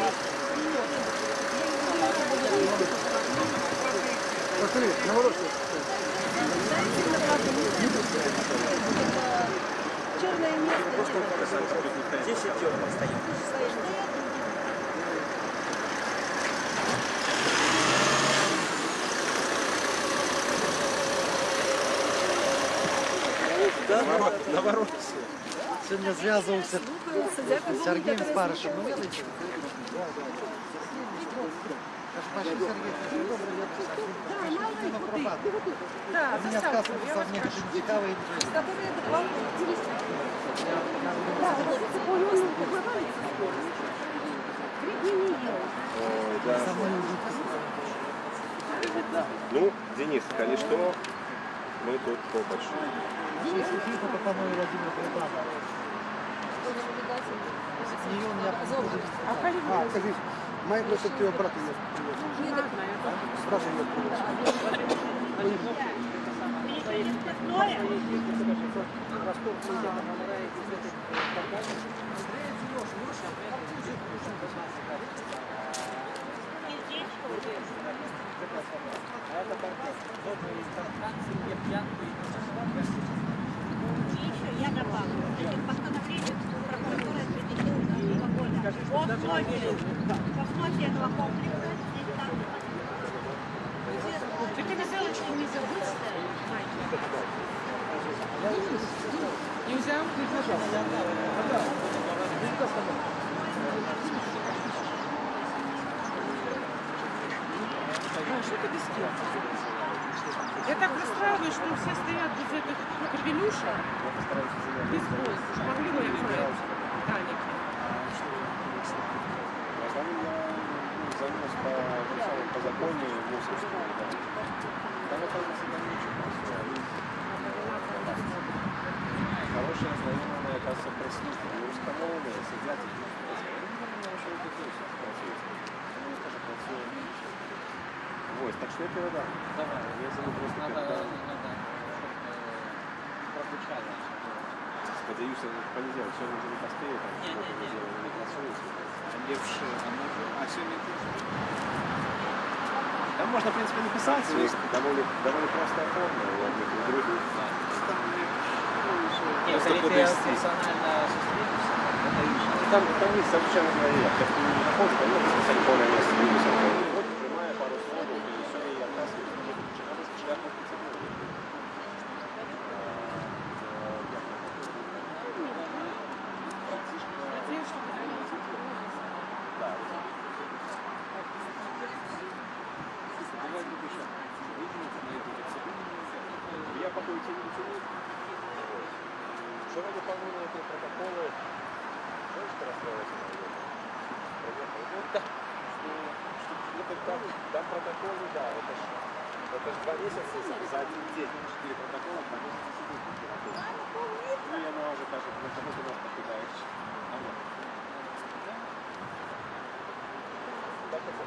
Посмотри, Новороссия. Черное место. 10 черных стоит. Да, Новороссия. Сегодня связывался с Сергеем Спарышем. Да, меня сказывается мне цікавий. Которые буквально да, вот такой он угловается. 3 дня не ел. Ой, да. Ну, Денис, коли что, мы тут побольше. Если фильм по пану Владимиру Прибану. Скажи, моя просто твоего брата нет. Брата нет. Я добавлю. Постановление прокуратуры от 2000 года. После этого комплекса Так и селочку не забыть. Нельзя? Что ты без кем? Я так расстраиваюсь, что все стоят без этих капелюшек. Без боя. Могли бы я взять? Таник. Занес по закону 80. Там оказывается ничего. Хорошая знакомая, оказывается, преступник. Не установленные, сидят и вот, так что я передам. Давай. Я за просто Надо передам. прозвучало. Сподіваюся, понеділок, сьогодні вже не поспіє, там, не працюється. А лепше, а сьогодні теж. Там можно, в принципе, написать, есть довольно простая форма у одних и у других. Нет, Просто если подвести. персонально встретишься, Там есть совершенно знания. Сейчас ты не находишь, там много специально полное место. Вот, прямая пару слов, и все, и оказывается, надо шляпу процедуру. Я пока уйти не тяну. Что на выполнение этой протоколы? Знаешь, что расстроилась на ее? Там протоколы, да, это ж 2 месяца за один день. 4 протокола, 2 месяца сидит. Ну, и она уже кажет, на кого ты нас покидаешь. Так это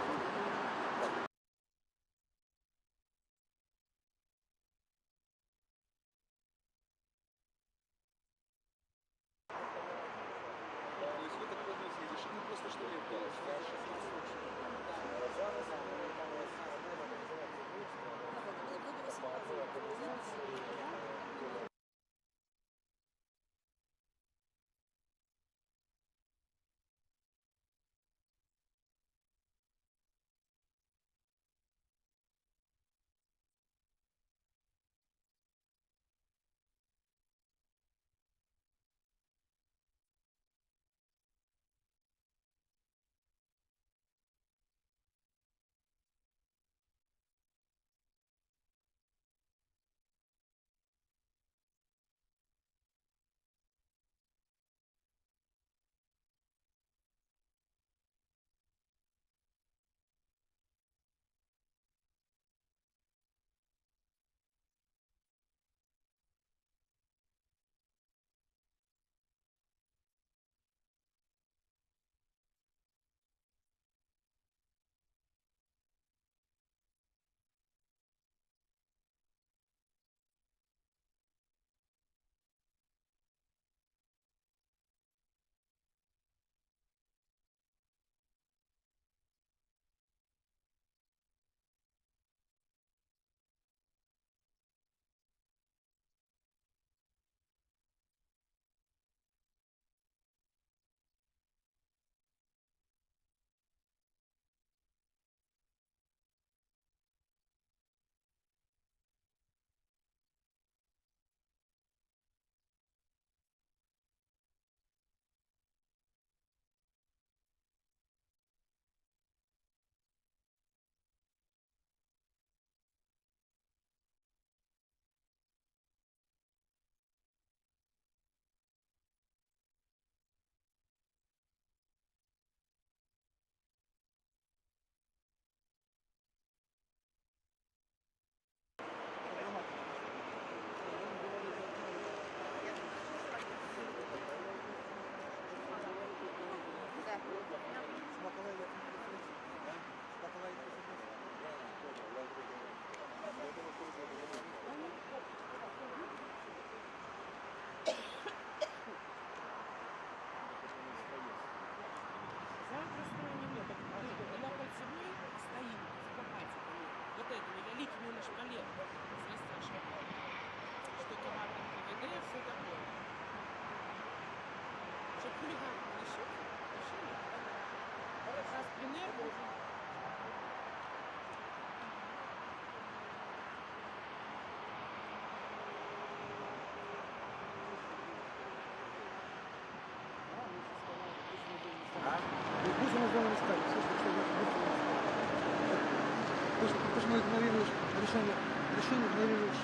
Ты же игнорируешь решение игнорируешь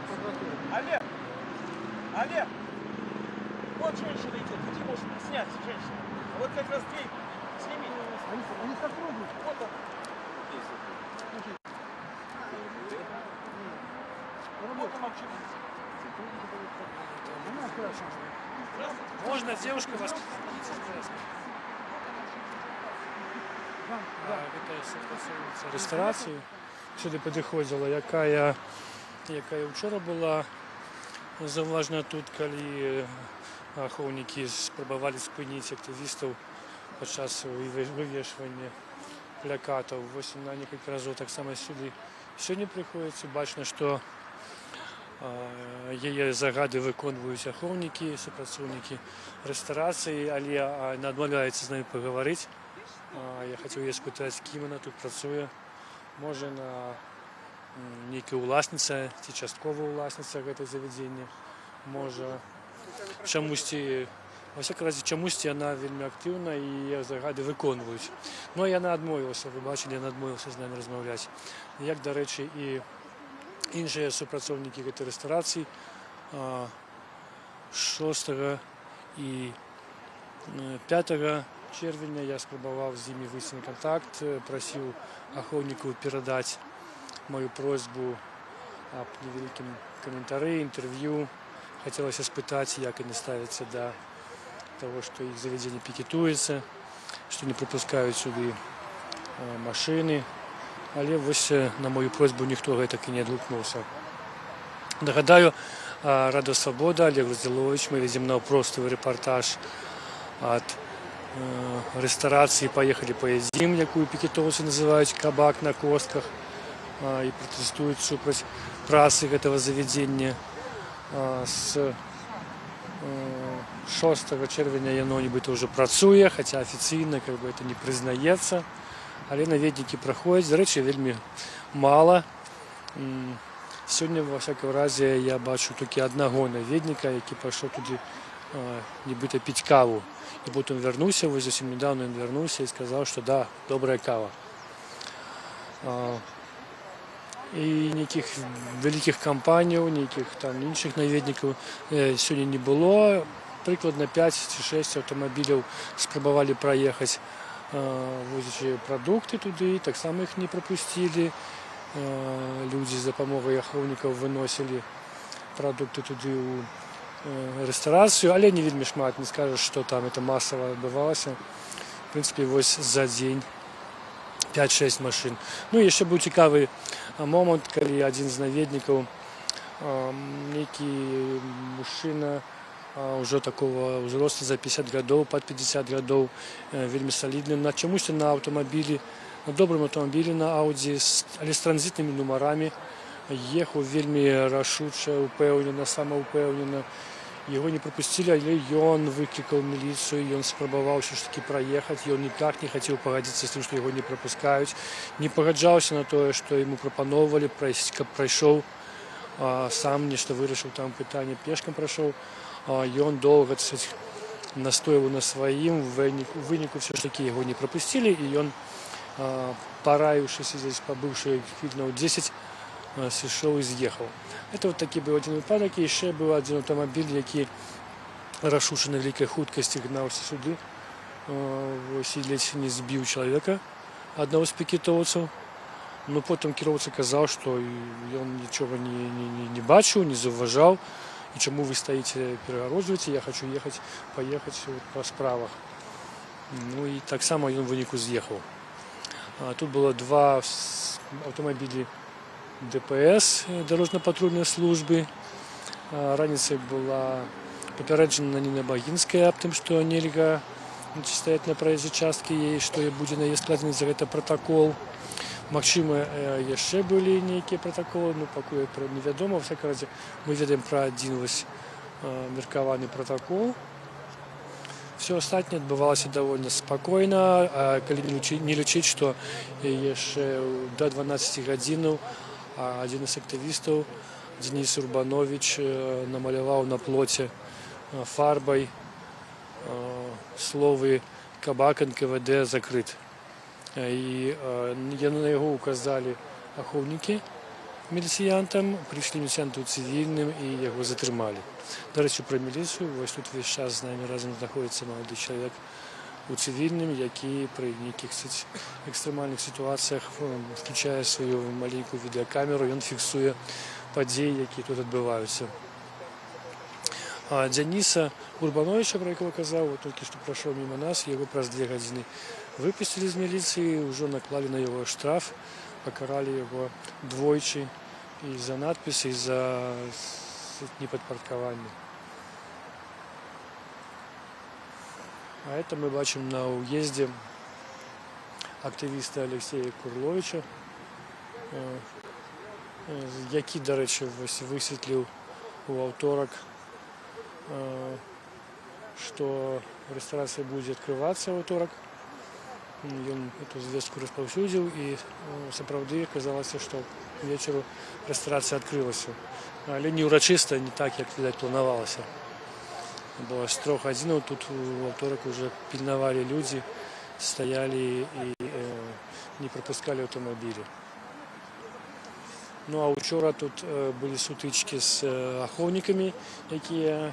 прокуратуру. Олег! Олег! Вот женщина идет, где можно снять женщину? А вот как раз дверь сними. Они сотрудничают. Вот он. Вот он вообще. Можна, девушка, вас працівниця ресторації сюди підходила, яка вчора була зауважена тут, коли аховники спробували спинити активістів під час вивішування плакатаў. Вось на некалькі разоў таксама сюды сёння прыходзіць. Бачна, што яе загады выконваюць ахоўнікі, супрацоўнікі рэстарацыі, але яна адмаўляецца з намі пагаварыць. Я хацеў яе спытаць, кім яна тут працуе. Можа, яна нейкая ўласніца ці частковая ўласніца гэтага заведзення. Можа, чамусьці, во всякім разе, чамусьці яна вельмі актыўна і яе загады выконваюць. Ну, яна адмовілася, вы бачылі, яна адмовілася з намі размаўляць. Як, дарэчы, і іншыя супрацоўнікі гэтай рэстарацыі 6 і 5 чэрвеня я спрабаваў з імі выйсці на кантакт, прасіў ахоўнікаў перадаць мою просьбу аб невялікім каментары, інтэрв'ю. Хацелася спытаць, як яны ставяцца да таго, што іх заведзенне пікетуецца, што не прыпускаюць сюды машыны. Але вось на мою просьбу ніхто гэтак і не адгукнуўся. Нагадаю, Радыё Свабода, Олег Роздзіловіч, мы везем наўпроставы рэпартаж ад рэстарацыі «Паехалі паядзім», якую пікетоўцы называюць «Кабак на костках», і пратэстуюць супраць працы гэтага заведзення. З 6 чэрвеня яно нібыта ўжо працуе, хаця афіцыйна гэта не прызнаецца. Але наведнікі праходзяць, дарэчы, вельмі мала. Сёння, ва всякім разе, я бачу толькі аднаго наведніка, які пайшоў туды нібыта піць каву. І потым вярнуўся, вось зусім нядаўна ён вярнуўся і сказаў, што да, добрая кава. І нейкіх вялікіх кампаніяў, нейкіх там іншых наведнікаў сёння не было. Прыкладна 5 ці 6 аўтамабіляў спрабавалі праехаць, возячы прадукты туды, таксама іх не прапусцілі. Людзі з дапамогай ахоўнікаў выносілі прадукты туды ў рэстарацыю, але не вельмі шмат, не скажаш, што там это масава адбывалася. В прынцыпе, вось за дзень 5-6 машын. Ну і яшчэ быў цікавы момант, калі адзін з наведнікаў, нейкі мужчына ўжо такого ўзросту за 50 гадоў, пад 50 гадоў, вельмі салідны, на чамусьці на аўтамабілі, на добрым аўтамабілі на Audi, але з транзітнымі нумарамі, ехаў вельмі рашуча, упэўнена, самаўпэўнена. Яго не прапусцілі, але ён выклікаў міліцыю, ён спрабаваў ўсё ж такі праехаць, ён ніяк не хацеў пагадзіцца з тым, што яго не прапускаюць, не пагаджаўся на тое, што яму прапаноўвалі, каб прайшоў, сам нешта вырашыў там пытанне, пешкам прайшоў. Ён доўга настойваў на сваім, у выніку ўсё ж такі яго не прапусцілі, і ён, параіўшыся здесь, пабыўшы хвілінаў 10, сышоў і з'ехаў. Это вот такі быў адзін выпадак, і яшчэ быў адзін аўтамабіль, які рашуча на вялікай хуткасці гнаўся сюды, вось і ледзь не збіў чалавека, аднаго з пікетоўцаў. Ну потым кіроўца казаў, што ён нічога не бачыў, не заўважаў, і чаму вы стаіце, перагароджваеце, я хачу паехаць па справах. Ну і таксама ён у выніку з'ехаў. Тут было 2 аўтамабілі ДПС, дарожна-патрульнай службы. Раніцай была папярэджана Ніна Багінская аб тым, што нельга стаяць на праездзе часткі яе, што будзе на яе складзены за гэта пратакол. Магчыма, яшчэ былі нейкія пратаколы, ну пакуль невядома. Во всякім разе мы ведаем пра адзін меркаваны пратакол. Все астатняе адбывалася даволі спакойна, калі не лічыць, што яшчэ да 12 гадзінаў адзін з актывістаў, Денис Урбанович, намаляваў на плоце фарбай словы «Кабак НКВД закрыт». І на яго указалі ахоўнікі міліцыянтам, прыйшлі міліцыянты ў цывільным і яго затрымалі. Дарэчы, пра міліцыю, вось тут увесь час з намі разам знаходзіцца малады чалавек у цывільным, які пры нейкіх экстрэмальных сітуацыях включае сваю маленькую відэакамеру, ён фіксуе падзеі, якія тут адбываюцца. Дениса Урбановича, про якого казав, тільки що пройшов мимо нас, його праз 2 години випустили з міліції, вже наклали на його штраф, покарали його двойчі і за надписи, і за неподпаркування. А это мы бачим на уезде активіста Олексія Курловича, який, до речі, висвітлив у вівторок, що ресторація буде відкриватися у вівторок. Він цю звістку розповсюдив і справді оказалося, що ввечері ресторація відкрилася. Але не урочисто, не так, як планувалося. Было с 3 годин, тут во вторник уже пильновали люди, стояли и не пропускали автомобили. Ну а вчора тут были сутычки с охотниками, которые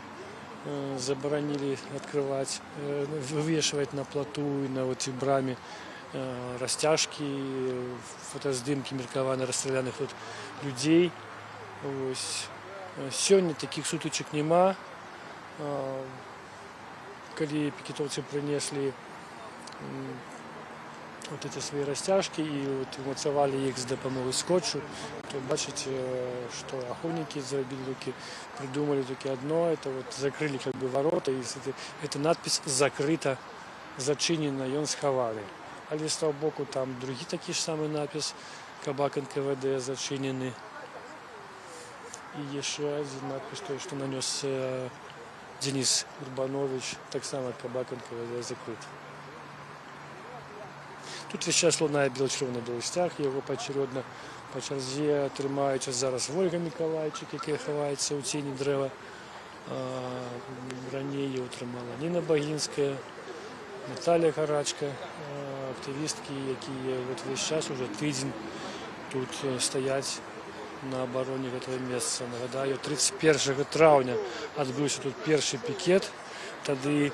заборонили открывать, вывешивать на плоту и на вот браме растяжки, фотоздымки меркованы расстрелянных тут людей. Сегодня таких сутычек нема. Когда пикетовцы принесли вот эти свои растяжки и вот умацовали их с допомогой скотчу, то бачите, что охотники придумали только одно, это вот закрыли как бы ворота, и эта надпись «Закрыто, зачинено», и он сховали. А с того боку там другие такие же самые надпись «Кабак НКВД зачинены». И еще один надпись, то, что нанес Денис Урбанович, так само кабак НКВД закрит. Тут весь час лунає білочервоний білостяг, його поочередно по черзі тримають зараз Ольга Миколайчик, яка ховається у тіні дерева. Раніше його тримала Ніна Багінська, Наталія Гарачка, активістки, які весь час, уже тиждень тут стоять на обороне этого места. Нагадаю, 31 травня відбувся тут перший пікет. Тоді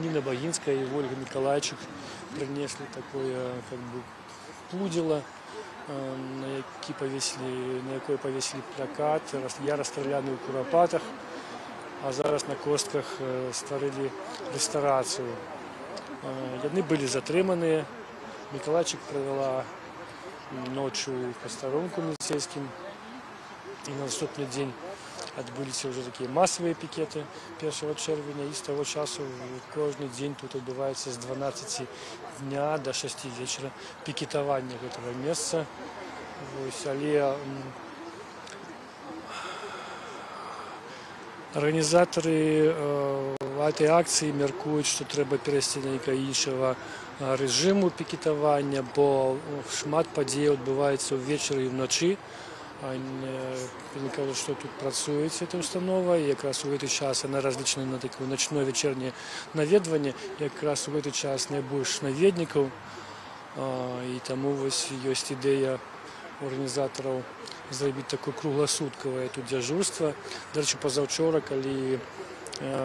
Ніна Багінська і Ольга Миколайчик принесли такое как бы пудило, на якої повісили плакат «Я розстріляний у Куропатах», а зараз на костках створили ресторацію. Вони були затримані. Миколайчик провела ночью посторонку милицейским. И на наступний день отбылись уже такие массовые пикеты 1 червня. И с того часу каждый день тут отбывается с 12 дня до 6 вечера пикетование этого места. Але організатори этой акції міркують, що треба перейти на іншого режиму пікетування, бо шмат подій відбувається ввечері і вночі. Вони кажуть, що тут працює ця установа, і якраз у цей час вона розлічена на таке ночне вечірнє навідування, якраз у цей час найбільше навідників, і тому ось є ідея організаторів зробити таке круглосуткове тут дежурство. До речі, позавчора, коли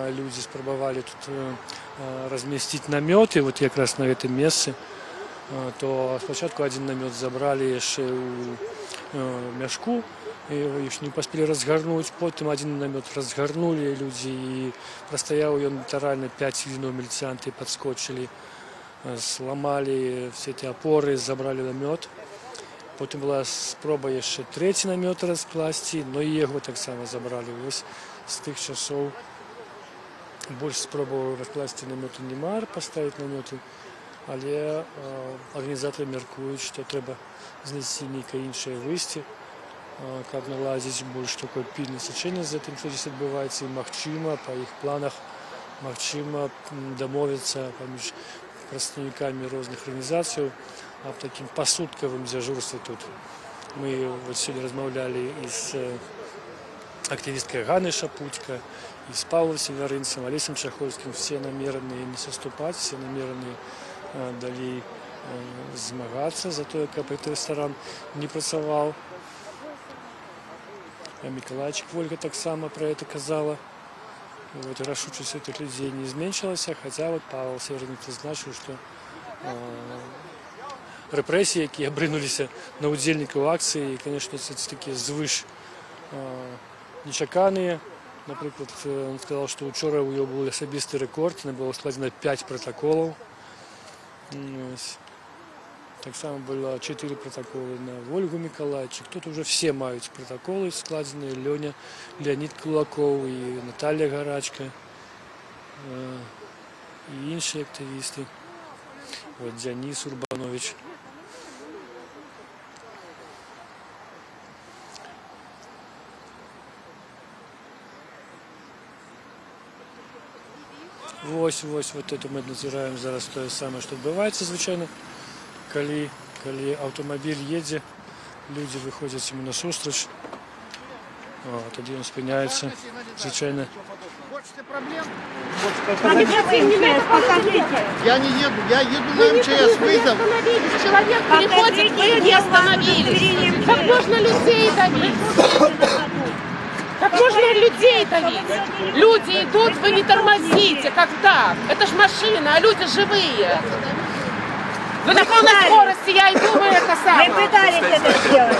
люди спробували тут розмістити намети, от якраз на цьому місці, то спочатку один намет забрали ще у мешку, їх не поспели розгорнути, потім один намет розгорнули люди, і простояв він літерально 5 хвилин, міліціянти підскочили, сломали всі ці опори, забрали намет. Потім була спроба ще третій намет розкласти, але і його так само забрали. Ось з тих часов більше спробував розкласти намети немає, поставити намети, але організатори міркують, що треба знайти яке інше вийście, як наладити більш таке пильне сочинення за тим, що тут відбувається, і можливо, по їх планах, можливо, домовитися поміж представниками різних організацій об таким посутковым дежурстве тут. Мы вот сегодня размовляли и с активисткой Ганной Шапутько, и с Павлом Северинцем, Олесем Чаховским. Все намерены не соступать, все намерены далі змагатися за то, як этот ресторан не працював. А Миколайчик Ольга так само про это казала. Вот, рашучесть этих людей не зменшилась, хотя вот Павел Северинец зазначив, що репресії, які обринулися на удільників акції, звісно, це такі звиш нечакані. Наприклад, він сказав, що вчора у нього був особистий рекорд, не було складено 5 протоколів. Так само було 4 протоколи на Ольгу Миколайчик. Тут вже всі мають протоколи складені, Леонід Кулаков і Наталія Гарачка, і інші активісти. Вот Денис Урбанович. Вот это мы назираем зараз то самое, что отбывается, звичайно. Коли автомобиль едет, люди выходят ему насустрач. Тоді він спиняється, звичайно. Хочете проблем? Я не еду, я еду на МЧС, вызов. Человек переходит, вы не остановились. Как можно людей давить? Как можно людей давить? Люди идут, вы не тормозите, как так? Это ж машина, а люди живые. Вы на полной скорости, я иду, вы это самое. Мы пытались это сделать.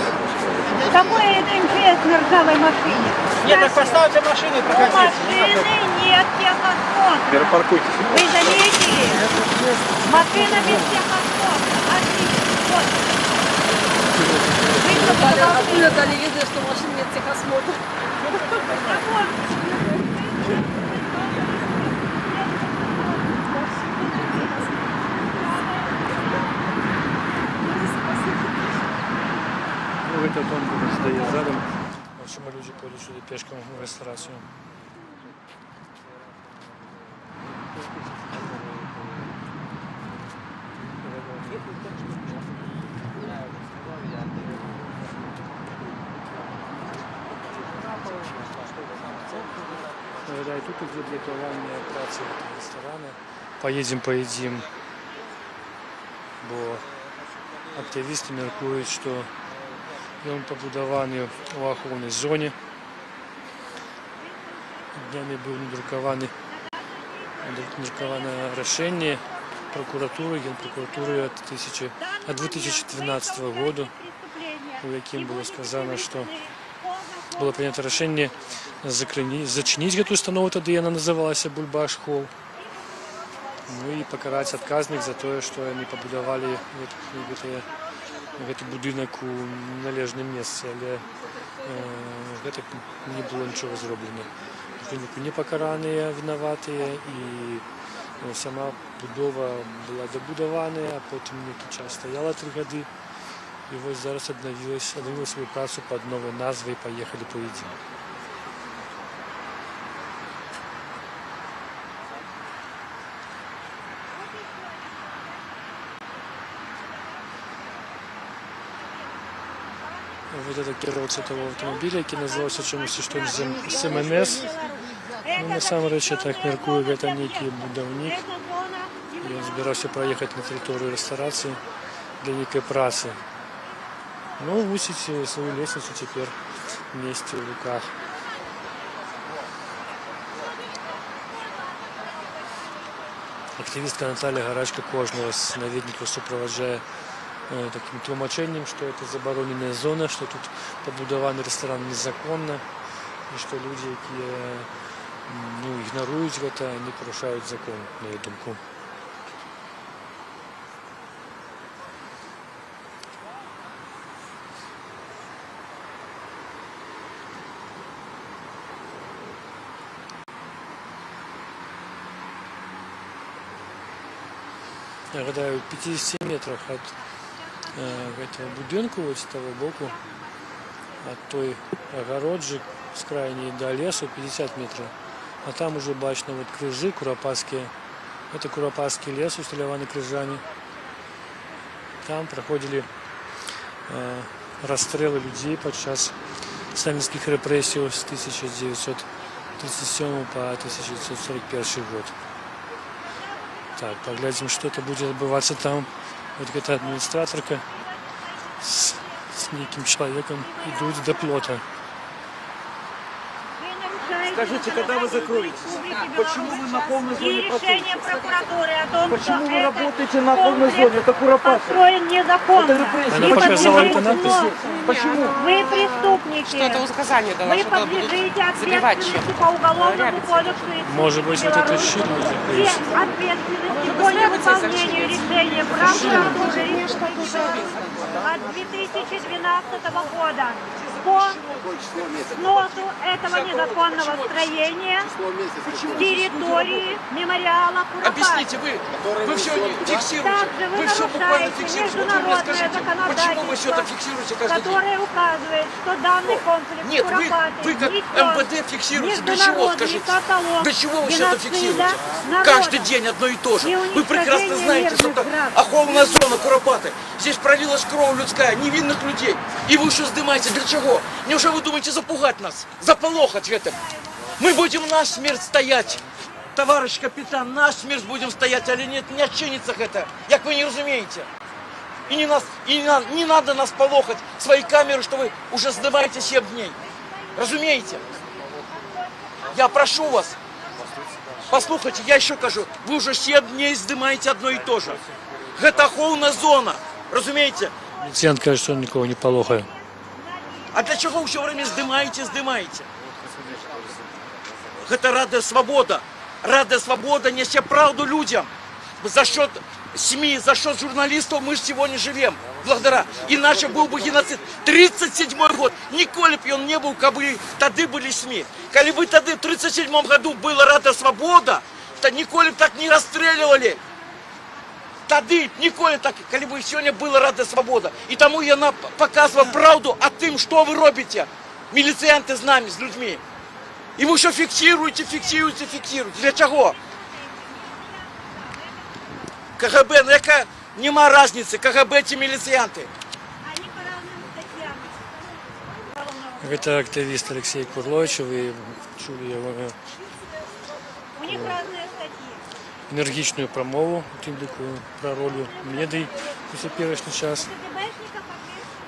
Какое это МЧС на ржавой машине? Нет, так поставьте машину и проходите. У машины нет техосмотра. Перепаркуйтесь. Вы заметили? Машина без техосмотра. Откуда дали видно, что в машине нет техосмотра? Этот он стоит задом. В общем, люди пойдут сюда пешком в ресторацию. Да, и тут идет блокирование працы ресторана. Поедем, бо активісти міркують, що він побудований у аховній зоні. Днями було надруковане рішення прокуратури, Генпрокуратури от 2012 року, у яким було сказано, що було прийнято рішення зачинити цю установу, тоді вона називалася Бульбаш Холл. Ну і покарати відказних за те, що вони побудували цей будинок у належному місці, але це не було нічого зроблено. Не покарані винуваті, і сама будова була добудована, а потім який час стояла 3 роки. І ось зараз відновили свою працю під новою назвою «Поїхали поїдемо». Вот это керовца того автомобиля, який називався чомусь щось з МНС. Ну, насамрэч, я так міркую, гэта некий будаўнік. Ён збірався проехать на территорию ресторации для некой працы. Ну, высить свою лестницу теперь вместе в руках. Активистка Наталья Гарачка кожного з навідників супроводжає таким тлумачением, что это забороненная зона, что тут побудованный ресторан незаконно, и что люди, которые игноруют это, они порушают закон, на ее думку. Я гадаю, в 50 метрах от этого будинку, вот с того боку, от той огороджи с крайней до лесу 50 метров. А там уже бачно вот крыжи куропатские. Это Куропатский лес, устиляванный крыжами. Там проходили расстрелы людей подчас сталинских репрессий с 1937 по 1941 год. Так, поглядим, что это будет отбываться там. Вот эта администраторка с неким человеком идут до плота. Скажите, когда вы закроетесь? Почему вы на полной зоне решение прокуратуры о том, почему что вы работаете на полной зоне? Это Куропатка. построен незаконно. Она показала это надпись. Почему? Вы преступники. Что-то указание дало, Вы что будут подлежите забивать ответственности по уголовному кодексу. Может быть, вот это щит и ответственности по невыполнению решения прокуратуры от 2012 года. по сносу этого незаконного строения территории мемориала Куропатки. Объясните, вы все фиксируете. Также вы Вы все буквально нарушаете фиксируете. Вот вы мне международное скажите, почему вы все это фиксируете каждый день? которое указывает, что данный комплекс Нет, Куропатки вы как несет МВД фиксируете. Для чего, скажите? каталог Для чего вы все это геноцида фиксируете? народа Каждый день одно и то же. и Вы прекрасно уничтожение знаете, что мирных это граждан. охоронная зона Куропаты. Здесь пролилась кровь людская, невинных людей. И вы еще сдымаете. Для чего? Неужели вы думаете запугать нас? Заполохать в этом? Мы будем насмерть стоять. Товарищ капитан, насмерть будем стоять, или нет, не отчинится это, як вы не разумеете. И не надо нас полохать свои камеры, что вы уже сдымаете 7 дней. Разумеете? Я прошу вас, послухайте, я еще кажу, вы уже 7 дней сдымаете одно и то же. Это охоронная зона, разумеете? Милиціянт каже, що нікого не полохає. А для чего все время сдымаете? Это Радио Свобода. Радио Свобода несет правду людям. За счет СМИ, за счет журналистов мы же сегодня живем. Благодаря. Иначе был бы геноцид. 37-й год. Николи бы он не был, как бы тогда были СМИ. Коли бы тогда в 37-м году была Радио Свобода, то николи бы так не расстреливали. Тогда николи так, коли бы сегодня была Радио Свобода. И тому я показывал правду о том, что вы робите. Милицианты с нами, с людьми. И вы еще фиксируете. Для чего? КГБ, ну яка нема разницы, КГБ ці міліціянти. Это активист Алексей Курлович, вы чули его энергичную промову, тим такую про роль медій у теперішній час.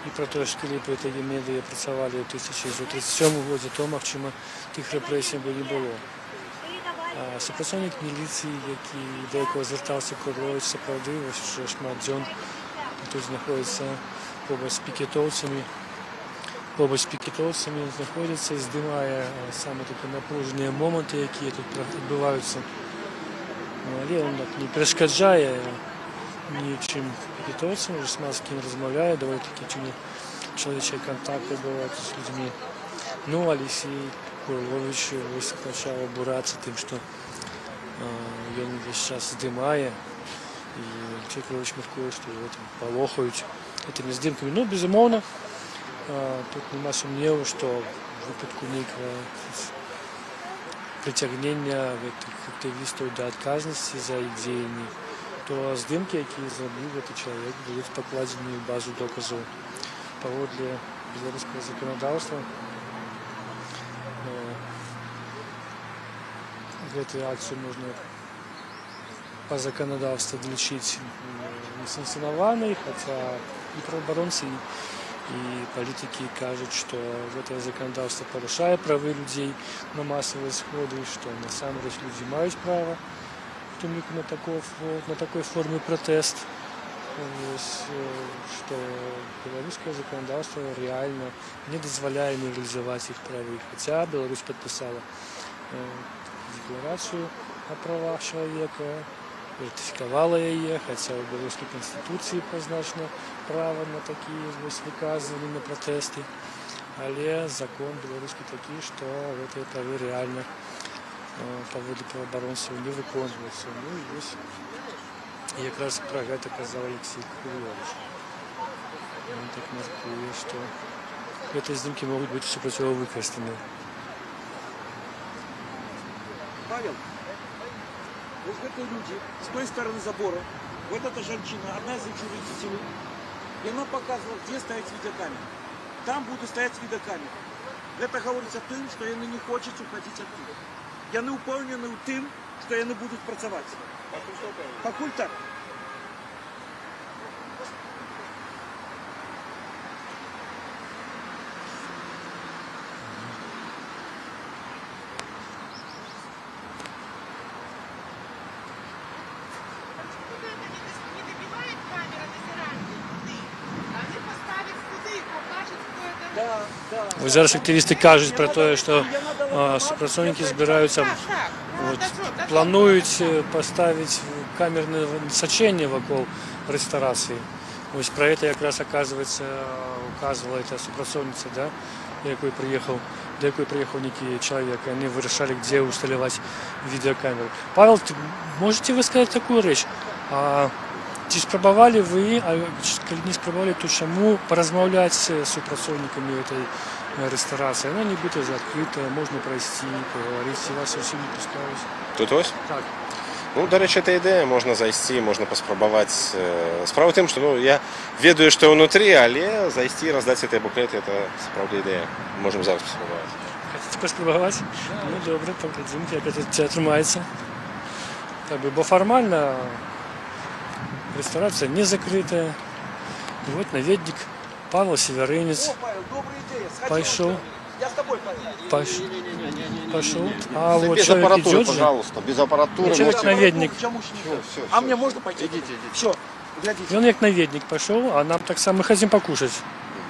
І про те, що коли б ці медії працювали у 1937 році, то, можливо, тих репресій би не було. Супрацовник міліції, до якого звертався Курлович, справді, вже шмат дзьон тут знаходиться побач з пікетовцями, знаходиться і здимає саме такі напружені моменти, які тут відбуваються. Але він не перешкоджає нічим пікетовцям, вже з ким розмовляє, доволі такі чоловічі контакти бувають з людьми. Ну, Олексій Курлович почав обуратися тим, що він весь час здимає, і Олексій Курлович міркує, що його там полохають цими здимками. Ну, безумовно, тут нема сумніву, що в випадку ніякого притягнення активістів до відказності за їх діяння, то здимки, які зробив цей чоловік, будуть покладені в базу доказів. Поводле белорусского законодавства в этой акции можно по законодавству отличить несанкционованный, хотя и правооборонцы, и политики кажут, что это законодавство порушает права людей на массовые сходы, что на самом деле люди имеют право на такой форме протест. Что белорусское законодавство реально не дозволяет реализовать их права. Хотя Беларусь подписала декларацию о правах человека, ратификовала ее, хотя в белорусской конституции позначено право на такие высказывания, на протесты. Але закон белорусский такий, что эти права реально поводле правооборонцев не виконуються. Ну и есть. І якраз про це казав Олексій Курлович. Він так міркує, що ці здимки можуть бути супротиво використані. Павел, вот это люди с той стороны забора, вот эта женщина, одна из учредителей, и она показывала, где стоять видеокамеры. Там будут стоять видеокамеры. Это говорится тем, что они не хочуть уходить от них. Я не упевнений в тим, що вони будуть працювати. Покуль так. Ось зараз активісти кажуть про те, що співпрацівники збираються, планують поставити камерне насочення вокруг ресторації. Ось про це якраз, оказується, указувала ця співпрацівниця, да? до якої приїхав некий чоловік, і вони вирішали, де усталювати відеокамеру. Павел, можете ви сказати таку річ? Чи спробували ви, а коли не спробували, то чому порозмовляти з супрацовниками цієї ресторації? Вона нібито закрита, можна пройти, поговорити, вас зовсім не пускають. Тут ось? Так. Ну, до речі, це ідея, можна зайти, можна поспробувати. Справа в тим, що я ведаю, що внутрі, але зайти, роздати цей буклет, це справді ідея. Можемо зараз поспробувати. Хочете поспробувати? Ну, добре, поглядимо, як це тримається. Бо формально ресторация не закрытая. И вот наведник Павел Северинец пошел. Пошел. А вот без человек аппаратуры, идет, пожалуйста, без аппаратуры. человек наведник. Все, А мне можно пойти? Идите. Все, И он как наведник пошел, а нам так само мы хотим покушать.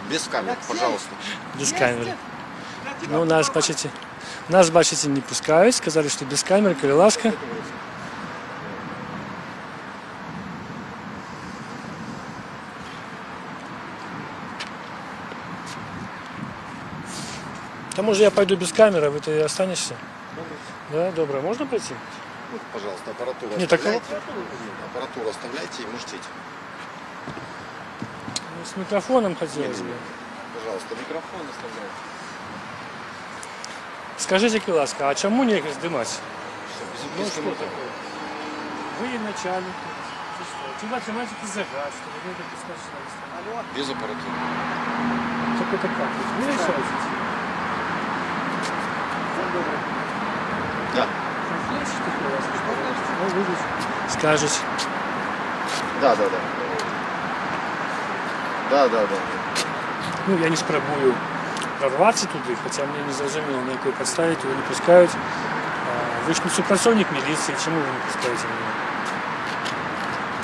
Без камер, пожалуйста. Без камеры. Ну, нас, бачите, не пускают. Сказали, что без камеры, коли ласка. К тому же я пойду без камеры, а вы-то и останешься? Да, добро. Можно пройти? Вот, пожалуйста, аппаратуру Нет, оставляйте. Аппаратуру оставляйте и можете идти. Ну, с микрофоном хотелось бы. Пожалуйста, микрофон оставляйте. Скажите, ласка, а чему не сдымать? Ну, что Вы начальник. Тем математики загад, что вы это бесконечно. Без аппаратуры. Так это как? Вы решаете? Да. Скажете. Да. Да. Ну, я не спробую прорваться туди, хотя мне не зрозуміло, на якої підставі його не пускають. Ви ж не супрацовник міліції, чому ви не пускаєте мене?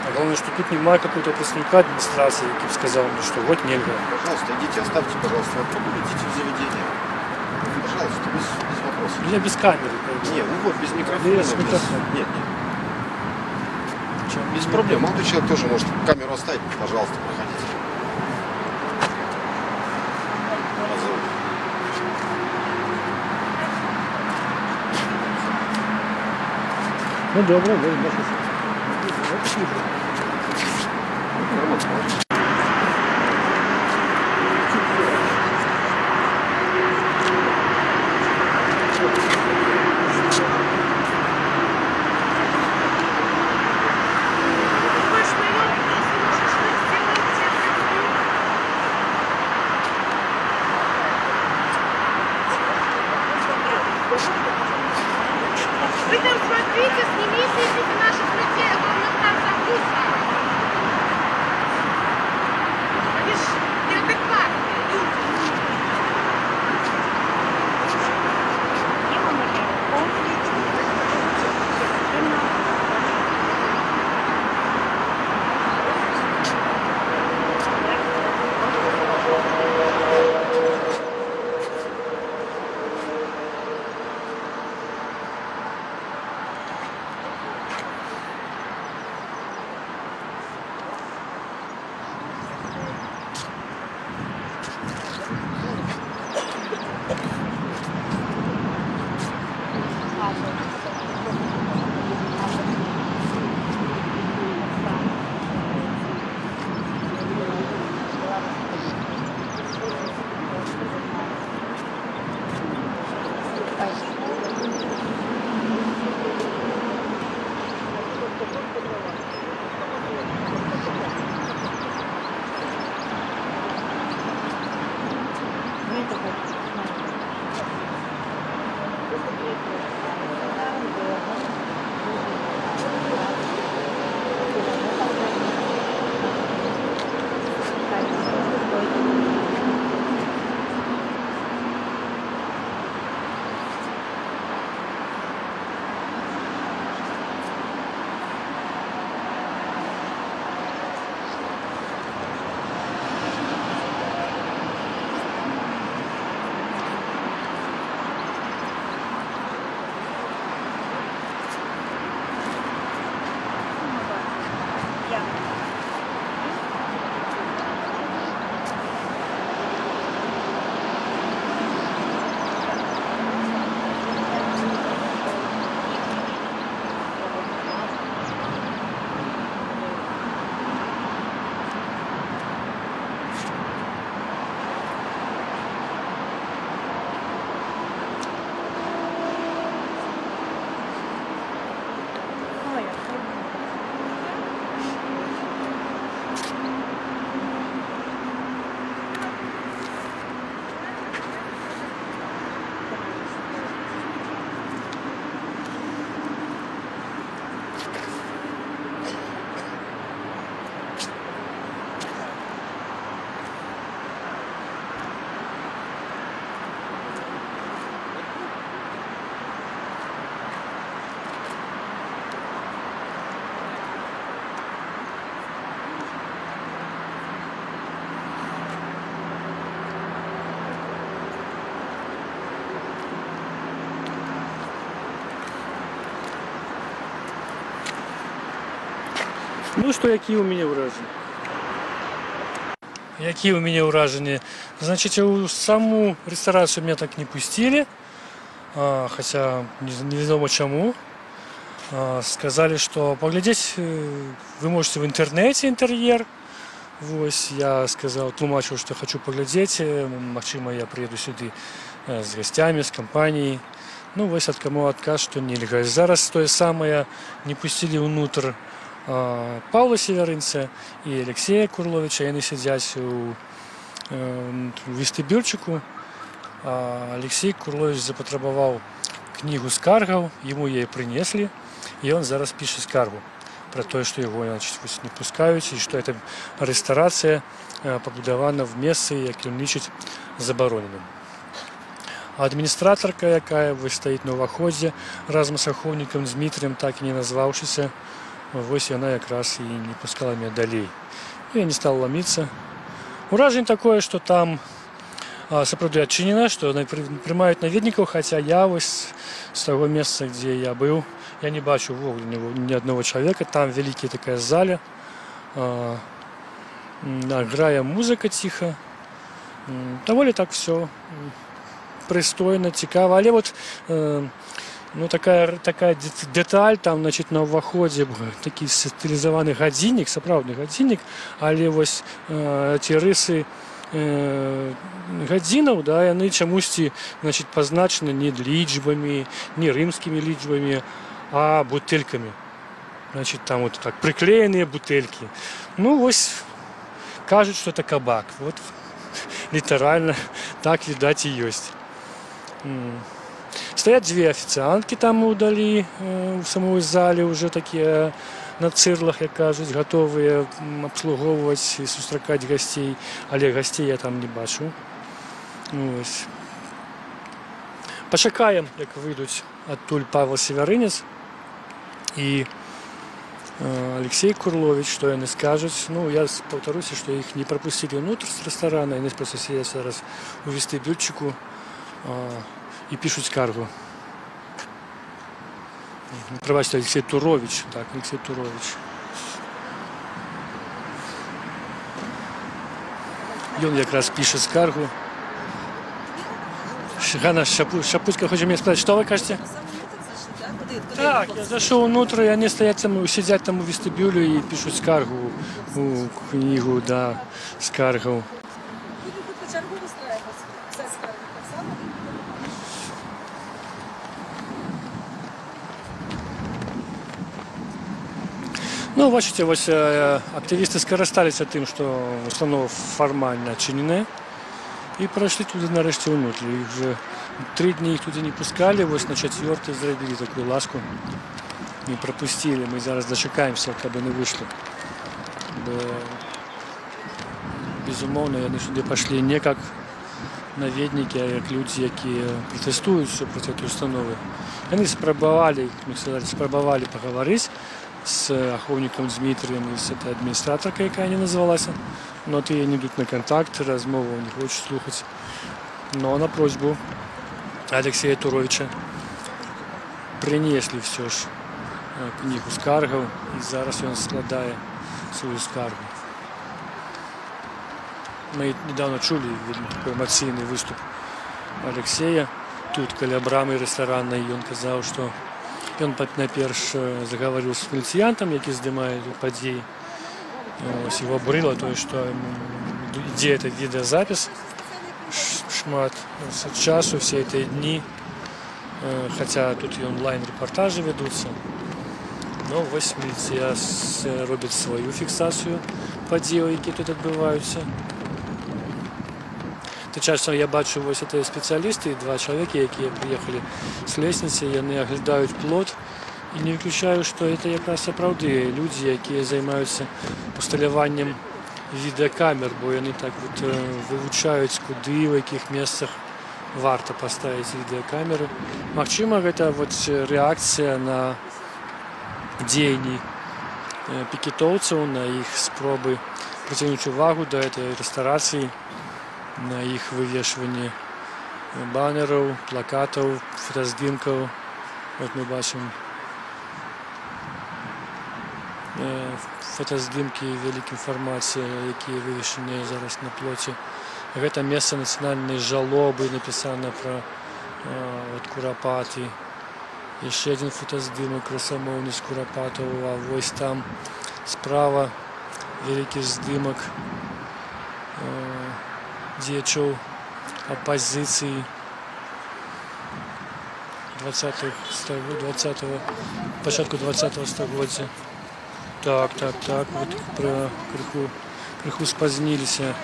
А главное, что тут немає какого-то представника администрации, який б сказав мне, что вот нельзя. Пожалуйста, идите, оставьте, пожалуйста, вы прогуляйтесь в заведение. Пожалуйста, без вопросов. Я без камеры. Не, ну вот, без микрофона. Без микрофона. Нет. Без проблем. Молодой человек тоже может камеру оставить. Пожалуйста, проходите. Ну, добре, ви можете. Вы там смотрите, снимите этих наших людей, а то у нас там загрузка. Они ж неадекватные люди. Ну што, якія ў мяне ўражанні? Якія ў мяне ўражанні? Значыць, у саму рэстарацыю меня так не пусцілі, хаця невядома чаму. Сказалі, што паглядзець вы можете в інтэрнэце інтэр'ер. Вось я сказаў, тлумачыў, што хочу паглядзець, магчыма, я прыеду сюды з гасцямі, з кампаніяй. Ну вось ад каму адказ, што нельга. Зараз тое самае не пусцілі ўнутр Павла Севярынца і Алексея Курловича. Яны сядзяць у вестыбюльчыку. Алексей Курлович запатрабаваў кнігу скаргаў, яму яе прынеслі, і ён зараз піша скаргу про тое, што яго не пускаюць, і што эта рэстарацыя пабудавана в месцы, які ён лічыць забароненым. Адміністратарка, якая стаіць на ўваходзе разам з ахоўнікам Дмітрыем, так і не назваўшыся, вось яна якраз і не пускала мяне далей. Я не стал ламіцца. Уражанне такое, што там сапраўды адчынена, што прымаюць наведнікаў, хаця я вось з таго месца, дзе я быў, я не бачу ўвогуле ні аднаго чалавека. Там вялікая такая заля, грае музыка ціха. Даволі так все прыстойна, цікава. Але вот такая дэталь, там, значит, на ўваходзе такі стылізаваны гадзіннік, сапраўдны гадзіннік, але вось ці рысы гадзінаў, да, яны чамусьці, значит, пазначаны не лічбамі, не рымскімі лічбамі, а бутэлькамі. Значит, там вот так приклееныя бутэлькі. Ну, вось кажуць, што это кабак. Вот літаральна так, відаць, і ёсць. Стоят две официантки там удали в самой зале, уже такие на цирлах, як кажуть, готовые обслуговывать и сустракать гостей. Але гостей я там не бачу. Ось. Пачакаем, як выйдуць адтуль Павел Севярынец і Алексей Курлович, што яны скажуць. Ну, я паўтаруся, што іх не прапусцілі ўнутр з рэстарана, яны проста сядзяць зараз у вестыбюльчыку і пішуць скаргу. Прабачце, Алексей Турович. Так, Алексей Турович. Ён якраз піша скаргу. Ганна Шапуцька хоча мне сказаць, што вы кажаце? Так, я зашоў унутр, і яны сядзяць там у вестыбюлю і пішуць скаргу у кнігу, да, скаргаў. Ну, бачыце, вось актывісты скарысталіся тым, што установа фармальна адчыненая, і прайшлі туды нарэшце ўнутры. Іх вже 3 дні іх туды не пускалі, вось на 4-й зрабілі такую ласку, не прапусцілі. Мы зараз дачакаемся, каб яны выйшлі. Безумоўна, яны сюды пашлі не як наведнікі, а як людзі, якія пратэстуюць супраць этой установы. Яны спрабавалі пагаварыць с ахоўнікам Дмітрыем і з этой адміністратаркай, якая не назвалася. Но тыя не ідуць на контакт, размову не хочуць слухаць. Но на просьбу Алексея Туровича прынеслі ўсё ж кнігу скаргаў, і зараз ён складае сваю скаргу. Мы недавно чулі вельмі такой эмацыйны выступ Алексея тут, каля брамы рэстараннай. Ён казаў, што ён найперш загаварыў з паліцыянтам, які здымае падзеі. Его абурыла тое, што ідзе этот відэазапіс шмат часу, все эти дні, хаця тут і онлайн-рэпартажы вядуцца. Но вось міліцыя робіць сваю фіксацыю падзеяў, які тут адбываюцца. Часам я бачу вось это спецыялісты, 2 чалавекі, якія прыехалі з лесніцы, яны аглядаюць плот, і не выключаю, што это якраз сапраўды людзі, якія займаюцца усталяваннем відэакамер, бо яны так вот вывучаюць, куды, у якіх месцах варта паставіць відэакамеры. Магчыма, гэта вот рэакцыя на дзеянні пікетоўцаў, на іх спробы прыцягнуць увагу да этой рэстарацыі, на іх вывешванне банераў, плакатаў, фотаздымкаў. Вот мы бачым фотаздымкі ў вялікім фармаце, якія вывешаны зараз на плоце. Гэта месца нацыянальнай жалобы, напісана пра Курапаты. Яшчэ адзін фотаздымак красамоўны з Курапатаў, а вось там справа вялікі здымак дзеячоў апазіцыі пачатку 20-го стагоддзя. Так, вот крыху спазніліся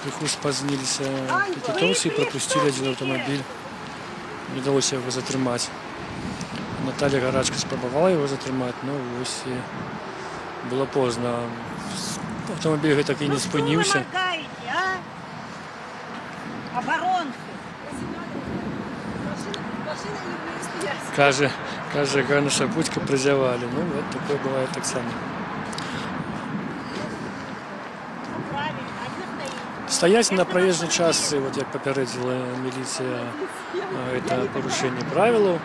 пікетоўцы і прапусцілі адзін аўтамабіль. Не удалося яго затрымаць. Наталья Гарачка спрабавала яго затрымаць, но вось і было позна. Аўтамабіль гэтак і не спыніўся. Кажа, Ганна Шапуцька прызявалі. Ну, вот такое бывае таксама. Стаяць на праезжай частцы, вот як папярэдзіла міліцыя, это парушэнне правілаў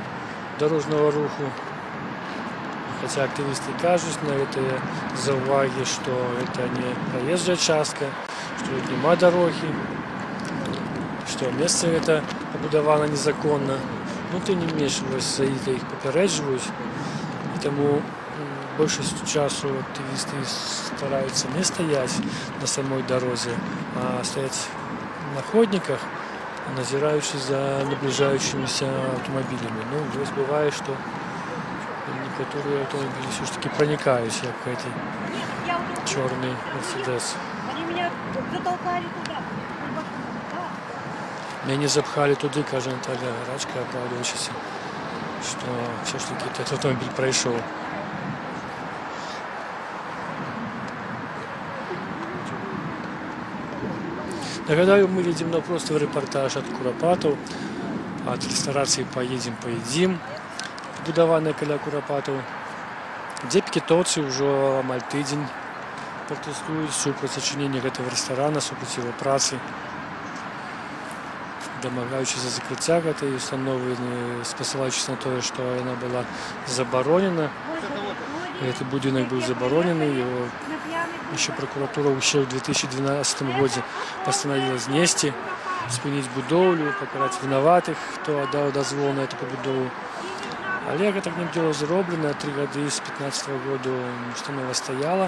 дорожнага руху. Хаця актывісты кажуць на гэтыя заўвагі, што гэта не праезжая частка, што тут няма дарогі, што месца гэта пабудавана незаконна. Ну, тым не менш, вось за іх папярэджваюць, і таму большасць часу актывісты стараюцца не стаяць на самой дарозе, а стаяць на ходніках, назіраючы за набліжаючымися аўтамабілямі. Ну, вось бывае, што некаторыя аўтамабілі ўсё ж такі пранікаюць, як гэты чорны Мерседес. Мяне запхалі туды, кажа Наталья Гарачка, апраўдваючыся, што ўсё ж такі этот аўтамабіль прайшоў. Нагадаю, мы едем на простой рэпартаж ад Курапатаў, ад рэстарацыі «Поедзем, пабудаванай каля Курапатаў, дзе пікетоўцы ўжо амаль тыдзень пратэстуюць супраць адчынення гэтага рэстарана, супраць яго працы, дамагаючыся закрыцця гэтай установы, спасылаючыся на тое, што яна была забаронена. Гэты будынак быў забаронены, яго яшчэ прокуратура ўще ў 2012 годзе пастанавіла знесці, спыніць будоўлю, пакараць вінаватых, хто аддаў дазвол на эту пабудову. Але гэтак не было зроблена. 3 гады з 15-го году установа стаяла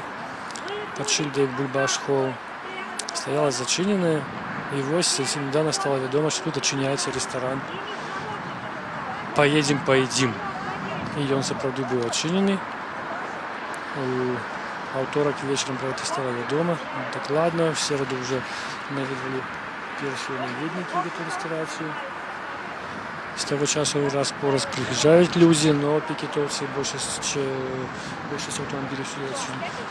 пад шыльдай Бульбаш-Холл, стаяла зачыненая. І вось зусім недавно стало вядома, што тут адчыняецца рэстаран «Поедзем». І ён сапраўды быў адчынены. У аўторак вечарам пра гэта стала вядома. Дакладна, в сераду ўжо наведвалі першыя наведнікі гэту рэстарацыю. З таго часу раз-пораз прыязджаюць людзі, но пікетоўцы большасць аўтамабілей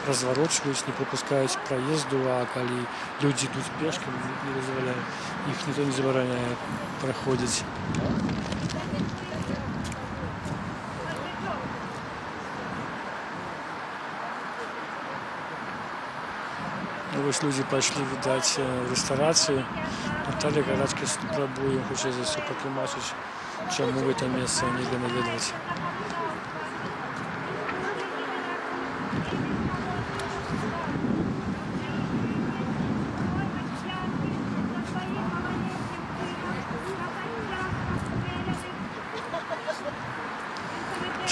разварочваюць, не прапускаюць праезду, а калі людзі ідуць пешкам, не дазваляюць, іх ніхто не забараняе праходзіць. Вось людзі пайшлі, відаць, у рэстарацыю. Наталья Гарачка спрабуе, хоча за ўсё патлумачыць, чаму гэта месца нельга наведваць.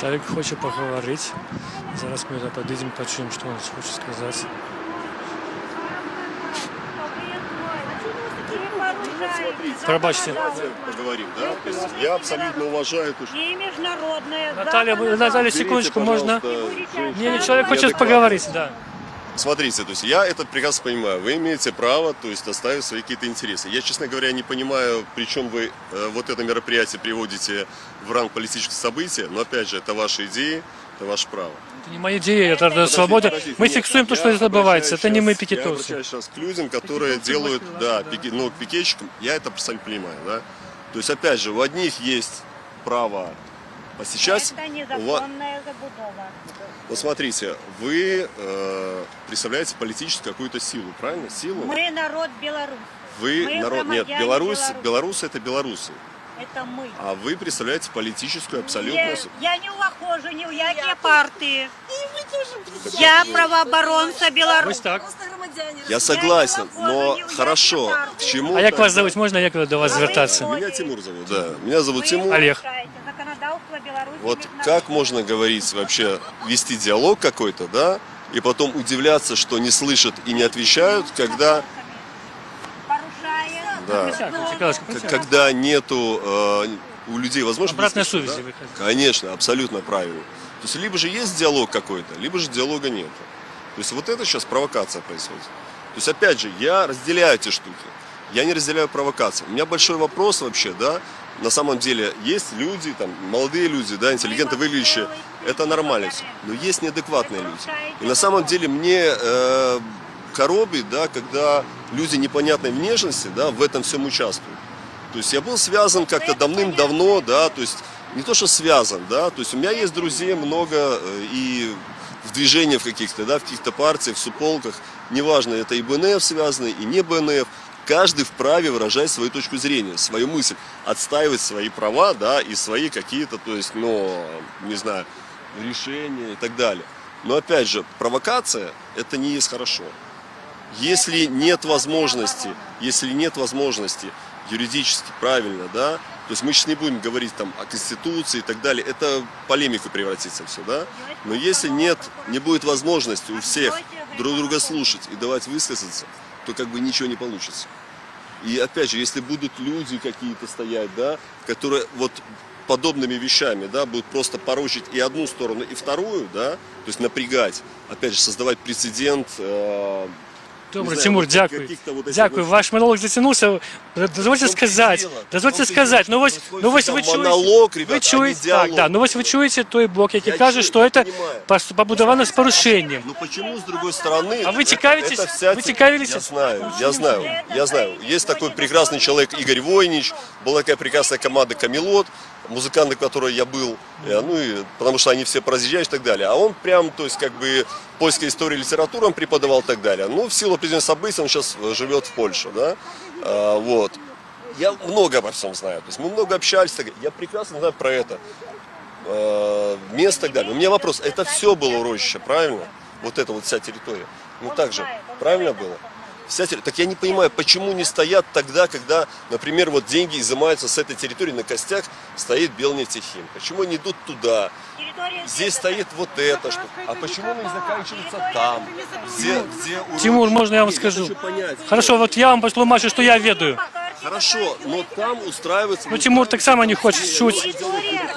Чалавек хоча пагаварыць. Зараз мы падыдзем, пачуем, што ён хоча сказаць. Пробачьте. Поговорим, да? То есть я абсолютно уважаю то, что... И международная... Наталья, секундочку, можно? Не, человек хочет поговорить, да. Смотрите, то есть я это прекрасно понимаю. Вы имеете право, то есть оставить свои какие-то интересы. Я, честно говоря, не понимаю, при чем вы вот это мероприятие приводите в ранг политических событий. Но опять же, это ваши идеи, это ваше право. Это не мои идеи, это свобода. Мы фиксуем то, что здесь отбывается. Это не мы пикетовцы. Я обращаюсь сейчас к людям, которые делают, да, к пикетчикам. Я это просто не понимаю, да. То есть, опять же, у одних есть право посещать. Это незаконная забудова. Вот смотрите, вы представляете политическую какую-то силу, правильно? Силу? Мы народ Беларусь. Вы народ, нет, Беларусь, белорусы это белорусы. Это мы. А вы представляете политическую абсолютно... Я не ухожу ни в какие партии. Я правооборонца Беларуси. Я согласен, но хорошо, к чему... А як вас зовут? Можно як до вас звертаться? Меня Тимур зовут, да. Меня зовут Тимур. Олег. Вот как можно говорить вообще, вести диалог какой-то, да, и потом удивляться, что не слышат и не отвечают, когда... Да. Когда нету у людей возможности... Обратная совесть. Да? Конечно, абсолютно правильно. То есть либо же есть диалог какой-то, либо же диалога нет. То есть вот это сейчас провокация происходит. То есть опять же, я разделяю эти штуки. Я не разделяю провокации. У меня большой вопрос вообще, да, на самом деле есть люди, там, молодые люди, да, интеллигентно выглядящие, это нормально все. Но есть неадекватные люди. И на самом деле мне коробит, да, когда люди непонятной внешности, да, в этом всем участвуют. То есть я был связан как-то давным-давно, да, то есть не то, что связан, да, то есть у меня есть друзей много и в движениях каких-то, да, в каких-то партиях, в суполках, неважно, это и БНФ связаны, и не БНФ, каждый вправе выражать свою точку зрения, свою мысль, отстаивать свои права, да, и свои какие-то, то есть, ну, не знаю, решения и так далее. Но опять же, провокация – это не есть хорошо. Если нет возможности юридически правильно, да, то есть мы сейчас не будем говорить там о Конституции и так далее, это в полемику превратится все, да, но если не будет возможности у всех друг друга слушать и давать высказаться, то как бы ничего не получится. И опять же, если будут люди какие-то стоять, да, которые вот подобными вещами, да, будут просто порочить и одну сторону, и вторую, да, то есть напрягать, опять же, создавать прецедент. Добре, Тимур, дякую. Дякую. Ваш монолог затягнувся. Дозвольте сказати. Ну ось ви чуєте той блок, який каже, що це побудовано з порушенням. Ну почему с другой стороны? А вы цікавились? Я знаю. Есть такой прекрасный человек Игорь Войнич, была такая прекрасная команда «Камелот», музыканты, которой я был, ну и потому что они все поразъезжают и так далее. А он прям, то есть как бы польская история и литературу он преподавал и так далее. Ну, в силу определенных событий он сейчас живет в Польше, да. Вот. Я много обо всем знаю. То есть мы много общались, я прекрасно знаю про это место и так далее. У меня вопрос, это все было урочище, правильно? Вот эта вот вся территория. Ну так же, правильно было? Так я не понимаю, почему не стоят тогда, когда, например, вот деньги изымаются с этой территории, на костях стоит Белнефтехим. Почему они идут туда? Здесь стоит вот это, что. А почему оно не заканчивается там? Тимур, можно я вам скажу? Хорошо, вот я вам послумачу, что я ведаю. Хорошо, но там устраивается... Ну, Тимур так само не хочет чуть.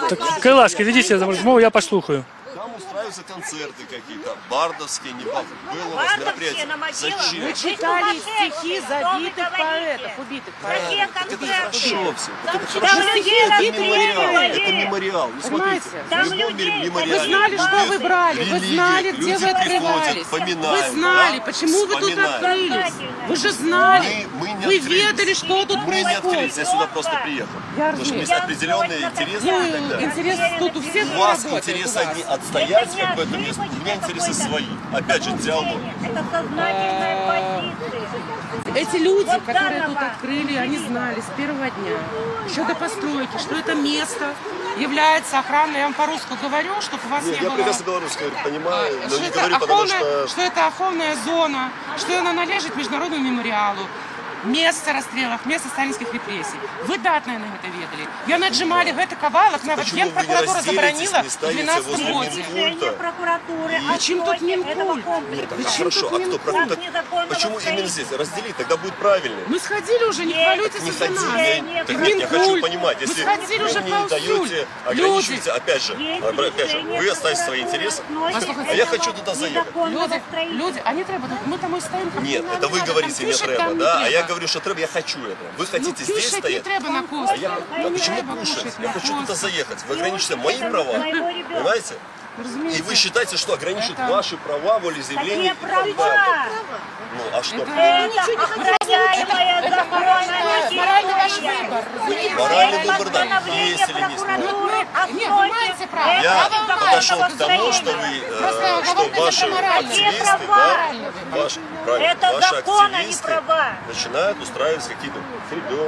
Так, Кайласки, ведите размову, я послухаю. Там устраиваются концерты какие-то, бардовские, не бардовские. Было у нас мероприятие. Зачем? Мы читали стихи забитых поэтов, убитых поэтов. Так это хорошо все. Это мемориал. Ну, смотрите, в любом мемориале. Вы знали, что вы брали, вы знали, где вы открывались. Вы знали, почему вы тут открылись. Вы же знали, вы ведали, что тут Мы не открылись, происходит. я сюда просто приехал. Потому что есть определенные интересы и так далее. Интерес тут у всех У вас работает. интересы одни отстоять как бы это место, у меня интересы свои. Опять же, диалог. Эти люди, которые тут открыли, они знали с первого дня, еще до постройки, что это место является охранной. Я вам по-русски говорю, чтобы у вас не Я было... прекрасно белорусский понимаю, но Что не это говорю, потому оховная, что... это оховная зона, что она належит міжнародному меморіалу. Место расстрелов, место сталинских репрессий. Вы дат, наверное, это ведали. Я наджимали в это кавалок, навіть Генпрокуратура заборонила в 2012 году. Почему тут Минкульт? Хорошо, а кто прокурор? Почему именно здесь? Разделить, тогда будет правильно. Мы сходили уже, не хвалитесь Не из-за нас. ходили, я хочу понимать, если Мы сходили вы уже мне не даете, ограничиваете, опять же, вы оставите свои интересы, а я хочу туда заехать. Люди, они треба, мы там и стоим. Нет, это вы говорите, не треба, да? А я говорю, что треба, я хочу этого. Вы хотите здесь стоять? А я почему кушать? Я хочу туда заехать. Вы ограничите мои права, понимаете? И вы считаете, что ограничивают ваши права, волеизъявления и так далее. Ну, а что? Моральный ваш выбор. Моральный выбор, да, есть или нет. Нет, вы маете право. Я подошел к тому, что вы, что ваши активисты, да, ваши активисты начинают устраивать какие-то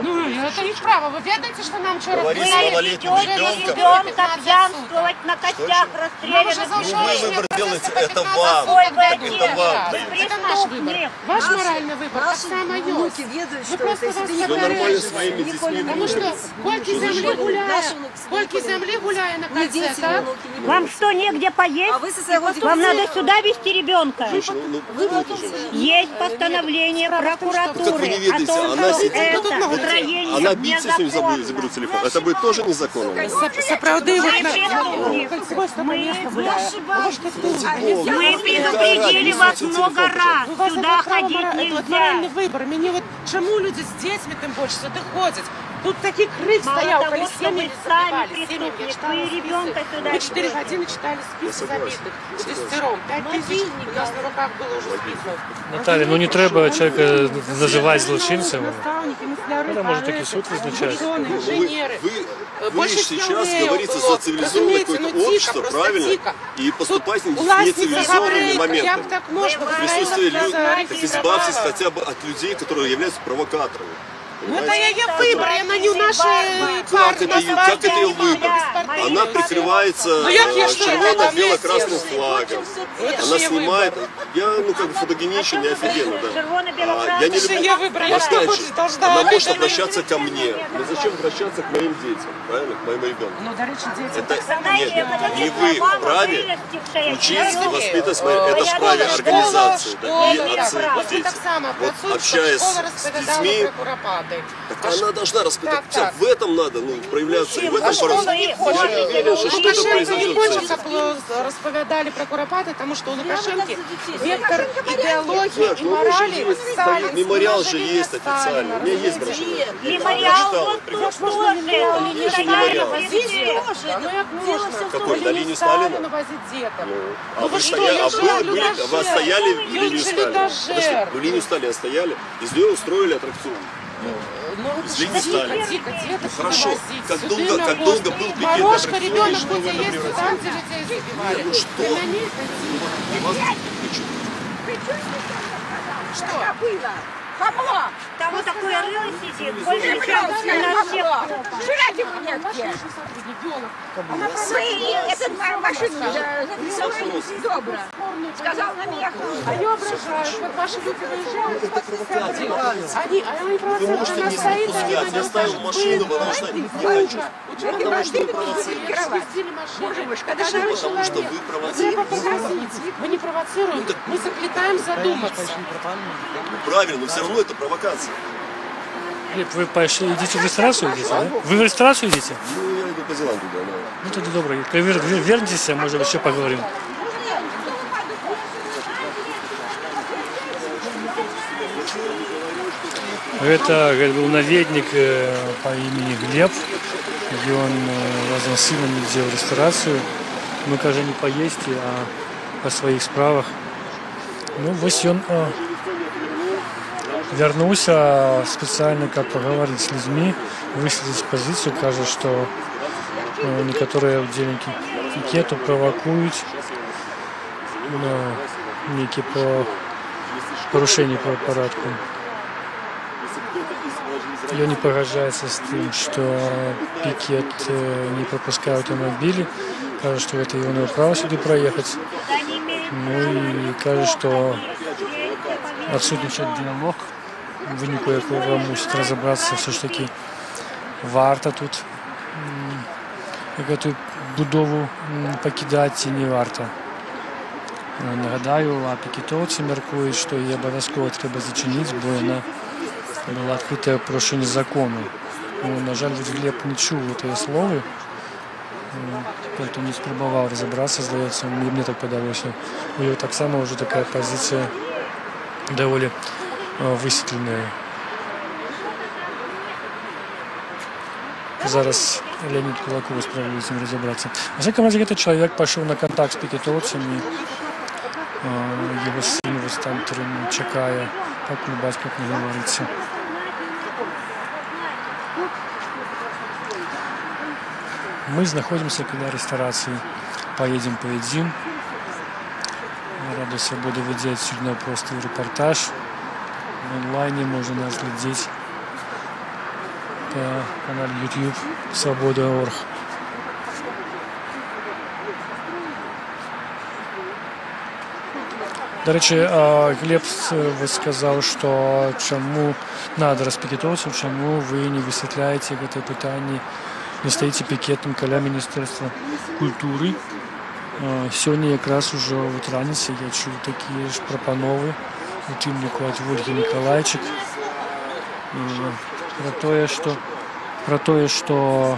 Ну, это их право. Вы ведаете, что нам вчера Говорить с сказали? малолетним ребенком. Ребенка пьянствовать на костях расстрелянных. Вы выбор делаете, это вам. Это вам. Это наш выбор. Ваш моральный выбор, так само и Внуки ведают, Вы что просто это, вас если ты Вы нормально покоряете. своими детьми Потому что сколько земли гуляя, сколько земли гуляя на кольце, так? Вам что, негде поесть? А вы со своего Вам надо сюда вести ребенка. Женщина, ну, кто это женщина? Есть постановление прокуратуры Как вы не о ведаете, том, она что сидит, это строение она бьется, если не незаконно. заберут телефон. Это будет тоже незаконно. Сопроводывать на... Мы предупредили вас много раз. Сюда ходить Это нельзя. моральный выбор. Мені вот чому люди з дітьми тим більше сюди ходять? Тут такий крик Мало стояв, того, коли что сім'ї вы сами забивали. Сім'ї, я преступник, читала вы и ребенка списки. сюда Мы 4 ведете. години читали списки забитих. Десятером. 5000 у нас на руках було вже список. Наталя, ну не треба человека называть злочинцем. Наставники, мислярі, Это может таки суд визначать. инженеры. Вы Больше сейчас смелее говорите было. за цивилизованное Разумеется, какое-то ну, тихо, общество, просто правильно? тихо. И поступайте У с вас нецивилизованными Як моментами. так можна? В присутствии людей, так избавьтесь хотя бы от людей, которые являются провокаторами. Ну это ее выбор, я на нее наши Как это ее выбор? Она прикрывается Ну, як я что, червоно-бело-красным флагом. Это Она же ее снимает... Я, ну, как бы фотогеничен, не офигенно, да. Я не Это же люблю... ее выбор, я что Опять хочешь, же, должна. она может обращаться ко мне. Но зачем обращаться к моим детям, правильно? К моему ребенку. Ну, до речі, діти. Это нет, не вы вправе учить и воспитывать свои, это вправе организации, да, и отцы, Ось дети. так само Вот працюють, общаясь школа с розповідала детьми, про куропати. так она должна распитать. Так. В этом надо, ну, проявляться, и в этом Школа пора. не Я хоче. не уверен, что что-то Лукашенко не произойдет. хоче, щоб розповідали про куропати, тому що у Лукашенки вектор ідеології і Ну, моралі стоит, Сталін. мемориал же есть официально. У меня есть брошюра. Мемориал вот тут Як можна тоже. меморіал лінію Сталіна возити? Везде. Ну як можна? Какой? На линию Сталіна Сталина? возити дітям? А Ну вы вы что, стояли, я а жила вы стояли в линию Юджи Сталина? Людожер. Подожди, вы линию Сталина стояли, из нее устроили аттракцион. Ну, Из линии тихо, Сталина. тихо, деток Хорошо. вывозить. Как Сюда долго- на как воздух. долго был пикет Морожка, аттракцион? ребенок Что вы хоть и есть, например, там, где детей забивали. Ну что? Ты на ней Что было? Хамло! Там вот такое рыло сидит. Больше, чем Пожалуйста, на всех. хамло! Жрать ему негде! Вы этот машину записали добро. Сказал на меня. Они ображают, вот ваши люди выезжают, они Вы можете не запускать. Я ставил машину, потому что не хочу. Потому что вы провоцируете. Потому что вы провоцируете. Мы не провоцируем, мы закликаем задуматься. Правильно, но все равно это провокация. Глеб, вы пошли, идите в ресторацию идите, да? Вы в ресторацию идите? Ну, я иду по делам туда, да. Ну тогда добро. Вернитесь, может быть, еще поговорим. Это был наведник по имени Глеб, где он разом с сыном делал ресторацию. Мы, кажется, не поесть, а по своих справах. Ну, вось он вернулся специально, как поговорить с людьми, высветить позицию, кажется, что некоторые удельники пикету провокуют некие по порушению порядку. И они поражаются с тем, что пикет не пропускают автомобили. Кажется, что это его право сюда проехать. Ну и кажется, что отсутничает диалог. В вынику якого мусить разобраться все ж таки варто тут эту будову покидать і не варто. Нагадаю, а пікетовці міркують, що її обов'язково треба зачинити, бо вона була відкрита порушення закону. На жаль, Глеб не чув цієї слова, тому не спробував розібратися, здається, мені так подалося. У нього так само вже така позиція доволі висвітлена. Зараз Леонід Кулаков спробує з ним розібратися. На всякому разі, этот чоловік пішов на контакт з пікетовцями. Його син ось там чекає, як не батько, як не говориться. Мы находимся біля ресторации. Поедем, поедим. Радио Свобода ведет сегодня просто репортаж. В онлайне можно нас глядеть канале YouTube Свобода.орг. До речі, Глеб сказав, що чому надо розпікетовуватися, чому ви не висвітляєте це питання, не стоїте пікетом каля Міністерства культури. Сьогодні якраз уже от раніці я чув такі ж пропанови у тимнику від Ольги Ніколайчик про те, що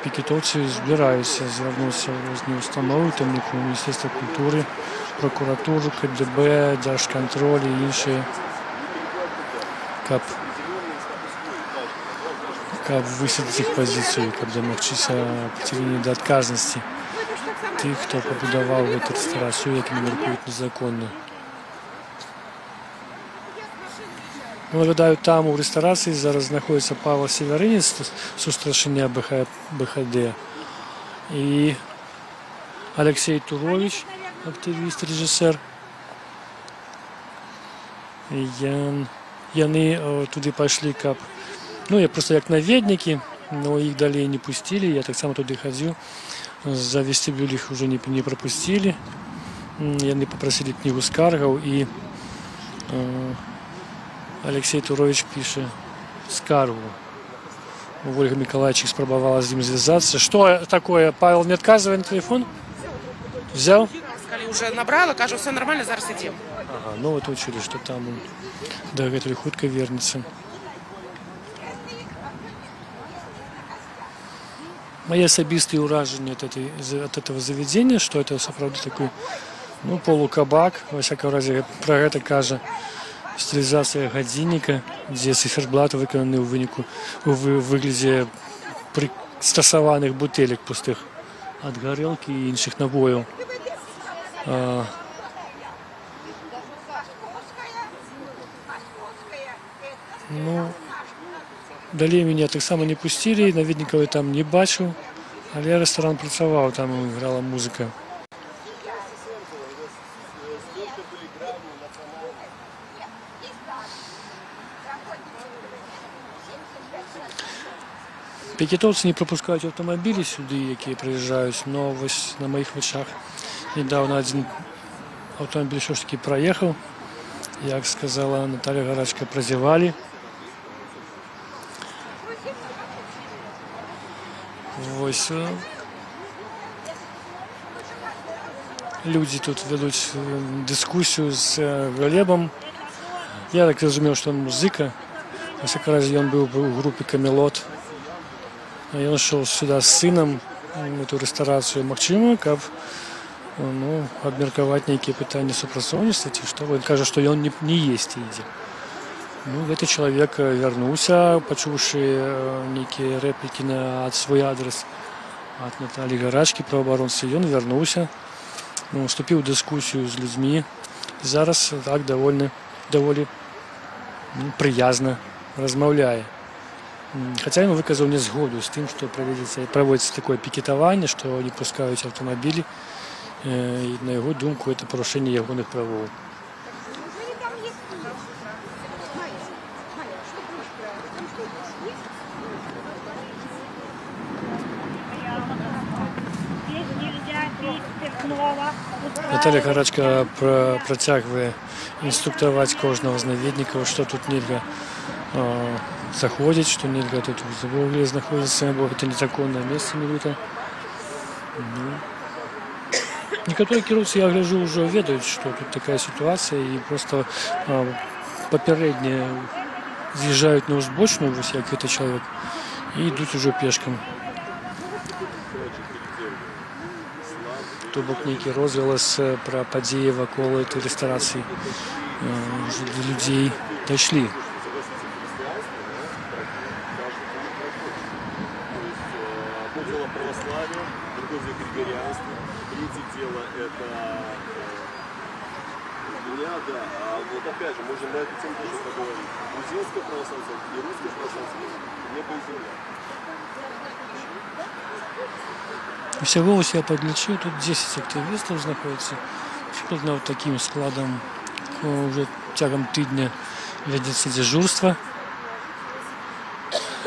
пікетовці збираються звернутися в різні установи, тимнику Міністерства культури, прокуратуру, КДБ, Держконтроль і інші, каб висвітлити їх позицію, каб домогтися притягнення до відказності тих, хто побудував цю ресторацію, як вони міркують, незаконно. Нагадаю, там у ресторації зараз знаходиться Павел Северинець з устрашення БХД і Олексій Турович, активіст, режисер. Яны туди пішли, я просто як навідники, але їх далі не пустили, я так само туди ходив. За вестибюль их уже не пропустили. Яны попросили книгу скаргов, и Алексей Турович пишет скаргу. Ольга Миколаевич спробовала с ним связаться. Что такое? Павел не отказывает на телефон? Взял? Уже набрала, кажу, все нормально, зараз идем. Ага, ну вот учили, что там он до этого хутко вернется. Мои особистые уражения от этого заведения, что это, правда, такой полукабак, во всяком разе, про это каже стилизация годинника, где циферблат виконаний у вигляді пристосованих бутилек пустих від горілки і інших напоїв. Далі мене так само не пустили, навідників я там не бачив, але ресторан працював, там грала музика. Пікетовці не пропускають автомобілі сюди, які приїжджають, але ось на моїх очах недавно один автомобіль все ж таки проїхав, як сказала Наталя Гарачка, прозевали. Ось люди тут ведуть дискусію з Глебом. Я так розумів, що він музика. В всякому разі, він був у групі «Камелот». Він йшов сюди з сином в цю ресторацію. Максиму, як обміркувати які питання супрацовництва, він каже, що він не їсть їде. Этот человек вернулся, почувши некие реплики на свой адрес от Натальи Гарачки, правооборонцы. И он вернулся, вступил в дискуссию с людьми. И зараз так довольно приязно розмовляє. Хотя він виказав незгоду з тим, що проводиться такое пікетування, що не пускають автомобілі. І на його думку, це порушення його правов. Наталя Гарачка протягує інструктувати кожного з навідників, що тут нельзя заходить, что нельзя тут в угле знаходиться, бо это незаконное место милута. Некоторые кіровці, я гляжу, уже ведают, что тут такая ситуация, и просто попередние з'їжджають на узбочну, ось як это человек, и идут уже пешком. То бок некий розголос про події вокруг этой ресторации до людей дошли. Православие, другое дело григорианство, третье дело это меня, да, а вот опять же, можем на эту тему тоже поговорить. Грузинское православие и русское православие небо и земля. Всего ось я подлечил, тут 10 активистов знаходится. Приблизно вот таким складом уже тягом тижня ведется дежурство.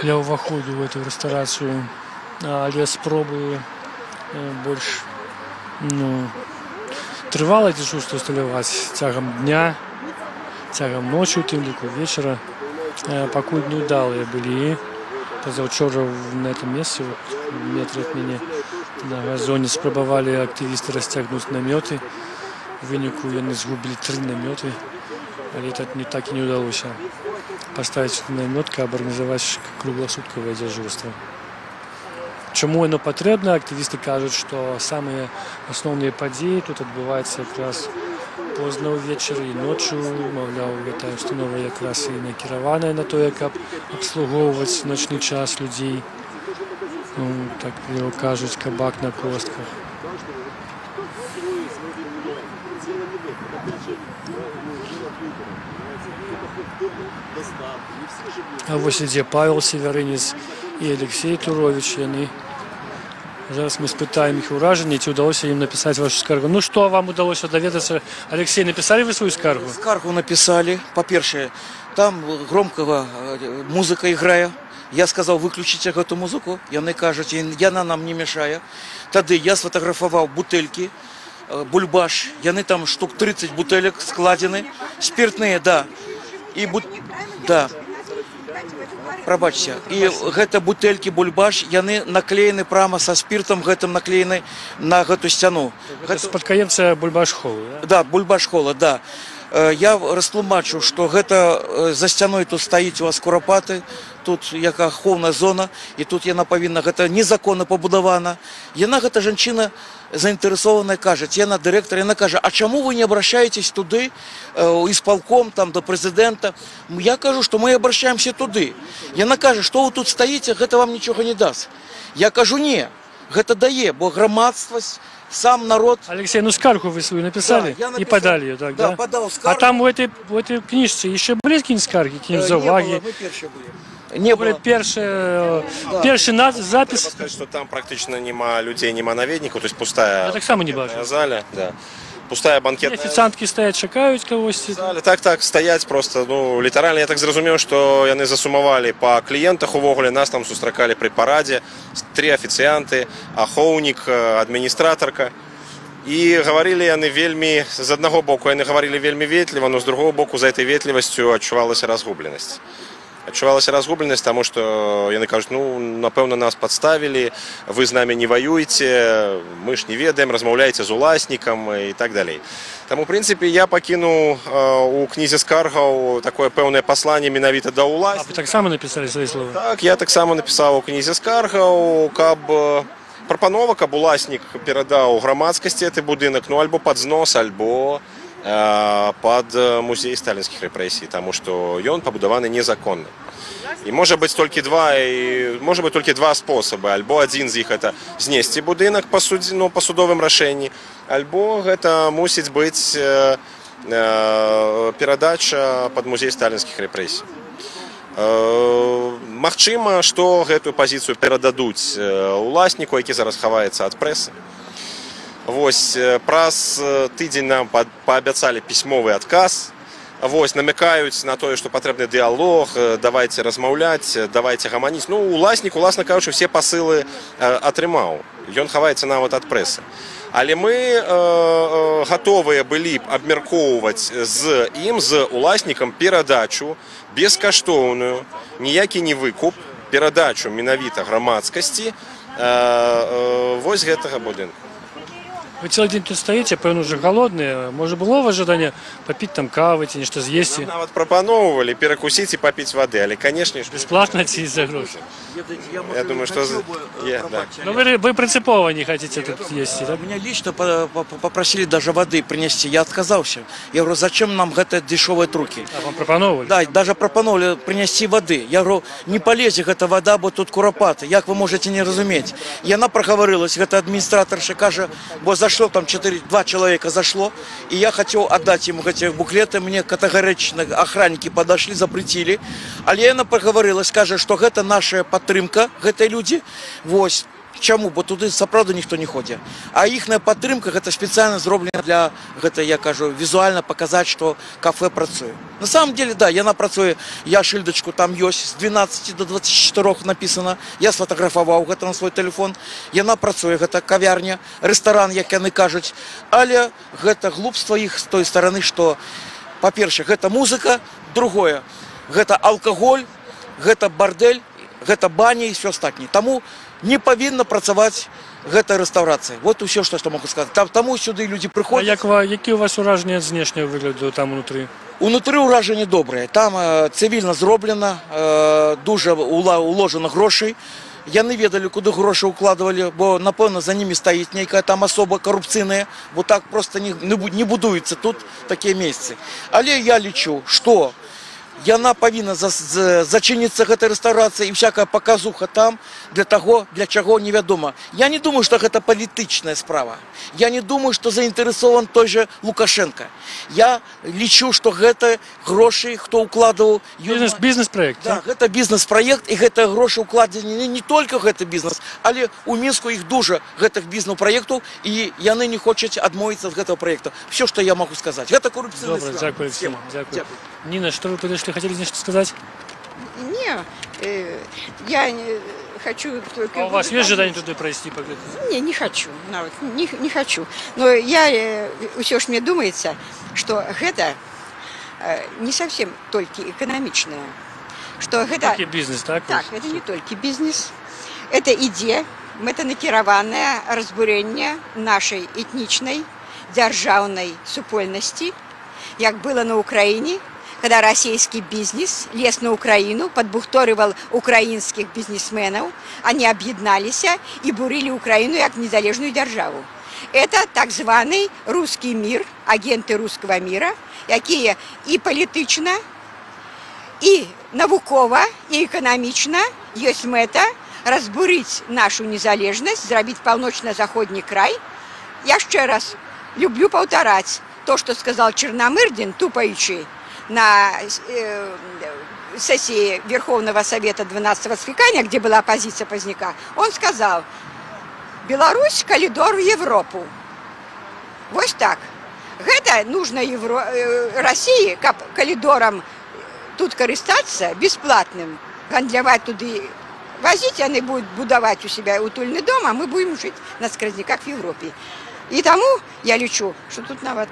ля ўваходу ў эту рэстарацыю, але спробы больш трывала дзяжурства усталяваць цягам дня, цягам ночы, у тым ліку вечара, пакуль неўдалыя былі. Позаўчора на этом месцы, в метре от мяне, на газоне спрабавалі актывісты расцягнуць намёты. У выніку яны згубілі 3 намёты, але так і не ўдалося паставіць намёт, каб арганізаваць кругласуткавае дзяжурства. Чаму яно патрэбна? Актывісты кажуць, што самыя асноўныя падзеі тут адбываюцца якраз позна ўвечары і ноччу. Маўляў, гэтая установа якраз і накіраваная на тое, каб абслугоўваць ночны час людзей. Так кажуць, кабак на костках. А вось ідзе Павел Северынец і Алексей Турович. Яны зараз мы спытаем іх ўражанні, ці ўдалося ім напісаць вашу скаргу. Ну што вам удалося даведацца? Алексей, напісалі вы сваю скаргу? Скаргу написали. По-перше, там громкого музыка играе. Я сказал, выключите эту музыку. Яны кажуць, яна нам не мешае. Тады я сфотографаваў бутэлькі, бульбаш. Яны там штук 30 бутэлек складзены. Спиртныя, да. І да. Прабачце. І гэта бутэлькі бульбаш, яны наклеены прямо со спиртом, гэтым наклеены на гэту сцяну. Гэта спадкаемца бульбаш-холла, да? Да, бульбаш-холла, да. Я растлумачу, што гэта за сцяной тут стаіць у вас курапаты, тут яка ахоўная зона, і тут яна павінна, гэта незаконна пабудавана. Яна, гэта жанчына заинтересованная, кажет, яна директор, яна кажет, а чему вы не обращаетесь туды, исполком, там, до президента? Я кажу, что мы обращаемся туды. Яна кажет, что вы тут стоите, это вам ничего не даст. Я кажу, не, это дае, бо громадствость, сам народ. Алексей, ну скаргу вы свою написали, да, и подали ее, так, да? Да, подал скаргу. А там в этой книжке еще были какие-нибудь скарги, какие-нибудь заваги? Не было, мы первые были. Не было перший запис. Сказать, что там практично нема людей, нема наведников, то есть пустая. Я так само не бачу. Зале, да. Пустая банкетная. Официантки стоять, чекают когось. Так, стоять просто, ну, літаральна, я так зразумеў, што яны засумавалі па кліентах увогуле, нас там сустракалі пры парадзе, 3 афіцыянты, ахоўнік, адміністратарка. І гаварылі яны вельмі, з аднаго боку яны гаварылі вельмі ветліва, но з другого боку за этой ветлівасцю адчувалася разгубленасць. Адчувалася разгубленасць, таму што яны кажуць, ну, напэўна, нас падставілі, вы з намі не ваюеце, мы ж не ведаем, размаўляеце з уласнікам і так далей. Таму, у прынцыпе, я пакінуў у кнізе скаргаў такое пэўнае пасланне менавіта да уласнікаў. А вы таксама напісалі свае словы? Так, я таксама напісаў у кнізе скаргаў, каб прапанова, каб уласнік перадаў грамадскасці гэты будынак, ну, альбо пад знос, альбо под музей сталінскіх рэпрэсій, таму што ён пабудаваны незаконна. І можа быць толькі два спосабы. Альбо адзін з іх это знесці будынак па судовым рашэнні, альбо гэта мусіць быць перадача пад музей сталінскіх рэпрэсій. Магчыма, што гэтую пазіцыю перададуць уласніку, які зараз хаваецца ад прэсы. Вось, праз тыдзень нам паабяцалі пісьмовы адказ. Вось, намякаюць на тое, што патрэбны дыялог, давайце размаўляць, давайце гаманіць. Ну, уласнік, уласна кажучы, все пасылы атрымаў. Ён хаваецца нават ад прэсы. Але мы гатовыя былі б абмяркоўваць з ім, з уласнікам, перадачу бескаштоўную, ніякі не выкуп, перадачу менавіта грамадскасці вось гэтага будынка. Вы целый день тут стоите, пэўна, уже голодные. Может, было у вас желание попить там кавы, ці нешта з'есці? Нам нават прапаноўвалі перакусіць і папіць вады, але, канешне, бесплатно ці за грошы? Я думаю, что... Но вы принципово не хотите тут есть, да? Меня лично попросили даже воды принести, я отказался. Я говорю, зачем нам это дешевые труки? А вам пропановали? Да, даже пропановали принести воды. Я говорю, не полезет эта вода, бо тут куропаты, як вы можете не разуметь? И она проговорилась, это администраторша, каже, бо зашло там 2 человека зашло, и я хотел отдать ему эти буклеты, мне категорично охранники подошли, запретили. Але она проговорилась, каже, что это наша падтрымка, гэтай людзі. Вось, Чаму? Бо туды сапраўды ніхто не ходзіць. А іхная падтрымка гэта спецыяльна зроблена для гэта, я кажу, візуальна паказаць, што кафе працуе. На самом деле, да, яна працуе, я шыльдачку там ёсць, з 12 до 24 написано, я сфотаграфаваў гэта на свой телефон. Яна працуе, гэта кавярня, рэстаран, як яны кажуць, але гэта глупства іх з той стороны, што, па-першае, гэта музыка, другое, гэта алкаголь, гэта бардэль, гэта баня і все астатняе. Таму не павінна працаваць гэта рэстаўрацыя. Вот усё, што могу сказаць. Таму сюды людзі прыходзяць. А які у вас уражанні ад знешняга выгляду там унутры? Унутры ўражанне добрае. Там цывільна зроблена, дужа уложана грошай. Яны ведалі, куды грошы укладывалі, бо, напэўна, за німі стаіць нейкая там асоба карупцыйная, бо так проста не будуюцца тут такія месцы. Але я лічу, што яна павінна зачыніцца гэтай рэстаўрацыі і всякая паказуха там для таго, для чаго невядома. Я не думаю, што гэта палітычная справа. Я не думаю, што заінтарэсован той же Лукашенко. Я лічу, што гэта грошы, хто укладываў... Бізнес-праект. Да, гэта бізнес-праект, і гэтыя грошы укладзены не толькі гэты бізнес, але у Мінску іх дужа гэтых бізнес-праектаў, і яны не хочуць адмовіцца ад гэтага праекта. Все, што я могу сказаць. Гэта коррупцыйная схема. Добре, дякую всім. Нина, что вы подошли, хотели что сказать? Я хочу только... А у вас есть желание туда пройти? Не хочу. Не хочу. Но я все ж мне думается, что это не совсем только экономичное. Что это... Такий бизнес, так? Так, это не только бизнес. Это идея, метанакіраванае разбурение нашей этничной, державной супольности, як было на Украине, когда российский бизнес лез на Украину, подбухторивал украинских бизнесменов, они объединались и бурили Украину как незалежную державу. Это так званый русский мир, агенты русского мира, якія и политично, и науково, и экономично есть мета разбурить нашу незалежность, зробить полночно-заходний край. Я еще раз люблю повторять то, что сказал Черномырдин, тупаючи, на сессии Верховного Совета 12-го скликания, где была оппозиция Поздняка, он сказал: Беларусь – коридор в Европу. Вот так. Это нужно России, как коридором тут користаться бесплатным, гандлявать туды, возить, они будут будовать у себя утульный дом, а мы будем жить на скразняках в Европе. И тому я лечу, что тут нават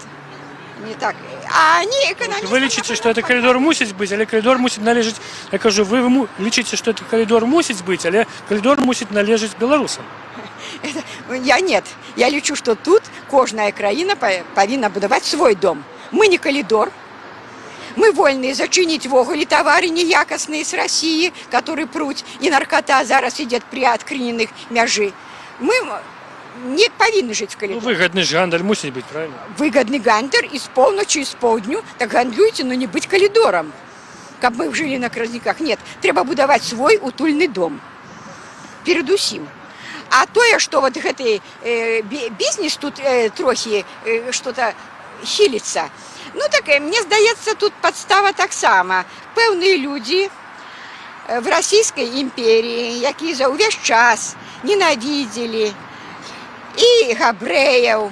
не так. А они экономисты... Вы лічыце, што это коридор мусіць быць, але коридор мусіць належаць... Я кажу, вы лічыце, што это коридор мусіць быць, але коридор мусіць належаць беларусам. Я нет. Я лечу, что тут кожная краіна павінна будаваць свой дом. Мы не коридор. Мы вольны зачыніць ввогуле товары неякасныя з России, которые пруть, и наркота зараз идет при открыненых мяжы. Мы не павінны жыць в коридоре. Выгодный же гандаль мусіць быць, правильно? Выгодный гандаль и с полночи, и с поўдню, так гандлюйте, но не быть коридором. Как мы жили на кразняках. Нет, трэба будаваць свой утульный дом. Перед усім. А тое, что вот гэты бизнес тут трохи что-то хилится, ну так, мне здаецца, тут подстава таксама. Пэўныя люди в Российской империи, якія за увесь час ненавидели и габрэяў,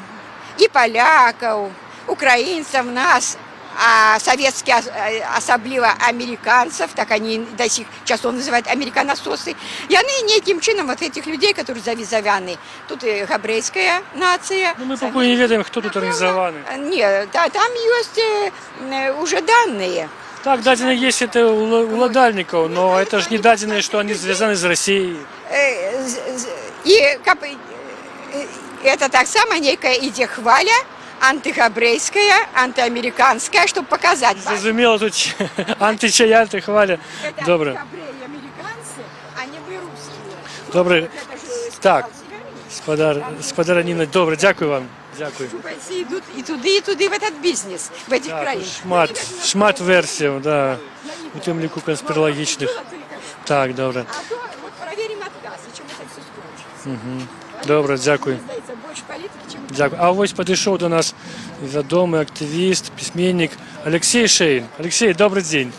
и полякаў, украинцев нас, а советские, особливо американцев, так они до сих часов называют американососы, яны неким чином вот этих людей, которые завязаны. Тут и габрэйская нация. Ну, мы пока не ведаем, кто тут организованы. Нет, да, там есть уже данные. Так, дадзены есть это у ладальников, но это же не дадзены, что они связаны с Россией. И это так само некая идея хваля, антигабрейская, антиамериканская, чтобы показать. Зрозуміло, тут античая, антихваля. Добре. Габреи американцы, а не мы русские. Добре. Так, спадара Ніна, добре, дякую вам. Дякую. Шукайцы идут и туды в этот бизнес, в этих краях. Шмат версій, да, у тим ліку конспірологічних. Так, добре. А то вот проверим отказ, и чем это все скончится. Добре, дякую. Дякую. А ось підійшов до нас відомий активіст, письменник Алексей Шейн. Алексей, добрый день.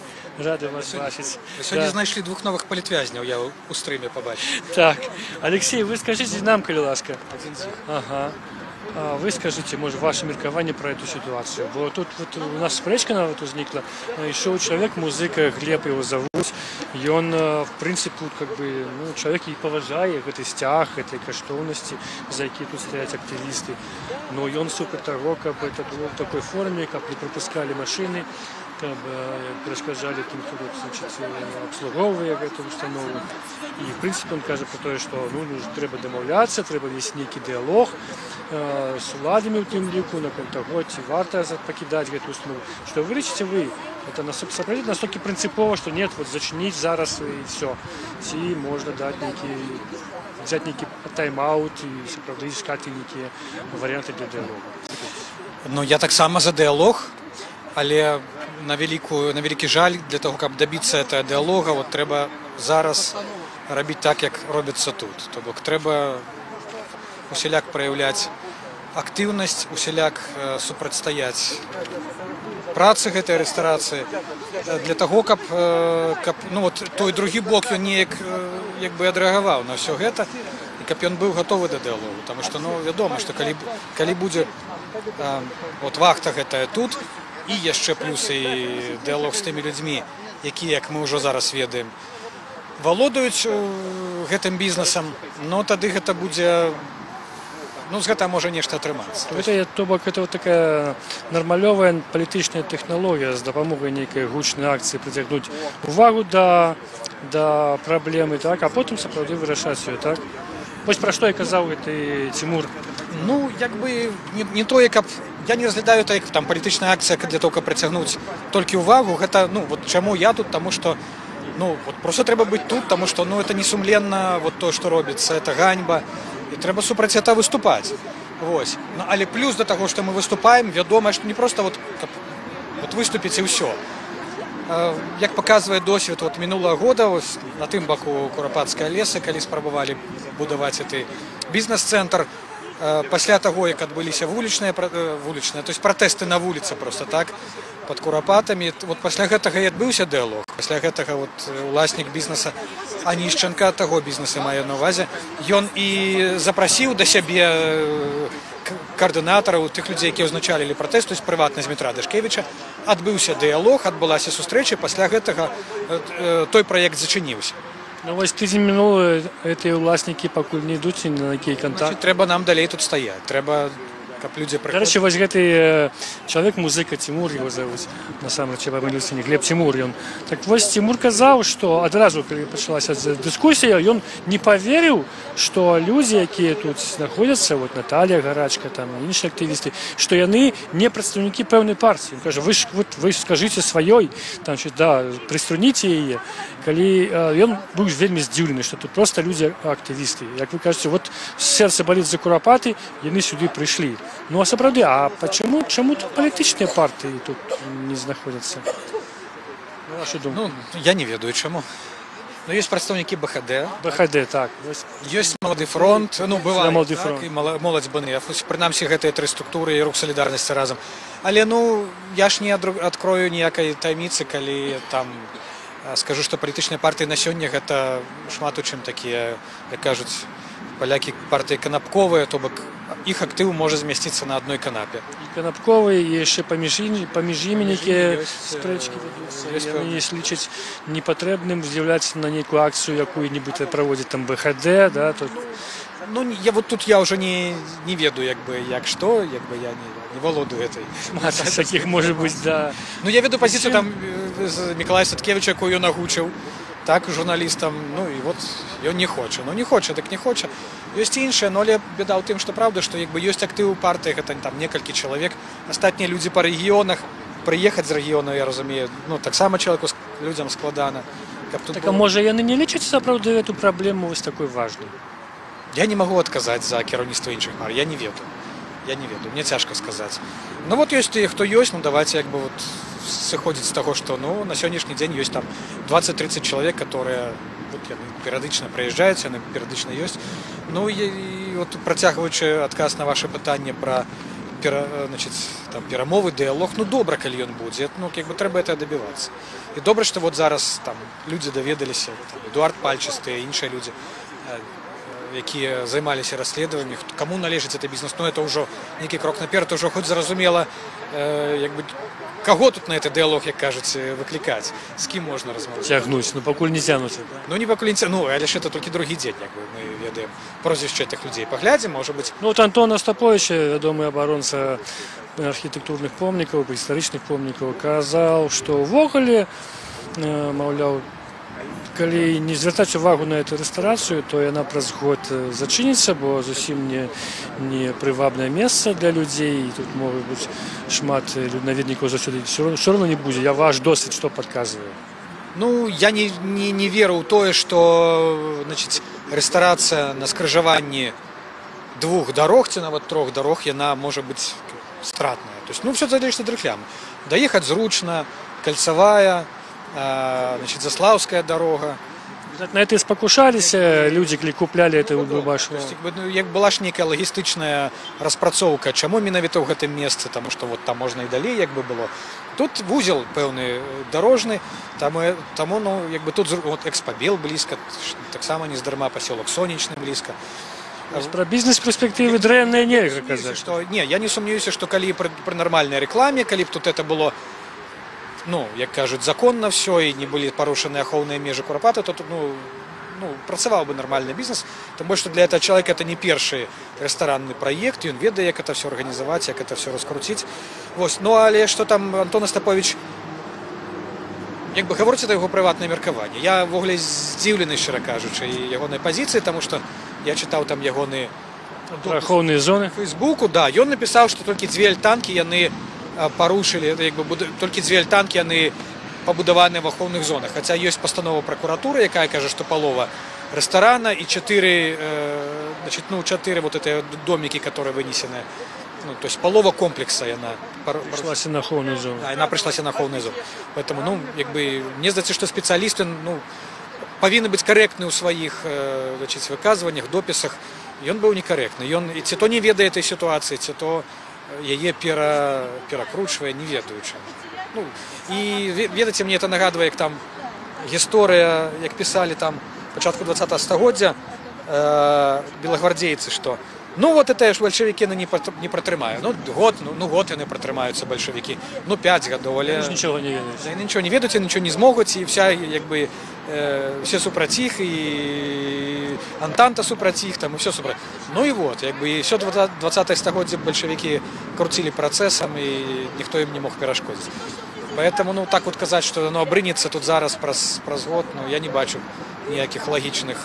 Рады вас бачить. Сьогодні Да. знайшли 2 нових політв'язнів, я у стрімі побачив. Так, Алексей, вы скажите нам, коли ласка. Один з них. Ага. А вы скажите, может, ваше меркование про эту ситуацию. Вот тут вот у нас спречка нават возникла. Еще человек, музыка, Глеб его зовут, и он, в принципе, как бы, ну, человек и поважает этой стяг, этой каштовности, за які тут стоят активисты. Но и он супер того, как бы это было в такой форме, как не пропускали машины, как бы перешкоджали кем-то, вот, значит, обслуговує эту установу. И, в принципе, он каже про те, що ну, треба домовлятися, треба вести некий діалог з владами у тим ліку, на того, чи варто покидати эту установу. Що вирішите ви? Это настолько принципово, что нет, вот зачинить зараз и все. Чи можно дать взять некий тайм-аут и справді искать некие варианты для диалогу. Ну, я так само за діалог, але на великий жаль, для того, щоб добитися цього діалогу, от треба зараз робити так, як робиться тут. Тобто треба усіляк проявляти активність, усіляк супротистояти праці гэтай рэстарацыі, для того, каб ну, от, той другі бок ён неяк якби адрэагаваў на ўсё гэта і каб ён быў гатовы да дыалогу. Таму што ну, вядома, што калі будзе от вахта гэтая тут і яшчэ плюс і дыалог з тымі людзьмі, якія, як мы ўжо зараз ведаем, валодаюць гэтым бізнесам, но тады гэта будзе, ну, з гэтага можа нешта атрымацца. То бок, это вот такая нармалёвая палітычная тэхналогія з дапамогай нейкай гучнай акцыі прыцягнуць увагу да праблемы, так, а потым сапраўды вырашаць ёй, так? Вось пра што і казаў гэты Цімур. Ну, як бы не тое, каб я не разглядаю это як там палітычная акцыя для того, каб прыцягнуць толькі ўвагу. Гэта, ну, вот чаму я тут, таму што ну, вот просто трэба быць тут, таму што ну, это не сумленна, вот то, што робіцца, это ганьба. І трэба супраць этого выступаць. Вось. Ну, але плюс да таго, што мы выступаем, вядома, што не проста вот, вот выступіць і ўсё. Як паказвае досвед вот, минулого года, ось, на тым баку Курапатскага леса, калі спрабавалі будаваць гэты бізнес-цэнтр, пасля таго, як адбыліся вулічныя, то есть пратэсты на вуліцы просто так, пад Курапатамі, вот пасля гэтага і адбыўся дыалог. Пасля гэтага вот, уласнік бізнеса Анішчанка, таго бізнеса мае на ўвазе, ён і запрасіў да сябе координатора, тих людей, які означали протест, тобто приватність Дмитра Дашкевича, адбыўся дыалог, адбылася сустрэча, пасля гэтага той проект зачыніўся. Ну вось тыдзень мінулы гэтыя ўласнікі пакуль не ідуць на якія контакты. Трэба нам далей тут стаяць, трэба каб людзі прыходзілі. Дарэчы, вось гэты чалавек, музыка Цімур его зовут, насамрэч я памыліўся, не Глеб Цімур ён. Так вось Цімур казаў, што адразу калі пачалася дыскусія, ён не паверыў, што людзі, якія тут знаходзяцца, вот Наталья Гарачка, там іншыя актывісты, што яны не прадстаўнікі пэўнай партыі. Ён кажа, вы скажыце сваёй, там да, прыструніце яе. Калі ён быў вельмі здзіўлены, што тут проста людзі актывісты. Як вы кажаце, вот сэрца баліць за Курапаты, яны сюды прыйшлі. Ну а сапраўды, а чаму тут палітычныя партыі тут не знаходзяцца? Вашу думку? Ну, я не ведаю чаму. Ну, ёсць прадстаўнікі БХД. БХД, так. Ёсць Малады фронт, ну, бывае, так, і моладзь БНФ. Прынамсі, гэтыя тры структуры і рух салідарнасці разам. Але, ну, я ж не адкрою ніякай таямніцы, калі там скажу, што палітычныя партыі на сёння гэта шмат у чым такія, як кажуць, палякі партыі канапковыя, то бок іх актыў можа змясціцца на адной канапе. І канапковыя, і яшчэ паміж імі нейкія спрэчкі вядуцца. Яны лічаць непатрэбным з'яўляцца на нейкую акцыю, якую-небудзь праводзіць там БХД, да, тут. Ну, тут я ўжо не ведаю, як бы, як што, як бы я не володую этой. Шмат такіх, можа быць, да. Ну, я веду пазіцыю там з Мікалая Садкевіча, якую ён агучыў, так, журналістам, ну, і вот ён не хоча. Ну, не хоча, так не хоча. Ёсць і іншае, но але беда ў тым, што правда, што як бы ёсць актыў у партыях, гэта там некалькі чалавек, астатнія людзі па рэгіёнах, прыехаць з рэгіёнаў, я разумею, ну, таксама чалавеку, людзям складана. Так, а можа, яны не лічаць сапраўды эту праблему вось такой важнай? Я не магу адказаць за кіраўніцтва іншых пар, я не ведаю. Я не ведаю, мне цяжка сказаць. Ну вот ёсць тыя, хто ёсць, ну давайте як бы вот сыходзіць з таго, што ну на сённяшні дзень ёсць там 20-30 чалавек, которые вот яны перыядычна прыязджаюць, яны перыядычна ёсць. Ну і вот працягваючы адказ на ваше пытанне пра перамовы, дыялог, ну добра, калі ён будзе, ну як бы трэба это дабівацца. І добра, што вот зараз там людзі даведаліся, Эдуард Пальчысты, іншыя людзі, якія займаліся расследаваннем, каму належыць гэты бізнес, ну это ўжо нейкі крок наперад, ужо хоць зразумела, як бы каго тут на гэты дыялог, як кажуць, выклікаць, з кім можна размаўляць. Цягнуць, ну пакуль не цягнуць. Ну не пакуль не цягнуць, ну але ж это толькі другі дзень, як бы мы ведаем прозвішча гэтых людзей. Паглядзім, можа быць. Ну вот Антон Остапович, вядомы абаронца архітэктурных помнікаў, гістарычных помнікаў, казаў, што ўвогуле, маўляў, калі не звяртаць увагу на эту рэстарацыю, то яна праз год зачыніцца, бо зусім не прывабнае месца для людзей, і тут могуць быць шмат наведнікаў заўсёды, ўсё роўна не будзе. Я ваш досвед што падказваю? Ну, я не веру ў тое, што рэстарацыя на скрыжаванні двух дарог, ці нават трох дарог, яна можа быць стратная. То есть, ну, все залежыць ад рэкламы. Даехаць зручна, кальцавая, Заслаўская дорога. На это спакушаліся людзі, калі куплялі это башу. Як была ж нейкая лагістычная распрацоўка, чаму менавіта ў гэтым месцы, таму што вот там можна і далей як бы было. Тут вузел пэўны дарожны, таму ну як бы тут вот Экспабел блізка, таксама нездарма пасёлак Сонечны блізка. Пра бізнес-перспектывы дрэнныя нельга казаць. Не, я не сумнеюся, што калі пры нармальнай рэкламе, калі б тут это было, ну, як кажуць, законна все, і не былі парушаны ахоўныя межы курапата, то тут, ну, працаваў бы нармальны бізнес. Тым больш, што для этого чалавека это не першы рэстаранны праект, ён ведае, як это все арганізаваць, як это все раскруціць. Вось, ну, але што там Антон Остапович, як бы гаворыць, это яго прыватнае меркаванне. Я ввогуле здзіўлены, шчыра кажучы, ягонай пазіцыі, таму што я чытаў там ягоны ахоўныя зоны в Фейсбуку, да, ён напісаў, што толькі дзве альтанкі яны парушылі, толькі дзве альтанкі яны пабудаваныя в ахоўных зонах. Хаця ёсць пастанова пракуратуры, якая кажа, што палова рэстарана і 4 вот эти домики, которые вынесены. Ну, то есть полова комплекса яна прыйшлася на ахоўную зону. Яна прыйшлася на ахоўную зону. Поэтому, ну, як бы, мне здаецца, што спецыялісты, ну, павінны быць карэктны ў сваіх выказваннях, допісах. Ён быў некарэктны. Ён ці то не ведае этой сітуацыі, ці то яе перакручвае, не ведаючы. Ну, і ведаце, мне это нагадвае, як там гісторыя, як пісалі там пачатку 20-го стагоддзя белагвардзейцы, што ну вот это ж бальшавікі не пратрымаю. Ну год яны пратрымаюцца бальшавікі. Ну 5 гадоў, але нічога не ведаюць. Яны нічого не ведаюць, нічого не змогуць, і вся як бы все супраць іх, і Антанта супраць іх, там і все супраць. Ну і вот, як бы і все 20-е стагоддзе бальшавікі круцілі працэсам, і ніхто ім не мог перашкодзіць. Поэтому, ну так вот казаць, што оно абрынецца тут зараз праз год, ну я не бачу ніякіх лагічных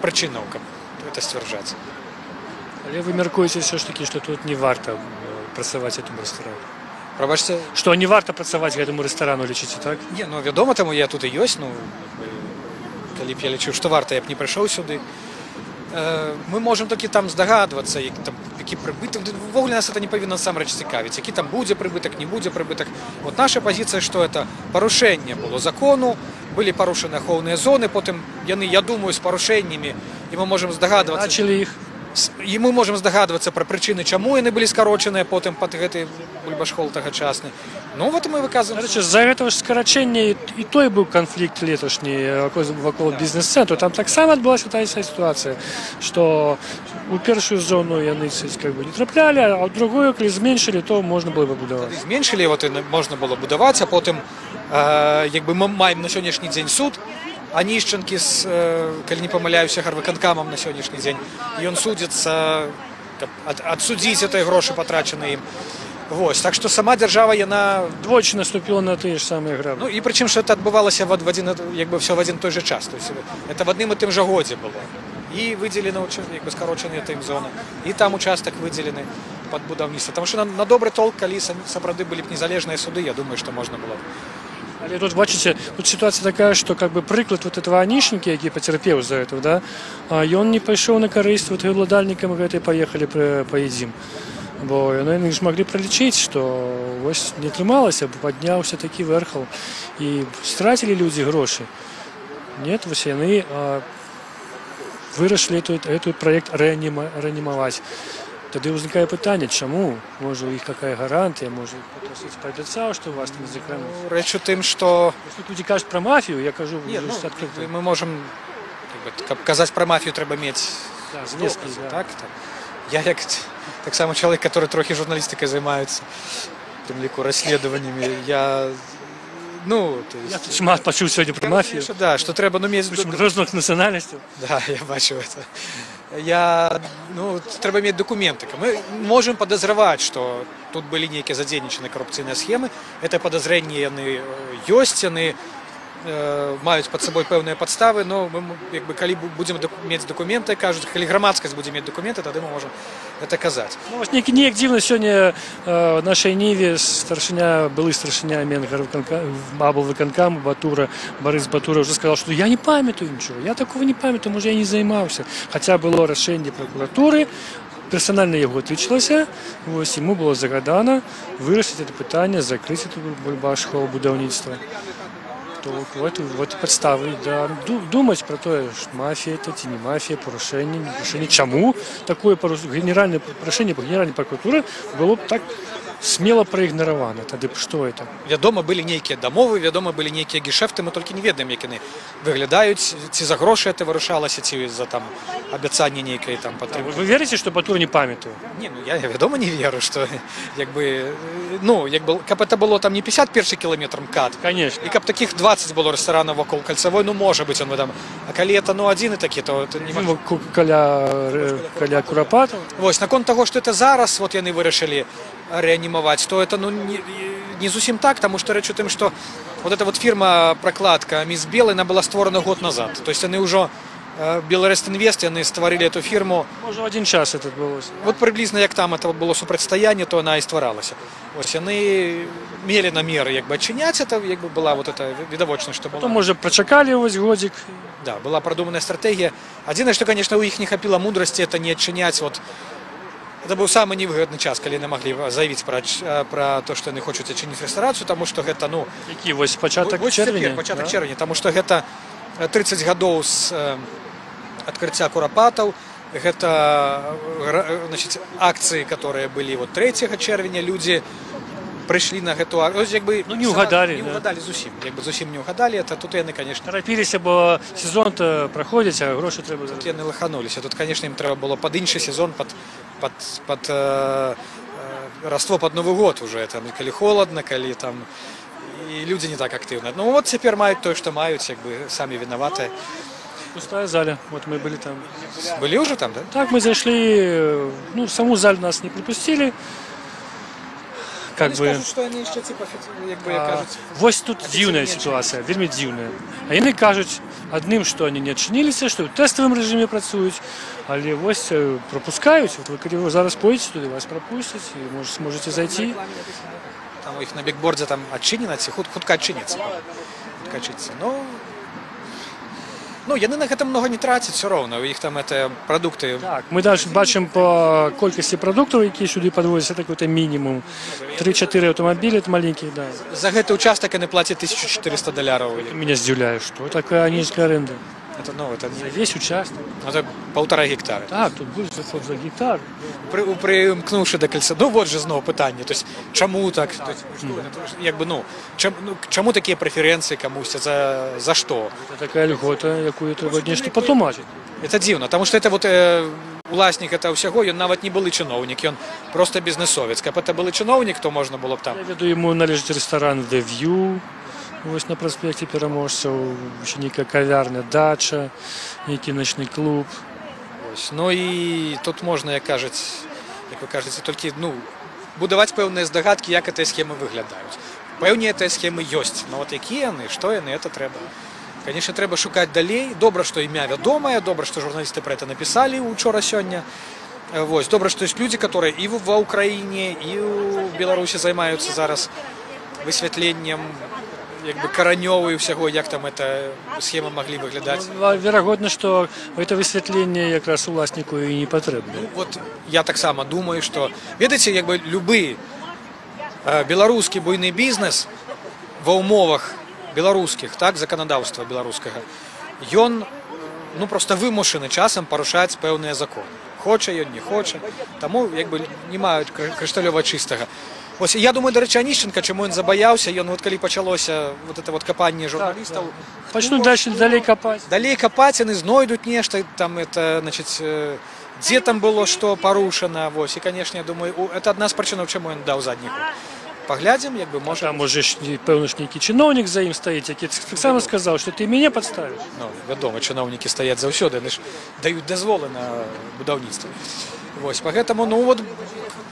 прычынаў, каб это сцвярджаць. Але вы мяркуеце ўсё ж такі, што тут не варта працаваць гэтаму рэстарану? Прабачце, што не варта працаваць гэтаму рэстарану, лічыце, так? Не, ну вядома, таму я тут і ёсць, ну калі б я лічыў, што варта, я б не прыйшоў сюды. Мы можам толькі там здагадвацца, які прыбытак. Ввогуле нас это не павінна насамрэч цікавіць, які там будзе прыбытак, не будзе прыбытак. Вот наша пазіцыя, што это парушэнне было закону, былі парушаны ахоўныя зоны, потым яны, я думаю, з парушэннямі, і мы можам здагадвацца. Бачылі іх. І мы можам здагадвацца пра прычыны, чаму яны былі скарочаныя потым пад гэты бульбашхол тагачасны. Ну вот мы выказваем. З-за гэтага ж скарачэння і той быў канфлікт леташні вакол бізнес-цэнтру. Там таксама адбылася тая сітуацыя, што у першую зону яны как бы не траплялі, а ў другую, калі зменшылі, то можна было пабудаваць. Зменшылі, вот можна было будаваць, а потым як бы мы маем на сённяшні дзень суд. Анішчанкі, калі не памыляюся, гарвыканкамам на сённяшні дзень. Ён судзіцца, каб адсудзіць гэтыя грошы, патрачаныя ім. Вось, так што сама дзяржава, яна двойчы наступіла на тыя ж самыя грабы. Ну і прычым, што это адбывалася як бы все в адзін той же час. То есть это в адным і тым жа годзе было. І выдзелена, як бы скарочаныя тым зоны, і там участак выдзелены пад будаўніцтва. Таму што на добры толк, калі сапраўды былі б незалежныя суды, я думаю, што можна было. Але тут, бачыце, тут ситуация такая, что как бы прыклад вот этого Анішнікі, які пацярпеў за этого, да, ён не пайшоў на карысць вот уладальнікам гэтай паехалі паедзім. Бо яны ж маглі пралічыць, што вось не атрымалася, падняўся такі вэрхал і страцілі людзі грошы. Нет, вось яны вырашылі этот проект рэанімаваць. Тады ўзнікае пытанне, чаму? Можа, у іх какая гарантыя, можа, попросіць паабяцаў, што вас не закрануць. Рэч у тым, што... Людзі кажуць пра мафію, я кажу... Мы можам... Каб казаць пра мафію, трэба мець... звесткі, так? Я як таксама чалавек, который трохі журналістыкай займаецца, тым ліку расследаваннямі, я... Ну, я тут шмат пачуў сёння пра мафію. Да, што трэба, ну, мець... Розных нацыянальнасцяў. Да, я бачу это. Трэба мець документы. Мы можем подозревать, что тут были некие задзейнічаныя коррупцыйныя схемы. Это подозрения яны ёсць, яны маюць под собой пэўныя подставы, но мы, калі будем мець документы, кажуць, калі грамадскасць будзе мець документы, тады мы можем это казаць. Ну, вось неяк дзіўна сёння нашай Ніве былы старшыня аблвыканкаму Батура, Барыс Батура уже сказал, что я не памятаю ничего, я такого не памятаю, может, я не займаўся. Хотя было рашэнне прокуратуры, персонально яго тычылася, вось ему было загадана вырашыць это пытанне, закрыць это бульбашкова будаўніцтва. То вот подставы, да, думать про то, что мафия это, ці не мафия, порушение, не порушение. Чему такое генеральное порушение по генеральной прокуратуре было б так смело проігнаравано? Тады што это? Вядома, былі нейкія дамовы, вядома, былі нейкія гешэфты, мы толькі не ведаем, як яны выглядаюць, ці за грошы это вырашалася, ці за там абяцанне нейкай там падтрымкі. Вы верыце, што Батур не памятаю? Не, ну я вядома не веру, што каб это было там не 51 кілометр МКАД, конечно. І каб таких 20 было рэстаранаў вакол Кальцавой, ну можа быць, он бы там. А калі это адзін і такі, то это не можа. Каля Курапатаў. Вось, наконт таго, што это зараз вот яны вырашылі реанимовать, то это не зусім так, потому что речь о том, что вот эта вот фирма прокладка Мисс Белый, она была створена год назад. То есть они уже Беларест Инвест, они створили эту фирму. Может, в один час это было. Вот приблизно як там это было супрацьстаяние, то она и створалась. Ось они мели намеры як бы отчинять это, як бы была вот эта видовочность, что была. Потом уже прочакали ось годик. Да, была продуманная стратегия. Одно, что, конечно, у них не хапило мудрости, это не отчинять вот. Это был самый невыгодный час, когда они могли заявить про то, что они хотят отчинить ресторацию, потому что это, ну... Какие? Вось початок червеня? Початок червеня, потому что это 30 годов с открытия Курапатов, это, значит, акции, которые были вот 3 червеня, люди пришли на эту акцию, ну, не угадали, не угадали зусім, зусім не угадали, это тут яны, конечно... Торопились, бо сезон-то проходить, а гроши треба... Тут яны лоханулись, тут, конечно, им треба было под інший сезон, под Рождество, под Новый год уже, там, коли холодно, коли там, и люди не так активно. Ну вот теперь мают то, что мают, как бы сами виноваты. Пустая заля, вот мы были там. Были уже там, да? Так, мы зашли, ну, саму заль нас не пропустили. Как бы... Скажут, что они еще, типа, как бы, кажуть... Вось тут дзіўная ситуация, вельми дзіўная. А яны кажуць адным, что они не адчыніліся, что в тестовом режиме працуюць, але вось пропускаюць. Вот вы калі вы зараз пойдете туда, вас пропустят, и может, сможете зайти. Там у них на бигборде там отчинено, хутка отчинится. Хутка отчинится. Ну, яны на гэта много не трацяць, все роўна, у іх там это продукты. Так, мы даже бачым по колькасці продуктаў, якія сюды падвозяць, это какой-то минимум. 3-4 аўтамабіля, это маленькие, да. За гэты участок яны плацяць $1400. Меня здзіўляе, что такая низкая аренда? Это, ну, это за весь участок. Это 1,5 гектара. Так, тут будет за гектар. Примкнувши до кольця. Ну, вот же знову питання. То есть, чому так? То есть, якби, ну, чому такі преференції комусь? За що? Це така льгота, яку треба нешта патлумачити. Це дивно, тому що це вот власник этого всього, він навіть не були чиновник, він просто бізнесовець. Якби це були чиновник, то можна було б там. Я веду, йому належить ресторан The View. Ось на проспекте Переможців, ще нейка кав'ярня «Дача», некий ночний клуб. Ось. Ну і тут можна, як ви кажете, тільки, ну, будувати певні здогадки, як ці схеми виглядають. Певні ці схеми є, але от які вони, що вони, це треба. Звісно, треба шукати далі. Добре, що ім'я відоме, добре, що журналісти про це написали вчора, сьогодні. Ось. Добре, що є люди, які і в Україні, і в Білорусі займаються зараз висвітленням якби Каранёва і всього, як там эта схема могли виглядати. Вероятно, що це висвітлення якраз власнику і не потрібно. Ну, от я так само думаю, що, видите, якби любий білоруський буйний бізнес в умовах білоруських, так, законодавства білоруського, він, ну, просто вимушений часом порушати певні закони. хоча ён, не хоча. Таму як бы не маюць крышталёва чыстага. Ось, я думаю, до речі, Аніщенка, чому він забоявся, ён от коли почалося вот это вот копання журналістів. Почнуть дальше далей копать. Далей копать, вони знойдуть нешта, там это, значит, где там было что порушено, ось, и, конечно, я думаю, это одна з причин, чому він дав задній ход. Поглядим, як би, може... Там уже певно ж некий чиновник за ім стоїть, який так само сказав, що ти мене підставиш. Ну, відомо, чиновники стоять завсёды, вони ж дають дозволи на будівництво. Ось, поэтому, ну, вот,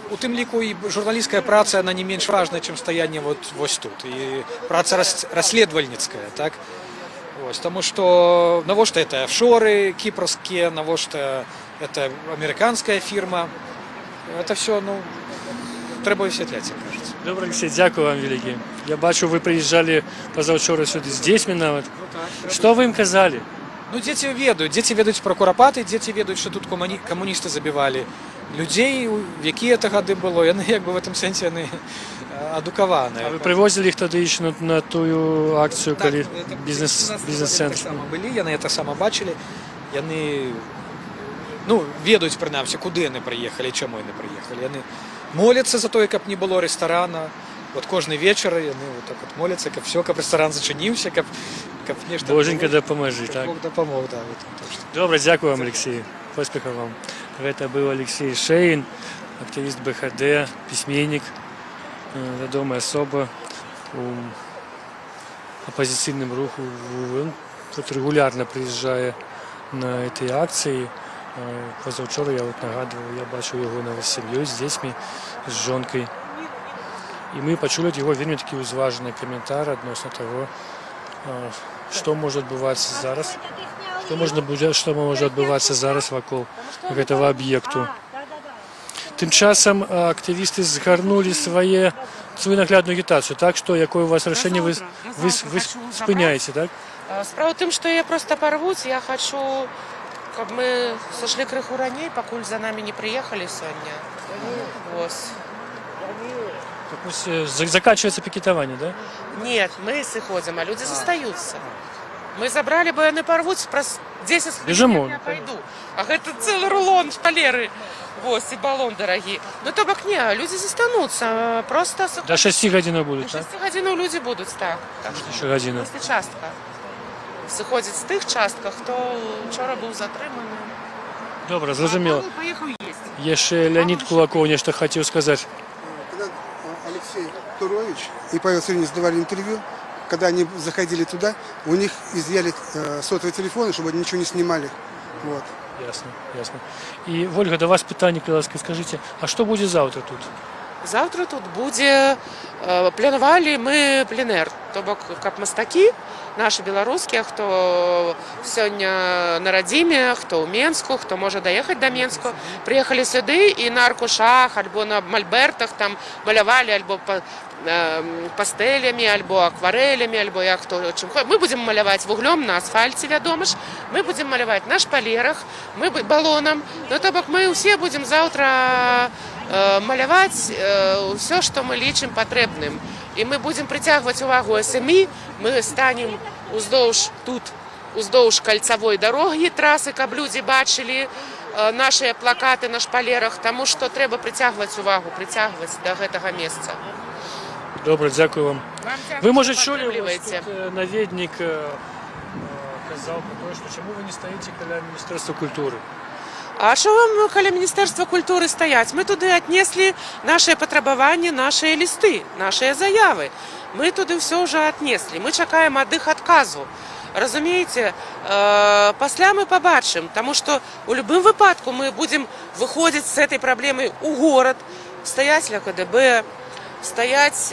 у тым ліку і журналістська праця, она не менш важна, чим стояние вот ось тут. І праця розслідувальницька, так? Ось, тому що, навошта это офшоры кипрские, навошта это американская фирма. Это все, ну, треба висвітляти, кажется. Добре, Олексій, дякую вам велике. Я бачу, ви приїжджали позавчора сюди з дітьми навіть. Що ви їм казали? Ну, дети ведают про Куропаты, дети ведают, что тут коммунисты забивали людей, в які это годы было, и они, как бы, в этом сенсе, они адуковані. А ви привозили їх тоді ще на ту акцію, коли бізнес-центр? Яны це саме бачили, яны, ну, ведают, принаймні, куди вони приїхали, чому вони приїхали. Вони моляться за то, щоб не було ресторана. Вот кожний вечір вони вот так от моляться, щоб все, щоб ресторан зачинився, щоб нечто... Боженька допоможи, так? Бог допомог, да, в этом точно. Добре, дякую вам, Олексій. Успіхів вам. Это был Алексей Шейн, активист БХД, письменник, ведомая особа у оппозиционном руху. Он тут регулярно приезжая на этой акции. Позавчора, я вот нагадывал, я бачив його на весіллі з дітьми, з жонкою. І ми почули його вельми такий узважений коментар відносно того, що може відбуватися зараз. Що може відбуватися зараз вокруг цього об'єкту. Тим часом активісти згорнули свою наглядну агітацію, так? Що, яке у вас рішення, ви спиняєте, так? Справа в тим, що я просто порвусь, я хочу, щоб ми сошли криху ранее, покуль за нами не приїхали сьогодні. Ось. Так ось заканчивается пикетование, да? Нет, мы сходим, а люди застаются. Мы забрали бы, они порвут, 10 хвилин я пойду. А это целый рулон шпалеры, вот, и баллон дорогие. Ну, то бок не, люди застанутся, просто... До 6 годин будут, так? До 6 годин люди будут, так. Ще година. Після частка. Заходять з тих частках, хто вчора був затриманий. Добре, зрозуміло. А поїхав їсти. Є ще Леонід Кулаков, нечто хотів сказати. Когда Алексей Турович и Павел Сырин сдавали интервью, когда они заходили туда, у них изъяли сотовые телефоны, чтобы они ничего не снимали. Вот. Ясно, ясно. И, Ольга, до вас питание, ласка, скажите, а что будет завтра тут? Завтра тут буде, планували ми пленер, тобто як мастаки, наші білоруські, хто сьогодні на Радимі, хто у Менську, хто може доїхати до Менську, приїхали сюди і на аркушах, або на мольбертах там малювали, або пастелями, або акварелями, або як хто чим хоче. Ми будемо малювати вуглем на асфальті, відомо ж, ми будемо малювати на шпалерах, ми балоном, ну, тобто ми всі будемо завтра малювати все, що ми лічимо потрібним. І ми будемо притягувати увагу СМІ, ми станемо уздовж кольцевої дороги, траси, щоб люди бачили наші плакати на шпалерах, тому що треба притягувати увагу, притягувати до цього місця. Добре, дякую вам. Ви, може, чули, тут навідник казав про те, що чому ви не стоїте біля Міністерства культури? А що вам біля Міністерства культури стоять? Ми туди віднесли наші потребування, наші листи, наші заяви. Ми туди все вже віднесли. Ми чекаємо від їх відказу. Розумієте? Після ми побачимо, тому що у будь-якому випадку ми будемо виходити з цієї проблеми у город, стоять для КДБ, стоять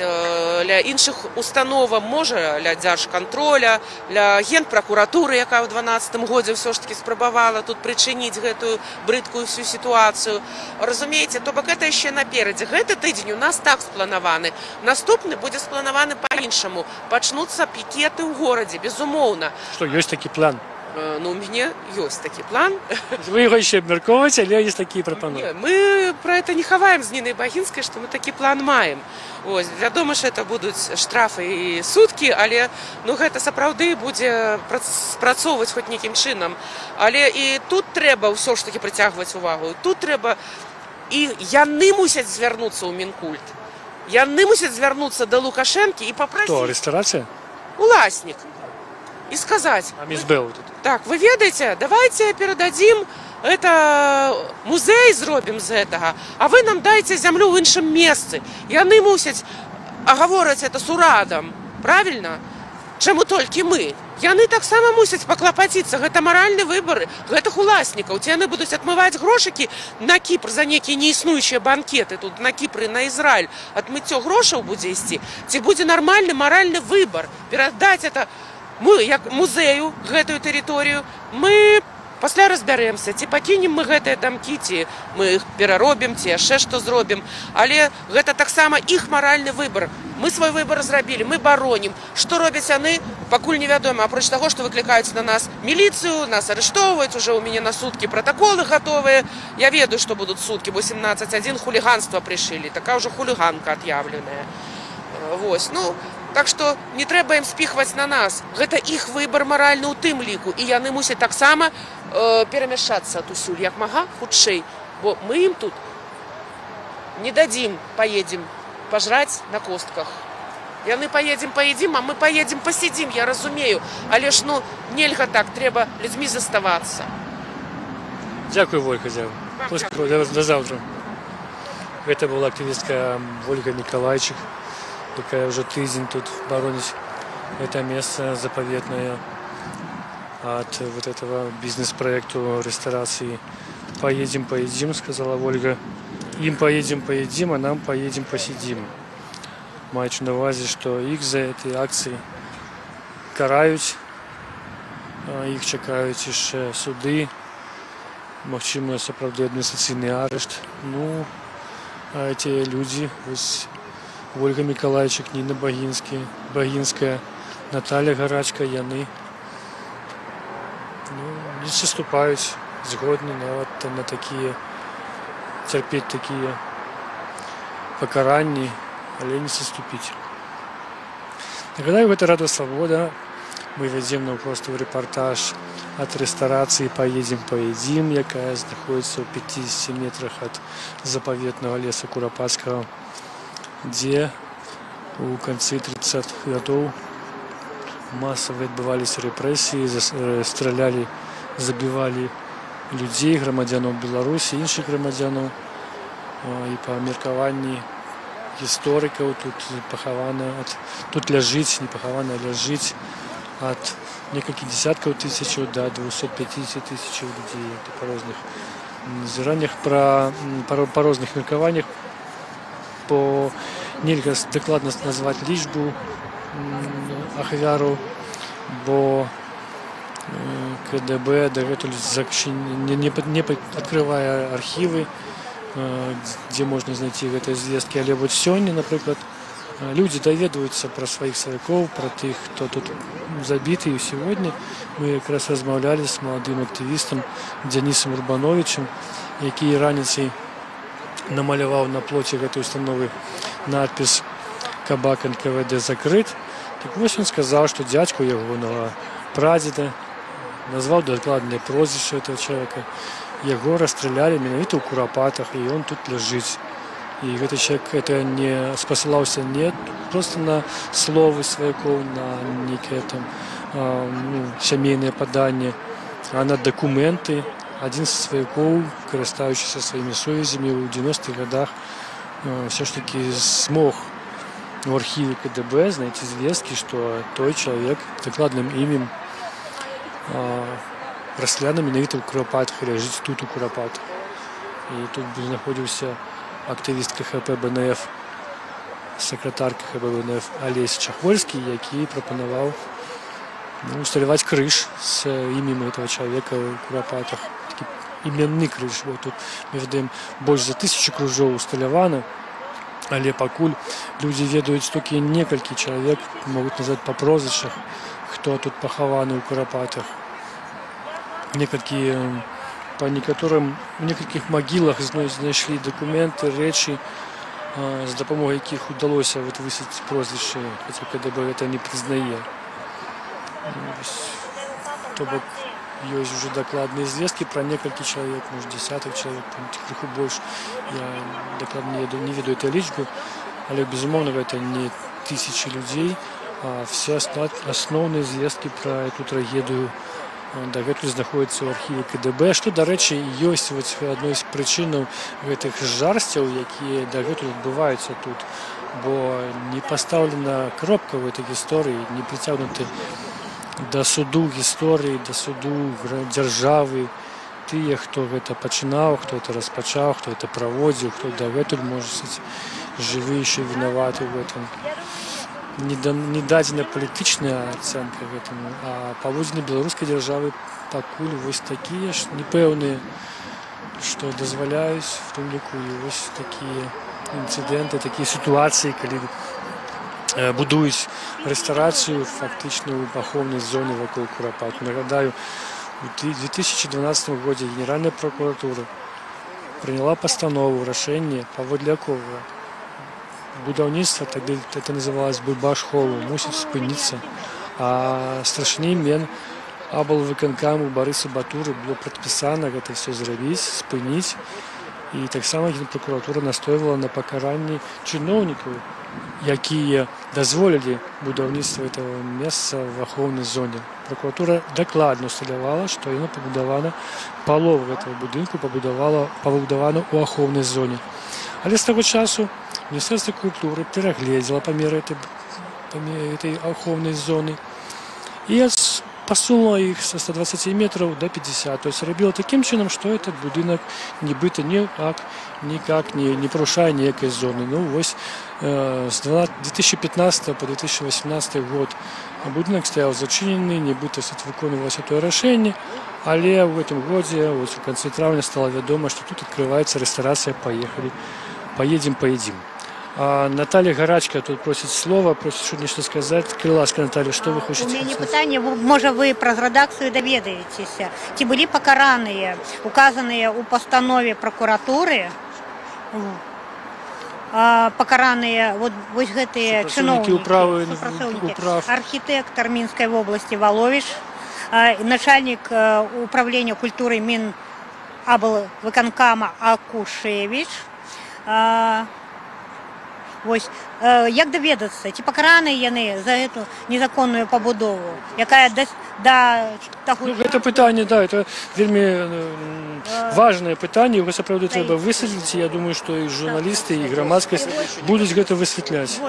для інших установ, може для Держконтроля, для Генпрокуратури, яка в 2012 році все ж таки спробувала тут причинити цю бридку всю ситуацію. Розумієте, тобто це ще напереді. Цей тиждень у нас так спланований. Наступний буде спланований по-іншому. Почнуться пікети в городі, безумовно. Що, є такий план? Ну, у мяне ёсць такі план. Вы яго яшчэ абмяркоўваеце, але ёсць такія прапановы. Мы про это не хаваем з Ніной Багінскай, што мы такі план маем. Ось, вядома, што это будуць штрафы і суткі, але ну, гэта сапраўды будзе спрацоўваць хоць нейкім чынам. Але і тут трэба ўсё ж такі прыцягваць увагу. Тут трэба і яны мусяць звярнуцца ў Мінкульт. Яны мусяць звярнуцца да Лукашэнкі і папрасіць. Хто, рэстарацыя? Уласнік. І сказаць. А Мізбел тут. Так, вы ведаеце, давайте перададзім это музей зробім з гэтага, а вы нам дайце зямлю ў іншым месцы. Яны мусяць агавораць это з урадам, правільна? Чаму толькі мы? Яны таксама мусяць паклапаціцца, гэта маральны выбар гэтых уласнікаў. Ці яны будуць адмываць грошыкі на Кіпр за нейкія неіснуючыя банкеты, тут на Кіпры, на Ізраіль, адмыццё грошаў будзе ісці, ці будзе нармальны маральны выбар, перадаць это мы, як музею, гэтую тэрыторыю, мы пасля разбярэмся, ці пакінем мы гэтыя дамкі, ці мы іх пераробім, ці яшчэ што зробім. Але гэта таксама іх маральны выбар. Мы свой выбар зрабілі, мы баронім. Што робяць яны, пакуль невядома, апроч таго, што выклікаюць на нас міліцыю, нас арыштоўваюць, уже ў мяне на суткі пратаколы гатовыя. Я ведаю, што будуць суткі, 18.1 хуліганства прышылі, такая ўжо хуліганка ад'яўленая. Вось, ну, так што не трэба ім спіхваць на нас. Гэта іх выбар маральны ў тым ліку. І яны мусяць таксама перамяшчацца адусюль, як мага хутчэй. Бо мы ім тут не дадзім, паедзем пажраць на костках. Яны паедзем, а мы паедзем, пасядзім, я разумею. Але ж, ну, нельга так, трэба людзьмі заставацца. Дзякуй, Вольга, да завтра. Гэта была актывістка Ольга Миколайчик, якая уже тыдзень тут бароніць это место заповедное от вот этого бизнес-проекту ресторации. Поедем, сказала Ольга. Им поедем, а нам поедем, посидим. Маючи на увазі, что их за этой акции карають, их чекають ще суди, мовчимо сапраўды адміністрацыйны арешт. Ну, а эти люди, ось Ольга Миколайчик, Ніна Багінская, Наталя Гарачка, яны не саступаюць, згодны нават на такія, цярпець такія пакаранні, але не саступіць. Нагадаю, гэта Радыё Свабода. Мы вядзем наўпростовы рэпартаж ад рэстарацыі «Поедем», якая знаходзіцца ў 50 метрах ад запаветнага леса Курапацкага, дзе у канцы 30-х гадоў масава адбываліся рэпрэсіі, стралялі, забівалі людзей, грамадзянаў Беларусі, іншых грамадзянаў. І па меркаванні гісторыкаў тут ляжыць, не пахавана, а ляжыць ад некалькі десяткаў тысячаў да 250 тысячаў людзей. Па розных назіраннях, па розных меркаваннях, нельга дакладна назваць лічбу ахвяраў, бо КДБ дагэтуль не адкрывае архівы, дзе можна знайти гэтыя звесткі. Але вот сёння, напрыклад, людзі даведваюцца пра сваіх сваякоў, пра тых, хто тут забіты. І сегодня мы якраз размаўлялі з маладым актывістам Дзянісам Урбановичем, які раніцай намаляваў на плоце гэтай установы надпіс «Кабак НКВД закрыт». Так вось ён сказаў, што дзядзьку ягонага прадзеда, назваў дакладнае прозвішча этого человека, яго расстралялі менавіта ў Курапатах, і ён тут ляжыць. І гэты человек это не спасылаўся не просто на словы сваякоў, на нейкія там сямейныя паданні, а на дакументы. Адзін з сваякоў, карыстаючыся сваімі сувязямі ў 90-х годах, все ж таки смог у архіве КДБ знайти звесткі, што той чалавек дакладным імем расстраляны менавіта ў Курапатах і ляжыць тут у Курапатах. І тут знаходзіўся актывіст КХП БНФ, сакратар КХП БНФ Алесь Чахвольскі, які прапанаваў усталяваць крыж з імем этого чалавека ў Курапатах. Такі іменны крыж. Тут мы ведаем больш за 1000 крыжоў усталявана, але пакуль людзі ведаюць толькі некалькі чалавек, могуць назваць па прозвішчах, хто тут пахаваны ў Курапатах. по некоторым в некалькіх магілах знайшлі документы, рэчы, з дапамогай якіх удалося высветліць прозвішчы, хаця КДБ гэта не прызнае. То бок ёсць уже дакладныя звесткі пра некалькі чалавек, может, десятых чалавек, крыху больш. Я дакладна не ведаю этой лічбы, але безумоўна гэта не тысячи людей, а все асноўныя звесткі пра эту трагедыю дагэтуль знаходзяцца ў архіве КДБ, што, дарэчы, ёсць адной з прычынаў гэтых жарсцяў, якія дагэтуль адбываюцца тут, бо не пастаўлена кропка ў этой гісторыі, не прыцягнуты да суду гісторыі, да суду дзяржавы тыя, хто гэта пачынаў, хто это распачаў, хто это праводзіў, хто дагэтуль, можа быць, жывы яшчэ вінаваты ў гэтым. Не дадзена палітычная ацэнка гэтаму, а паводзіны беларускай дзяржавы пакуль вось такія ж непэўныя, што дазваляюць в тым ліку і вось такія інцыдэнты, такія сітуацыі, калі будуюць рэстарацыю фактычна ў ахоўнай зоне вакол Курапаткі. Нагадаю, у 2012 годзе Генеральная прокуратура прыняла пастанову, рашэнне, паводле якога будаўніцтва, тогда это называлось Бульбаш-холу, мусіць спыніцца. А старшыні мен аблвыканкаму Барысу Батуры было прадпісана гэта все зрабіць, спыніць. І таксама Генпракуратура настойвала на пакаранні чыноўнікаў, якія дазволілі будаўніцтва этого месца в ахоўнай зоне. Прокуратура дакладна усталявала, што яна пабудавана, палова этого будынку пабудавана ў ахоўнай зоне. Але з таго часу Міністэрства культуры перагледзела памеры этой ахоўнай зоны і пасунула іх са 120 метраў до 50. То есть рабіла такім чынам, што этот будынак нібыта никак не парушае ніякай зоны. Ну вось з 2015 по 2018 год будынак стаяў зачынены, нібыта выконвалася тое рашэнне, але ў гэтым годзе, у канцы траўня стала вядома, што тут адкрываецца рэстарацыя «Поедем, поедим». Наталья Гарачка тут просит слова, просит нечто сказать. Крыласка, Наталья, что вы хотите? У меня питание, может, вы про редакцию доведаетесь. Ці были покаранные, указанные у постанове прокуратуры, покаранные вот гэтые чиновники, архитектор Минской области Волович, начальник управления культуры Минаблвыканкама Акушевич. Вось, як даведацца, ці пакараныя яны за эту незаконную пабудову, якая да таго... Гэта пытанне, да, это вельмі важнае пытанне, яго сапраўды трэба высветліць, я думаю, што і журналісты, і грамадскасць будуць гэта высветляць.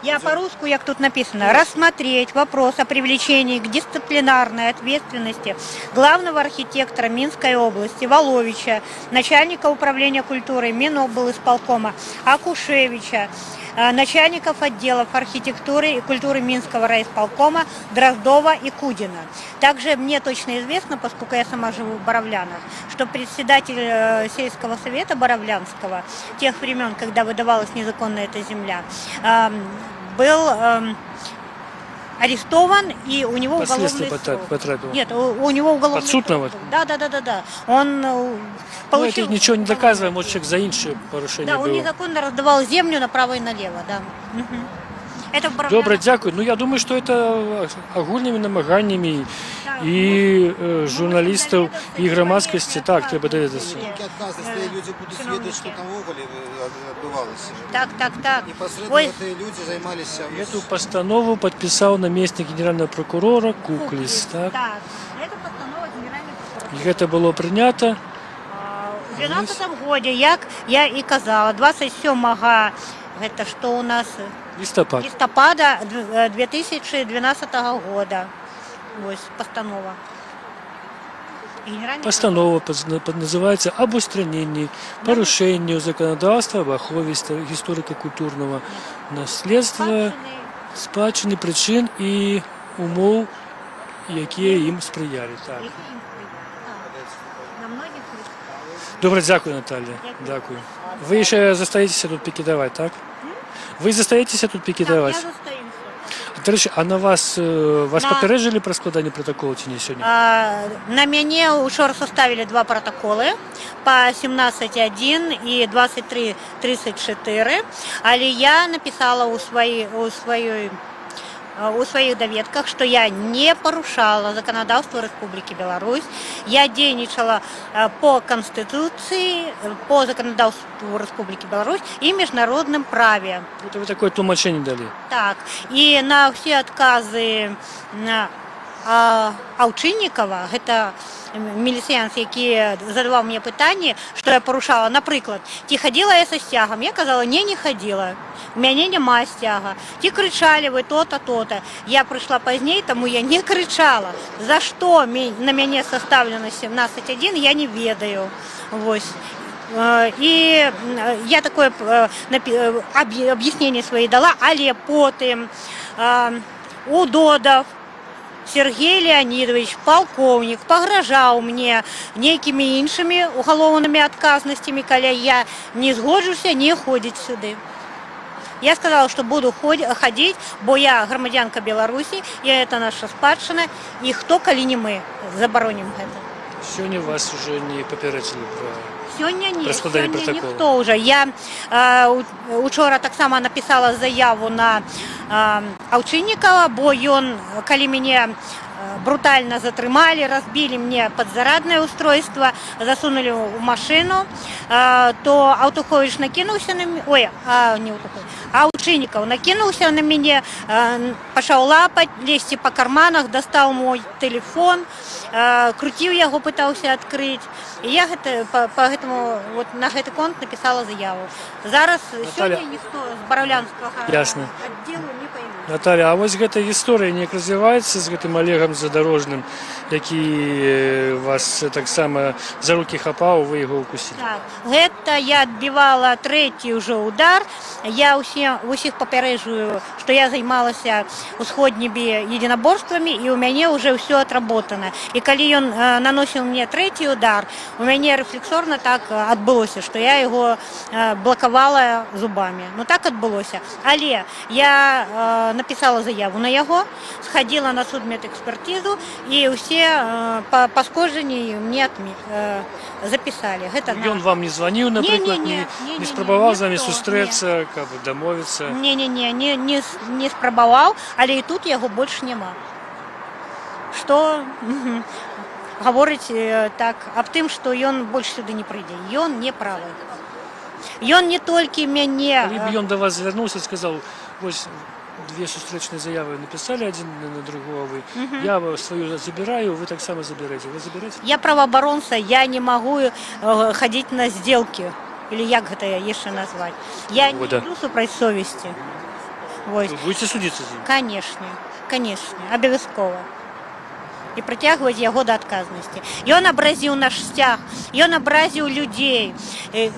Я по-русски, как тут написано, рассмотреть вопрос о привлечении к дисциплинарной ответственности главного архитектора Минской области Воловича, начальника управления культуры Миноблисполкома Акушевича, начальников отделов архитектуры и культуры Минского райисполкома Дроздова и Кудина. Также мне точно известно, поскольку я сама живу в Боровлянах, что председатель сельского совета Боровлянского тех времен, когда выдавалась незаконно эта земля, был арестован, и у него уголовный суд. Нет, у него уголовный суд. Да. Он получил... Это ничего не доказывает, может, человек за иншие порушения Да, он незаконно раздавал землю направо и налево, да. Добре, дякую. Ну, я думаю, что это агульнымі намаганнямі і журналістаў, і грамадскасці. Так, трэба даведацца. Люди будут ведать, что там отбывалось. Так. Непосредственно эти люди занимались... Эту постанову подписал наместник генерального прокурора Куклис. Так, это постанова генерального прокурора. И это было принято у 2012 году, як я и казала, 27-го, это что у нас? Листопада 2012 года. Вот постанова. Постанова называется «Об устранении порушений законодательства об ахове историко-культурного наследства, спадщины, причин и умов, якія ім спрыялі». Так. Добре, дякую, Наталья. Дякую. Вы еще застаетесь тут пикетовать, так? Вы застаетесь тут пикетовать? Так, я застаюсь. Дарэчы, а на вас папярэджалі пра складанне пратаколу ці не сёння? На мяне учора составілі 2 протоколы по 17.1 і 23.34, але я написала у своих доведках, что я не порушала законодавство Республики Беларусь. Я дейничала по Конституции, по законодавству Республики Беларусь и международном праве. Это вы такое тлумачение дали? Так. И на все отказы Аўчыннікава, гэта міліцыянт, які задаваў мне пытанне, што я парушала, напрыклад, ці хадзіла я са сцягам, я казала, не хадзіла, у мяне няма сцяга, ці крычалі вы то-то, то-то. Я прыйшла пазней, таму я не крычала. За што на мяне составлена 17.1, я не ведаю. Вось. І я такое аб'ясненне свае дала, але потым Удодов Сергей Леонидович, полковник, погрожал мне некими іншими уголовными отказностями, коли я не згоджуся не ходить сюда. Я сказала, что буду ходить, бо я громадянка Беларуси, и это наша спадщина, и хто, коли не мы, забороним это. Сегодня вас уже не папярэджалі про... Сёння ні, сёння ніхто уже. Я учора таксама написала заяву на Аўчыннікава, бо ён, калі мяне брутально затрымали, разбили мне подзарадное устройство, засунули в машину, то Аўтухович накинулся на меня, ой, не Аўтухович, Аўчыннікаў накинулся на меня, пошел лапать, лезть по карманах, достал мой телефон, крутил яго, пытался открыть. И я поэтому вот на гэты конт написала заяву. Зараз сёння ніхто з бараўлянскага аддзелу не пойме. Наталья, а вось гэта гісторыя неяк развіваецца з гэтым Олегам Задорожным, які вас таксама за рукі хапаў, вы яго укусілі? Так, гэта я адбівала 3-й уже удар. Я усіх папярэджваю, што я займалася усходнімі единоборствамі, і у мяне уже ўсё отработано. І калі ён наносіў мне 3-й удар, у мяне рефлексорна так адбылося, што я яго блокавала зубамі. Ну так адбылося. Але я написала заяву на яго, сходила на судмедэкспертизу, і ўсе пашкоджанні мне записали. Ён вам не звонил, например, не спрабаваў з вами сустрэцца, каб дамовіцца? Не спрабаваў, але і тут яго больш няма. Што гаворыць так аб тым, што ён больш сюды не прыйдзе. Ён не правы. Ён не толькі мяне... Калі б ён да вас звярнуўся і сказаў, вось 2 сустрэчныя заявы написали один на другого, я свою забираю, вы так само забираете. Вы забираете? Я правооборонца, я не могу ходить на сделки. Или як гэта яшчэ назвать. Я не иду супраць совести. Вы будете судиться з ім? Конечно, абавязкова. І прыцягваць яго да адказнасці. Ён абразіў наш сцяг, ён абразіў людзей,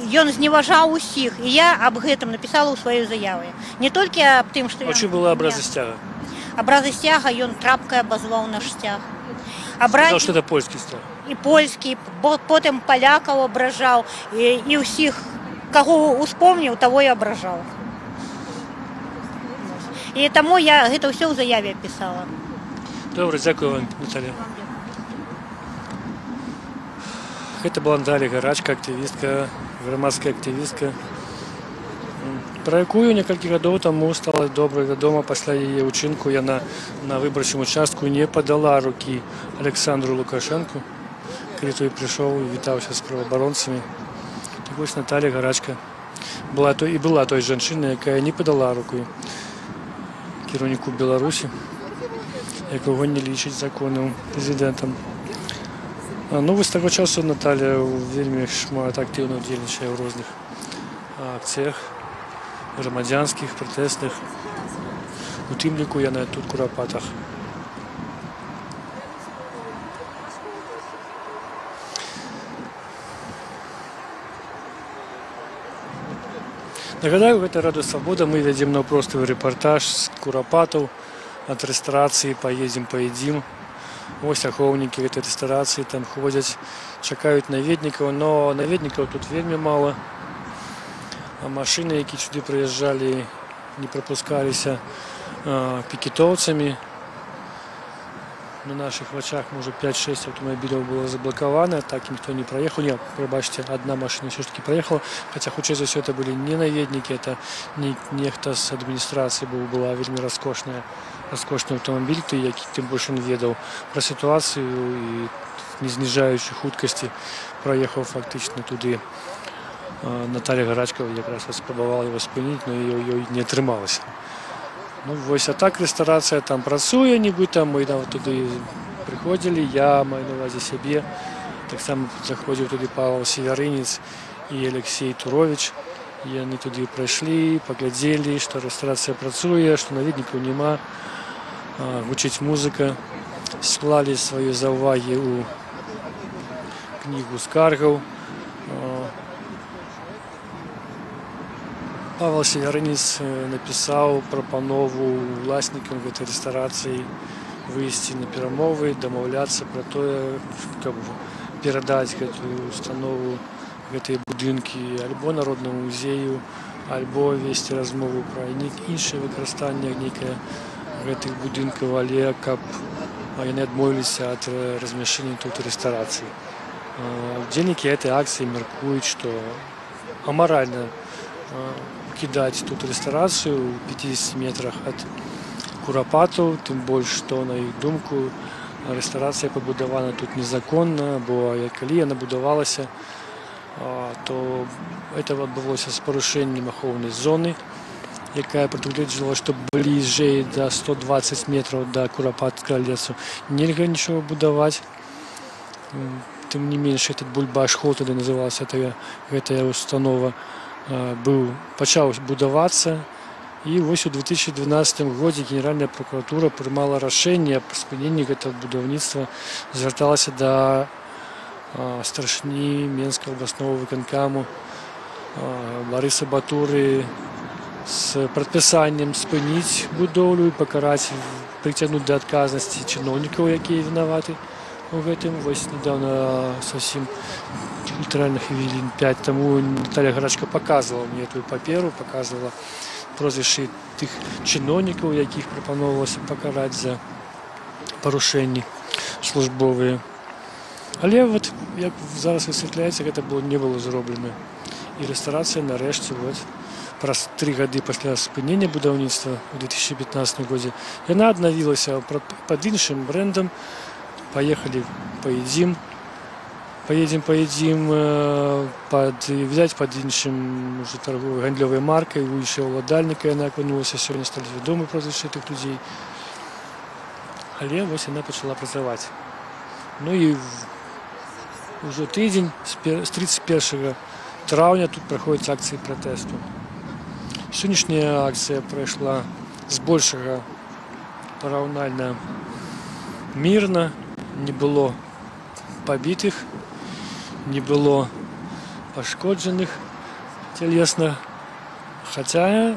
ён зневажаў усіх. І я аб гэтым написала ў сваёй заяве. Не толькі аб тым, што... А чым была абраза сцяга? Абраза сцяга ён трапкай абазваў наш сцяг. Сказал, что это польский сцяг. І польскі, потым палякаў абражаў, і ўсіх, каго успомніў, таго і абражаў. І таму я гэта ўсё ў заяве пісала. Добре, дякую вам, Наталья. Гэта была Наталья Гарачка, активистка, громадская активистка, про якую некалькі гадоў таму стала добра вядома. Пасля яе ўчынку яна на выбарчым участку не падала рукі Александру Лукашенку, калі той прыйшоў і вітаўся з праваабаронцамі. Так вось Наталья Гарачка была той жанчынай, якая не падала руку кіраўніку Беларусі, якого не лічыць законным прэзідэнтам. Ну, вось таго часу Наталья вельмі шмат актыўна ўдзельнічае ў розных акцыях грамадзянскіх, пратэсных. У тым ліку яна тут Курапатах. Нагадаю, гэта Радыё Свабода. Мы вядзем наўпросты рэпартаж з Курапатаў ад рэстарацыі «Паедзім». Вось ахоўнікі гэтай рэстарацыі там ходзяць, чакаюць наведнікаў, но наведнікаў тут вельмі мала. А машыны, якія сюды прыязджалі, не прапускаліся. пікетоўцамі. На наших вачах, может, 5-6 автомобилей было заблоковано, так никто не проехал. Нет, пробачьте, одна машина все-таки проехала, хотя хутчэй за все это были не наведники, это нехта с администрации была вельмі роскошный автомобиль, тем больше он ведал про ситуацию и не снижающей хуткости проехал фактично туды. Наталья Гарачкова якраз спробовала его спынить, но ее не атрымалася. Ну, вось, а так рэстарацыя там працуе, нібыта, мы там туды прыходзілі, я маю на увазе сябе, таксама заходзіў туды Павел Северынец і Алексей Турович, яны туды прайшлі, паглядзелі, што рэстарацыя працуе, што наведнікаў няма, гучыць музыка, склалі свае заўвагі ў кнігу скаргаў. Павел Северынец напісаў прапанову ўласнікам гэтай рэстарацыі выйсці на перамовы, дамаўляцца пра тое, каб перадаць гэтую установу, гэтыя будынкі альбо Народнаму музею, альбо весці размову пра іншае выкарыстанне нейкае гэтых будынкаў, але каб яны адмовіліся ад размяшчэння тут рэстарацыі. Удзельнікі гэтай акцыі мяркуюць, што амаральна кидать тут рэстарацыю ў 50 метрах ад Курапатаў, тым больш, што на іх думку рэстарацыя пабудавана тут незаконна, бо калі яна будавалася, то это адбылося з парушэннем ахоўнай зоны, якая прадугледжвала, што бліжэй да 120 метраў да Курапатскага лесу нельга нічога будаваць. Тым не менш, этот бульбаш-хол, тады называлася гэтая установа, пачаў будавацца, і вось у 2012 годзе Генеральная прокуратура прымала рашэнне аб спыненні гэтага будаўніцтва, звярталася да старшыні Менскага абласнога выканкаму Барыса Батуры з прадпісаннем спыніць будоўлю і пакараць, прыцягнуць да адказнасці чыноўнікаў, якія вінаваты у гэтым. Вось недавно совсем літаральна хвілін 5 таму Наталья Гарачка показывала мне эту паперу, показывала прозвішчы тых чыноўнікаў, якіх прапаноўвалася пакараць за парушэнні службовыя. Але вот, як зараз высвятляецца, гэта не было зроблена. І рэстарацыя нарэшце праз 3 гады пасля спынення будаўніцтва у 2015 годзе яна аднавілася пад іншым брэндам. Поедем, взять под іншым уже торговой гандлёвай маркай, у іншага ўладальніка яна апынулася, сёння сталі вядомы прозвішчы тых людзей. Але вось яна пачала працаваць. Ну і ўжо тыдзень з 31 траўня тут праходзяць акцыі пратэсту. Сённяшняя акцыя прайшла збольшага параўнальна мірна. Не было побитых, не было пашкоджаных целесна, хаця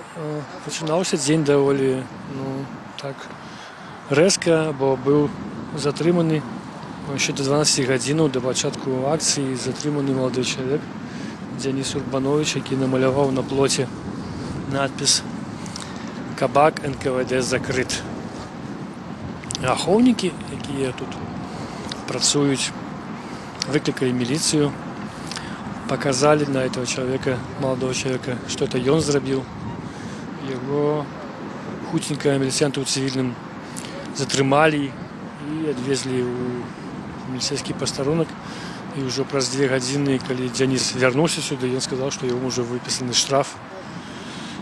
пачынаўся дзень даволі так рэзка, бо быў затрыманы яшчэ до 12 гадзінаў да пачатку акцыі затрыманы малады чалавек Дзяніс Урбанович, які намаляваў на плоце надпіс «Кабак НКВД закрыт». Ахоўнікі, якія тут працуюць, выклікалі міліцыю, показали на этого человека, молодого человека, что это ён зрабіў. Его хутенько міліцыянты ў цывільным затрымалі і адвезлі ў міліцэйскі пастарунак. І ўжо праз 2 гадзіны, калі Дзяніс вярнуўся сюды, ён сказаў, што яму ўжо выпісаны штраф,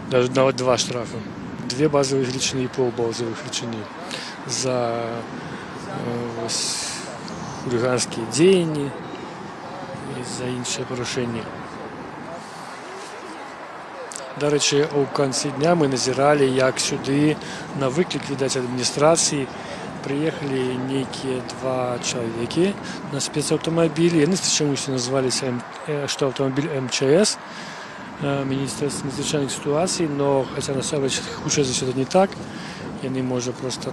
нават 2 штрафы, 2 базавых велічыні і паўбазавых велічыні за хуліганскія дзеянні і за іншыя парушэнні. Дарэчы, у канцы дня мы назіралі, як сюды на выклік, відаць, адміністрацыі прыехалі нейкія 2 чалавекі на спецаўтамабілі. Яны чамусь назваліся, што аўтамабіль МЧС, Міністэрства надзвычайных сітуацый, но хаця насамрэч хутчэй за ўсё не так. Яны, можа, проста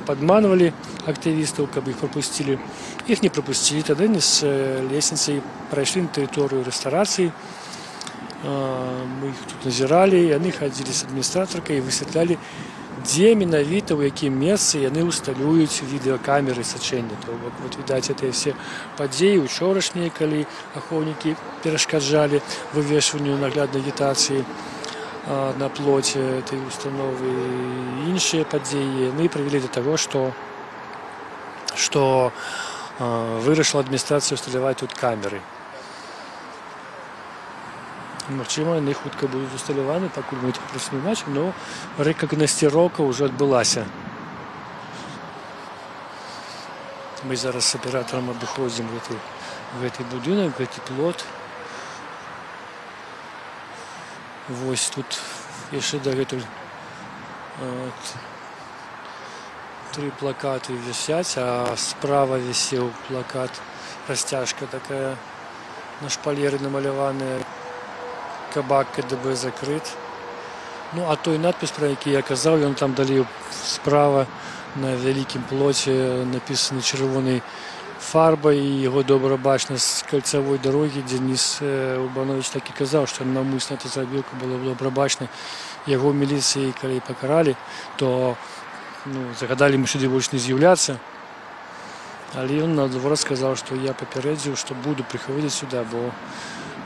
падманвалі актывістаў, каб іх прапусцілі. Іх не прапусцілі, тады яны з лесніцай прайшлі на тэрыторыю рэстарацыі. Мы іх тут назіралі, яны хадзілі з адміністратаркай і высвятлялі дзе менавіта, у якім месцы яны ўсталююць відэакамеры сачэння. То бок, вот, відаць, гэтыя все падзеі учорашнія, калі ахоўнікі перашкаджалі вывешванню нагляднай агітацыі на плоце этой установы, і іншыя падзеі, яны прывялі да таго, што вырашыла адміністрацыя ўсталяваць тут камеры. Магчыма, яны хутка будуць усталяваны, пакуль мы тут проста не бачым, но рэкагнасціроўка ўжо адбылася. Мы зараз з аператарам абыходзім гэты будынак, гэты плот. Вось тут яшчэ дагэтуль 3 плакаты вісяць, а справа вісеў плакат, расцяжка такая на шпалеры намаляваная. Кабак КДБ закрыт. Ну, а той надпіс, про які я казаў, ён там далей справа на вялікім плоце напісаны чырвонай фарбай, і яго добра бачна з кальцавой дарогі. Денис Урбанович так і казаў, што наўмысна это зрабіў, каб было добра бачна. Яго міліцыі, калі пакаралі, то загадалі ему сюды больш не з'яўляцца. Але ён наадвор сказаў, што я папярэдзіў, што буду прыходзіць сюда, бо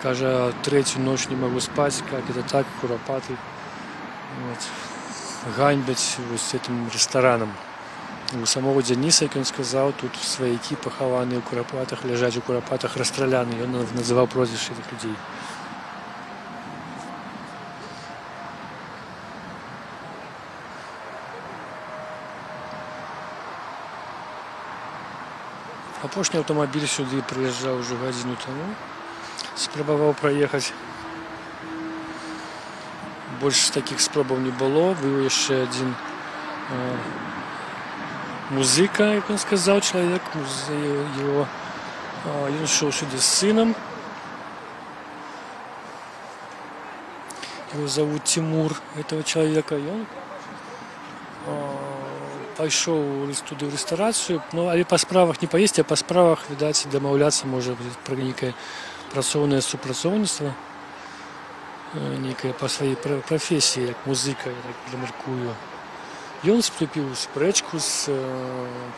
кажа, 3-ю ночь не могу спать, как это так, Куропаты вот, ганьбять вот с этим рестораном. У самого Дениса, как он сказал, тут сваяки похованные в Куропатах, лежать у Куропатах расстреляны, и он называл прозвище этих людей. Апошні аўтамабіль сюды прыязджаў ўжо гадзіну таму. Спрабаваў праехаць. Больш такіх спробаў не было. Быў яшчэ адзін музыка, як он сказаў, чалавек. Ён ішоў сюды з сынам. Его зовут Тимур, этого человека. Ён пайшоў туды ў рэстарацыю, але па справах не паесці, а па справах, відаць, дамаўляцца можа пра нейкае працоўнае супрацоўніцтва, нейкае па сваёй прафесіі, як музыка, я так дамяркую. Ён вступіў у спрэчку з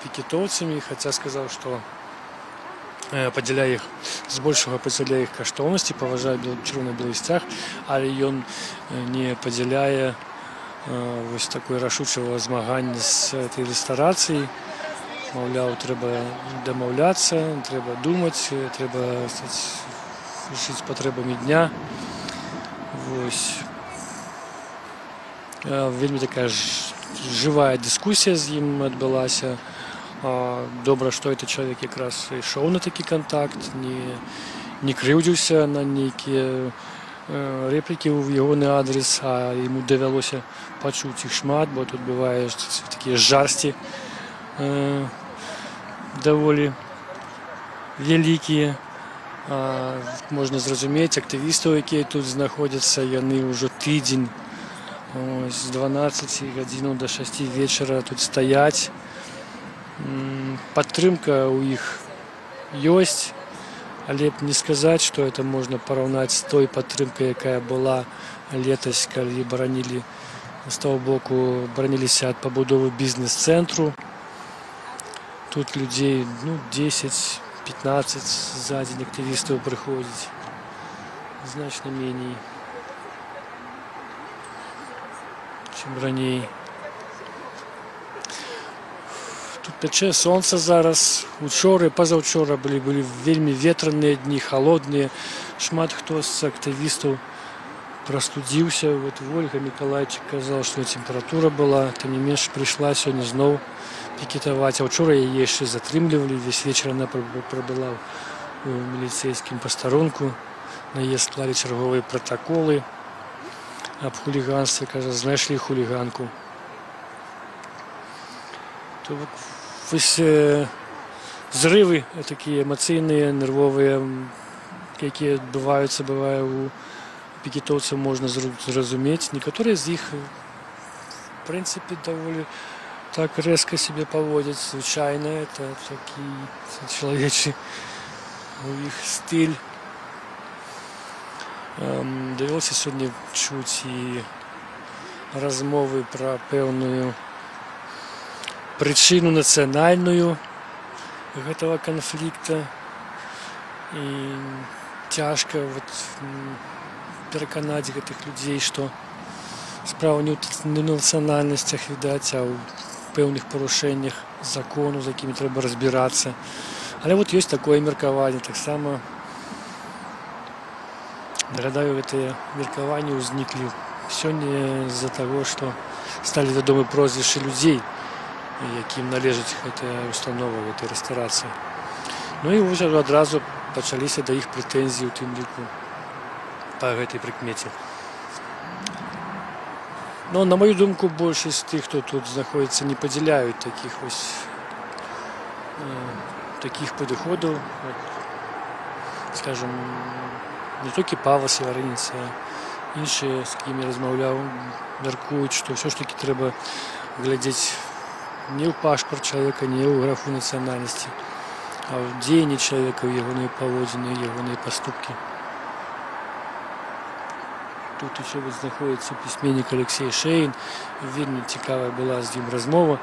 пікетоўцамі, хаця сказаў, што падзяляе іх, збольшага падзяляе іх каштоўнасці, паважае чырвона-белы сцяг, але ён не падзяляе вось такое рашучага змагання з этой рэстарацыяй. Маўляў, трэба дамаўляцца, трэба думаць, трэба жыць патрэбамі дня. Вось. Вельмі такая жывая дыскусія з ім адбылася. Добра, што этот чалавек якраз ішоў на такі кантакт, не крыўдзіўся на нейкія рэплікі ў ягоны адрес, а яму давялося пачуць іх шмат, бо тут бывае такія жарсці даволі вялікія. Можна зразумець актывістаў, якія тут знаходзяцца, яны ўжо тыдзень з 12 гадзінаў да 6 вечара тут стаяць. Падтрымка ў іх ёсць, але не сказаць, што это можна параўнаць з той падтрымкай, якая была летась, калі баранілі з таго боку, бараніліся ад пабудовы бізнес-цэнтру. Тут людзей 10-15 за дзень актывістаў прыходзіць, значна меней, чым раней. Тут пячэ сонца зараз. Учора і пазаўчора былі вельмі ветраныя дні, халодныя. Шмат хто з актывістаў прастудзіўся. Вот Ольга Миколайчик казала, што тэмпература была. Тым не менш прыйшла сёння зноў пікетаваць. А ўчора яе яшчэ затрымлівалі. Весь вечар яна прабыла ў міліцэйскім пастарунку. На яе склалі чарговыя пратаколы аб хуліганстве. Кажа, знайшлі хуліганку. Вось зрывы такія эмацыйныя, нервовыя, якія адбываюцца, бывае у пікетоўцаў, можна зразумець. Некаторыя з іх, в прынцыпе, даволі так рэзка сябе паводзяць. Звычайна, это такі чалавечы у іх стыль. Давялося сёння чуць і размовы пра пэўную прычыну нацыянальную гэтага канфлікта. І цяжка пераканаць гэтых людзей, што справа не ў нацыянальнасцях, відаць, а ў пэўных парушэннях закону, з якімі трэба разбірацца. Але ёсць такое меркаванне. Таксама, нагадаю, гэтыя меркаванні ўзніклі сёння з-за таго, што сталі вядомы прозвішчы людзей, якім належыць гэтая установа, гэтай рэстарацыі. Ну і вось адразу пачаліся да іх прэтэнзіі, у тым ліку, па гэтай прыкмеце. Но, на мою думку, большасць тых, хто тут знаходзіцца, не падзяляюць такіх падыходаў. Скажем, не толькі Павла Севарыніца, іншыя, з кім я размаўляў, мяркуюць, што ўсё ж такі трэба глядзець не ў пашпарт чалавека, не ў графу нацыянальнасці, а ў дзеянні чалавека, ў ягоныя паводзіны, ягоныя паступкі. Тут еще знаходіцца пісьменнік Алексей Шейн. Вельмі цікавая была з ім размова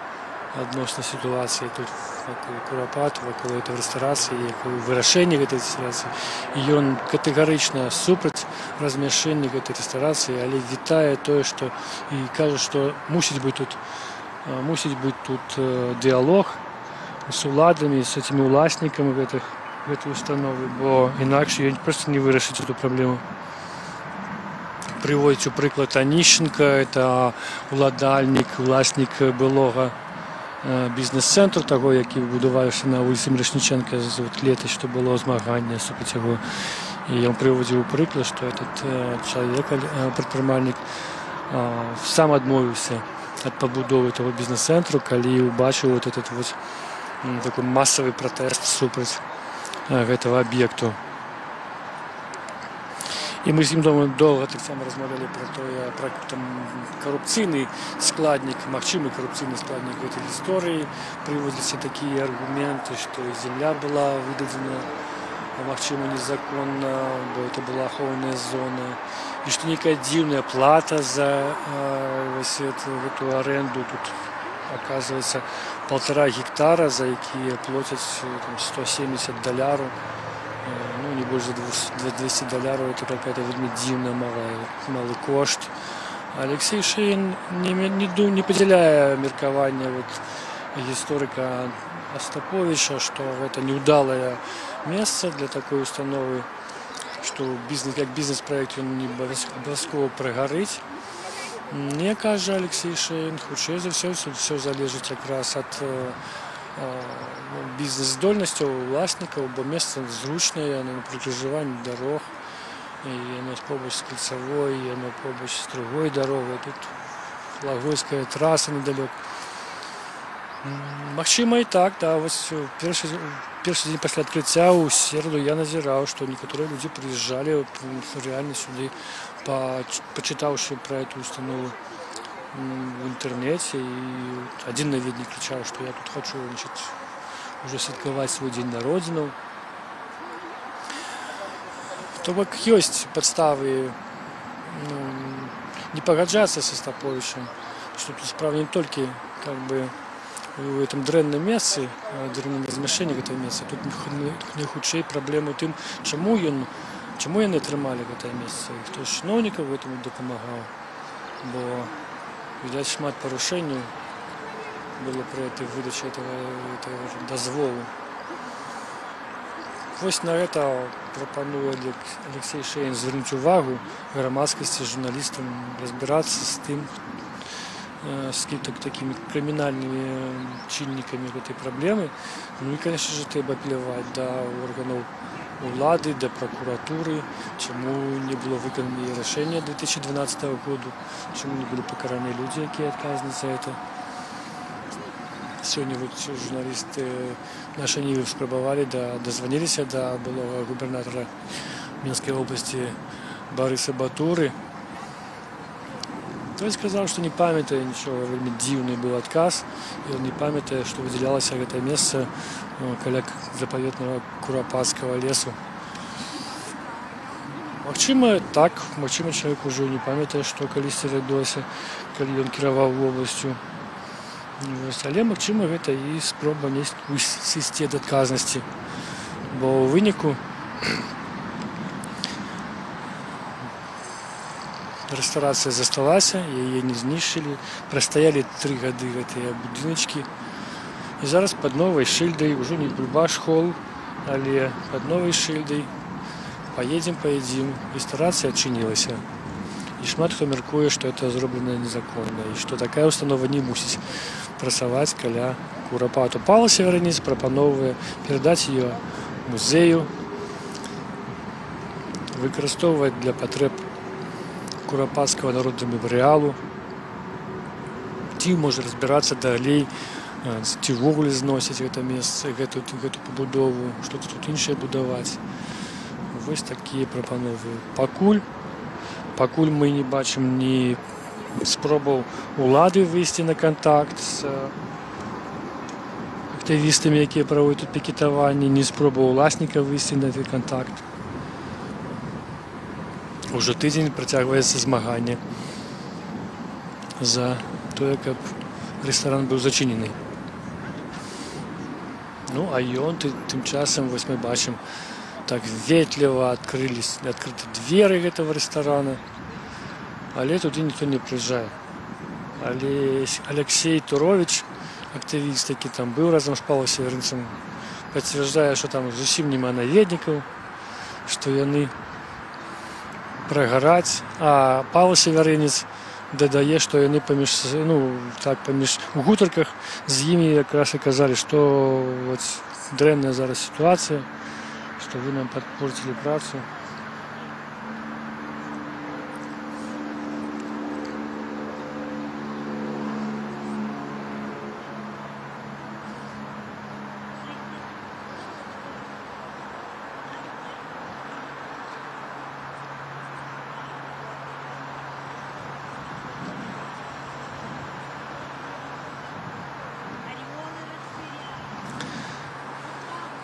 адносна сітуацыі тут вакол Курапату, вакол этой рэстарацыі, вырашэння гэтай рэстарацыі. І ён катэгарычна супраць размяшэння гэтай рэстарацыі, але вітае тое, што і кажа, што мусіць быць тут дыялог з уладамі, з этими уласнікамі гэтай установы, бо інакш ён проста не вырашыць эту праблему. Прыводзіць у прыклад Аніщенка, это уладальнік, уласнік былога бізнес-цэнтру, таго, які будаваўся на вуліцы Мірошніченка летась, што было змаганне супраць яго. І ён прыводзіў у прыклад, што этот чалавек, прадпрымальнік, сам адмовіўся ад пабудовы таго бізнес-цэнтру, калі ўбачыў такі масавы пратэст супраць гэтага аб'екту. І мы з ім доўга таксама размаўлялі пра карупцыйны складнік, магчымы карупцыйны складнік гэтай гісторыі. Прыводзіліся такія аргументы, што земля была выдадзена, магчыма, незаконна, бо это была ахоўная зона, і што нейкая дзіўная плата за эту аренду. Тут, оказывается, 1,5 гектара, за якія плацяць $170. Ну, не больше $200, это какая-то вельмі дзіўная малы кошт. Алексей Шейн не падзяляе меркаванне гісторыка Остаповича, што гэта неудалае месца для такой установы, што як бізнес-праект ён не абавязкова прыгарыць. Не кажа Алексей Шейн, хутчэй за ўсё залежыць якраз ад бізнес-здольнасцяў уласнікаў, бо месца зручнае, яно пры крыжаванні дарог, яно побач з кальцавой, яно побач з другой дарогай, тут Лагойская траса недалёк. Магчыма і так, да, вось першы дзень пасля адкрыцця ў сераду я назіраў, што некаторыя людзі прыязджалі рэальна сюды, пачытаўшы пра эту установу в интернете, и один наведник кричал, что я тут хочу, значит, уже святкаваць свой день народзінаў. То бок ёсць падставы не пагаджацца са Остаповичам, што тут справа не толькі у этом дрэнным месцы, дрэнным размяшэнні гэтага месца, тут не хутчэй праблема ў тым, чаму яны атрымалі гэтае месца, і хто з чыноўнікаў гэтаму дапамагаў, бо відаць, шмат парушэнняў было пры этой выдаче этого дазволу. Вось на гэта прапануе Алексей Шейн звярнуць увагу грамадскасці, журналістам, разбірацца з тым, з такімі крымінальнымі чыннікамі гэтай праблемы. Ну і, конечно же, трэба апеляваць да органаў улады, да прокуратуры, чаму не было выканано рашэння 2012 года, чаму не былі пакараны людзі, якія адказаны за это. Сёння журналісты наша Нівы спрабавалі, дазваніліся да былога губернатара Мінскай обласці Барыса Батуры. Той сказаў, што не памятае нічога, вельмі дзіўны быў адказ, і он не памятае, што выдзялялася гэтае месца каля запаветнага Курапатскага лесу. Магчыма, так, магчыма, чалавек ужо не памятае, што калісьці рабілася, калі ён кіраваў вобласцю. Але, магчыма, гэта і спроба сысці ад адказнасці. Бо ў выніку рэстарацыя засталася, яе не знішчылі, прастаялі 3 гады гэтыя будыначкі. І зараз пад новай шыльдай, ужо не Бульбаш-хол, але пад новай шыльдай «Поедем, поедим». Рэстарацыя адчынілася. І шмат хто мяркуе, што гэта зроблена незаконна, і што такая установа не мусіць працаваць каля Курапату. Павел Северинец прапановвае перадаць ее музею, выкарыстоўваць для патрэб Курапатскага народнага мемарыялу, ці можа разбірацца далей, ці ўвогуле зносіць гэта месца, гэту пабудову, што тут іншае будаваць. Вось такія прапановы. Пакуль мы не бачым ні спробаў улады выйсці на кантакт з актывістамі, якія праводзяць тут пікетаванні, ні спробаў уласніка выйсці на гэты кантакт. Ужо тыдзень працягваецца змаганне за тое, каб рэстаран быў зачынены. Ну, а ён тым часам, вось мы бачым, так ветліва адкрыты дзверы гэтага рэстарана, але туды ніхто не прыязджае. Але Алексей Турович, актывіст, які там быў разам з Павлом Северинцем, пацвярджае, што там зусім няма наведнікаў, што яны прагараць, а Павел Северинец дадае, што яны паміж у гутарках з імі якраз і казалі, што дрэнная зараз сітуацыя, што вы нам падпорцілі працу.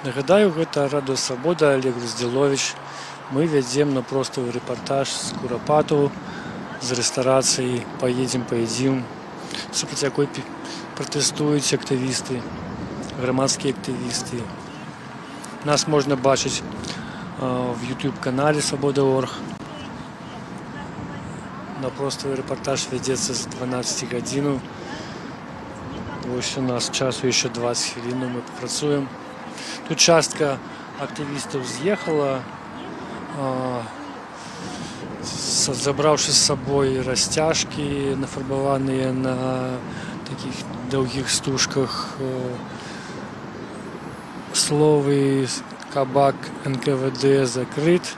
Нагадаю, гэта Радыё Свабода, Олег Раздзіловіч. Мы вядзем напроставы рэпартаж з Курапату, з рэстарацыі «Поедем, поедим», супраць якой пратэстуюць актывісты, грамадскія актывісты. Нас можна бачыць в YouTube-канале «Свобода.орг». Напроставы рэпартаж вядзецца з 12 гадзін. Вось у нас часу яшчэ 20 хвілін, мы працуем. Тут частка актывістаў з'ехала, забраўшы з сабой расцяжкі, нафарбаваныя на такіх доўгіх стужках, словы «Кабак НКВД закрыт».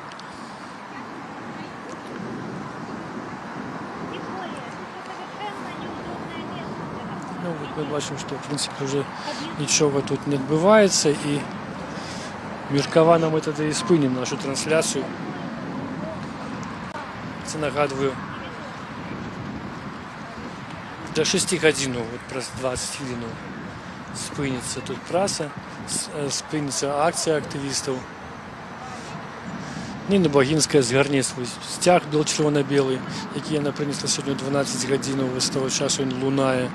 Мы бачым, што, в прынцыпе, уже нічога тут не адбываецца, і меркавана мы тады і спынім нашу трансляцыю. Це нагадваю, до 6 гадзін, праз 20 хвілін спыніцца тут праца, спыніцца акцыя актывістаў. Ніна Багінская згарне свой сцяг чырвона-белы, які яна прынесла сёння 12 гадзін, з таго часу ён лунае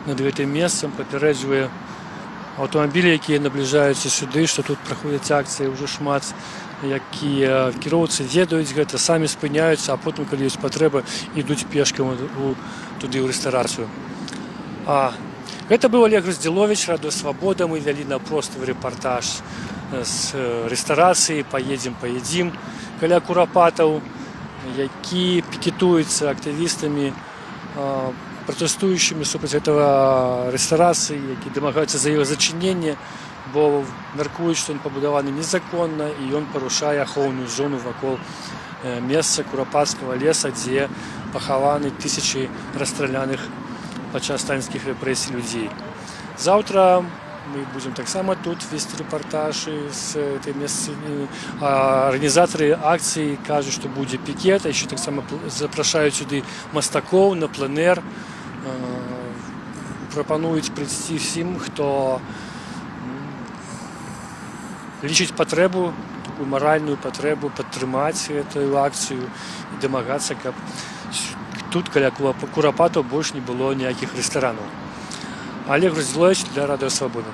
над гэтым месцам, папярэджвае аўтамабілі, якія набліжаюцца сюды, што тут праходзяць акцыі, ўжо шмат, якія кіроўцы ведаюць гэта, самі спыняюцца, а потым, калі ёсць патрэба, ідуць пешкам туды ў рэстарацыю. Гэта быў Олег Раздзіловіч, Радыё Свабода. Мы вялі напроставы рэпартаж з рэстарацыі «Поедем, поедим» каля Курапатаў, які пікетуецца актывістамі, пратэстуючымі супраць гэтага рэстарацыі, які дамагаюцца за яго зачыненне, бо мяркуюць, што ён пабудаваны незаконна і ён парушае ахоўную зону вакол месца Курапатскага леса, дзе пахаваны тысячы расстраляных падчас сталінскіх рэпрэсій людзей. Заўтра мы будзем таксама тут весці рэпартажы з гэтай месцыны. Арганізатары акцыі кажуць, што будзе пікет, а яшчэ таксама запрашаюць сюды мастакоў на пленэр. Прапануюць прыйсці ўсім, хто лічыць патрэбу такую маральную патрэбу падтрымаць гэтую акцыю і дамагацца, каб тут каля Курапатаў больш не было ніякіх рэстаранаў. Олег Груздзілович для Радыё Свабода.